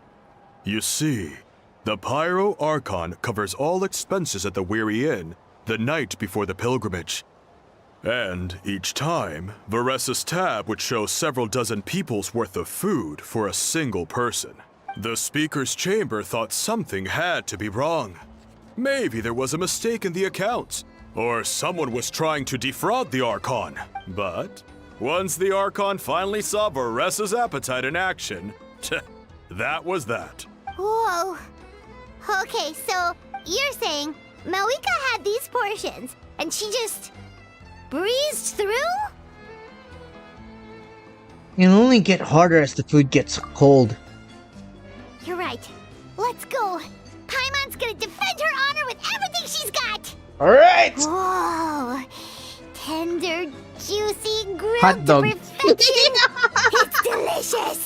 F: You see, the Pyro Archon covers all expenses at the Weary Inn the night before the pilgrimage. And each time, Veressa's tab would show several dozen people's worth of food for a single person. The speaker's chamber thought something had to be wrong. Maybe there was a mistake in the accounts, or someone was trying to defraud the Archon. But once the Archon finally saw Veressa's appetite in action, that was that.
J: Whoa. Okay, so you're saying Moeka had these portions, and she just breezed through?
A: It'll only get harder as the food gets cold.
J: You're right. Let's go. Paimon's gonna defend her honor with everything she's got.
A: Alright!
J: Whoa. Tender, juicy, grilled
A: Hot
J: to
A: dog.
J: perfection. It's delicious.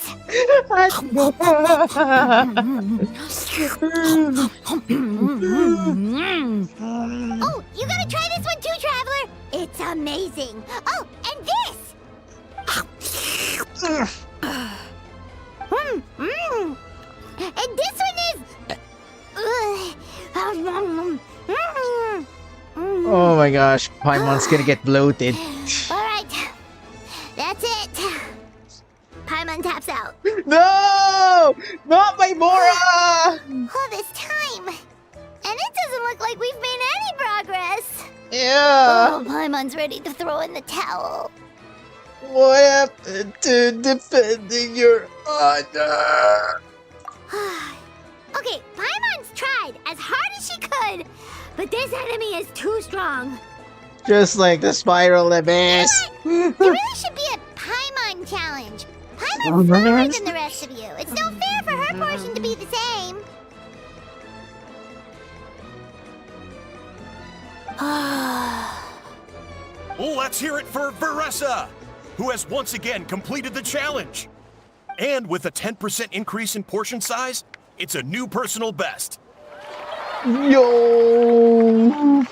J: Oh, you gotta try this one too, Traveler. It's amazing. Oh, and this. And this one is.
A: Oh my gosh, Paimon's gonna get bloated.
J: Alright. That's it. Paimon taps out.
A: No! Not my Mora!
J: All this time. And it doesn't look like we've made any progress.
A: Yeah.
J: Oh, Paimon's ready to throw in the towel.
A: What happened to defending your honor?
J: Okay, Paimon's tried as hard as she could, but this enemy is too strong.
A: Just like the Spiral Abyss.
J: There really should be a Paimon challenge. Paimon's slower than the rest of you. It's no fair for her portion to be the same.
M: Let's hear it for Veressa, who has once again completed the challenge. And with a 10% increase in portion size, it's a new personal best.
A: Yo!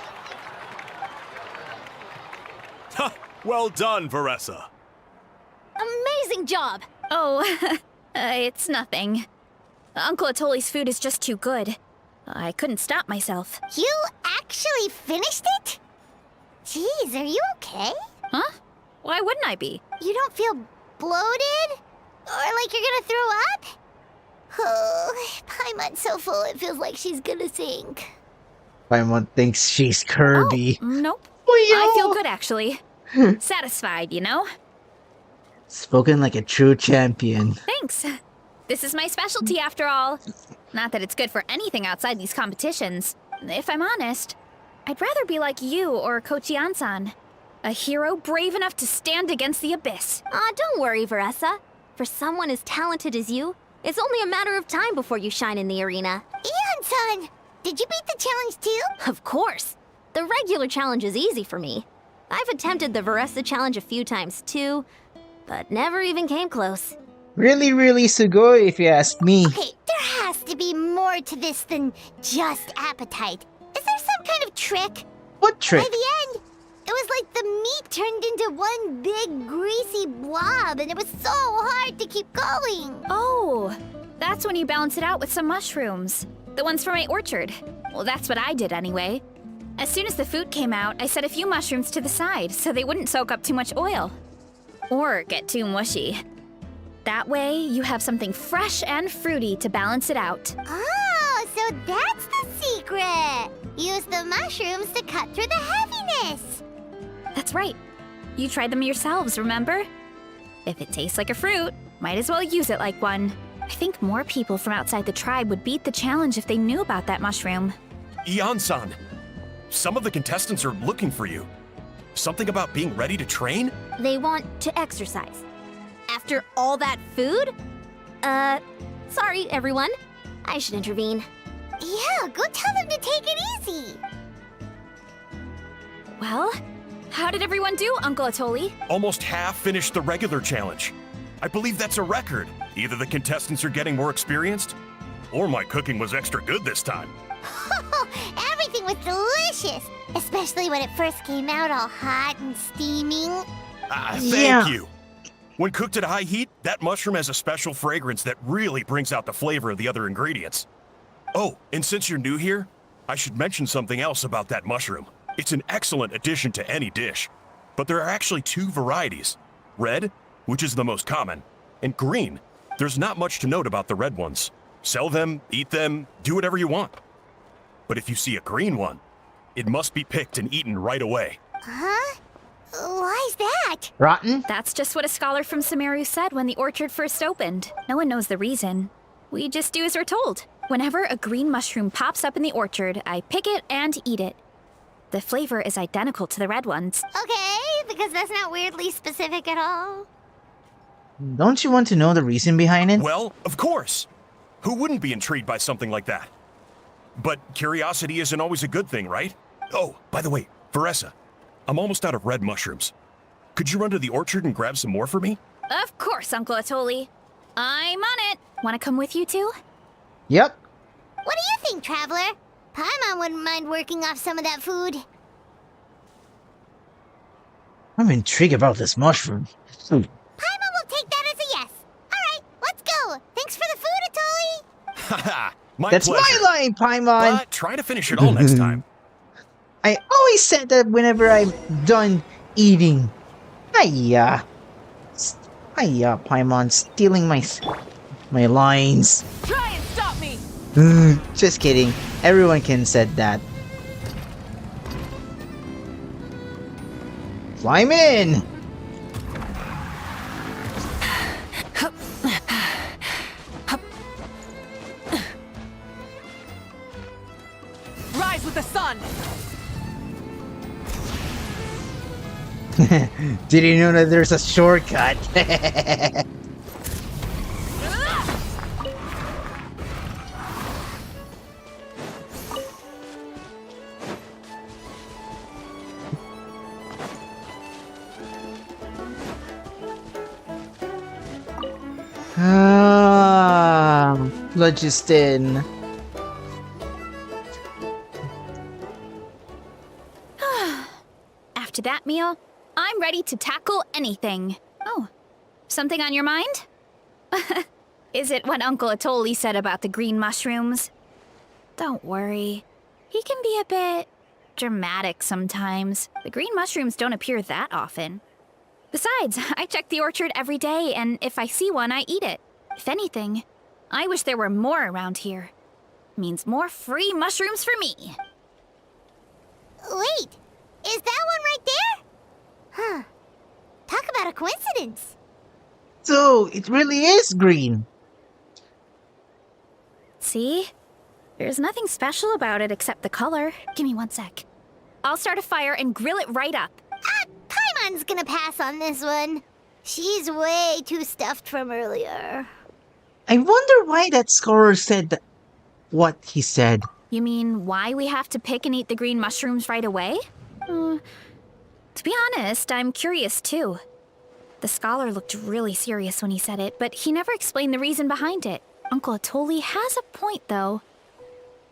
F: Well done, Veressa.
K: Amazing job! Oh, it's nothing. Uncle Atoli's food is just too good. I couldn't stop myself.
J: You actually finished it? Jeez, are you okay?
K: Huh? Why wouldn't I be?
J: You don't feel bloated? Or like you're gonna throw up? Oh, Paimon's so full it feels like she's gonna sink.
A: Paimon thinks she's Kirby.
K: Oh, nope.
A: Oh,
K: I feel good, actually. Satisfied, you know?
A: Spoken like a true champion.
K: Thanks. This is my specialty, after all. Not that it's good for anything outside these competitions. If I'm honest, I'd rather be like you or Kochi-an-san. A hero brave enough to stand against the abyss.
L: Aw, don't worry, Veressa. For someone as talented as you, it's only a matter of time before you shine in the arena.
J: Ian-san, did you beat the challenge too?
L: Of course. The regular challenge is easy for me. I've attempted the Veressa challenge a few times too, but never even came close.
A: Really, really sugoi if you ask me.
J: Okay, there has to be more to this than just appetite. Is there some kind of trick?
A: What trick?
J: By the end, It was like the meat turned into one big greasy blob, and it was so hard to keep going.
K: Oh, that's when you balance it out with some mushrooms. The ones from my orchard. Well, that's what I did anyway. As soon as the food came out, I set a few mushrooms to the side so they wouldn't soak up too much oil. Or get too mushy. That way, you have something fresh and fruity to balance it out.
J: Oh, so that's the secret! Use the mushrooms to cut through the heaviness!
K: That's right. You tried them yourselves, remember? If it tastes like a fruit, might as well use it like one. I think more people from outside the tribe would beat the challenge if they knew about that mushroom.
M: Ian-san, some of the contestants are looking for you. Something about being ready to train?
L: They want to exercise. After all that food? Sorry, everyone. I should intervene.
J: Yeah, go tell them to take it easy.
K: Well, how did everyone do, Uncle Atoli?
M: Almost half finished the regular challenge. I believe that's a record. Either the contestants are getting more experienced, or my cooking was extra good this time.
J: Everything was delicious, especially when it first came out all hot and steaming.
M: Thank you. When cooked at high heat, that mushroom has a special fragrance that really brings out the flavor of the other ingredients. Oh, and since you're new here, I should mention something else about that mushroom. It's an excellent addition to any dish, but there are actually two varieties. Red, which is the most common, and green. There's not much to note about the red ones. Sell them, eat them, do whatever you want. But if you see a green one, it must be picked and eaten right away.
J: Huh? Why's that?
A: Rotten?
K: That's just what a scholar from Sumeru said when the orchard first opened. No one knows the reason. We just do as we're told. Whenever a green mushroom pops up in the orchard, I pick it and eat it. The flavor is identical to the red ones.
J: Okay, because that's not weirdly specific at all.
A: Don't you want to know the reason behind it?
M: Well, of course. Who wouldn't be intrigued by something like that? But curiosity isn't always a good thing, right? Oh, by the way, Veressa, I'm almost out of red mushrooms. Could you run to the orchard and grab some more for me?
K: Of course, Uncle Atoli. I'm on it. Want to come with you too?
A: Yep.
J: What do you think, Traveler? Paimon wouldn't mind working off some of that food.
A: I'm intrigued about this mushroom.
J: Paimon will take that as a yes. Alright, let's go. Thanks for the food, Atoli.
M: Haha, my
A: That's
M: pleasure.
A: my line, Paimon!
M: But try to finish it all next time.
A: I always said that whenever I'm done eating. Hiya, Paimon, stealing my lines.
E: Try and stop me!
A: Just kidding. Everyone can said that. Climb in!
E: Rise with the sun!
A: Did you know that there's a shortcut? Phlogiston.
K: After that meal, I'm ready to tackle anything. Oh, something on your mind? Is it what Uncle Atoli said about the green mushrooms? Don't worry. He can be a bit dramatic sometimes. The green mushrooms don't appear that often. Besides, I check the orchard every day, and if I see one, I eat it. If anything, I wish there were more around here. Means more free mushrooms for me.
J: Wait, is that one right there? Huh. Talk about a coincidence.
A: So, it really is green.
K: See? There's nothing special about it except the color. Give me 1 sec. I'll start a fire and grill it right up.
J: Paimon's gonna pass on this one. She's way too stuffed from earlier.
A: I wonder why that scholar said what he said.
K: You mean why we have to pick and eat the green mushrooms right away? To be honest, I'm curious too. The scholar looked really serious when he said it, but he never explained the reason behind it. Uncle Atoli has a point though.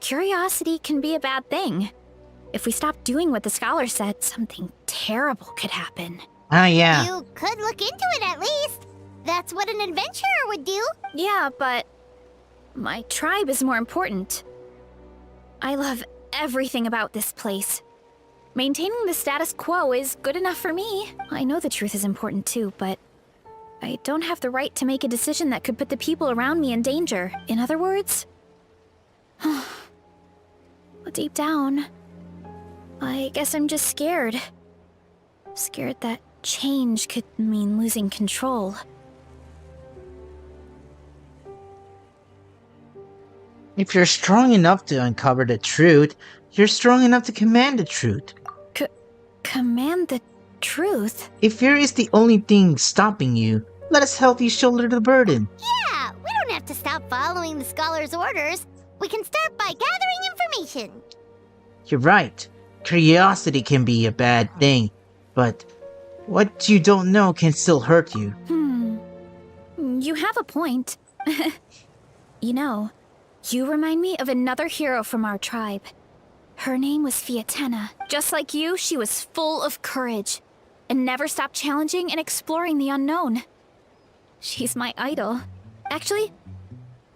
K: Curiosity can be a bad thing. If we stopped doing what the scholar said, something terrible could happen.
A: Ah, yeah.
J: You could look into it at least. That's what an adventurer would do.
K: Yeah, but my tribe is more important. I love everything about this place. Maintaining the status quo is good enough for me. I know the truth is important too, but I don't have the right to make a decision that could put the people around me in danger. In other words, deep down, I guess I'm just scared. Scared that change could mean losing control.
A: If you're strong enough to uncover the truth, you're strong enough to command the truth.
K: Command the truth?
A: If fear is the only thing stopping you, let us help you shoulder the burden.
J: Yeah, we don't have to stop following the scholar's orders. We can start by gathering information.
A: You're right. Curiosity can be a bad thing, but what you don't know can still hurt you.
K: You have a point. You know, you remind me of another hero from our tribe. Her name was Fiatena. Just like you, she was full of courage and never stopped challenging and exploring the unknown. She's my idol. Actually,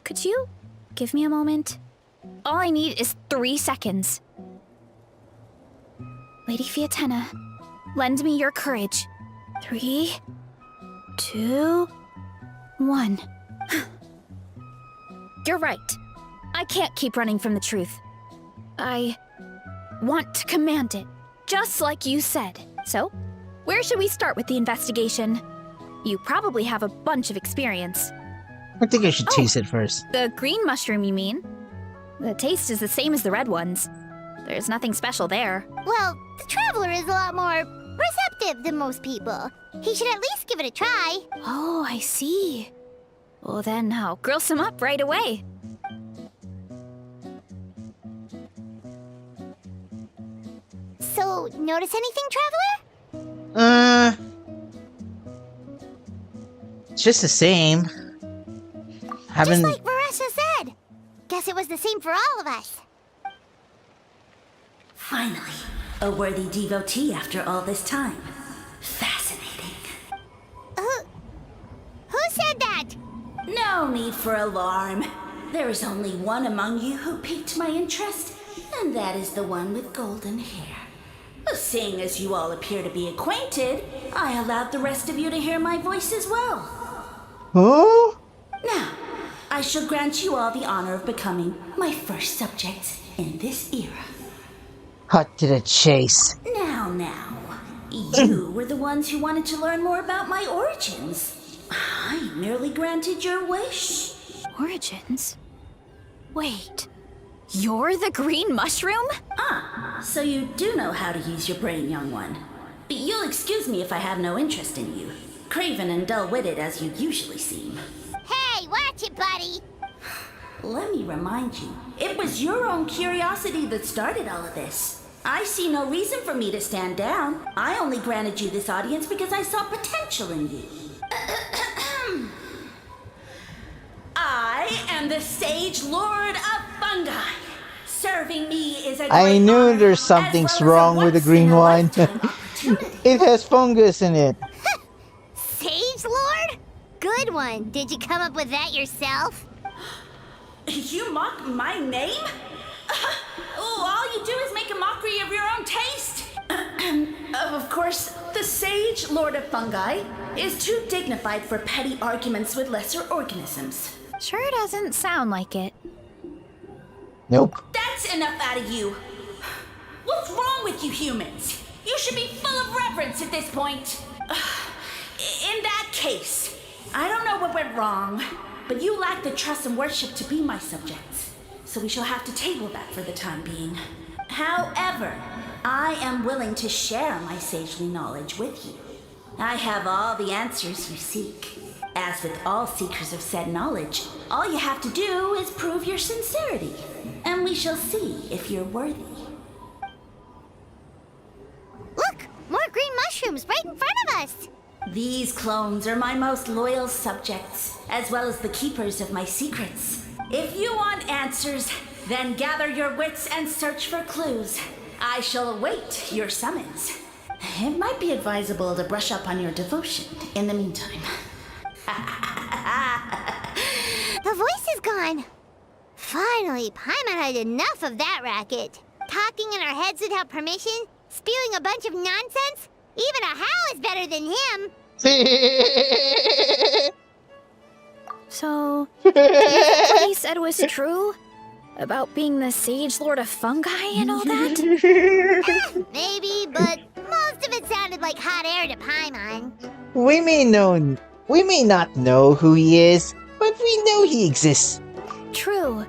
K: could you give me a moment? All I need is 3 seconds. Lady Fiatena, lend me your courage. 3, 2, 1. You're right. I can't keep running from the truth. I want to command it, just like you said. So, where should we start with the investigation? You probably have a bunch of experience.
A: I think I should taste it first.
K: The green mushroom, you mean? The taste is the same as the red ones. There's nothing special there.
J: Well, the Traveler is a lot more receptive than most people. He should at least give it a try.
K: Oh, I see. Well then, I'll grill some up right away.
J: So, notice anything, Traveler?
A: It's just the same.
J: Just like Varesha said. Guess it was the same for all of us.
O: Finally, a worthy devotee after all this time. Fascinating.
J: Who said that?
O: No need for alarm. There is only one among you who piqued my interest, and that is the one with golden hair. Seeing as you all appear to be acquainted, I allowed the rest of you to hear my voice as well.
A: Oh?
O: Now, I shall grant you all the honor of becoming my first subjects in this era.
A: Cut to the chase.
O: Now. You were the ones who wanted to learn more about my origins. I merely granted your wish.
K: Origins? Wait, you're the green mushroom?
O: So you do know how to use your brain, young one. But you'll excuse me if I have no interest in you. Craven and dull-witted as you usually seem.
J: Hey, watch it, buddy!
O: Let me remind you, it was your own curiosity that started all of this. I see no reason for me to stand down. I only granted you this audience because I saw potential in you. I am the Sage Lord of Fungi. Serving me is a
A: I
O: great
A: knew
O: honor,
A: there's
O: as
A: something
O: well as a
A: wrong with the green wine.
O: once-in-a-lifetime
A: It has fungus in it.
J: Sage Lord? Good one. Did you come up with that yourself?
O: You mock my name? All you do is make a mockery of your own taste. Of course, the Sage Lord of Fungi is too dignified for petty arguments with lesser organisms.
K: Sure doesn't sound like it.
A: Nope.
O: That's enough out of you. What's wrong with you humans? You should be full of reverence at this point. In that case, I don't know what went wrong, but you lack the trust and worship to be my subjects. So we shall have to table that for the time being. However, I am willing to share my sagely knowledge with you. I have all the answers you seek. As with all seekers of said knowledge, all you have to do is prove your sincerity, and we shall see if you're worthy.
J: Look! More green mushrooms right in front of us!
O: These clones are my most loyal subjects, as well as the keepers of my secrets. If you want answers, then gather your wits and search for clues. I shall await your summons. It might be advisable to brush up on your devotion in the meantime.
J: The voice is gone. Finally, Paimon had enough of that racket. Talking in our heads without permission, spewing a bunch of nonsense. Even a Hal is better than him.
K: So, do you think what he said was true? About being the Sage Lord of Fungi and all that?
J: Maybe, but most of it sounded like hot air to Paimon.
A: We may not know who he is, but we know he exists.
K: True.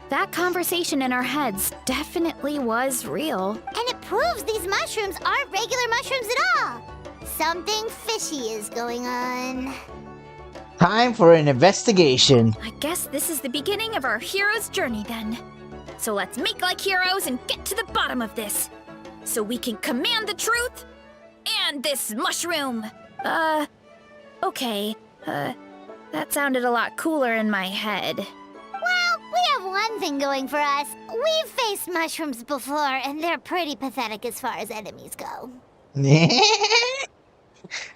K: That conversation in our heads definitely was real.
J: And it proves these mushrooms aren't regular mushrooms at all. Something fishy is going on.
A: Time for an investigation.
K: I guess this is the beginning of our hero's journey then. So let's make like heroes and get to the bottom of this. So we can command the truth and this mushroom. Okay. That sounded a lot cooler in my head.
J: Well, we have one thing going for us. We've faced mushrooms before, and they're pretty pathetic as far as enemies go.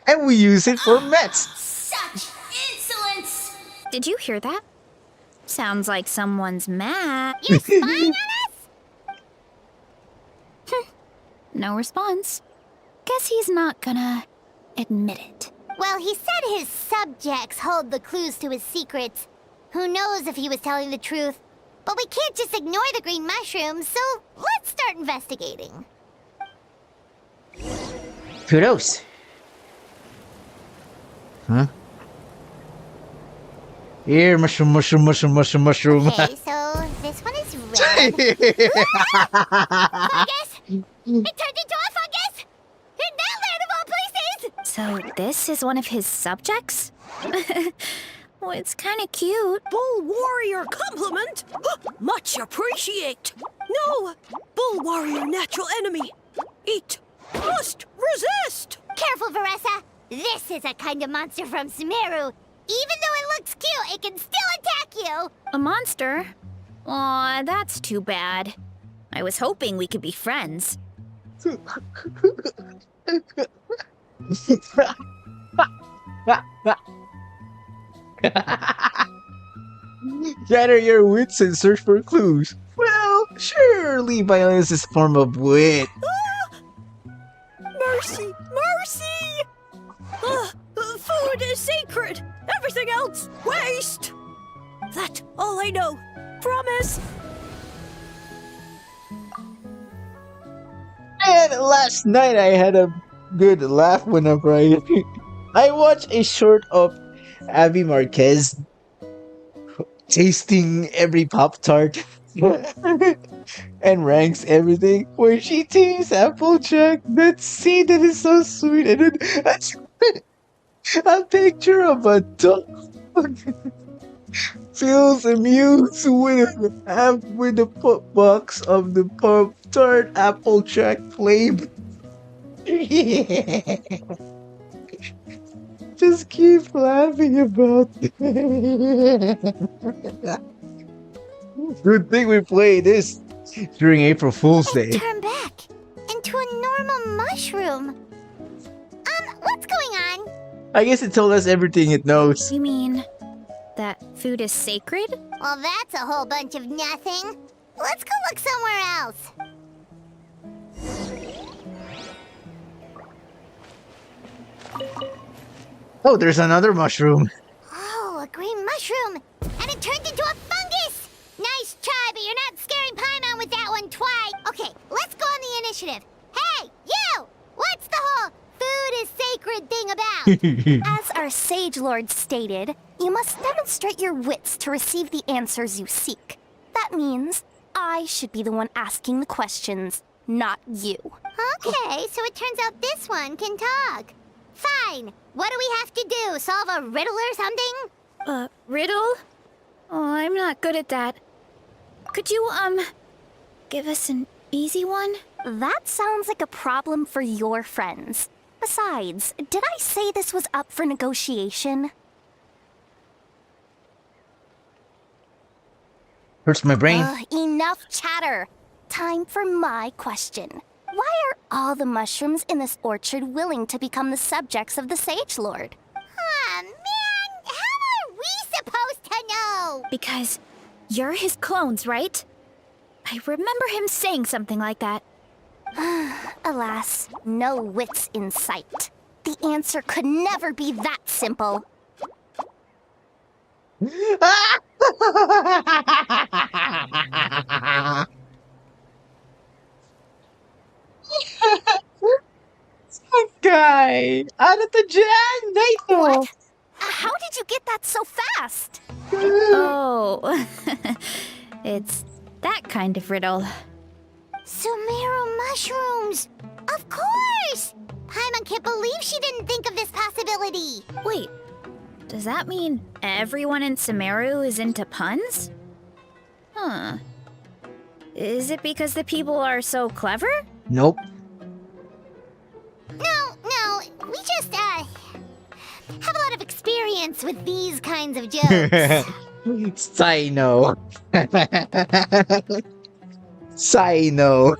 A: And we use it for Mets.
O: Such insolence!
K: Did you hear that? Sounds like someone's mad.
J: You're spying on us?
K: No response. Guess he's not gonna admit it.
J: Well, he said his subjects hold the clues to his secrets. Who knows if he was telling the truth? But we can't just ignore the green mushrooms, so let's start investigating.
A: Kudos. Huh? Here, mushroom.
J: Okay, so this one is red. Fungus! It turned into a fungus! In that land of all places!
K: So this is one of his subjects? Well, it's kind of cute.
P: Bull warrior compliment? Much appreciate. No, bull warrior natural enemy. Eat. Must resist.
J: Careful, Veressa. This is a kind of monster from Sumeru. Even though it looks cute, it can still attack you.
K: A monster? Aw, that's too bad. I was hoping we could be friends.
A: Gather your wits and search for clues. Well, surely violence is a form of wit.
P: Mercy, mercy! Food is sacred. Everything else, waste. That's all I know. Promise.
A: And last night I had a good laugh whenever I watched a short of Abby Marquez tasting every Pop-Tart and ranks everything where she tastes Applejack. That scene that is so sweet, and then a picture of a dog feels amused with the box of the Pop-Tart Applejack flavor. Just keep laughing about it. Good thing we played this during April Fool's Day.
J: Turn back into a normal mushroom. What's going on?
A: I guess it told us everything it knows.
K: You mean that food is sacred?
J: Well, that's a whole bunch of nothing. Let's go look somewhere else.
A: Oh, there's another mushroom.
J: Oh, a green mushroom. And it turned into a fungus. Nice try, but you're not scaring Paimon with that one twice. Okay, let's go on the initiative. Hey, you! What's the whole food is sacred thing about?
L: As our Sage Lord stated, you must demonstrate your wits to receive the answers you seek. That means I should be the one asking the questions, not you.
J: Okay, so it turns out this one can talk. Fine. What do we have to do? Solve a riddle or something?
K: Riddle? Oh, I'm not good at that. Could you, give us an easy one?
L: That sounds like a problem for your friends. Besides, did I say this was up for negotiation?
A: Hurts my brain.
L: Enough chatter.
C: time for my question. Why are all the mushrooms in this orchard willing to become the subjects of the Sage Lord?
J: Ah, man! How are we supposed to know?
K: Because you're his clones, right? I remember him saying something like that.
C: Alas, no wits in sight. The answer could never be that simple.
A: Guy! Out of the jam!
C: What? How did you get that so fast?
K: Oh, it's that kind of riddle.
J: Sumeru mushrooms! Of course! Paimon can't believe she didn't think of this possibility.
K: Wait, does that mean everyone in Sumeru is into puns? Huh. Is it because the people are so clever?
A: Nope.
J: No, we just, have a lot of experience with these kinds of jokes.
A: Sino. Sino.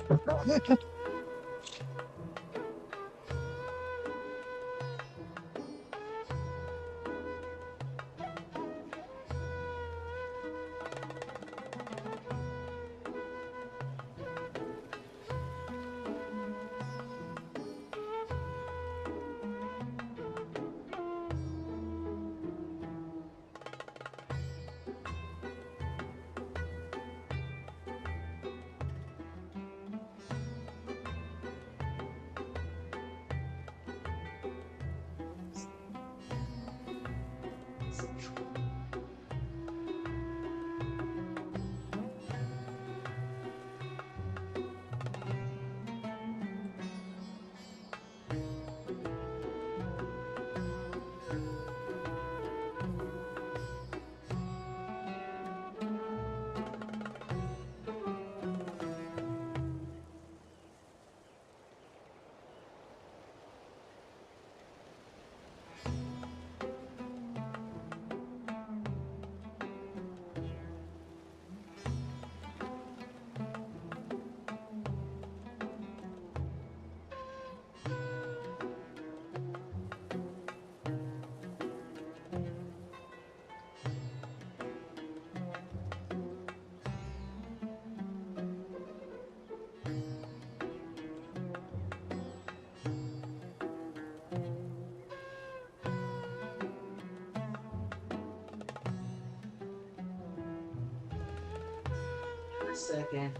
A: Second.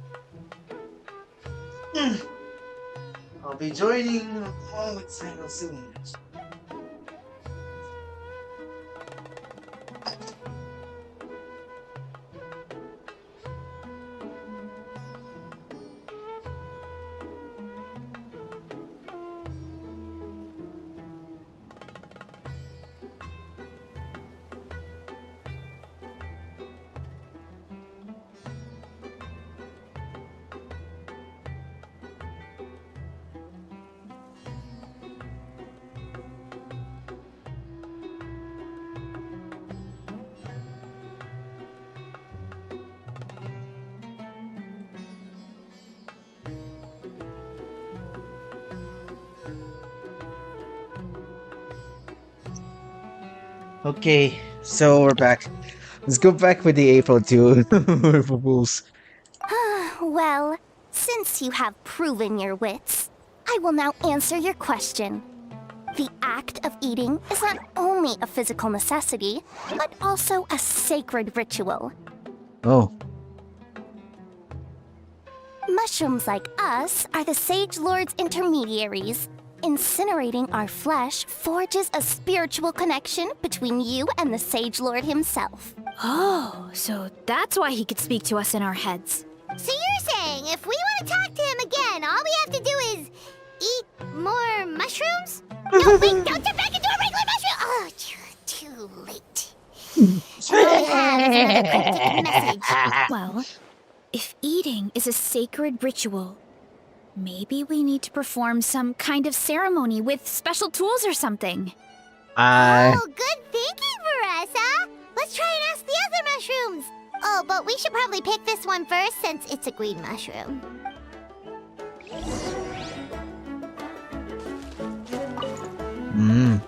A: I'll be joining along with Sino soon. Okay, so we're back. Let's go back with the April 2 rules.
C: Well, since you have proven your wits, I will now answer your question. The act of eating is not only a physical necessity, but also a sacred ritual.
A: Oh.
C: Mushrooms like us are the Sage Lord's intermediaries. Incinerating our flesh forges a spiritual connection between you and the Sage Lord himself.
K: Oh, so that's why he could speak to us in our heads.
J: So you're saying if we want to talk to him again, all we have to do is eat more mushrooms? No, wait, don't turn back into a regular mushroom! Oh, too late. All I have is another cryptic message.
K: Well, if eating is a sacred ritual, maybe we need to perform some kind of ceremony with special tools or something.
J: Oh, good thinking, Veressa! Let's try and ask the other mushrooms! Oh, but we should probably pick this one first since it's a green mushroom.
A: Mm.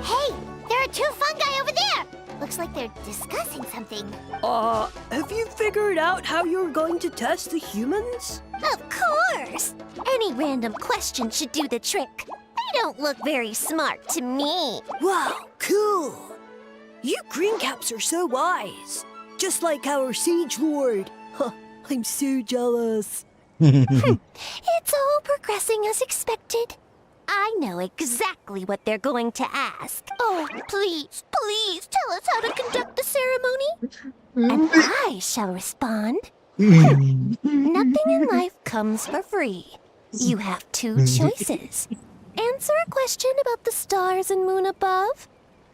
J: Hey, there are two fungi over there. Looks like they're discussing something.
P: Have you figured out how you're going to test the humans?
L: Of course! Any random question should do the trick. They don't look very smart to me.
P: Wow, cool! You greencaps are so wise. Just like our Sage Lord. Huh, I'm so jealous.
L: It's all progressing as expected. I know exactly what they're going to ask. Oh, please, please tell us how to conduct the ceremony. And I shall respond. Nothing in life comes for free. You have two choices. Answer a question about the stars and moon above,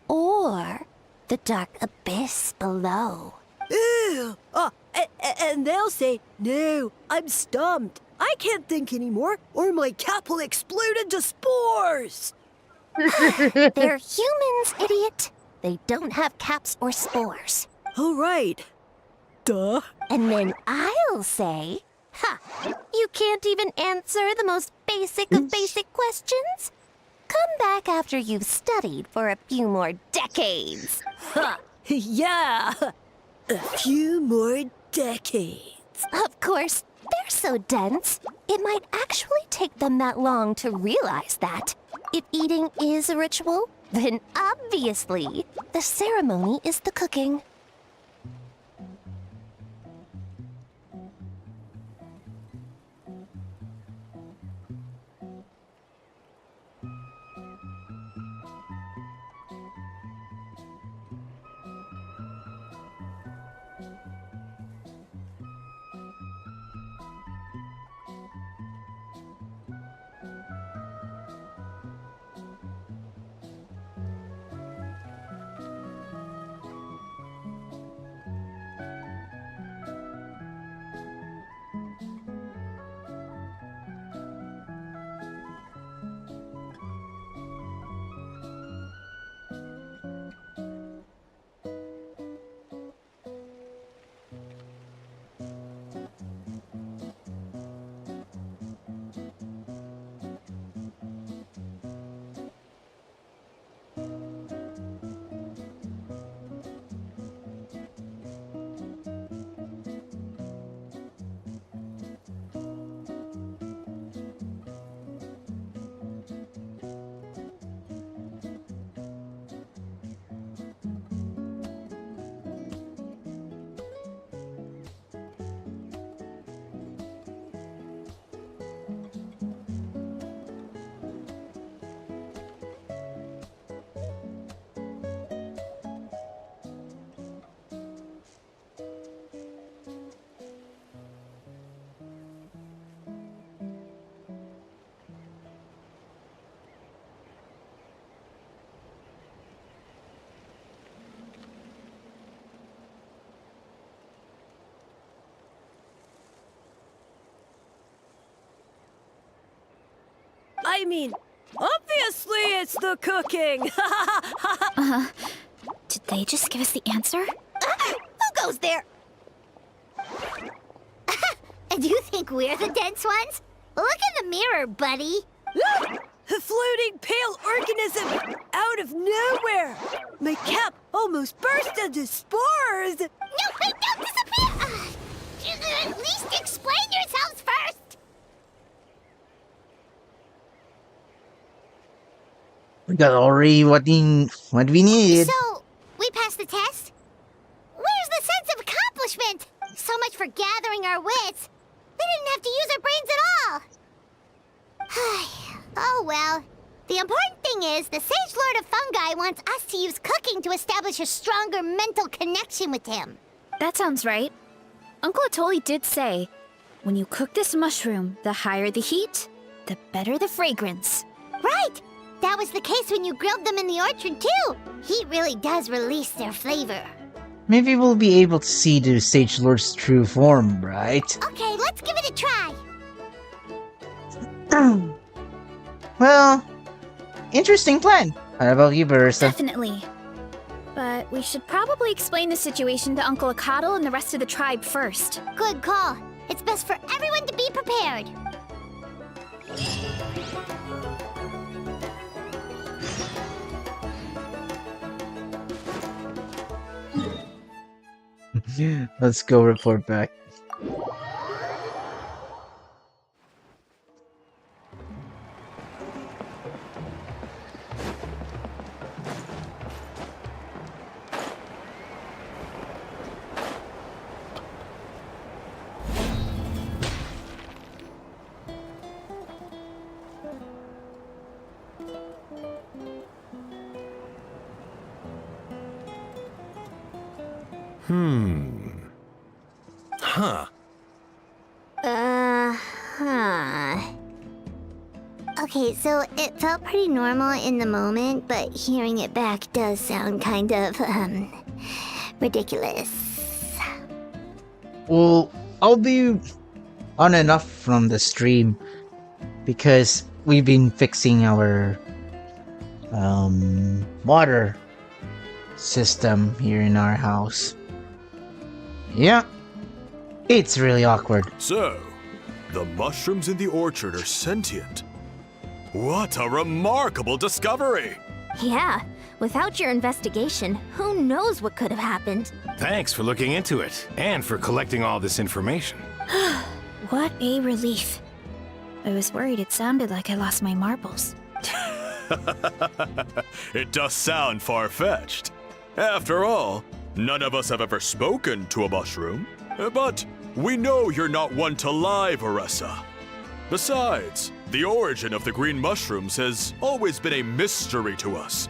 L: or the dark abyss below.
P: Ew! And they'll say, no, I'm stumped. I can't think anymore, or my cap will explode into spores!
L: They're humans, idiot. They don't have caps or spores.
P: All right. Duh.
L: And then I'll say, ha, you can't even answer the most basic of basic questions? Come back after you've studied for a few more decades.
P: Ha! Yeah! A few more decades.
L: Of course, they're so dense, it might actually take them that long to realize that. If eating is a ritual, then obviously, the ceremony is the cooking.
P: I mean, obviously it's the cooking!
K: Did they just give us the answer?
J: Who goes there? And you think we're the dense ones? Look in the mirror, buddy.
P: A floating pale organism out of nowhere! My cap almost burst into spores!
J: No, wait, don't disappear! At least explain yourselves first!
A: We got already what we need.
J: So, we passed the test? Where's the sense of accomplishment? So much for gathering our wits. We didn't have to use our brains at all. Oh well. The important thing is, the Sage Lord of Fungi wants us to use cooking to establish a stronger mental connection with him.
K: That sounds right. Uncle Atoli did say, when you cook this mushroom, the higher the heat, the better the fragrance.
J: Right! That was the case when you grilled them in the orchard, too. Heat really does release their flavor.
A: Maybe we'll be able to see the Sage Lord's true form, right?
J: Okay, let's give it a try.
A: Well, interesting plan. How about you, Barissa?
K: Definitely. But we should probably explain the situation to Uncle Akatl and the rest of the tribe first.
J: Good call. It's best for everyone to be prepared.
A: Let's go report back.
M: Huh.
J: Okay, so it felt pretty normal in the moment, but hearing it back does sound kind of, ridiculous.
A: Well, I'll be on and off from the stream because we've been fixing our water system here in our house. Yeah, it's really awkward.
F: So, the mushrooms in the orchard are sentient. What a remarkable discovery!
L: Yeah, without your investigation, who knows what could have happened?
Q: Thanks for looking into it, and for collecting all this information.
K: What a relief. I was worried it sounded like I lost my marbles.
F: It does sound far-fetched. After all, none of us have ever spoken to a mushroom. But we know you're not one to lie, Barissa. Besides, the origin of the green mushrooms has always been a mystery to us.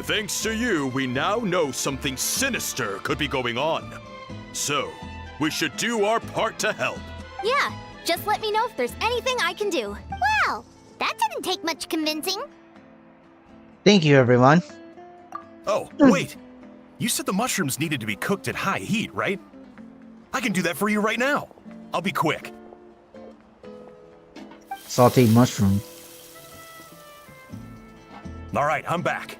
F: Thanks to you, we now know something sinister could be going on. So, we should do our part to help.
L: Yeah, just let me know if there's anything I can do.
J: Wow, that didn't take much convincing.
A: Thank you, everyone.
M: Oh, wait. You said the mushrooms needed to be cooked at high heat, right? I can do that for you right now. I'll be quick.
A: Sauteed mushroom.
M: All right, I'm back.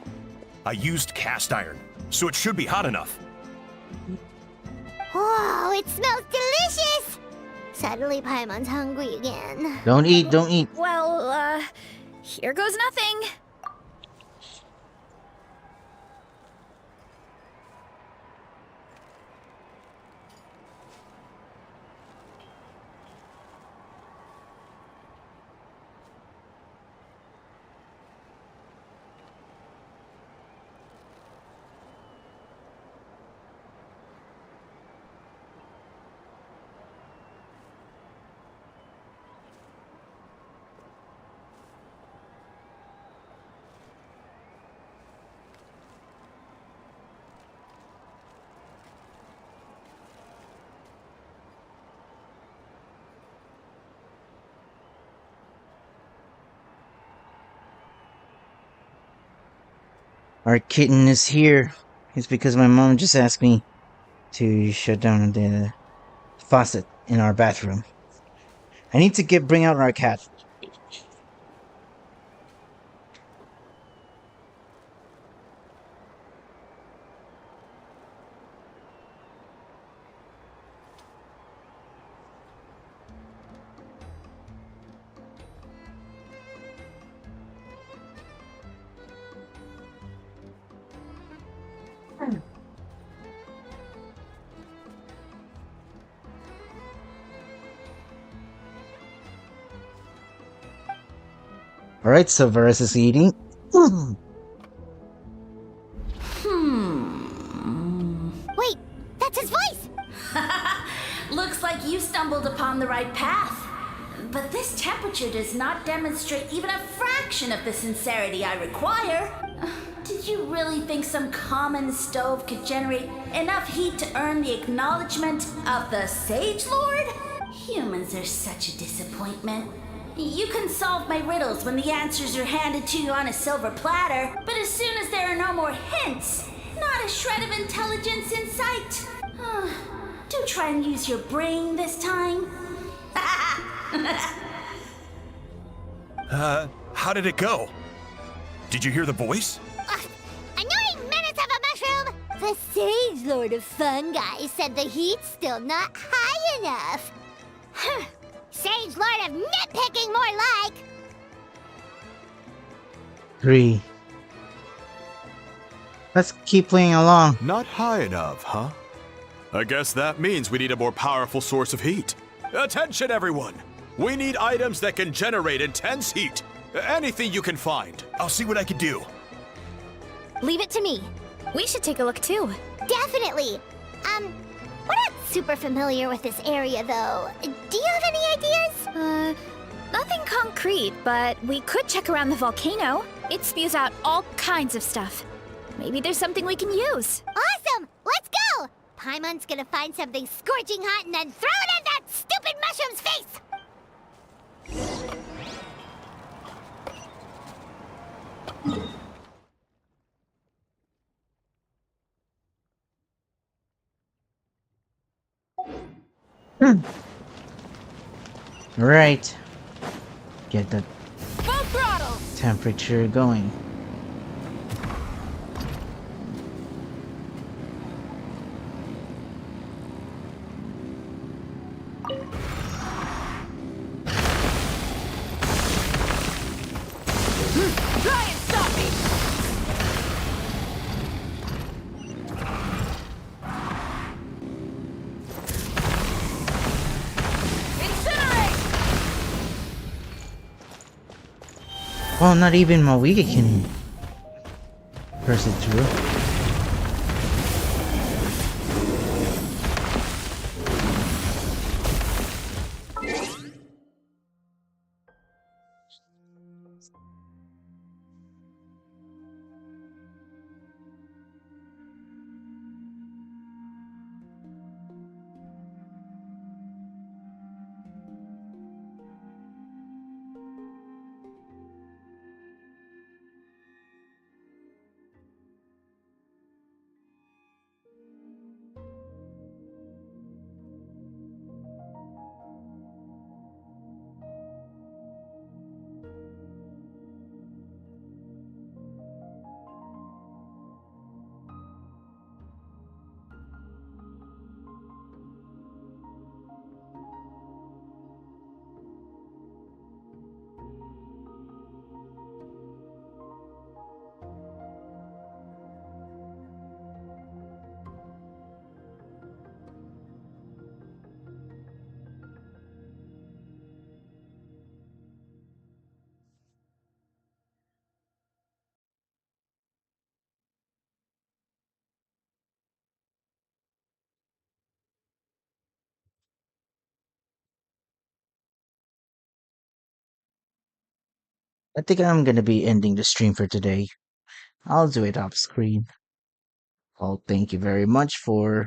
M: I used cast iron, so it should be hot enough.
J: Whoa, it smells delicious! Suddenly Paimon's hungry again.
A: Don't eat, don't eat.
K: Well, here goes nothing.
A: Our kitten is here. It's because my mom just asked me to shut down the faucet in our bathroom. I need to bring out our cat. Alright, so Varus is eating.
J: Wait, that's his voice!
O: Looks like you stumbled upon the right path. But this temperature does not demonstrate even a fraction of the sincerity I require. Did you really think some common stove could generate enough heat to earn the acknowledgement of the Sage Lord? Humans are such a disappointment. You can solve my riddles when the answers are handed to you on a silver platter, but as soon as there are no more hints, not a shred of intelligence in sight. Do try and use your brain this time.
M: How did it go? Did you hear the voice?
J: The Sage Lord of Fungi said the heat's still not high enough. Sage Lord of Nitpicking, more like!
A: 3. Let's keep playing along.
F: Not high enough, huh? I guess that means we need a more powerful source of heat. Attention, everyone! We need items that can generate intense heat. Anything you can find.
M: I'll see what I can do.
K: Leave it to me. We should take a look too.
J: Definitely. We're not super familiar with this area, though. Do you have any ideas?
K: Nothing concrete, but we could check around the volcano. It spews out all kinds of stuff. Maybe there's something we can use.
J: Awesome! Let's go! Paimon's gonna find something scorching hot and then throw it in that stupid mushroom's face!
A: Right. Get the
O: Full throttle!
A: temperature going.
O: Try and stop me! Incinerate!
A: Well, not even Mawika can press it through. I think I'm gonna be ending the stream for today. I'll do it off screen. Well, thank you very much for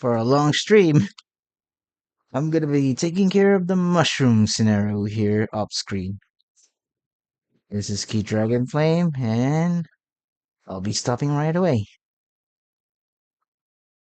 A: a long stream. I'm gonna be taking care of the mushroom scenario here off screen. This is Kieth Dragonflame, and I'll be stopping right away.